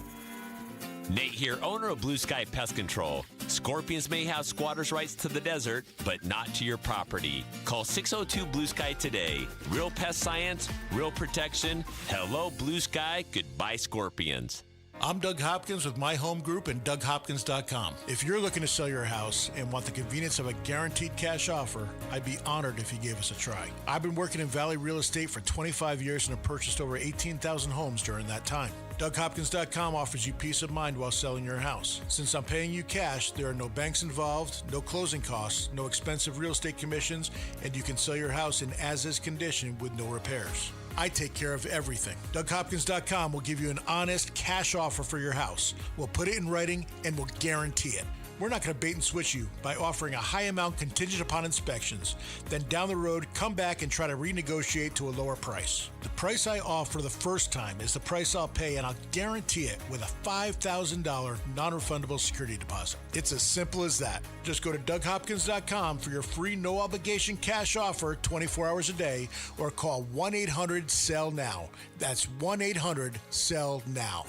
Nate here, owner of Blue Sky Pest Control. Scorpions may have squatters' rights to the desert, but not to your property. Call 602 Blue Sky today. Real pest science, real protection. Hello, Blue Sky. Goodbye, scorpions. I'm Doug Hopkins with My Home Group and DougHopkins.com. If you're looking to sell your house and want the convenience of a guaranteed cash offer, I'd be honored if you gave us a try. I've been working in Valley Real Estate for 25 years and have purchased over 18,000 homes during that time. DougHopkins.com offers you peace of mind while selling your house. Since I'm paying you cash, there are no banks involved, no closing costs, no expensive real estate commissions, and you can sell your house in as-is condition with no repairs. I take care of everything. DougHopkins.com will give you an honest cash offer for your house. We'll put it in writing and we'll guarantee it. We're not going to bait and switch you by offering a high amount contingent upon inspections. Then down the road, come back and try to renegotiate to a lower price. The price I offer the first time is the price I'll pay, and I'll guarantee it with a $5,000 non-refundable security deposit. It's as simple as that. Just go to DougHopkins.com for your free no-obligation cash offer 24 hours a day, or call 1-800-SELL-NOW. That's 1-800-SELL-NOW.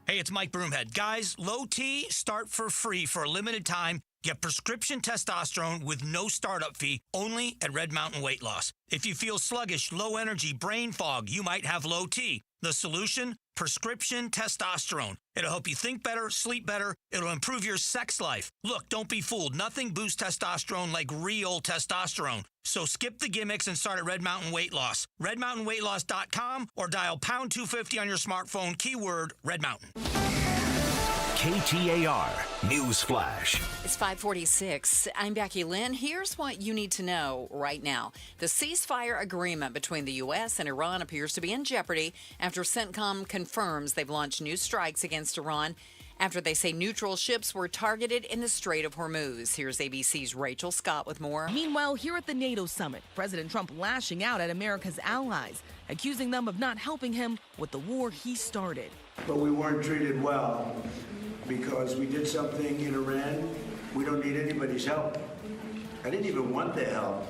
Hey, it's Mike Broomhead. Guys, Low T, start for free for a limited time. Get prescription testosterone with no startup fee, only at Red Mountain Weight Loss. If you feel sluggish, low energy, brain fog, you might have Low T. The solution? Prescription testosterone. It'll help you think better, sleep better. It'll improve your sex life. Look, don't be fooled. Nothing boosts testosterone like real testosterone. So skip the gimmicks and start at Red Mountain Weight Loss. RedMountainWeightLoss.com or dial #250 on your smartphone, keyword Red Mountain. KTAR News Flash. It's 5:46. I'm Becky Lynn. Here's what you need to know right now. The ceasefire agreement between the U.S. and Iran appears to be in jeopardy after CENTCOM confirms they've launched new strikes against Iran after they say neutral ships were targeted in the Strait of Hormuz. Here's ABC's Rachel Scott with more. Meanwhile, here at the NATO summit, President Trump lashing out at America's allies, accusing them of not helping him with the war he started. But we weren't treated well because we did something in Iran. We don't need anybody's help. I didn't even want their help.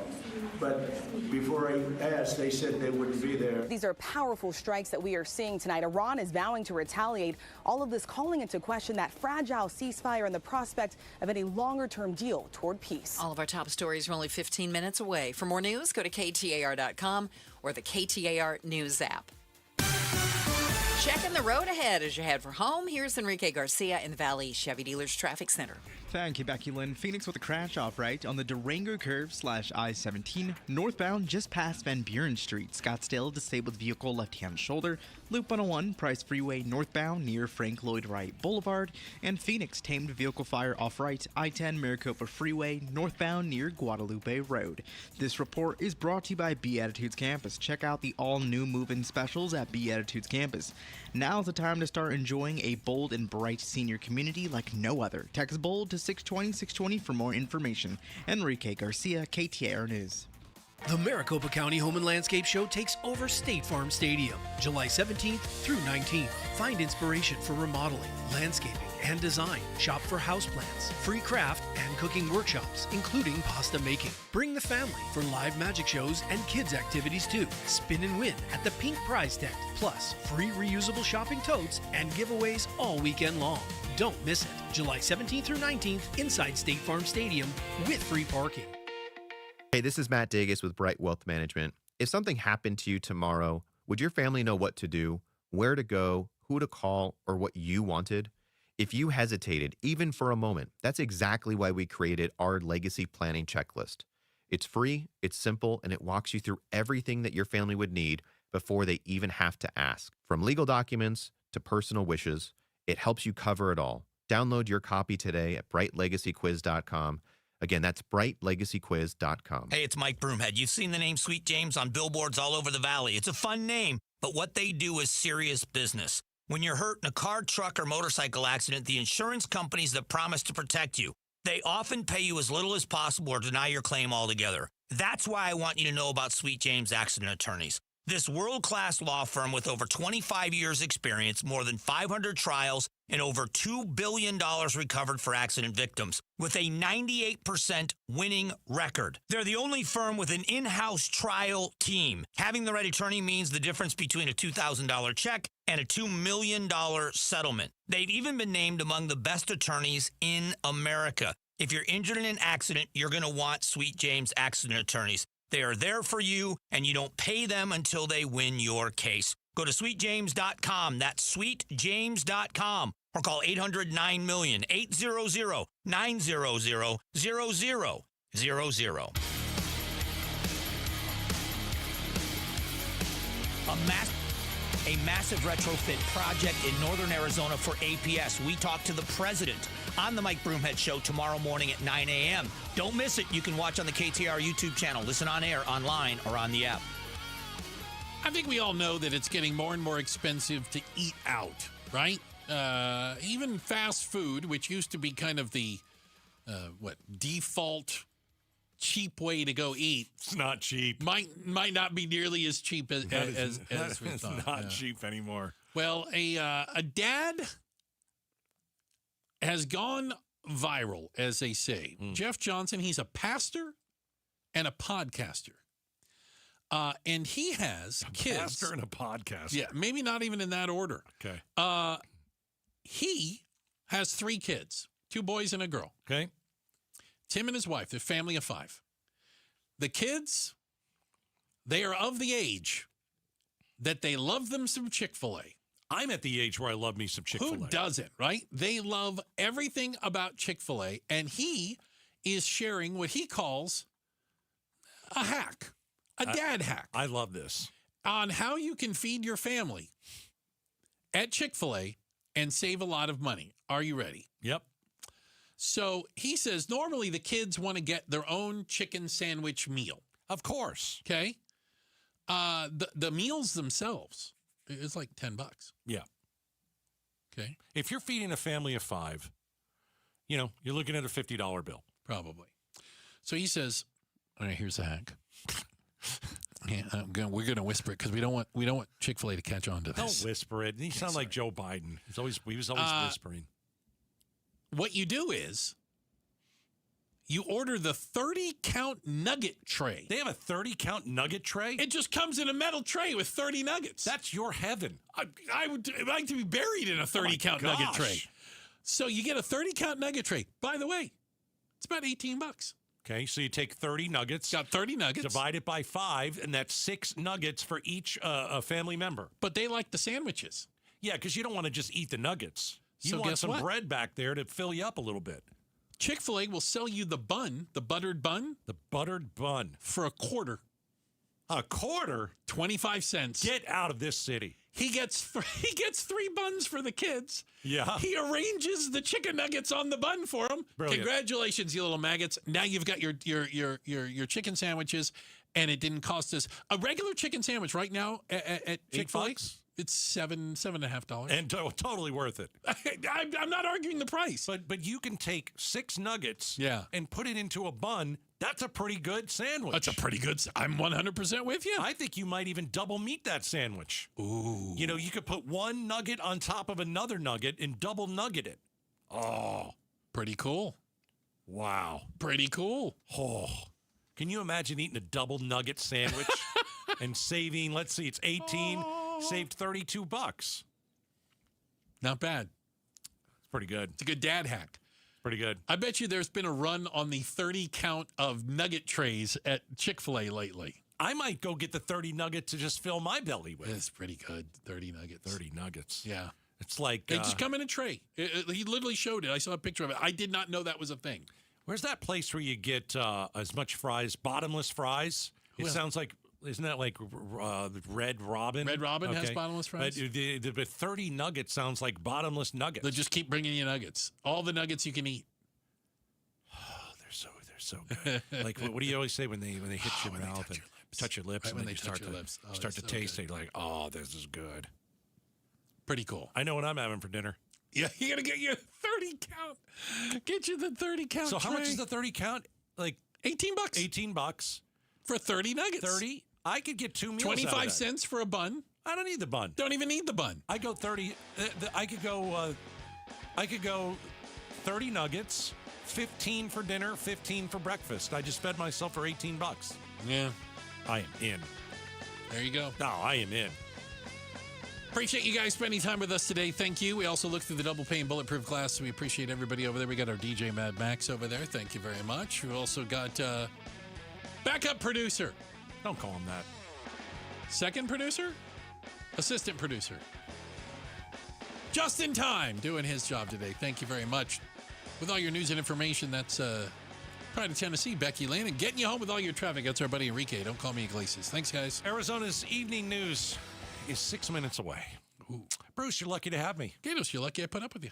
But before I asked, they said they wouldn't be there. These are powerful strikes that we are seeing tonight. Iran is vowing to retaliate. All of this calling into question that fragile ceasefire and the prospect of any longer-term deal toward peace. All of our top stories are only 15 minutes away. For more news, go to KTAR.com or the KTAR News app. Checking the road ahead as you head for home. Here's Enrique Garcia in the Valley Chevy Dealers Traffic Center. Thank you, Becky Lynn. Phoenix with a crash off right on the Durango curve / I-17 northbound just past Van Buren Street. Scottsdale, disabled vehicle left-hand shoulder. Loop 101, Price Freeway northbound near Frank Lloyd Wright Boulevard. And Phoenix, tamed vehicle fire off right I-10 Maricopa Freeway northbound near Guadalupe Road. This report is brought to you by Beatitudes Campus. Check out the all-new move-in specials at Beatitudes Campus. Now's the time to start enjoying a bold and bright senior community like no other. Text BOLD to 620-620 for more information. Enrique Garcia, KTAR News. The Maricopa County Home and Landscape Show takes over State Farm Stadium, July 17th through 19th. Find inspiration for remodeling, landscaping, and design. Shop for houseplants, free craft and cooking workshops, including pasta making. Bring the family for live magic shows and kids activities too. Spin and win at the Pink Prize Tent, plus free reusable shopping totes and giveaways all weekend long. Don't miss it. July 17th through 19th inside State Farm Stadium with free parking. Hey, this is Matt Dagus with Bright Wealth Management. If something happened to you tomorrow, would your family know what to do, where to go, who to call, or what you wanted? If you hesitated, even for a moment, that's exactly why we created our legacy planning checklist. It's free, it's simple, and it walks you through everything that your family would need before they even have to ask. From legal documents to personal wishes, it helps you cover it all. Download your copy today at brightlegacyquiz.com. Again, that's brightlegacyquiz.com. Hey, it's Mike Broomhead. You've seen the name Sweet James on billboards all over the valley. It's a fun name, but what they do is serious business. When you're hurt in a car, truck, or motorcycle accident, the insurance companies that promise to protect you, they often pay you as little as possible or deny your claim altogether. That's why I want you to know about Sweet James Accident Attorneys. This world-class law firm with over 25 years experience, more than 500 trials, and over $2 billion recovered for accident victims, with a 98% winning record. They're the only firm with an in-house trial team. Having the right attorney means the difference between a $2,000 check and a $2 million settlement. They've even been named among the best attorneys in America. If you're injured in an accident, you're going to want Sweet James Accident Attorneys. They are there for you, and you don't pay them until they win your case. Go to sweetjames.com. That's sweetjames.com. Or call 800-9-MILLION, 800-900-0000. A massive retrofit project in northern Arizona for APS. We talked to the president on the Mike Broomhead Show tomorrow morning at 9 a.m. Don't miss it. You can watch on the KTAR YouTube channel, listen on air, online, or on the app. I think we all know that it's getting more and more expensive to eat out, right? Even fast food, which used to be kind of the default cheap way to go eat. It's not cheap. Might not be nearly as cheap as we thought. It's not cheap anymore. Well, a dad has gone viral, as they say. Jeff Johnson, he's a pastor and a podcaster. And he has kids. A pastor and a podcaster. Yeah, maybe not even in that order. Okay. He has 3 kids, 2 boys and a girl. Okay. Tim and his wife, they're a family of 5. The kids, they are of the age that they love them some Chick-fil-A. I'm at the age where I love me some Chick-fil-A. Who doesn't, right? They love everything about Chick-fil-A, and he is sharing what he calls a hack, a dad hack. I love this. On how you can feed your family at Chick-fil-A and save a lot of money. Are you ready? Yep. So he says normally the kids want to get their own chicken sandwich meal. Of course. Okay. The meals themselves, it's like $10. Yeah. Okay. If you're feeding a family of 5, you're looking at a $50 bill. Probably. So he says, all right, here's a hack. Yeah, we're gonna whisper it because we don't want Chick-fil-A to catch on to this. Don't whisper it. You sound like Joe Biden. He was always whispering. What you do is you order the 30-count nugget tray. They have a 30-count nugget tray? It just comes in a metal tray with 30 nuggets. That's your heaven. I would like to be buried in a 30-count nugget tray. So you get a 30-count nugget tray. By the way, it's about $18. Okay, so you take 30 nuggets. Got 30 nuggets. Divide it by 5, and that's 6 nuggets for each family member. But they like the sandwiches. Yeah, because you don't want to just eat the nuggets. You So want guess some what? bread back there to fill you up a little bit. Chick-fil-A will sell you the bun, the buttered bun. The buttered bun. For a quarter. A quarter? 25 cents. Get out of this city. He gets 3 buns for the kids. Yeah. He arranges the chicken nuggets on the bun for them. Brilliant. Congratulations, you little maggots. Now you've got your chicken sandwiches, and it didn't cost us a regular chicken sandwich right now at Chick-fil-A. It's $7.50. And totally worth it. I'm not arguing the price. But you can take 6 nuggets Yeah. and put it into a bun. That's a pretty good sandwich. That's a pretty good. I'm 100% with you. I think you might even double meat that sandwich. Ooh. You could put one nugget on top of another nugget and double nugget it. Oh. Pretty cool. Wow. Pretty cool. Oh. Can you imagine eating a double nugget sandwich and saving, let's see, it's 18, saved $32. Not bad. It's pretty good. It's a good dad hack. Pretty good. I bet you there's been a run on the 30 count of nugget trays at Chick-fil-A lately. I might go get the 30 nuggets to just fill my belly with. It's pretty good. 30 nuggets. 30 nuggets. Yeah. It's like... They just come in a tray. He literally showed it. I saw a picture of it. I did not know that was a thing. Where's that place where you get as much fries, bottomless fries? It sounds like... Isn't that like Red Robin? Red Robin has bottomless fries? But the 30 nuggets sounds like bottomless nuggets. They'll just keep bringing you nuggets. All the nuggets you can eat. Oh, they're so good. Like, what do you always say when they hit your mouth and touch your lips? Right, And when then they you touch your lips. Oh, start to it's so taste good. it like, oh, this is good. Pretty cool. I know what I'm having for dinner. Yeah, you got to get you a 30 count. Get you the 30 count So how much tray. is the 30 count? Like $18. $18. For 30 nuggets. 30? I could get 2 meals 25 out of that. cents for a bun. I don't need the bun. Don't even need the bun. I go 30. I could go 30 nuggets, 15 for dinner, 15 for breakfast. I just fed myself for $18. Yeah. I am in. There you go. No, I am in. Appreciate you guys spending time with us today. Thank you. We also looked through the double pane bulletproof glass, so we appreciate everybody over there. We got our DJ Mad Max over there. Thank you very much. We also got backup producer. Don't call him that. Second producer? Assistant producer. Just in time, doing his job today. Thank you very much. With all your news and information, that's Pride of Tennessee, Becky Lane, and getting you home with all your traffic. That's our buddy Enrique. Don't call me Iglesias. Thanks, guys. Arizona's evening news is 6 minutes away. Ooh. Bruce, you're lucky to have me. Gatos, you're lucky I put up with you.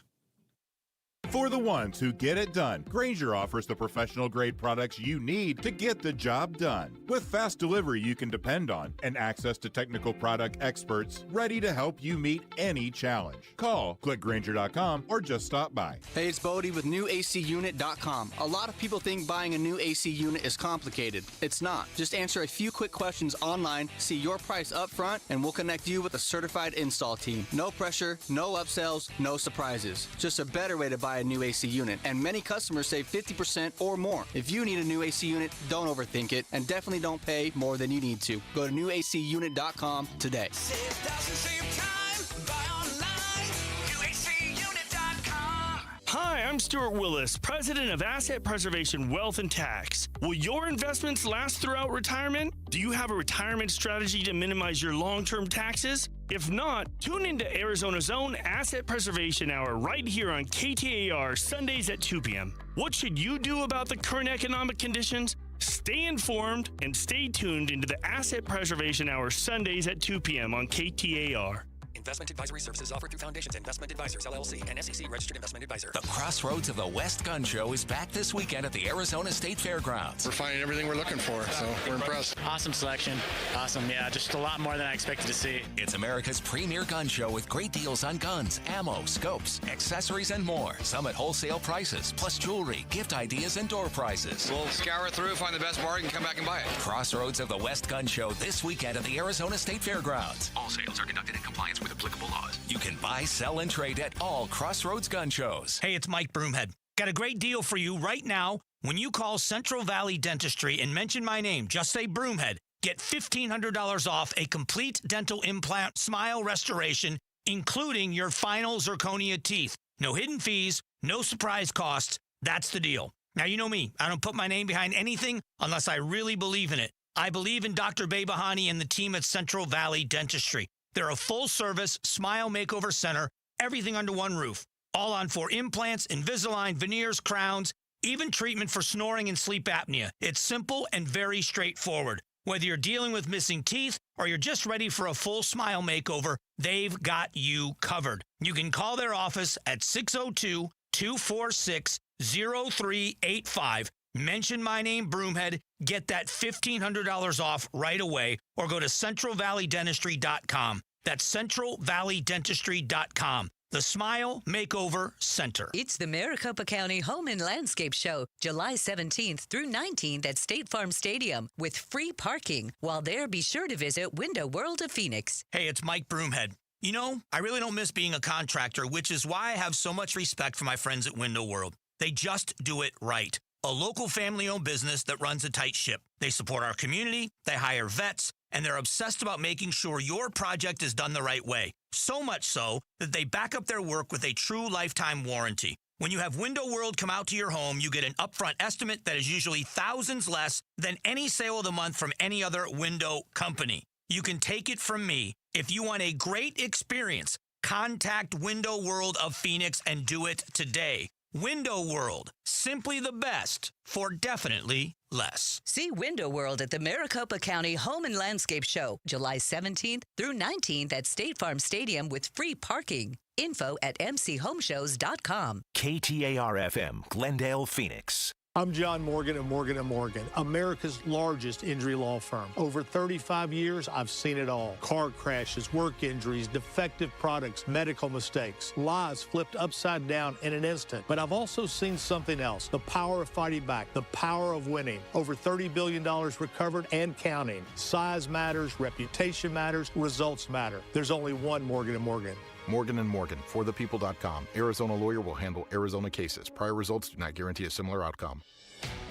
For the ones who get it done, Grainger offers the professional-grade products you need to get the job done. With fast delivery you can depend on and access to technical product experts ready to help you meet any challenge. Call, click Grainger.com, or just stop by. Hey, it's Bodie with NewACUnit.com. A lot of people think buying a new AC unit is complicated. It's not. Just answer a few quick questions online, see your price up front, and we'll connect you with a certified install team. No pressure, no upsells, no surprises. Just a better way to buy a new AC unit, and many customers save 50% or more. If you need a new AC unit, don't overthink it, and definitely don't pay more than you need to. Go to NewACUnit.com today. Save thousands, save time, buy online, NewACUnit.com. Hi, I'm Stuart Willis, president of Asset Preservation Wealth and Tax. Will your investments last throughout retirement? Do you have a retirement strategy to minimize your long-term taxes? If not, tune into Arizona's own Asset Preservation Hour right here on KTAR Sundays at 2 p.m. What should you do about the current economic conditions? Stay informed and stay tuned into the Asset Preservation Hour Sundays at 2 p.m. on KTAR. Investment advisory services offered through Foundations Investment Advisors, LLC, and SEC registered investment advisor. The Crossroads of the West Gun Show is back this weekend at the Arizona State Fairgrounds. We're finding everything we're looking for, so we're impressed. Awesome selection. Awesome, yeah, just a lot more than I expected to see. It's America's premier gun show with great deals on guns, ammo, scopes, accessories, and more. Some at wholesale prices, plus jewelry, gift ideas, and door prizes. We'll scour through, find the best bargain, come back and buy it. Crossroads of the West Gun Show this weekend at the Arizona State Fairgrounds. All sales are conducted in compliance with applicable laws. You can buy, sell, and trade at all Crossroads gun shows. Hey, it's Mike Broomhead. Got a great deal for you right now. When you call Central Valley Dentistry and mention my name, just say Broomhead, get $1,500 off a complete dental implant smile restoration, including your final zirconia teeth. No hidden fees, no surprise costs. That's the deal. Now, you know me. I don't put my name behind anything unless I really believe in it. I believe in Dr. Behbahani and the team at Central Valley Dentistry. They're a full-service smile makeover center, everything under one roof. All on for implants, Invisalign, veneers, crowns, even treatment for snoring and sleep apnea. It's simple and very straightforward. Whether you're dealing with missing teeth or you're just ready for a full smile makeover, they've got you covered. You can call their office at 602-246-0385. Mention my name, Broomhead. Get that $1,500 off right away or go to centralvalleydentistry.com. That's centralvalleydentistry.com. The Smile Makeover Center. It's the Maricopa County Home and Landscape Show, July 17th through 19th at State Farm Stadium with free parking. While there, be sure to visit Window World of Phoenix. Hey, it's Mike Broomhead. You know, I really don't miss being a contractor, which is why I have so much respect for my friends at Window World. They just do it right. A local family-owned business that runs a tight ship. They support our community, they hire vets, and they're obsessed about making sure your project is done the right way. So much so that they back up their work with a true lifetime warranty. When you have Window World come out to your home, you get an upfront estimate that is usually thousands less than any sale of the month from any other window company. You can take it from me. If you want a great experience, contact Window World of Phoenix and do it today. Window World, simply the best for definitely less. See Window World at the Maricopa County Home and Landscape Show, July 17th through 19th at State Farm Stadium with free parking. Info at mchomeshows.com. KTAR-FM, Glendale, Phoenix. I'm John Morgan of Morgan & Morgan, America's largest injury law firm. Over 35 years, I've seen it all. Car crashes, work injuries, defective products, medical mistakes, lives flipped upside down in an instant. But I've also seen something else, the power of fighting back, the power of winning. Over $30 billion recovered and counting. Size matters, reputation matters, results matter. There's only one Morgan & Morgan. Morgan & Morgan, forthepeople.com. Arizona lawyer will handle Arizona cases. Prior results do not guarantee a similar outcome.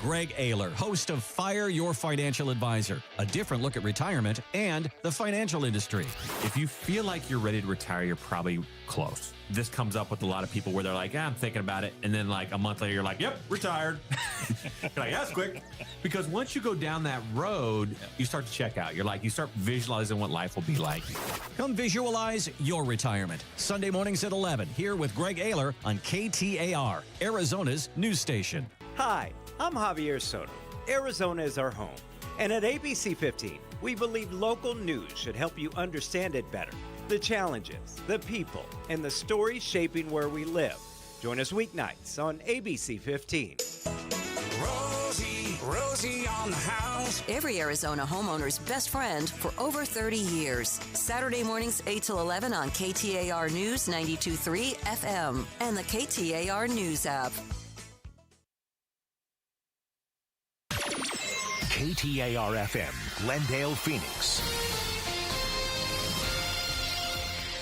Greg Ayler, host of Fire Your Financial Advisor, a different look at retirement and the financial industry. If you feel like you're ready to retire, you're probably close. This comes up with a lot of people where they're like, I'm thinking about it. And then like a month later, you're like, yep, retired. You're like, that's quick. Because once you go down that road, you start to check out. You're like, you start visualizing what life will be like. Come visualize your retirement. Sunday mornings at 11, here with Greg Ayler on KTAR, Arizona's news station. Hi, I'm Javier Soto. Arizona is our home. And at ABC 15, we believe local news should help you understand it better. The challenges, the people, and the stories shaping where we live. Join us weeknights on ABC 15. Rosie on the house. Every Arizona homeowner's best friend for over 30 years. Saturday mornings 8 till 11 on KTAR News 92.3 FM and the KTAR News app. KTAR-FM, Glendale, Phoenix.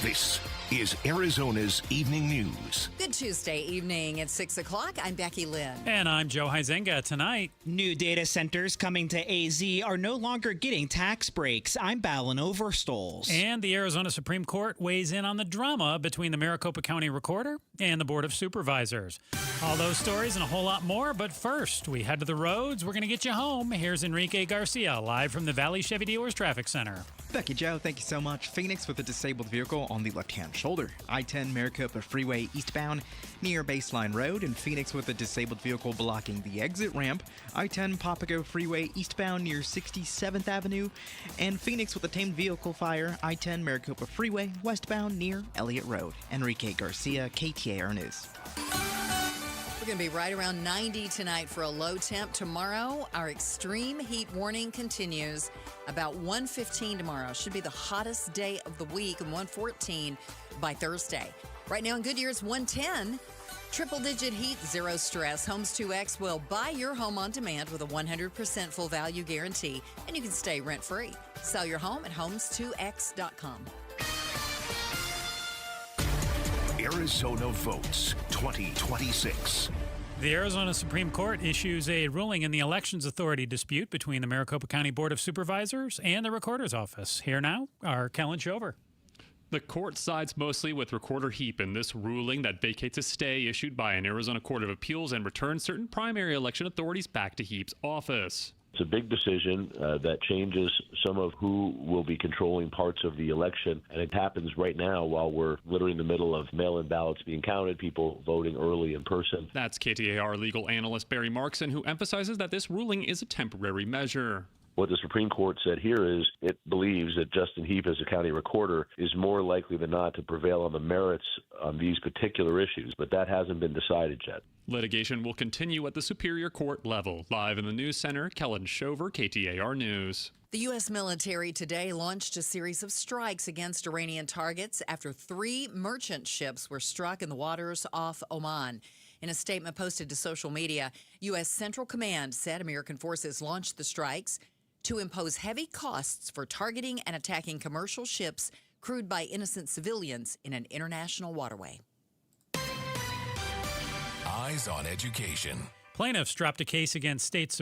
This is Arizona's Evening News. Good Tuesday evening at 6 o'clock. I'm Becky Lynn. And I'm Joe Huizenga. Tonight, new data centers coming to AZ are no longer getting tax breaks. I'm Ballin Overstoles. And the Arizona Supreme Court weighs in on the drama between the Maricopa County Recorder and the Board of Supervisors. All those stories and a whole lot more. But first, we head to the roads. We're going to get you home. Here's Enrique Garcia, live from the Valley Chevy Dealers Traffic Center. Becky, Joe, thank you so much. Phoenix with a disabled vehicle on the left-hand shoulder. I-10 Maricopa Freeway eastbound near Baseline Road, and Phoenix with a disabled vehicle blocking the exit ramp. I-10 Papago Freeway eastbound near 67th Avenue, and Phoenix with a tamed vehicle fire. I-10 Maricopa Freeway westbound near Elliott Road. Enrique Garcia, KTAR News. We're going to be right around 90 tonight for a low temp. Tomorrow, our extreme heat warning continues. About 1:15 tomorrow. Should be the hottest day of the week, and 1:14 by Thursday. Right now in Goodyear, it's 110. Triple-digit heat, zero stress. Homes 2X will buy your home on demand with a 100% full value guarantee, and you can stay rent-free. Sell your home at homes2x.com. Arizona votes 2026. The Arizona Supreme Court issues a ruling in the Elections Authority dispute between the Maricopa County Board of Supervisors and the Recorder's Office. Here now are Kellen Shover. The court sides mostly with Recorder Heap in this ruling that vacates a stay issued by an Arizona Court of Appeals and returns certain primary election authorities back to Heap's office. It's a big decision that changes some of who will be controlling parts of the election, and it happens right now while we're literally in the middle of mail-in ballots being counted, people voting early in person. That's KTAR legal analyst Barry Markson, who emphasizes that this ruling is a temporary measure. What the Supreme Court said here is it believes that Justin Heap, as a county recorder, is more likely than not to prevail on the merits on these particular issues, but that hasn't been decided yet. Litigation will continue at the Superior Court level. Live in the News Center, Kellen Shover, KTAR News. The U.S. military today launched a series of strikes against Iranian targets after 3 merchant ships were struck in the waters off Oman. In a statement posted to social media, U.S. Central Command said American forces launched the strikes to impose heavy costs for targeting and attacking commercial ships crewed by innocent civilians in an international waterway. Eyes on Education. Plaintiffs dropped a case against State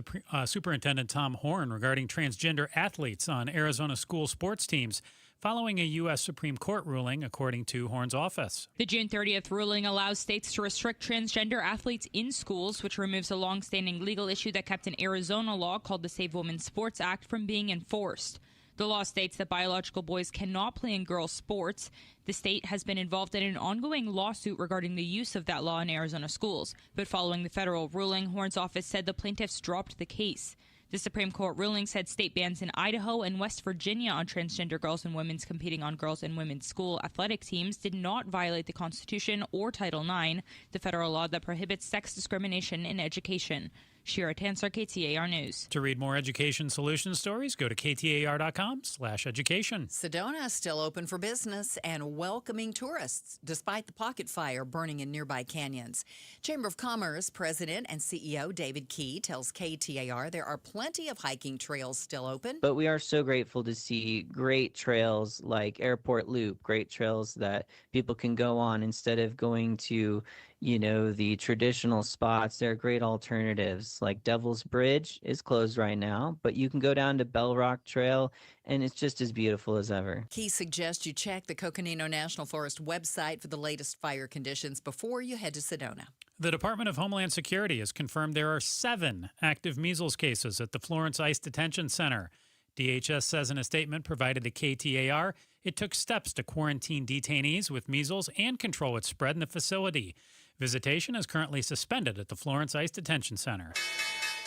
Superintendent Tom Horn regarding transgender athletes on Arizona school sports teams following a U.S. Supreme Court ruling, according to Horn's office. The June 30th ruling allows states to restrict transgender athletes in schools, which removes a long-standing legal issue that kept an Arizona law called the Save Women's Sports Act from being enforced. The law states that biological boys cannot play in girls' sports. The state has been involved in an ongoing lawsuit regarding the use of that law in Arizona schools. But following the federal ruling, Horn's office said the plaintiffs dropped the case. The Supreme Court ruling said state bans in Idaho and West Virginia on transgender girls and women competing on girls' and women's school athletic teams did not violate the Constitution or Title IX, the federal law that prohibits sex discrimination in education. Shira Tansar, KTAR News. To read more education solution stories, go to ktar.com/education. Sedona is still open for business and welcoming tourists, despite the pocket fire burning in nearby canyons. Chamber of Commerce President and CEO David Key tells KTAR there are plenty of hiking trails still open. But we are so grateful to see great trails like Airport Loop, great trails that people can go on instead of going to the traditional spots. There are great alternatives, like Devil's Bridge is closed right now, but you can go down to Bell Rock Trail, and it's just as beautiful as ever. Key suggests you check the Coconino National Forest website for the latest fire conditions before you head to Sedona. The Department of Homeland Security has confirmed there are 7 active measles cases at the Florence Ice Detention Center. DHS says in a statement provided to KTAR, it took steps to quarantine detainees with measles and control its spread in the facility. Visitation is currently suspended at the Florence Ice Detention Center.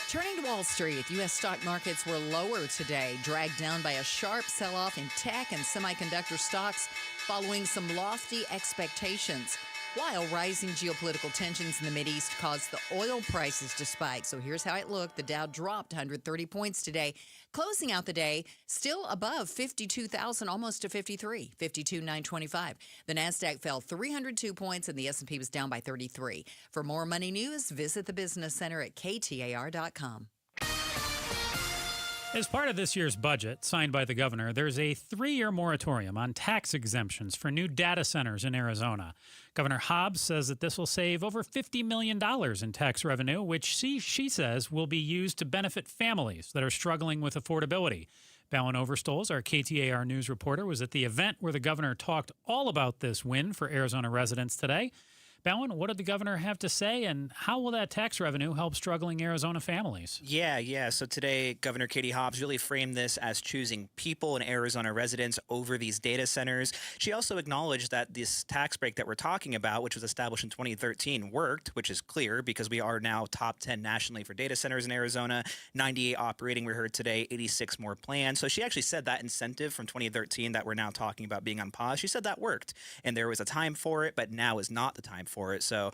Turning to Wall Street, U.S. stock markets were lower today, dragged down by a sharp sell-off in tech and semiconductor stocks following some lofty expectations, while rising geopolitical tensions in the Mideast caused the oil prices to spike. So here's how it looked. The Dow dropped 130 points today, closing out the day still above 52,000, almost to 53, 52,925. The Nasdaq fell 302 points and the S&P was down by 33. For more money news, visit the Business Center at KTAR.com. As part of this year's budget, signed by the governor, there's a 3-year moratorium on tax exemptions for new data centers in Arizona. Governor Hobbs says that this will save over $50 million in tax revenue, which she says will be used to benefit families that are struggling with affordability. Ballon Overstoles, our KTAR News reporter, was at the event where the governor talked all about this win for Arizona residents today. Bowen, what did the governor have to say, and how will that tax revenue help struggling Arizona families? Yeah. So today, Governor Katie Hobbs really framed this as choosing people and Arizona residents over these data centers. She also acknowledged that this tax break that we're talking about, which was established in 2013, worked, which is clear because we are now top 10 nationally for data centers in Arizona, 98 operating, we heard today, 86 more planned. So she actually said that incentive from 2013 that we're now talking about being on pause, she said that worked. And there was a time for it, but now is not the time for it. So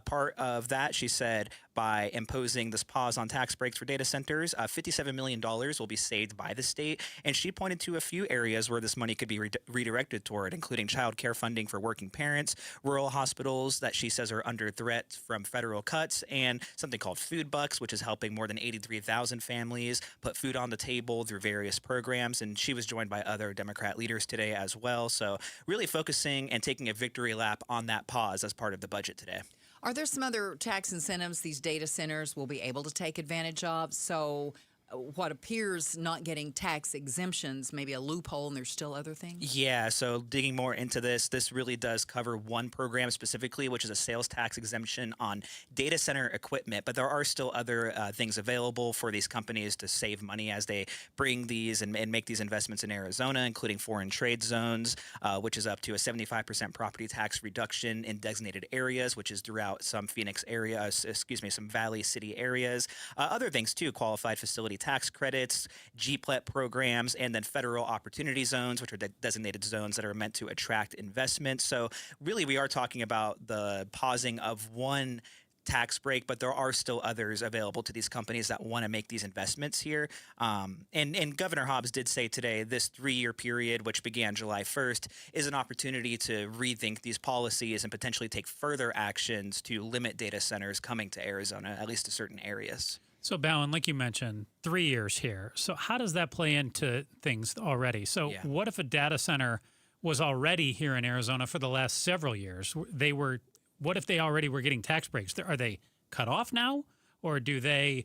part of that, she said, by imposing this pause on tax breaks for data centers, $57 million will be saved by the state. And she pointed to a few areas where this money could be redirected toward, including child care funding for working parents, rural hospitals that she says are under threat from federal cuts, and something called Food Bucks, which is helping more than 83,000 families put food on the table through various programs. And she was joined by other Democrat leaders today as well. So really focusing and taking a victory lap on that pause as part of the budget today. Are there some other tax incentives these data centers will be able to take advantage of? So what appears not getting tax exemptions, maybe a loophole, and there's still other things? Yeah, so digging more into this really does cover one program specifically, which is a sales tax exemption on data center equipment. But there are still other things available for these companies to save money as they bring these and make these investments in Arizona, including foreign trade zones, which is up to a 75% property tax reduction in designated areas, which is throughout some Phoenix area, some Valley City areas. Other things too, qualified facility tax credits, GPLET programs, and then federal opportunity zones, which are designated zones that are meant to attract investment. So really we are talking about the pausing of one tax break, but there are still others available to these companies that want to make these investments here. And Governor Hobbs did say today this 3-year period, which began July 1st, is an opportunity to rethink these policies and potentially take further actions to limit data centers coming to Arizona, at least to certain areas. So, Bowen, like you mentioned, 3 years here. So how does that play into things already? So what if a data center was already here in Arizona for the last several years? What if they already were getting tax breaks? Are they cut off now, or do they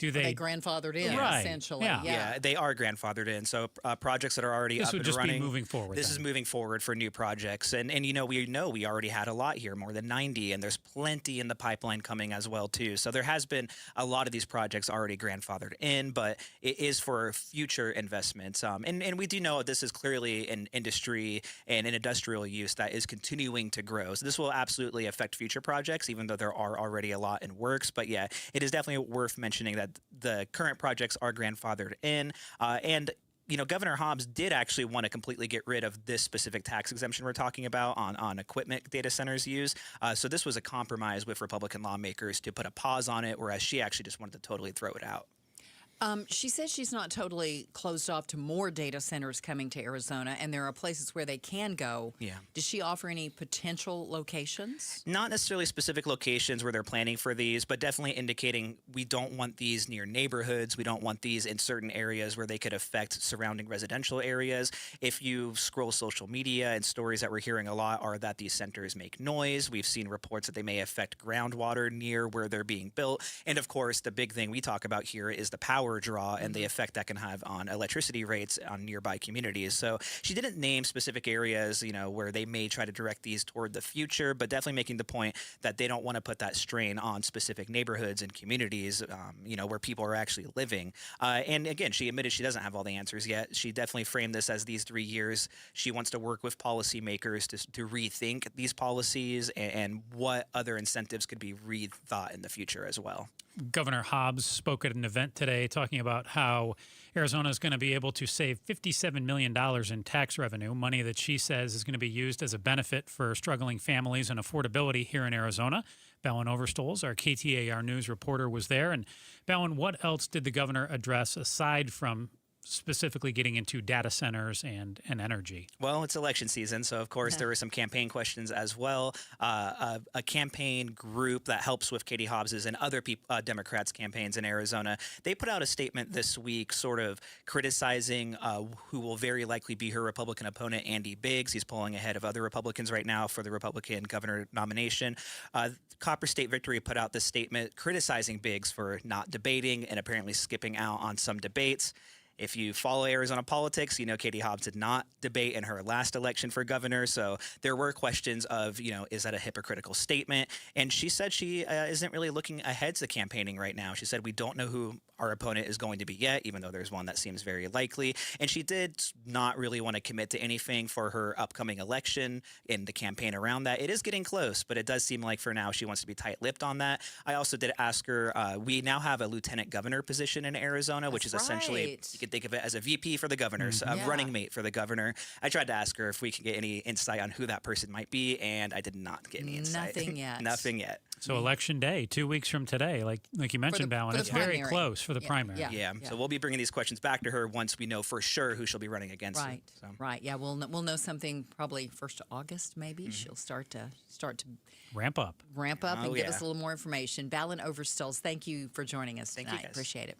grandfathered in, right. essentially? Yeah, they are grandfathered in. So projects that are already up and running. This would just be moving forward. This is moving forward for new projects. And we already had a lot here, more than 90, and there's plenty in the pipeline coming as well, too. So there has been a lot of these projects already grandfathered in, but it is for future investments. And we do know this is clearly an industry and an industrial use that is continuing to grow. So this will absolutely affect future projects, even though there are already a lot in works. But yeah, it is definitely worth mentioning that the current projects are grandfathered in. And Governor Hobbs did actually want to completely get rid of this specific tax exemption we're talking about on equipment data centers use. So this was a compromise with Republican lawmakers to put a pause on it, whereas she actually just wanted to totally throw it out. She says she's not totally closed off to more data centers coming to Arizona, and there are places where they can go. Yeah. Does she offer any potential locations? Not necessarily specific locations where they're planning for these, but definitely indicating we don't want these near neighborhoods. We don't want these in certain areas where they could affect surrounding residential areas. If you scroll social media, and stories that we're hearing a lot are that these centers make noise. We've seen reports that they may affect groundwater near where they're being built. And of course, the big thing we talk about here is the power draw and the effect that can have on electricity rates on nearby communities. So she didn't name specific areas, where they may try to direct these toward the future, but definitely making the point that they don't want to put that strain on specific neighborhoods and communities, where people are actually living. And again, she admitted she doesn't have all the answers yet. She definitely framed this as these 3 years. She wants to work with policymakers to rethink these policies and what other incentives could be rethought in the future as well. Governor Hobbs spoke at an event today talking about how Arizona is going to be able to save $57 million in tax revenue, money that she says is going to be used as a benefit for struggling families and affordability here in Arizona. Bowen Overstoles, our KTAR News reporter, was there. And Bowen, what else did the governor address aside from specifically getting into data centers and energy? Well, it's election season, so of course there were some campaign questions as well. A campaign group that helps with Katie Hobbs's and other Democrats' campaigns in Arizona, they put out a statement this week sort of criticizing who will very likely be her Republican opponent, Andy Biggs. He's polling ahead of other Republicans right now for the Republican governor nomination. Copper State Victory put out this statement criticizing Biggs for not debating and apparently skipping out on some debates. If you follow Arizona politics, you know Katie Hobbs did not debate in her last election for governor. So there were questions of, is that a hypocritical statement? And she said she isn't really looking ahead to campaigning right now. She said, we don't know who our opponent is going to be yet, even though there's one that seems very likely. And she did not really want to commit to anything for her upcoming election in the campaign around that. It is getting close, but it does seem like for now she wants to be tight-lipped on that. I also did ask her, we now have a lieutenant governor position in Arizona, which is essentially, you can think of it as a VP for the governor, so a running mate for the governor. I tried to ask her if we can get any insight on who that person might be, and I did not get any insight. Nothing yet. Nothing yet. So election day, 2 weeks from today, like you mentioned, Bowen, it's very close for the primary. Yeah. So we'll be bringing these questions back to her once we know for sure who she'll be running against. Right. So. Right. Yeah. We'll know something probably 1st of August. Maybe she'll start to ramp up and give us a little more information. Balin Overstills, thank you for joining us tonight. Thank you, guys. Appreciate it.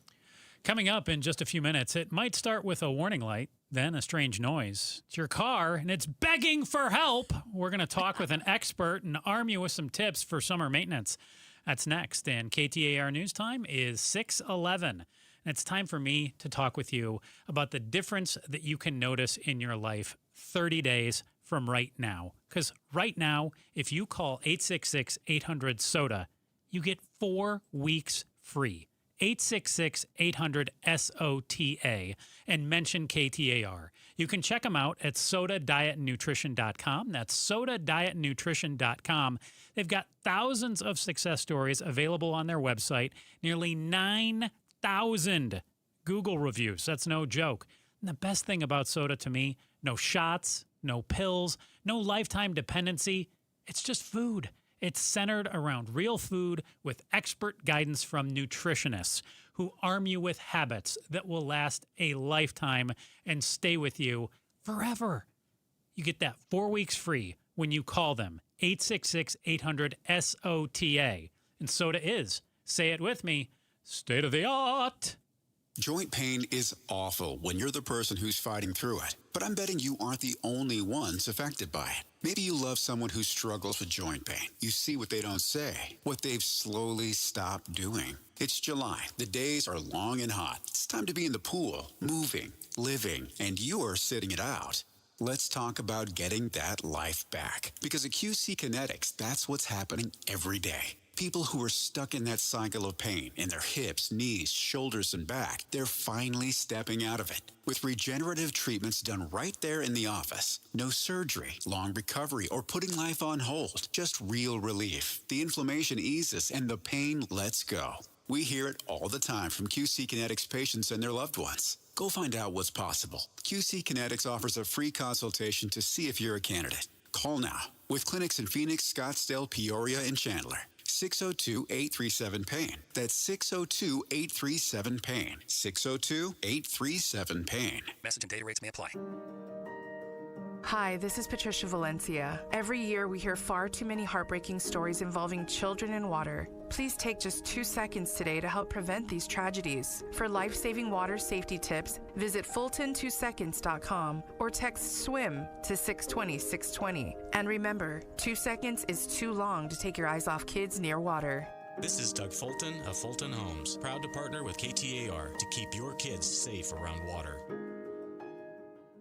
Coming up in just a few minutes, it might start with a warning light, then a strange noise. It's your car, and it's begging for help. We're going to talk with an expert and arm you with some tips for summer maintenance. That's next, and KTAR News Time is 6:11. And it's time for me to talk with you about the difference that you can notice in your life 30 days from right now. Because right now, if you call 866-800-SODA, you get 4 weeks free. 866-800-SOTA and mention KTAR. You can check them out at sodadietnutrition.com. That's sodadietnutrition.com. They've got thousands of success stories available on their website, nearly 9,000 Google reviews. That's no joke. And the best thing about soda to me, no shots, no pills, no lifetime dependency. It's just food. It's centered around real food with expert guidance from nutritionists who arm you with habits that will last a lifetime and stay with you forever. You get that 4 weeks free when you call them 866-800-SOTA. And soda is, say it with me, state of the art. Joint pain is awful when you're the person who's fighting through it. But I'm betting you aren't the only ones affected by it. Maybe you love someone who struggles with joint pain. You see what they don't say, what they've slowly stopped doing. It's July. The days are long and hot. It's time to be in the pool, moving, living, and you're sitting it out. Let's talk about getting that life back. Because at QC Kinetics, that's what's happening every day. People who are stuck in that cycle of pain in their hips, knees, shoulders, and back, they're finally stepping out of it. With regenerative treatments done right there in the office. No surgery, long recovery, or putting life on hold. Just real relief. The inflammation eases and the pain lets go. We hear it all the time from QC Kinetics patients and their loved ones. Go find out what's possible. QC Kinetics offers a free consultation to see if you're a candidate. Call now. With clinics in Phoenix, Scottsdale, Peoria, and Chandler. 602-837-PAIN. That's 602-837-PAIN. 602-837-PAIN. Message and data rates may apply. Hi, this is Patricia Valencia. Every year we hear far too many heartbreaking stories involving children in water. Please take just 2 seconds today to help prevent these tragedies. For life-saving water safety tips, visit Fulton2seconds.com or text SWIM to 620-620. And remember, 2 seconds is too long to take your eyes off kids near water. This is Doug Fulton of Fulton Homes, proud to partner with KTAR to keep your kids safe around water.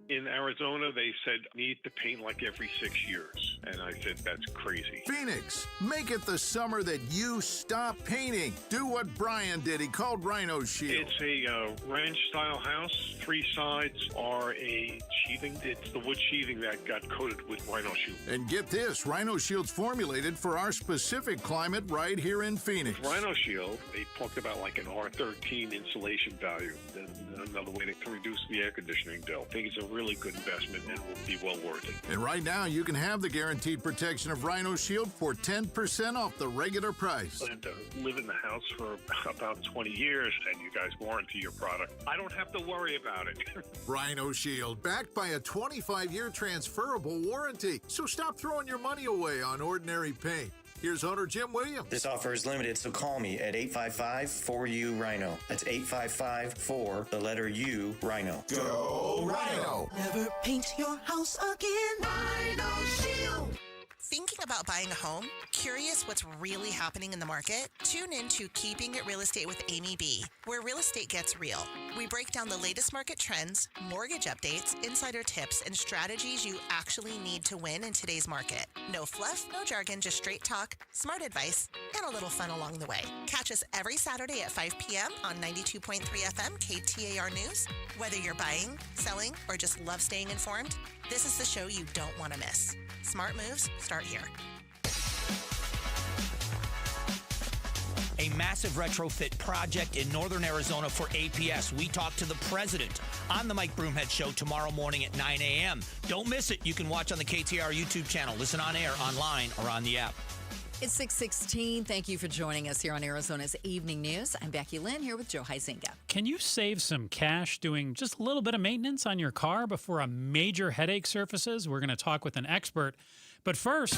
In Arizona, they said need to paint like every 6 years. And I said, that's crazy. Phoenix, make it the summer that you stop painting. Do what Brian did. He called Rhino Shield. It's a ranch-style house. 3 sides are a sheathing. It's the wood sheathing that got coated with Rhino Shield. And get this, Rhino Shield's formulated for our specific climate right here in Phoenix. Rhino Shield, they talked about like an R13 insulation value. And another way to reduce the air conditioning bill. I think it's a really good investment and will be well worth it. And right now, you can have the guaranteed protection of Rhino Shield for 10% off the regular price. I plan to live in the house for about 20 years, and you guys warranty your product. I don't have to worry about it. Rhino Shield, backed by a 25-year transferable warranty. So stop throwing your money away on ordinary paint. Here's owner Jim Williams. This offer is limited, so call me at 855-4U-RHINO. That's 855-4-U-RHINO. Go Rhino! Never paint your house again. Rhino Shield. Thinking about buying a home? Curious what's really happening in the market? Tune in to Keeping It Real Estate with Amy B, where real estate gets real. We break down the latest market trends, mortgage updates, insider tips, and strategies you actually need to win in today's market. No fluff, no jargon, just straight talk, smart advice, and a little fun along the way. Catch us every Saturday at 5 p.m. on 92.3 FM KTAR News. Whether you're buying, selling, or just love staying informed, this is the show you don't want to miss. Smart moves start here. A massive retrofit project in northern Arizona for APS. We talk to the president on the Mike Broomhead Show tomorrow morning at 9 a.m. Don't miss it. You can watch on the KTAR YouTube channel, listen on air, online, or on the app. It's 6:16. Thank you for joining us here on Arizona's Evening News. I'm Becky Lynn here with Joe Huizinga. Can you save some cash doing just a little bit of maintenance on your car before a major headache surfaces? We're going to talk with an expert. But first,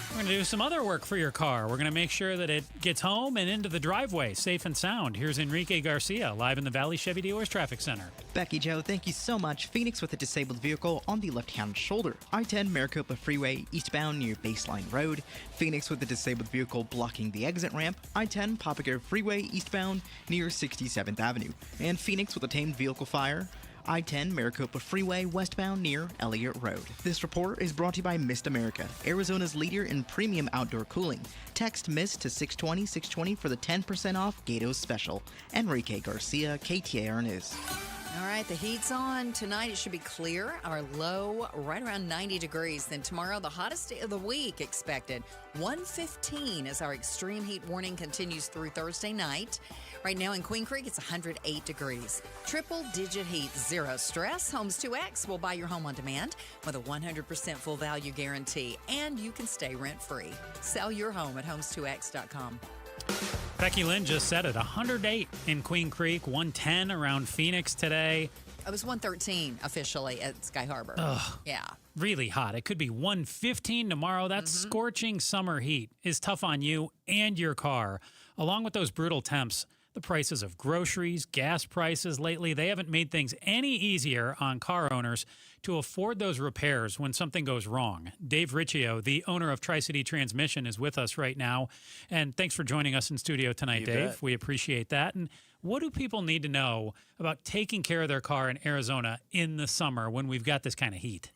we're going to do some other work for your car. We're going to make sure that it gets home and into the driveway safe and sound. Here's Enrique Garcia, live in the Valley Chevy Dealers Traffic Center. Becky, Joe, thank you so much. Phoenix with a disabled vehicle on the left-hand shoulder. I-10 Maricopa Freeway eastbound near Baseline Road. Phoenix with a disabled vehicle blocking the exit ramp. I-10 Papago Freeway eastbound near 67th Avenue. And Phoenix with a tamed vehicle fire. I-10 Maricopa Freeway westbound near Elliott Road. This report is brought to you by Mist America, Arizona's leader in premium outdoor cooling. Text MIST to 620-620 for the 10% off Gatos special. Enrique Garcia, KTAR News. All right, the heat's on. Tonight it should be clear. Our low right around 90 degrees. Then tomorrow, the hottest day of the week expected. 115 as our extreme heat warning continues through Thursday night. Right now in Queen Creek, it's 108 degrees. Triple-digit heat, zero stress. Homes 2X will buy your home on demand with a 100% full value guarantee. And you can stay rent-free. Sell your home at homes2x.com. Becky Lynn just said it, 108 in Queen Creek, 110 around Phoenix today. It was 113 officially at Sky Harbor. Ugh. Yeah. Really hot. It could be 115 tomorrow. That scorching summer heat is tough on you and your car. Along with those brutal temps, the prices of groceries, gas prices lately, they haven't made things any easier on car owners to afford those repairs when something goes wrong. Dave Riccio, the owner of Tri-City Transmission, is with us right now. And thanks for joining us in studio tonight, Dave. Bet. We appreciate that. And what do people need to know about taking care of their car in Arizona in the summer when we've got this kind of heat?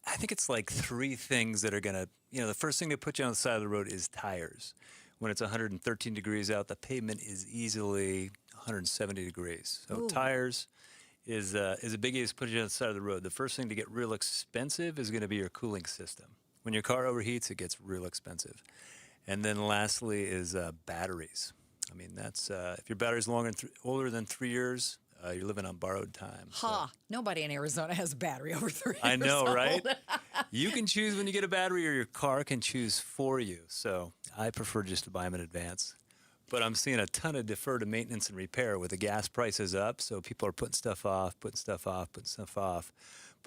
I think it's like three things that are going to, the first thing to put you on the side of the road is tires. When it's 113 degrees out, the pavement is easily 170 degrees. So tires is a biggie to put you on the side of the road. The first thing to get real expensive is going to be your cooling system. When your car overheats, it gets real expensive. And then lastly is batteries. I mean, that's if your battery's older than 3 years, you're living on borrowed time. Nobody in Arizona has a battery over 3 years I know, old. right? You can choose when you get a battery, or your car can choose for you. So I prefer just to buy them in advance. But I'm seeing a ton of defer to maintenance and repair with the gas prices up. So people are putting stuff off. But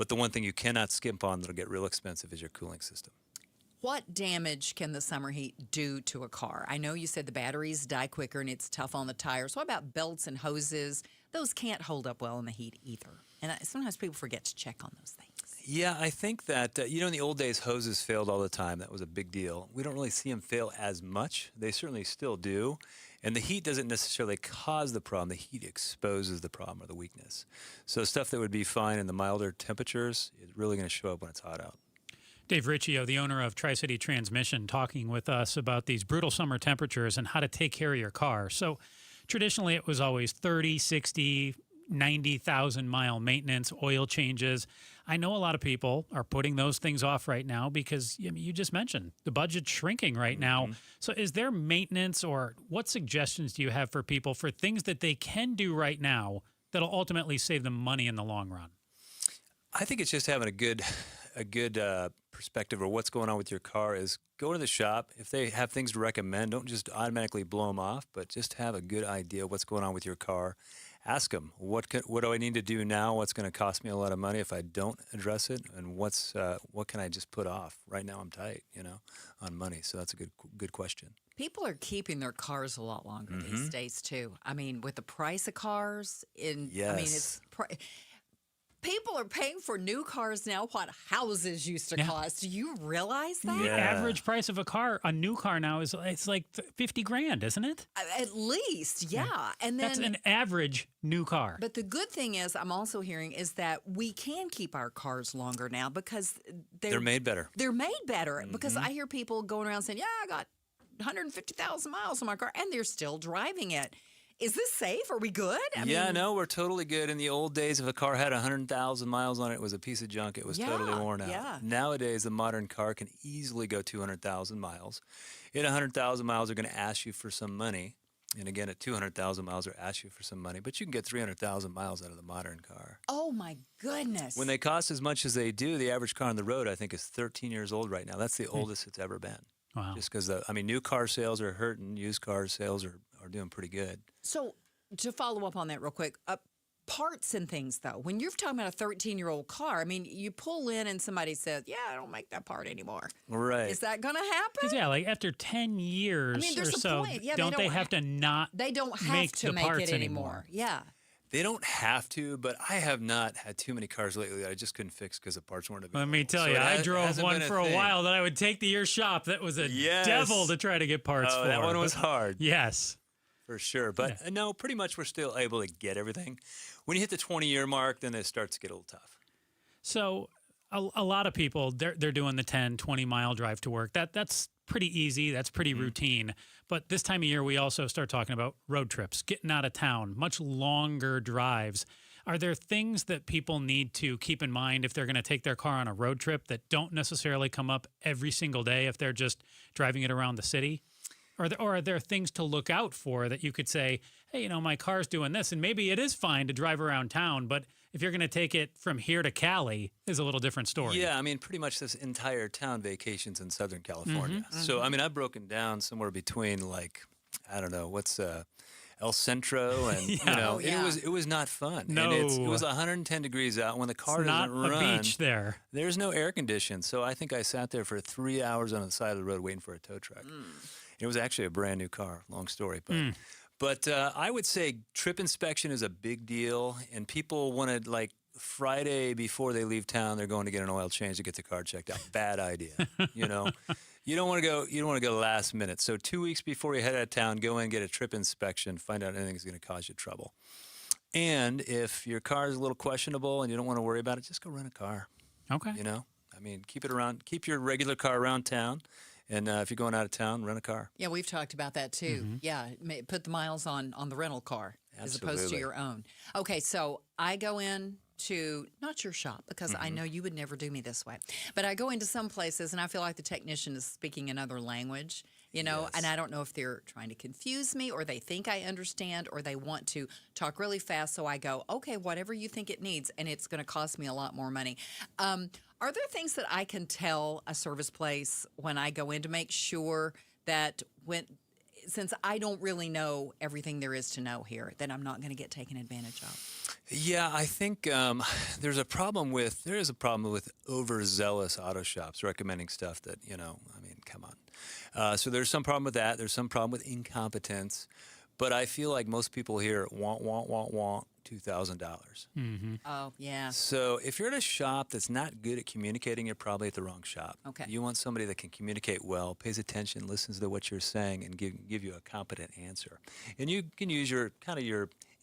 the one thing you cannot skimp on that'll get real expensive is your cooling system. What damage can the summer heat do to a car? I know you said the batteries die quicker and it's tough on the tires. What about belts and hoses? Those can't hold up well in the heat either. And sometimes people forget to check on those things. Yeah, I think that, in the old days, hoses failed all the time. That was a big deal. We don't really see them fail as much. They certainly still do. And the heat doesn't necessarily cause the problem. The heat exposes the problem or the weakness. So stuff that would be fine in the milder temperatures is really going to show up when it's hot out. Dave Riccio, the owner of Tri-City Transmission, talking with us about these brutal summer temperatures and how to take care of your car. So traditionally, it was always 30, 60, 90,000 mile maintenance, oil changes. I know a lot of people are putting those things off right now because you just mentioned the budget's shrinking right now. So is there maintenance, or what suggestions do you have for people for things that they can do right now that'll ultimately save them money in the long run? I think it's just having a good perspective of what's going on with your car. Is go to the shop. If they have things to recommend, don't just automatically blow them off, but just have a good idea of what's going on with your car. Ask them, what do I need to do now? What's going to cost me a lot of money if I don't address it? And what can I just put off? Right now I'm tight, on money. So that's a good question. People are keeping their cars a lot longer these days too. I mean, with the price of cars, People are paying for new cars now what houses used to cost. Do you realize that? The average price of a new car now is it's like 50 grand, isn't it? At least, yeah. And then that's an average new car. But the good thing is, I'm also hearing is that we can keep our cars longer now because they're made better. They're made better because I hear people going around saying, "Yeah, I got 150,000 miles on my car," and they're still driving it. Is this safe? Are we good? No, we're totally good. In the old days, if a car had 100,000 miles on it, it was a piece of junk. It was totally worn out. Yeah. Nowadays, a modern car can easily go 200,000 miles. At 100,000 miles, they're going to ask you for some money. And again, at 200,000 miles, they're ask you for some money. But you can get 300,000 miles out of the modern car. Oh, my goodness. When they cost as much as they do, the average car on the road, I think, is 13 years old right now. That's the oldest it's ever been. Wow. Just because, new car sales are hurting. Used car sales are doing pretty good. So to follow up on that real quick, parts and things, though, when you're talking about a 13-year-old car, I mean, you pull in and somebody says, yeah, I don't make that part anymore. Right. Is that going to happen? 'Cause, yeah, like after 10 years there's or a so, point. Yeah, don't they have to not They don't have make to the make parts it anymore. Yeah. They don't have to, but I have not had too many cars lately that I just couldn't fix because the parts weren't available. Let me tell you, I drove one for a while that I would take to your shop. That was a devil to try to get parts for. That one was hard. Yes. For sure. But no, pretty much we're still able to get everything. When you hit the 20-year mark, then it starts to get a little tough. So a lot of people, they're doing the 10, 20-mile drive to work. That's pretty easy. That's pretty routine. But this time of year, we also start talking about road trips, getting out of town, much longer drives. Are there things that people need to keep in mind if they're going to take their car on a road trip that don't necessarily come up every single day if they're just driving it around the city? Or are there things to look out for that you could say, hey, my car's doing this, and maybe it is fine to drive around town, but if you're going to take it from here to Cali is a little different story. Yeah, pretty much this entire town vacations in Southern California. So, I've broken down somewhere between what's El Centro and, it was not fun. No. And it was 110 degrees out. When the car doesn't run. Not a beach there. There's no air condition. So I think I sat there for 3 hours on the side of the road waiting for a tow truck. It was actually a brand new car, long story. But I would say trip inspection is a big deal, and people want to, Friday before they leave town, they're going to get an oil change to get the car checked out. Bad idea, You don't want to go last minute. So 2 weeks before you head out of town, go in, get a trip inspection, find out anything's going to cause you trouble. And if your car is a little questionable and you don't want to worry about it, just go rent a car. Okay. Keep your regular car around town. And if you're going out of town, rent a car. Yeah, we've talked about that too. Yeah, put the miles on the rental car as opposed to your own. Okay, so I go in to, not your shop, because I know you would never do me this way, but I go into some places and I feel like the technician is speaking another language, and I don't know if they're trying to confuse me or they think I understand or they want to talk really fast. So I go, okay, whatever you think it needs, and it's going to cost me a lot more money. Are there things that I can tell a service place when I go in to make sure that since I don't really know everything there is to know here, that I'm not going to get taken advantage of? Yeah, I think there is a problem with overzealous auto shops recommending stuff that, come on. So there's some problem with that. There's some problem with incompetence. But I feel like most people here want $2,000. Oh, yeah. So if you're at a shop that's not good at communicating, you're probably at the wrong shop. Okay. You want somebody that can communicate well, pays attention, listens to what you're saying, and give you a competent answer. And you can use your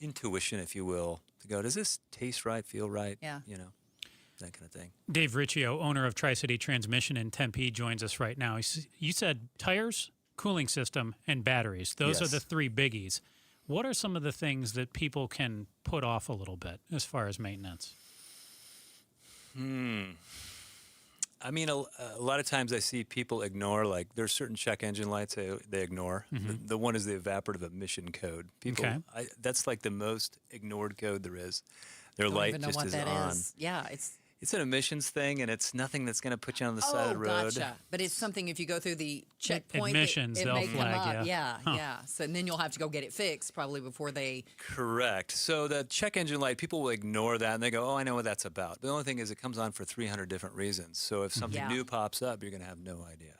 intuition, if you will, to go, does this taste right, feel right? Yeah. That kind of thing. Dave Riccio, owner of Tri-City Transmission in Tempe, joins us right now. You said tires, cooling system, and batteries. Those are the three biggies. What are some of the things that people can put off a little bit as far as maintenance? A lot of times I see people ignore, there's certain check engine lights they ignore. The one is the evaporative emission code. People, that's the most ignored code there is. Their light just is on. Yeah, It's an emissions thing, and it's nothing that's going to put you on the side of the road. Gotcha. But it's something, if you go through the checkpoint, emissions, it they'll may flag come up. you. Yeah. So and then you'll have to go get it fixed probably before they. Correct. So the check engine light, people will ignore that, and they go, oh, I know what that's about. The only thing is it comes on for 300 different reasons. So if something new pops up, you're going to have no idea.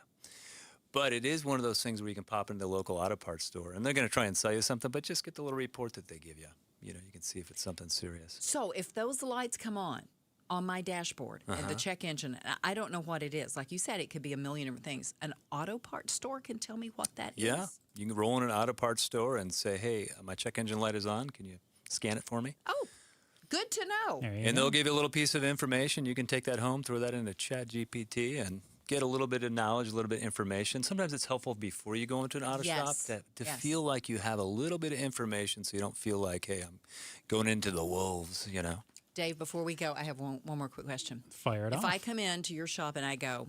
But it is one of those things where you can pop into the local auto parts store, and they're going to try and sell you something, but just get the little report that they give you. you can see if it's something serious. So if those lights come on my dashboard and the check engine, I don't know what it is. Like you said, it could be a million different things. An auto parts store can tell me what that is. Yeah, you can roll in an auto parts store and say, hey, my check engine light is on. Can you scan it for me? Oh, good to know. And they'll give you a little piece of information. You can take that home, throw that into ChatGPT, and get a little bit of knowledge, a little bit of information. Sometimes it's helpful before you go into an auto shop to feel like you have a little bit of information so you don't feel like, hey, I'm going into the wolves, Dave, before we go, I have one more quick question. Fire it off. If I come into your shop and I go,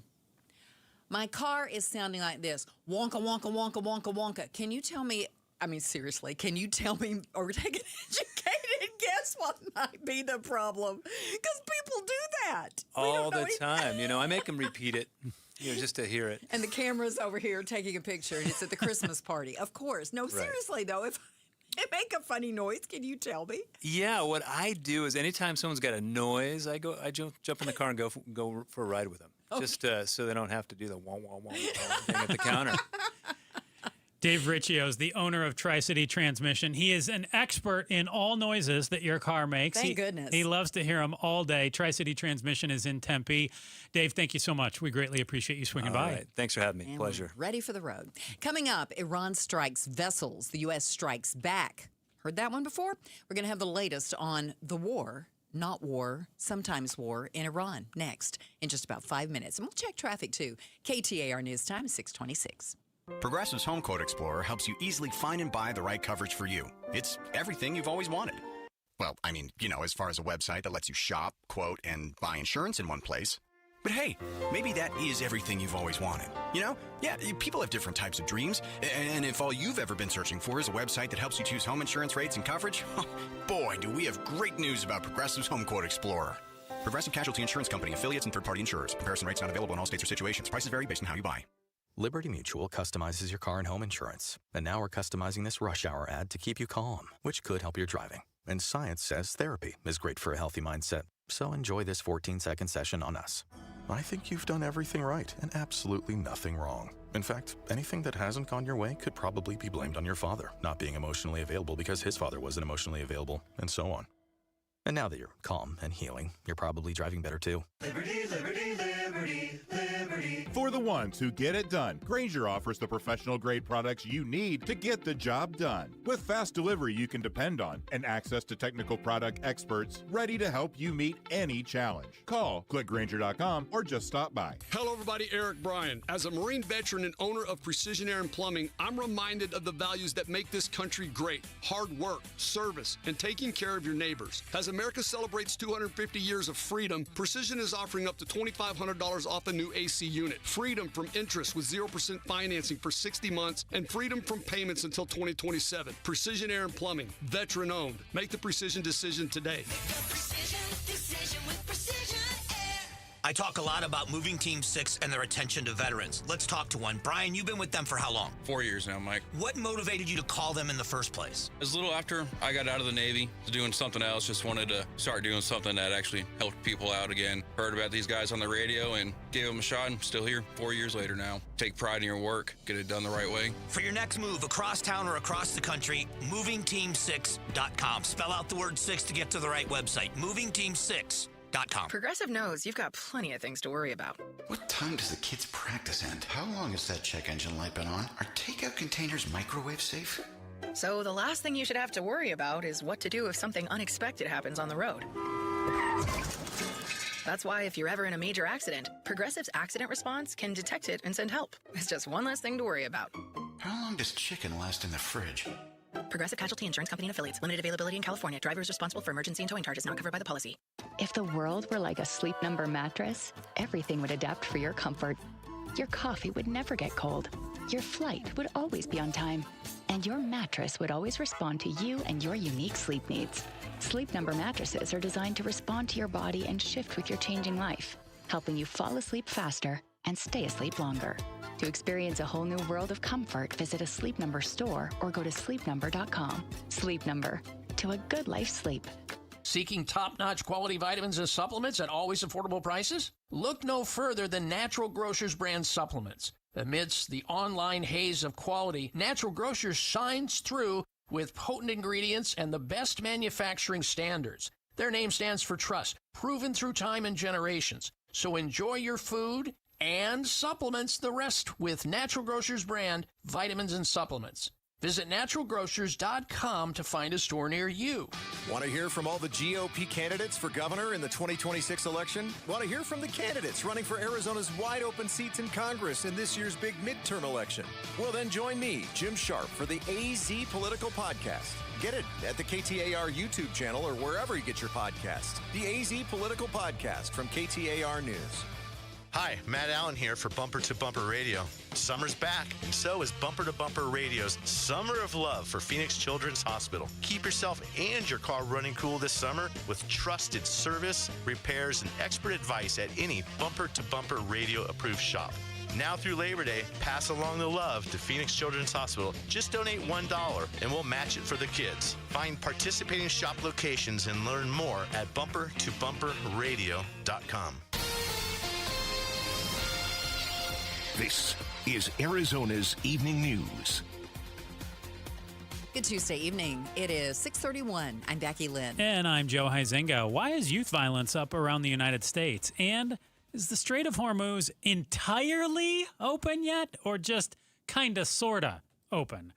my car is sounding like this, wonka, wonka, wonka, wonka, wonka. Can you tell me, seriously, can you tell me or take an educated guess what might be the problem? Because people do that. All the time. I make them repeat it, just to hear it. And the camera's over here taking a picture, and it's at the Christmas party. Of course. No, seriously, though, if I make a funny noise, can you tell me? Yeah, what I do is anytime someone's got a noise, I jump in the car and go for a ride with them, just so they don't have to do the wah, wah, wah, wah thing at the counter. Dave Riccio is the owner of Tri-City Transmission. He is an expert in all noises that your car makes. Thank goodness. He loves to hear them all day. Tri-City Transmission is in Tempe. Dave, thank you so much. We greatly appreciate you swinging by. Right. Thanks for having me. And Pleasure. we're ready for the road. Coming up, Iran strikes vessels. The U.S. strikes back. Heard that one before? We're going to have the latest on the war, not war, sometimes war, in Iran next in just about 5 minutes. And we'll check traffic, too. KTAR News Time, 626. Progressive's Home Quote Explorer helps you easily find and buy the right coverage for you. It's everything you've always wanted. Well, as far as a website that lets you shop, quote, and buy insurance in one place. But hey, maybe that is everything you've always wanted. Yeah, people have different types of dreams. And if all you've ever been searching for is a website that helps you choose home insurance rates and coverage, boy, do we have great news about Progressive's Home Quote Explorer. Progressive Casualty Insurance Company, affiliates, and third-party insurers. Comparison rates not available in all states or situations. Prices vary based on how you buy. Liberty Mutual customizes your car and home insurance. And now we're customizing this rush hour ad to keep you calm, which could help your driving. And science says therapy is great for a healthy mindset. So enjoy this 14-second session on us. I think you've done everything right and absolutely nothing wrong. In fact, anything that hasn't gone your way could probably be blamed on your father not being emotionally available because his father wasn't emotionally available, and so on. And now that you're calm and healing, you're probably driving better too. Liberty, liberty, liberty, liberty. For the ones who get it done, Grainger offers the professional-grade products you need to get the job done. With fast delivery you can depend on and access to technical product experts ready to help you meet any challenge. Call, click Grainger.com, or just stop by. Hello, everybody. Eric Bryan. As a Marine veteran and owner of Precision Air and Plumbing, I'm reminded of the values that make this country great. Hard work, service, and taking care of your neighbors. As America celebrates 250 years of freedom, Precision is offering up to $2,500 off a new AC unit. Freedom from interest with 0% financing for 60 months and freedom from payments until 2027. Precision Air and Plumbing, veteran owned. Make the precision decision today. I talk a lot about Moving Team 6 and their attention to veterans. Let's talk to one. Brian, you've been with them for how long? 4 years now, Mike. What motivated you to call them in the first place? It was a little after I got out of the Navy, was doing something else, just wanted to start doing something that actually helped people out again. Heard about these guys on the radio and gave them a shot. I'm still here 4 years later now. Take pride in your work, get it done the right way. For your next move across town or across the country, movingteam6.com. Spell out the word 6 to get to the right website. movingteam6.com. Progressive knows you've got plenty of things to worry about. What time does the kids' practice end? How long has that check engine light been on? Are takeout containers microwave safe? So the last thing you should have to worry about is what to do if something unexpected happens on the road. That's why if you're ever in a major accident, Progressive's accident response can detect it and send help. It's just one less thing to worry about. How long does chicken last in the fridge? Progressive Casualty Insurance Company and Affiliates. Limited availability in California. Driver is responsible for emergency and towing charges not covered by the policy. If the world were like a Sleep Number mattress, everything would adapt for your comfort. Your coffee would never get cold. Your flight would always be on time. And your mattress would always respond to you and your unique sleep needs. Sleep Number mattresses are designed to respond to your body and shift with your changing life, helping you fall asleep faster and stay asleep longer. To experience a whole new world of comfort, visit a Sleep Number store or go to sleepnumber.com. Sleep Number. To a good life sleep. Seeking top-notch quality vitamins and supplements at always affordable prices? Look no further than Natural Grocers brand supplements. Amidst the online haze of quality, Natural Grocers shines through with potent ingredients and the best manufacturing standards. Their name stands for trust, proven through time and generations. So enjoy your food and supplements the rest with Natural Grocers brand vitamins and supplements. Visit naturalgrocers.com to find a store near you. Want to hear from all the GOP candidates for governor in the 2026 election? Want to hear from the candidates running for Arizona's wide open seats in Congress in this year's big midterm election? Well, then join me, Jim Sharp, for the AZ Political Podcast. Get it at the KTAR YouTube channel or wherever you get your podcasts. The AZ Political Podcast from KTAR News. Hi, Matt Allen here for Bumper to Bumper Radio. Summer's back, and so is Bumper to Bumper Radio's Summer of Love for Phoenix Children's Hospital. Keep yourself and your car running cool this summer with trusted service, repairs, and expert advice at any Bumper to Bumper Radio approved shop. Now through Labor Day, pass along the love to Phoenix Children's Hospital. Just donate $1 and we'll match it for the kids. Find participating shop locations and learn more at bumpertobumperradio.com. This is Arizona's Evening News. Good Tuesday evening. It is 6:31. I'm Becky Lynn. And I'm Joe Huizenga. Why is youth violence up around the United States? And is the Strait of Hormuz entirely open yet, or just kind of, sort of open?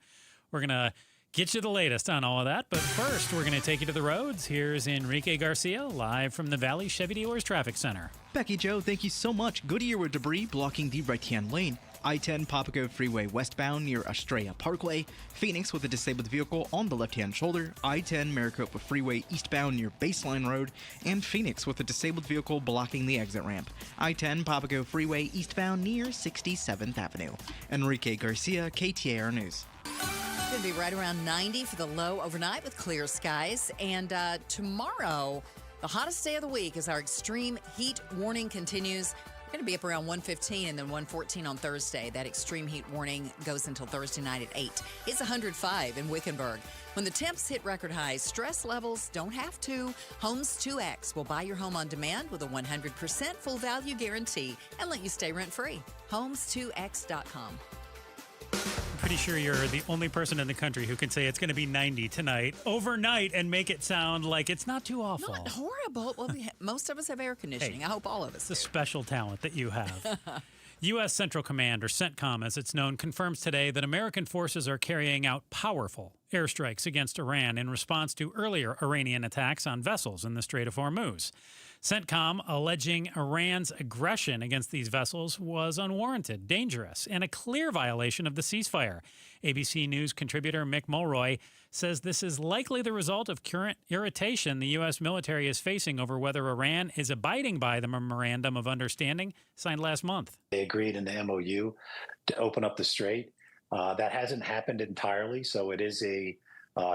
We're going to get you the latest on all of that. But first, we're going to take you to the roads. Here's Enrique Garcia, live from the Valley Chevy Dealers Traffic Center. Becky, Joe, thank you so much. Goodyear with debris blocking the right-hand lane. I-10 Papago Freeway westbound near Estrella Parkway. Phoenix with a disabled vehicle on the left-hand shoulder. I-10 Maricopa Freeway eastbound near Baseline Road. And Phoenix with a disabled vehicle blocking the exit ramp. I-10 Papago Freeway eastbound near 67th Avenue. Enrique Garcia, KTAR News. It's going to be right around 90 for the low overnight with clear skies. And tomorrow, the hottest day of the week as our extreme heat warning continues. We're going to be up around 115 and then 114 on Thursday. That extreme heat warning goes until Thursday night at 8. It's 105 in Wickenburg. When the temps hit record highs, stress levels don't have to. Homes 2X will buy your home on demand with a 100% full value guarantee and let you stay rent-free. Homes2X.com. Pretty sure you're the only person in the country who can say it's going to be 90 tonight, overnight, and make it sound like it's not too awful. Not horrible. Well, most of us have air conditioning. Hey, I hope all of us do. It's a special talent that you have. U.S. Central Command, or CENTCOM as it's known, confirms today that American forces are carrying out powerful airstrikes against Iran in response to earlier Iranian attacks on vessels in the Strait of Hormuz. CENTCOM alleging Iran's aggression against these vessels was unwarranted, dangerous, and a clear violation of the ceasefire. ABC News contributor Mick Mulroy says this is likely the result of current irritation the U.S. military is facing over whether Iran is abiding by the Memorandum of Understanding signed last month. They agreed in the MOU to open up the strait. That hasn't happened entirely, so it is a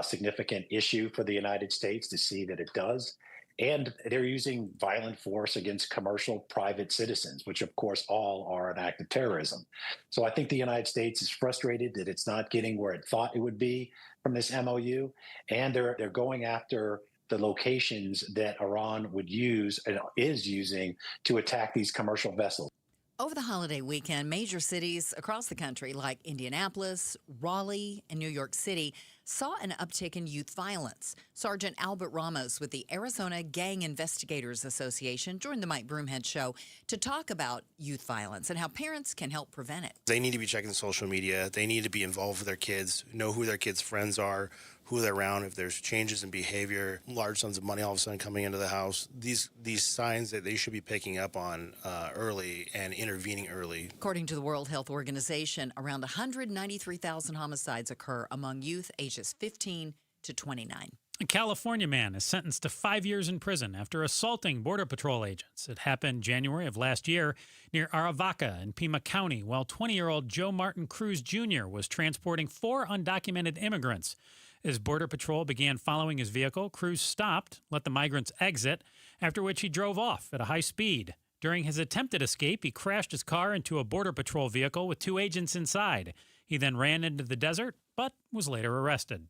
significant issue for the United States to see that it does. And they're using violent force against commercial private citizens, which of course all are an act of terrorism. So I think the United States is frustrated that it's not getting where it thought it would be from this MOU. And they're going after the locations that Iran would use and is using to attack these commercial vessels. Over the holiday weekend, major cities across the country like Indianapolis, Raleigh, and New York City saw an uptick in youth violence. Sergeant Albert Ramos with the Arizona Gang Investigators Association joined the Mike Broomhead Show to talk about youth violence and how parents can help prevent it. They need to be checking social media. They need to be involved with their kids, know who their kids' friends are, who they're around, if there's changes in behavior, large sums of money all of a sudden coming into the house. These signs that they should be picking up on early and intervening early. According to the World Health Organization, around 193,000 homicides occur among youth ages 15 to 29. A California man is sentenced to 5 years in prison after assaulting Border Patrol agents. It happened January of last year near Aravaca in Pima County while 20-year-old Joe Martin Cruz Jr. was transporting 4 undocumented immigrants. As Border Patrol began following his vehicle, Cruz stopped, let the migrants exit, after which he drove off at a high speed. During his attempted escape, he crashed his car into a Border Patrol vehicle with 2 agents inside. He then ran into the desert, but was later arrested.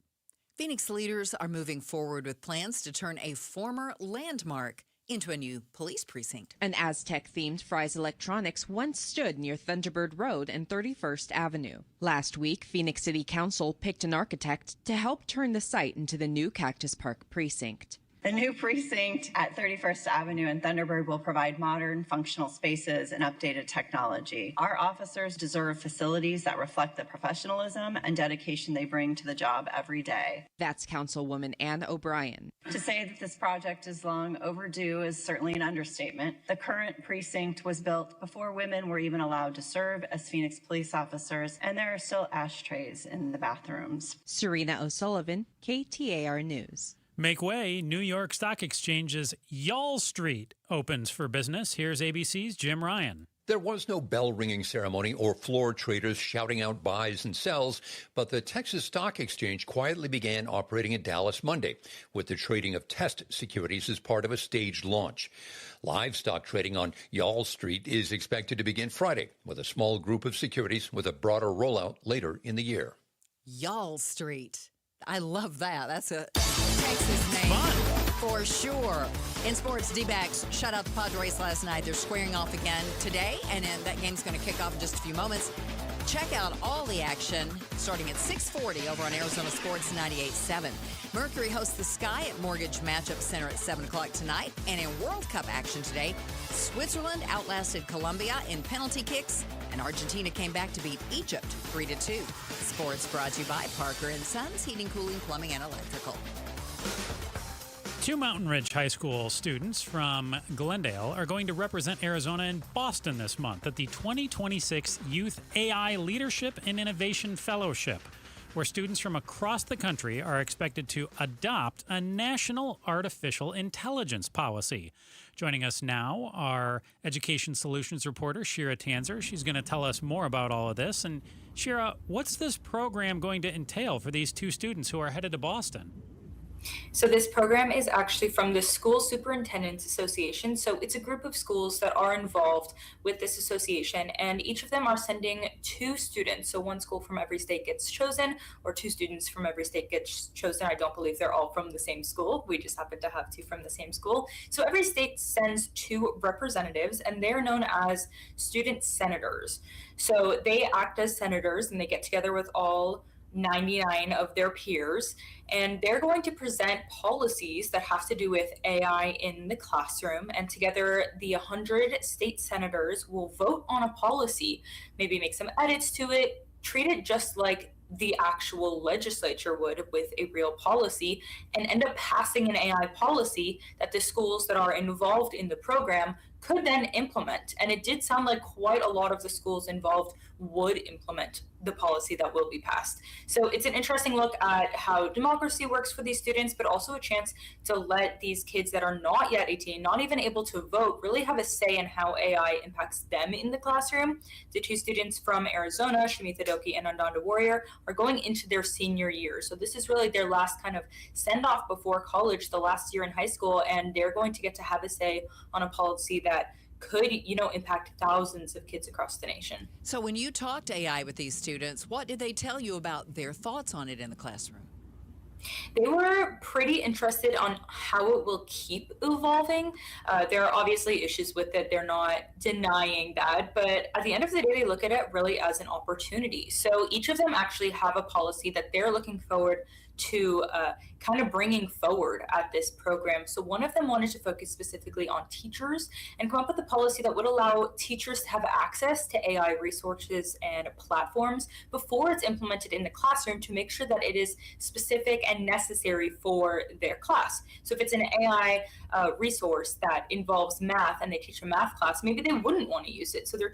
Phoenix leaders are moving forward with plans to turn a former landmark into a new police precinct. An Aztec-themed Fry's Electronics once stood near Thunderbird Road and 31st Avenue. Last week, Phoenix City Council picked an architect to help turn the site into the new Cactus Park precinct. The new precinct at 31st Avenue and Thunderbird will provide modern, functional spaces and updated technology. Our officers deserve facilities that reflect the professionalism and dedication they bring to the job every day. That's Councilwoman Ann O'Brien. To say that this project is long overdue is certainly an understatement. The current precinct was built before women were even allowed to serve as Phoenix police officers, and there are still ashtrays in the bathrooms. Serena O'Sullivan, KTAR News. Make way, New York Stock Exchange's Y'all Street opens for business. Here's ABC's Jim Ryan. There was no bell-ringing ceremony or floor traders shouting out buys and sells, but the Texas Stock Exchange quietly began operating in Dallas Monday with the trading of test securities as part of a staged launch. Live stock trading on Y'all Street is expected to begin Friday with a small group of securities with a broader rollout later in the year. Y'all Street. I love that. That's a Texas name. Fun. For sure. In sports, D-backs shut out the Padres last night. They're squaring off again today, and that game's going to kick off in just a few moments. Check out all the action starting at 6:40 over on Arizona Sports 98.7. Mercury hosts the Sky at Mortgage Matchup Center at 7 o'clock tonight. And in World Cup action today, Switzerland outlasted Colombia in penalty kicks, and Argentina came back to beat Egypt 3-2. Sports brought to you by Parker & Sons, Heating, Cooling, Plumbing, and Electrical. Two Mountain Ridge High School students from Glendale are going to represent Arizona in Boston this month at the 2026 Youth AI Leadership and Innovation Fellowship, where students from across the country are expected to adopt a national artificial intelligence policy. Joining us now, our Education Solutions reporter, Shira Tanzer. She's going to tell us more about all of this. And Shira, what's this program going to entail for these two students who are headed to Boston? So this program is actually from the School Superintendents Association. So it's a group of schools that are involved with this association, and each of them are sending two students. So one school from every state gets chosen, or two students from every state gets chosen. I don't believe they're all from the same school. We just happen to have two from the same school. So every state sends two representatives, and they're known as student senators. So they act as senators, and they get together with all 99 of their peers, and they're going to present policies that have to do with AI in the classroom. And together, the 100 state senators will vote on a policy, maybe make some edits to it, treat it just like the actual legislature would with a real policy, and end up passing an AI policy that the schools that are involved in the program could then implement. And it did sound like quite a lot of the schools involved would implement the policy that will be passed. So it's an interesting look at how democracy works for these students, but also a chance to let these kids that are not yet 18, not even able to vote, really have a say in how AI impacts them in the classroom. The two students from Arizona, Shamitha Doki and Andanda Warrior, are going into their senior year. So this is really their last kind of send-off before college, the last year in high school, and they're going to get to have a say on a policy that could, impact thousands of kids across the nation. So when you talked AI with these students, what did they tell you about their thoughts on it in the classroom? They were pretty interested on how it will keep evolving. There are obviously issues with it. They're not denying that. But at the end of the day, they look at it really as an opportunity. So each of them actually have a policy that they're looking forward to kind of bringing forward at this program. So one of them wanted to focus specifically on teachers and come up with a policy that would allow teachers to have access to AI resources and platforms before it's implemented in the classroom, to make sure that it is specific and necessary for their class. So if it's an AI resource that involves math and they teach a math class, maybe they wouldn't want to use it. So their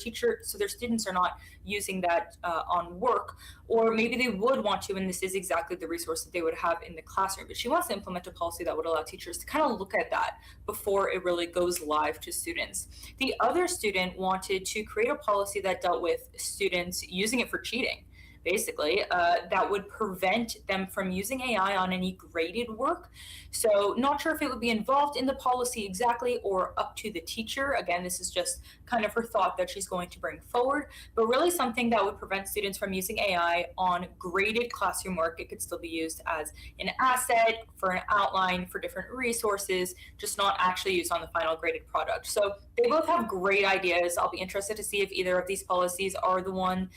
students are not using that on work, or maybe they would want to, and this is exactly the resource that they would have in the classroom. But she wants to implement a policy that would allow teachers to kind of look at that before it really goes live to students. The other student wanted to create a policy that dealt with students using it for cheating. basically, that would prevent them from using AI on any graded work. So not sure if it would be involved in the policy exactly or up to the teacher. Again, this is just kind of her thought that she's going to bring forward, but really something that would prevent students from using AI on graded classroom work. It could still be used as an asset, for an outline, for different resources, just not actually used on the final graded product. So they both have great ideas. I'll be interested to see if either of these policies are the one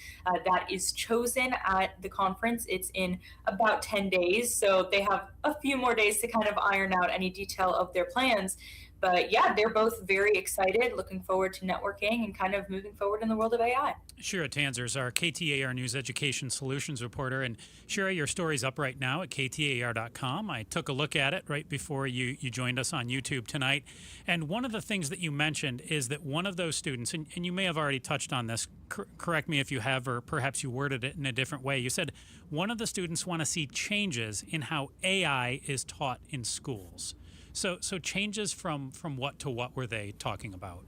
that is chosen at the conference. It's in about 10 days, so they have a few more days to kind of iron out any detail of their plans. But yeah, they're both very excited, looking forward to networking and kind of moving forward in the world of AI. Shira Tanzer is our KTAR News Education Solutions reporter. And Shira, your story's up right now at KTAR.com. I took a look at it right before you joined us on YouTube tonight. And one of the things that you mentioned is that one of those students, and you may have already touched on this, correct me if you have, or perhaps you worded it in a different way. You said one of the students want to see changes in how AI is taught in schools. So changes from what to what were they talking about?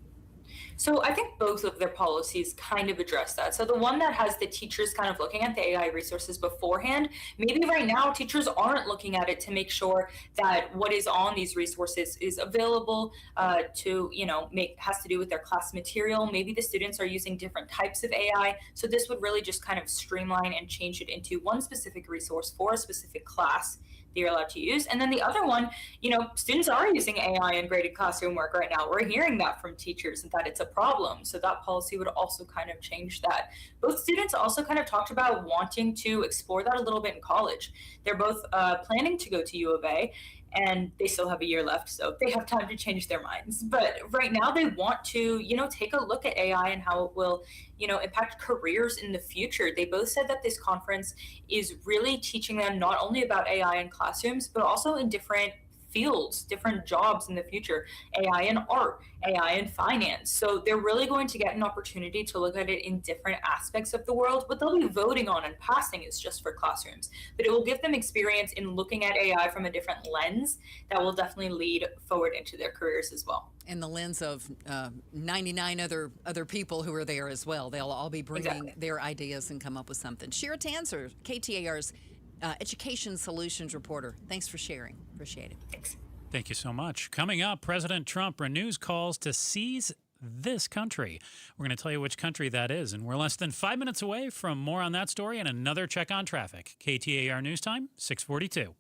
So I think both of their policies kind of address that. So the one that has the teachers kind of looking at the AI resources beforehand, maybe right now teachers aren't looking at it to make sure that what is on these resources is available to, has to do with their class material. Maybe the students are using different types of AI. So this would really just kind of streamline and change it into one specific resource for a specific class they're allowed to use. And then the other one, students are using AI in graded classroom work right now. We're hearing that from teachers and that it's a problem. So that policy would also kind of change that. Both students also kind of talked about wanting to explore that a little bit in college. They're both planning to go to U of A, and they still have a year left, so they have time to change their minds. But right now they want to, take a look at AI and how it will, impact careers in the future. They both said that this conference is really teaching them not only about AI in classrooms, but also in different fields, different jobs in the future, AI in art, AI in finance. So they're really going to get an opportunity to look at it in different aspects of the world. What they'll be voting on and passing is just for classrooms, but it will give them experience in looking at AI from a different lens that will definitely lead forward into their careers as well. And the lens of 99 other people who are there as well. They'll all be bringing their ideas and come up with something. Shira Tanzer, KTAR's Education Solutions reporter. Thanks for sharing. Appreciate it. Thanks. Thank you so much. Coming up, President Trump renews calls to seize this country. We're going to tell you which country that is, and we're less than 5 minutes away from more on that story and another check on traffic. KTAR News Time, 6:42.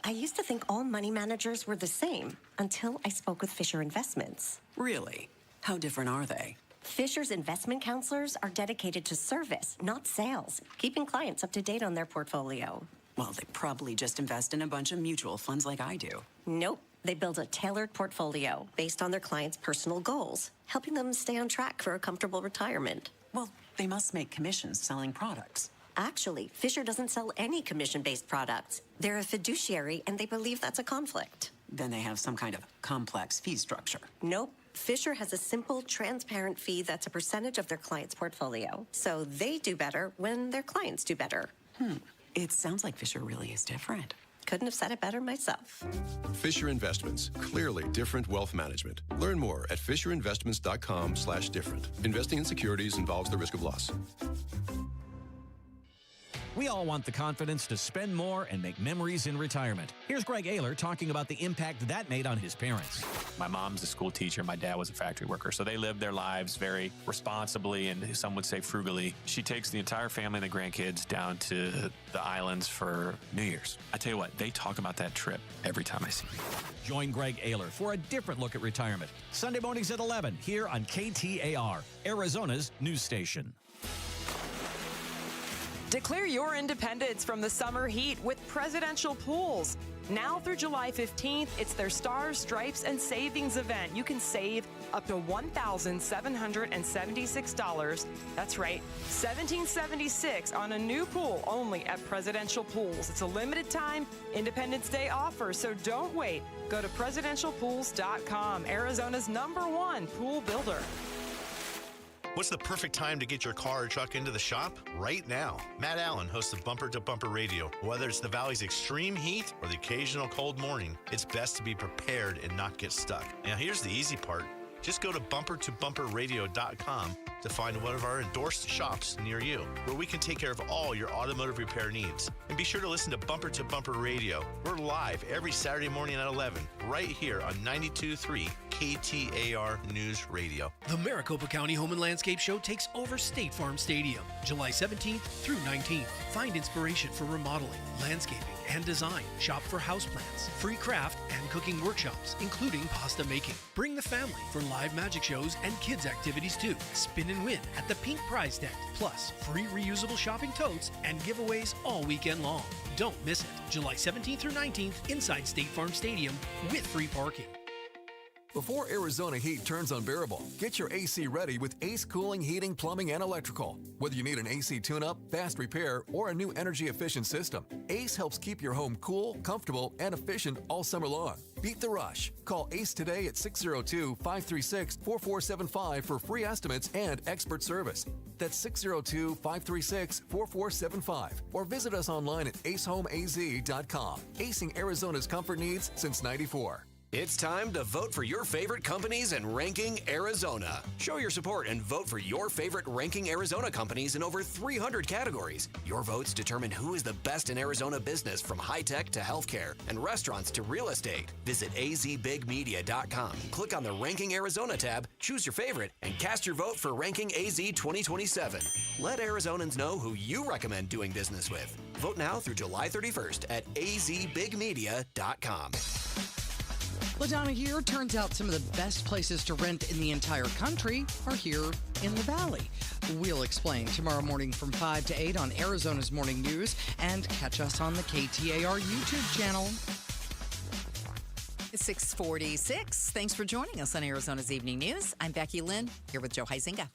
I used to think all money managers were the same until I spoke with Fisher Investments. Really? How different are they? Fisher's investment counselors are dedicated to service, not sales, keeping clients up to date on their portfolio. Well, they probably just invest in a bunch of mutual funds like I do. Nope. They build a tailored portfolio based on their clients' personal goals, helping them stay on track for a comfortable retirement. Well, they must make commissions selling products. Actually, Fisher doesn't sell any commission-based products. They're a fiduciary, and they believe that's a conflict. Then they have some kind of complex fee structure. Nope. Fisher has a simple, transparent fee that's a percentage of their client's portfolio. So they do better when their clients do better. It sounds like Fisher really is different. Couldn't have said it better myself. Fisher Investments. Clearly different wealth management. Learn more at fisherinvestments.com/different. Investing in securities involves the risk of loss. We all want the confidence to spend more and make memories in retirement. Here's Greg Ayler talking about the impact that made on his parents. My mom's a school teacher. My dad was a factory worker. So they lived their lives very responsibly and some would say frugally. She takes the entire family and the grandkids down to the islands for New Year's. I tell you what, they talk about that trip every time I see them. Join Greg Ayler for a different look at retirement. Sunday mornings at 11 here on KTAR, Arizona's news station. Declare your independence from the summer heat with presidential pools. Now through July 15th, it's their Stars, Stripes, and Savings event. You can save up to $1,776. That's right, $1,776 on a new pool only at Presidential Pools. It's a limited time Independence Day offer, so don't wait. Go to presidentialpools.com, Arizona's #1 pool builder. What's the perfect time to get your car or truck into the shop? Right now. Matt Allen hosts of Bumper to Bumper Radio. Whether it's the Valley's extreme heat or the occasional cold morning, it's best to be prepared and not get stuck. Now, here's the easy part. Just go to bumpertobumperradio.com to find one of our endorsed shops near you, where we can take care of all your automotive repair needs. And be sure to listen to Bumper to Bumper Radio. We're live every Saturday morning at 11, right here on 92.3 KTAR News Radio. The Maricopa County Home and Landscape Show takes over State Farm Stadium, July 17th through 19th. Find inspiration for remodeling, landscaping, and design. Shop for houseplants, free craft and cooking workshops, including pasta making. Bring the family for live magic shows and kids activities too. Spin and win at the Pink Prize Tent, plus free reusable shopping totes and giveaways all weekend long. Don't miss it. July 17th through 19th inside State Farm Stadium with free parking. Before Arizona heat turns unbearable, get your AC ready with Ace Cooling, Heating, Plumbing, and Electrical. Whether you need an AC tune-up, fast repair, or a new energy-efficient system, Ace helps keep your home cool, comfortable, and efficient all summer long. Beat the rush. Call Ace today at 602-536-4475 for free estimates and expert service. That's 602-536-4475. Or visit us online at acehomeaz.com. Acing Arizona's comfort needs since '94. It's time to vote for your favorite companies in Ranking Arizona. Show your support and vote for your favorite Ranking Arizona companies in over 300 categories. Your votes determine who is the best in Arizona business, from high-tech to healthcare and restaurants to real estate. Visit azbigmedia.com. Click on the Ranking Arizona tab, choose your favorite, and cast your vote for Ranking AZ 2027. Let Arizonans know who you recommend doing business with. Vote now through July 31st at azbigmedia.com. LaDonna here. Turns out some of the best places to rent in the entire country are here in the Valley. We'll explain tomorrow morning from 5 to 8 on Arizona's Morning News, and catch us on the KTAR YouTube channel. It's 6:46. Thanks for joining us on Arizona's Evening News. I'm Becky Lynn, here with Joe Huizinga.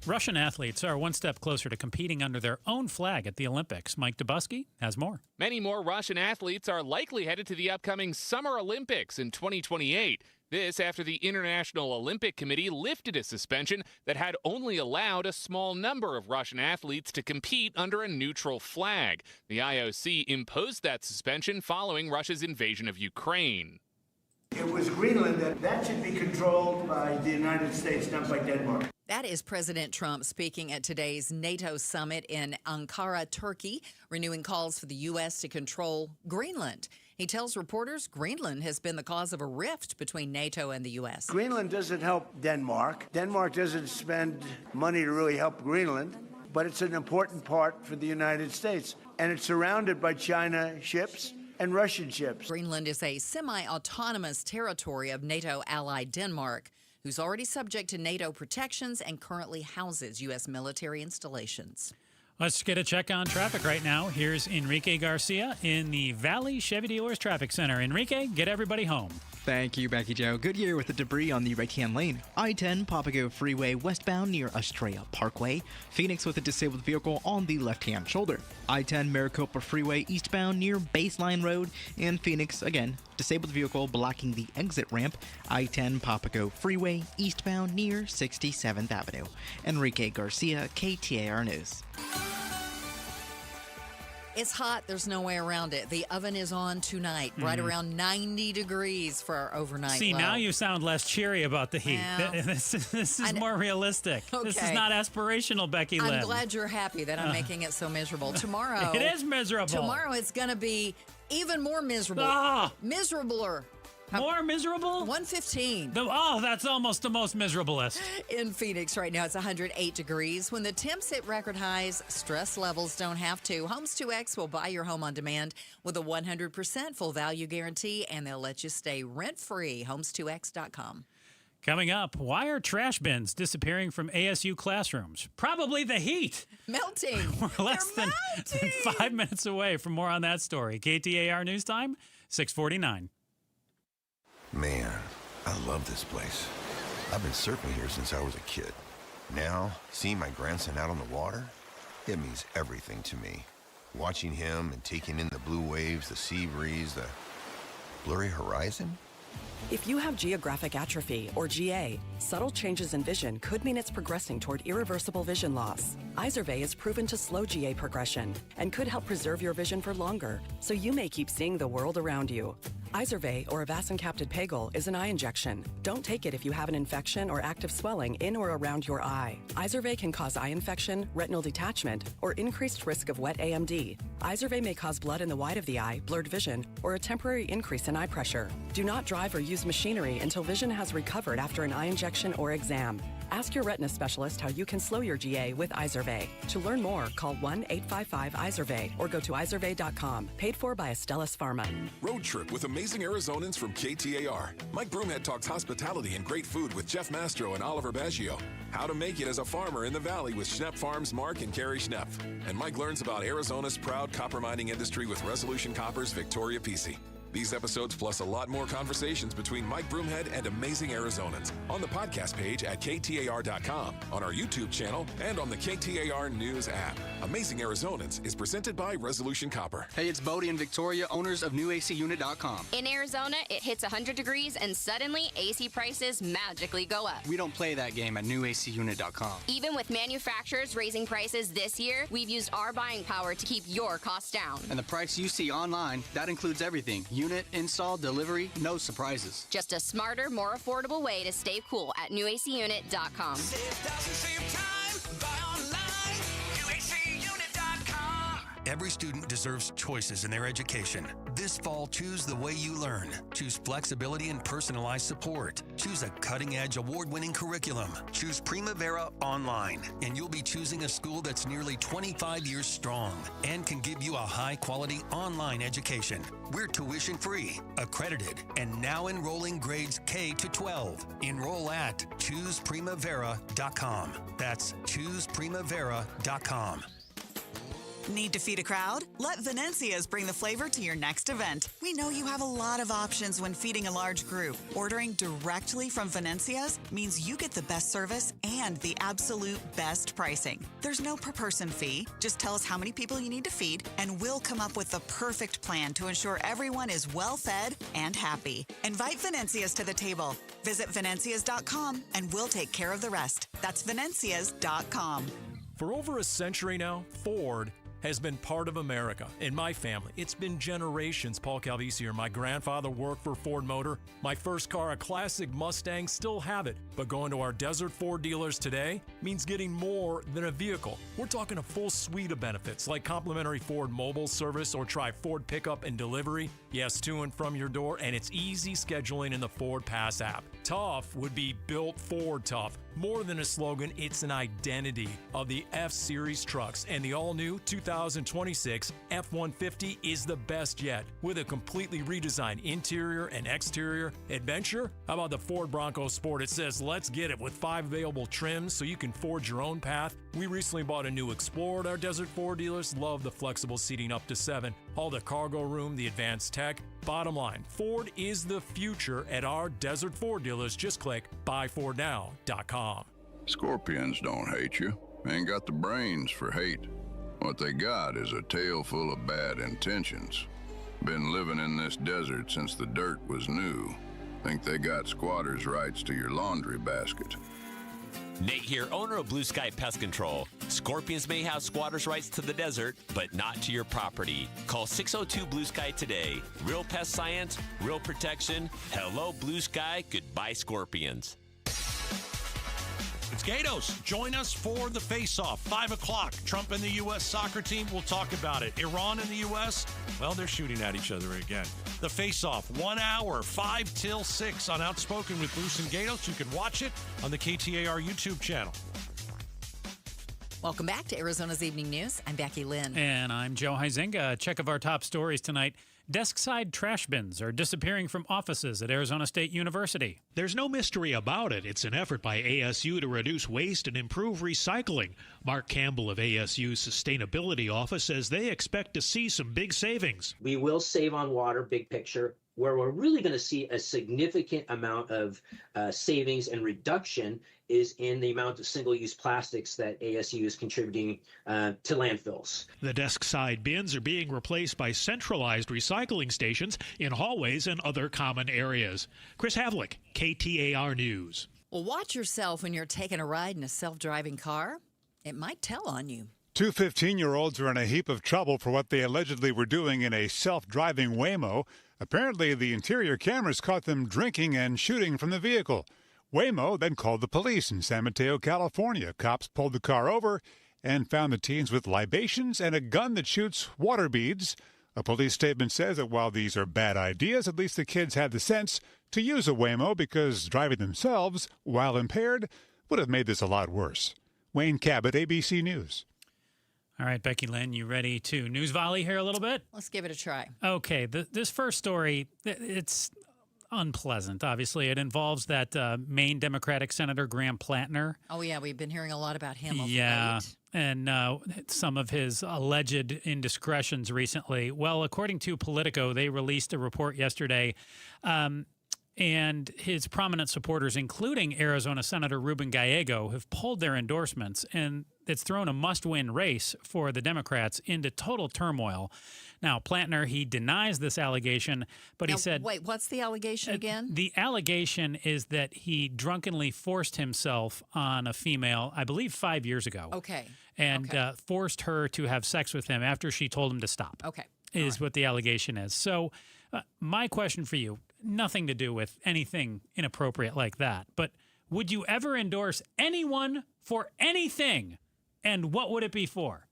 Russian athletes are one step closer to competing under their own flag at the Olympics. Mike Dubusky has more. Many more Russian athletes are likely headed to the upcoming Summer Olympics in 2028. This after the International Olympic Committee lifted a suspension that had only allowed a small number of Russian athletes to compete under a neutral flag. The IOC imposed that suspension following Russia's invasion of Ukraine. It was Greenland that should be controlled by the United States, not by Denmark. That is President Trump speaking at today's NATO summit in Ankara, Turkey, renewing calls for the U.S. to control Greenland. He tells reporters Greenland has been the cause of a rift between NATO and the U.S. Greenland doesn't help Denmark. Denmark doesn't spend money to really help Greenland, but it's an important part for the United States. And it's surrounded by China ships and Russian ships. Greenland is a semi-autonomous territory of NATO ally Denmark, who's already subject to NATO protections and currently houses U.S. military installations. Let's get a check on traffic right now. Here's Enrique Garcia in the Valley Chevy Dealers Traffic Center. Enrique, get everybody home. Thank you, Becky Joe. Goodyear with the debris on the right-hand lane. I-10 Papago Freeway westbound near Estrella Parkway. Phoenix with a disabled vehicle on the left-hand shoulder. I-10 Maricopa Freeway eastbound near Baseline Road. And Phoenix, again, disabled vehicle blocking the exit ramp. I-10 Papago Freeway eastbound near 67th Avenue. Enrique Garcia, KTAR News. It's hot. There's no way around it. The oven is on tonight, right around 90 degrees for our overnight See, low. now you sound less cheery about the heat. Well, this is more realistic. Okay. This is not aspirational, Becky Lynn. I'm glad you're happy that I'm making it so miserable. Tomorrow. It is miserable. Tomorrow it's going to be even more miserable. Miserabler. More miserable? 115. That's almost the most miserablest. In Phoenix right now, it's 108 degrees. When the temps hit record highs, stress levels don't have to. Homes 2X will buy your home on demand with a 100% full value guarantee, and they'll let you stay rent-free. Homes2X.com. Coming up, why are trash bins disappearing from ASU classrooms? Probably the heat. Melting. We're less than 5 minutes away from more on that story. KTAR News Time, 6:49. Man, I love this place. I've been surfing here since I was a kid. Now, seeing my grandson out on the water, it means everything to me. Watching him and taking in the blue waves, the sea breeze, the blurry horizon. If you have geographic atrophy, or GA, subtle changes in vision could mean it's progressing toward irreversible vision loss. Izervay is proven to slow GA progression and could help preserve your vision for longer, so you may keep seeing the world around you. Izervay, or avacincaptad pegol, is an eye injection. Don't take it if you have an infection or active swelling in or around your eye. Izervay can cause eye infection, retinal detachment, or increased risk of wet AMD. Izervay may cause blood in the white of the eye, blurred vision, or a temporary increase in eye pressure. Do not drive or use machinery until vision has recovered after an eye injection or exam. Ask your retina specialist how you can slow your GA with Izervay. To learn more, call 1-855-IZERVAY or go to izervay.com. Paid for by Astellas Pharma. Road trip with amazing Arizonans from KTAR. Mike Broomhead talks hospitality and great food with Jeff Mastro and Oliver Baggio. How to make it as a farmer in the valley with Schnepp Farms Mark and Carrie Schnepp. And Mike learns about Arizona's proud copper mining industry with Resolution Copper's Victoria Pesce. These episodes plus a lot more conversations between Mike Broomhead and amazing Arizonans on the podcast page at KTAR.com, on our YouTube channel, and on the KTAR News app. Amazing Arizonans is presented by Resolution Copper. Hey, it's Bodie and Victoria, owners of NewACUnit.com. In Arizona, it hits 100 degrees and suddenly AC prices magically go up. We don't play that game at NewACUnit.com. Even with manufacturers raising prices this year, we've used our buying power to keep your costs down. And the price you see online, that includes everything. Unit, install, delivery, no surprises. Just a smarter, more affordable way to stay cool at NewACUnit.com. Every student deserves choices in their education. This fall, choose the way you learn. Choose flexibility and personalized support. Choose a cutting-edge, award-winning curriculum. Choose Primavera Online, and you'll be choosing a school that's nearly 25 years strong and can give you a high-quality online education. We're tuition-free, accredited, and now enrolling grades K to 12. Enroll at ChoosePrimavera.com. That's ChoosePrimavera.com. Need to feed a crowd? Let Venencia's bring the flavor to your next event. We know you have a lot of options when feeding a large group. Ordering directly from Venencia's means you get the best service and the absolute best pricing. There's no per-person fee. Just tell us how many people you need to feed, and we'll come up with the perfect plan to ensure everyone is well-fed and happy. Invite Venencia's to the table. Visit Venencias.com, and we'll take care of the rest. That's Venencias.com. For over a century now, Ford has been part of America. In my family, it's been generations. Paul Calvisi here. My grandfather worked for Ford Motor. My first car, a classic Mustang, still have it. But going to our Desert Ford dealers today means getting more than a vehicle. We're talking a full suite of benefits like complimentary Ford mobile service or try Ford pickup and delivery. Yes, to and from your door, and it's easy scheduling in the Ford Pass app. Tough would be built Ford tough. More than a slogan, it's an identity of the F-Series trucks, and the all-new 2026 F-150 is the best yet. With a completely redesigned interior and exterior adventure, how about the Ford Bronco Sport? It says, let's get it, with 5 available trims so you can forge your own path. We recently bought a new Explorer at our Desert Ford dealers. Love the flexible seating up to 7. All the cargo room, the advanced tech. Bottom line, Ford is the future at our Desert Ford dealers. Just click buyfordnow.com. Scorpions don't hate you. Ain't got the brains for hate. What they got is a tail full of bad intentions. Been living in this desert since the dirt was new. Think they got squatters' rights to your laundry basket. Nate here, owner of Blue Sky Pest Control. Scorpions may have squatters' rights to the desert, but not to your property. Call 602 Blue Sky today. Real pest science, real protection. Hello, Blue Sky. Goodbye, Scorpions. It's Gatos. Join us for the face-off, 5 o'clock. Trump and the U.S. soccer team, we'll talk about it. Iran and the U.S., well, they're shooting at each other again. The face-off, 1 hour, 5 till 6 on Outspoken with Bruce and Gatos. You can watch it on the KTAR YouTube channel. Welcome back to Arizona's Evening News. I'm Becky Lynn. And I'm Joe Huizinga. A check of our top stories tonight. Desk-side trash bins are disappearing from offices at Arizona State University. There's no mystery about it. It's an effort by ASU to reduce waste and improve recycling. Mark Campbell of ASU's Sustainability Office says they expect to see some big savings. We will save on water, big picture. Where we're really going to see a significant amount of savings and reduction is in the amount of single-use plastics that ASU is contributing to landfills. The desk-side bins are being replaced by centralized recycling stations in hallways and other common areas. Chris Havlick, KTAR News. Well, watch yourself when you're taking a ride in a self-driving car. It might tell on you. 2 15-year-olds are in a heap of trouble for what they allegedly were doing in a self-driving Waymo. Apparently, the interior cameras caught them drinking and shooting from the vehicle. Waymo then called the police in San Mateo, California. Cops pulled the car over and found the teens with libations and a gun that shoots water beads. A police statement says that while these are bad ideas, at least the kids had the sense to use a Waymo because driving themselves while impaired would have made this a lot worse. Wayne Cabot, ABC News. All right, Becky Lynn, you ready to news volley here a little bit? Let's give it a try. Okay, this first story, it's unpleasant, obviously. It involves that Maine Democratic Senator Graham Plattner. Oh, yeah, we've been hearing a lot about him. Yeah, and some of his alleged indiscretions recently. Well, according to Politico, they released a report yesterday, and his prominent supporters, including Arizona Senator Ruben Gallego, have pulled their endorsements, and it's thrown a must-win race for the Democrats into total turmoil. Now, Plattner, he denies this allegation, but he said... Wait, what's the allegation again? The allegation is that he drunkenly forced himself on a female, I believe 5 years ago. Okay. And forced her to have sex with him after she told him to stop. Okay. Is what the allegation is. So my question for you, nothing to do with anything inappropriate like that, but would you ever endorse anyone for anything? And what would it be for?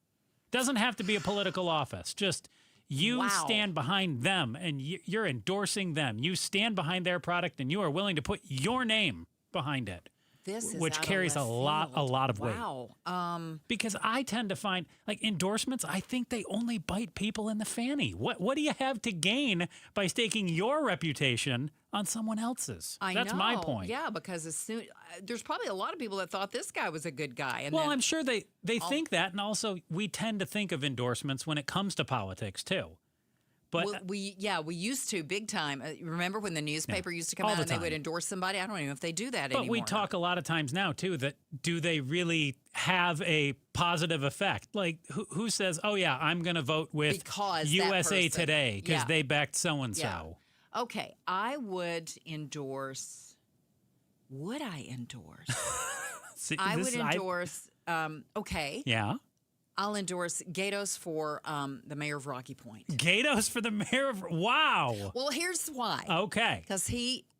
Doesn't have to be a political office. Just you stand behind them and you're endorsing them. You stand behind their product and you are willing to put your name behind it. This is which out carries of left a lot of weight. Wow. Because I tend to find like endorsements, I think they only bite people in the fanny. What do you have to gain by staking your reputation on someone else's? That's my point. Yeah, because there's probably a lot of people that thought this guy was a good guy. And I'm sure they think that, and also we tend to think of endorsements when it comes to politics too. But we used to big time. Remember when the newspaper used to come all out the and they time. would endorse somebody? I don't even know if they do that anymore. But we talk a lot of times now too that do they really have a positive effect? Like who says, "Oh yeah, I'm going to vote with because USA Today because they backed so and so." Okay, I would endorse. Would I endorse? I would endorse. Okay. Yeah. I'll endorse Gatos for the mayor of Rocky Point. Gatos for the mayor of... Wow. Well, here's why. Okay. Because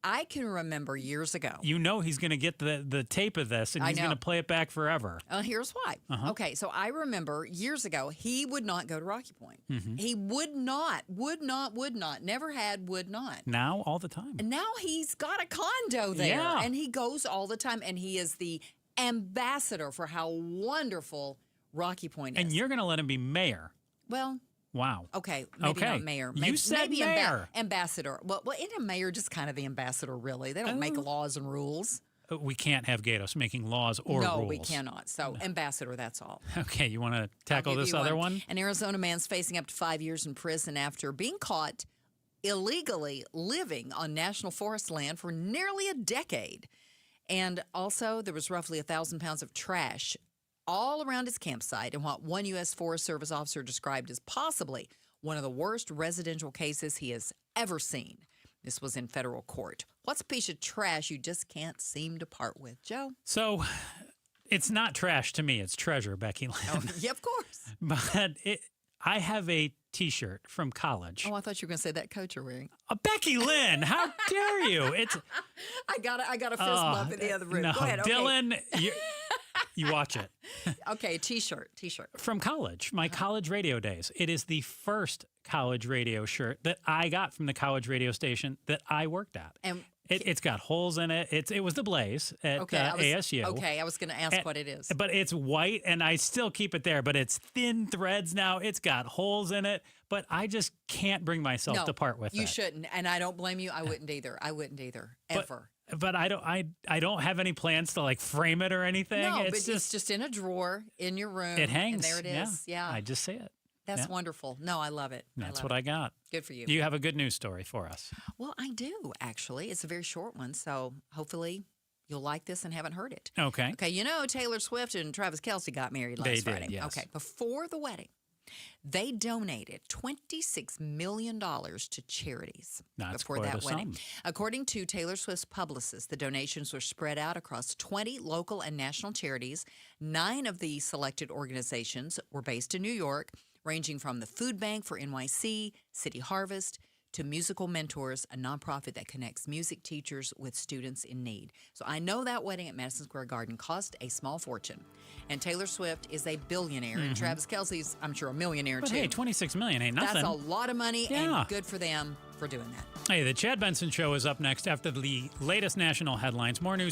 I can remember years ago. You know he's going to get the tape of this, and he's going to play it back forever. Here's why. Okay, so I remember years ago, he would not go to Rocky Point. Mm-hmm. He would not, never had, would not. Now, all the time. And now he's got a condo there. Yeah. And he goes all the time, and he is the ambassador for how wonderful Rocky Point is. And you're going to let him be mayor. Well, wow. Okay, maybe not mayor. Maybe, you said maybe mayor. Ambassador. Well, isn't a mayor just kind of the ambassador, really? They don't make laws and rules. We can't have Gatos making laws or rules. No, we cannot. So, ambassador, that's all. Okay, you want to tackle this other one? An Arizona man's facing up to 5 years in prison after being caught illegally living on national forest land for nearly a decade. And also, there was roughly 1,000 pounds of trash all around his campsite in what one U.S. Forest Service officer described as possibly one of the worst residential cases he has ever seen. This was in federal court. What's a piece of trash you just can't seem to part with, Joe? So, it's not trash to me. It's treasure, Becky Lynn. Oh, yeah, of course. But I have a T-shirt from college. Oh, I thought you were going to say that coat you're wearing. Becky Lynn, how dare you? I got a fist bump in the other room. No, Go ahead. Okay. Dylan, you watch it. Okay, T-shirt. From college, my college radio days. It is the first college radio shirt that I got from the college radio station that I worked at. And it's got holes in it. It was the Blaze at ASU. Okay, I was going to ask what it is. But it's white, and I still keep it there. But it's thin threads now. It's got holes in it. But I just can't bring myself to part with it. You shouldn't, and I don't blame you. I wouldn't either. Ever. But I don't have any plans to like frame it or anything. No, it's just in a drawer in your room. It hangs. And there it is. Yeah. I just see it. That's wonderful. No, I love it. That's what I got. Good for you. You have a good news story for us. Well, I do, actually. It's a very short one, so hopefully you'll like this and haven't heard it. Okay. Okay, you know Taylor Swift and Travis Kelce got married last Friday. Did, yes. Okay, before the wedding, they donated $26 million to charities before that wedding. According to Taylor Swift's publicist, the donations were spread out across 20 local and national charities. 9 of the selected organizations were based in New York, ranging from the Food Bank for NYC, City Harvest, to Musical Mentors, a nonprofit that connects music teachers with students in need. So I know that wedding at Madison Square Garden cost a small fortune. And Taylor Swift is a billionaire, and Travis Kelce's, I'm sure, a millionaire, but too. Hey, $26 million ain't nothing. That's a lot of money, Yeah. and good for them for doing that. Hey, the Chad Benson Show is up next after the latest national headlines. More news.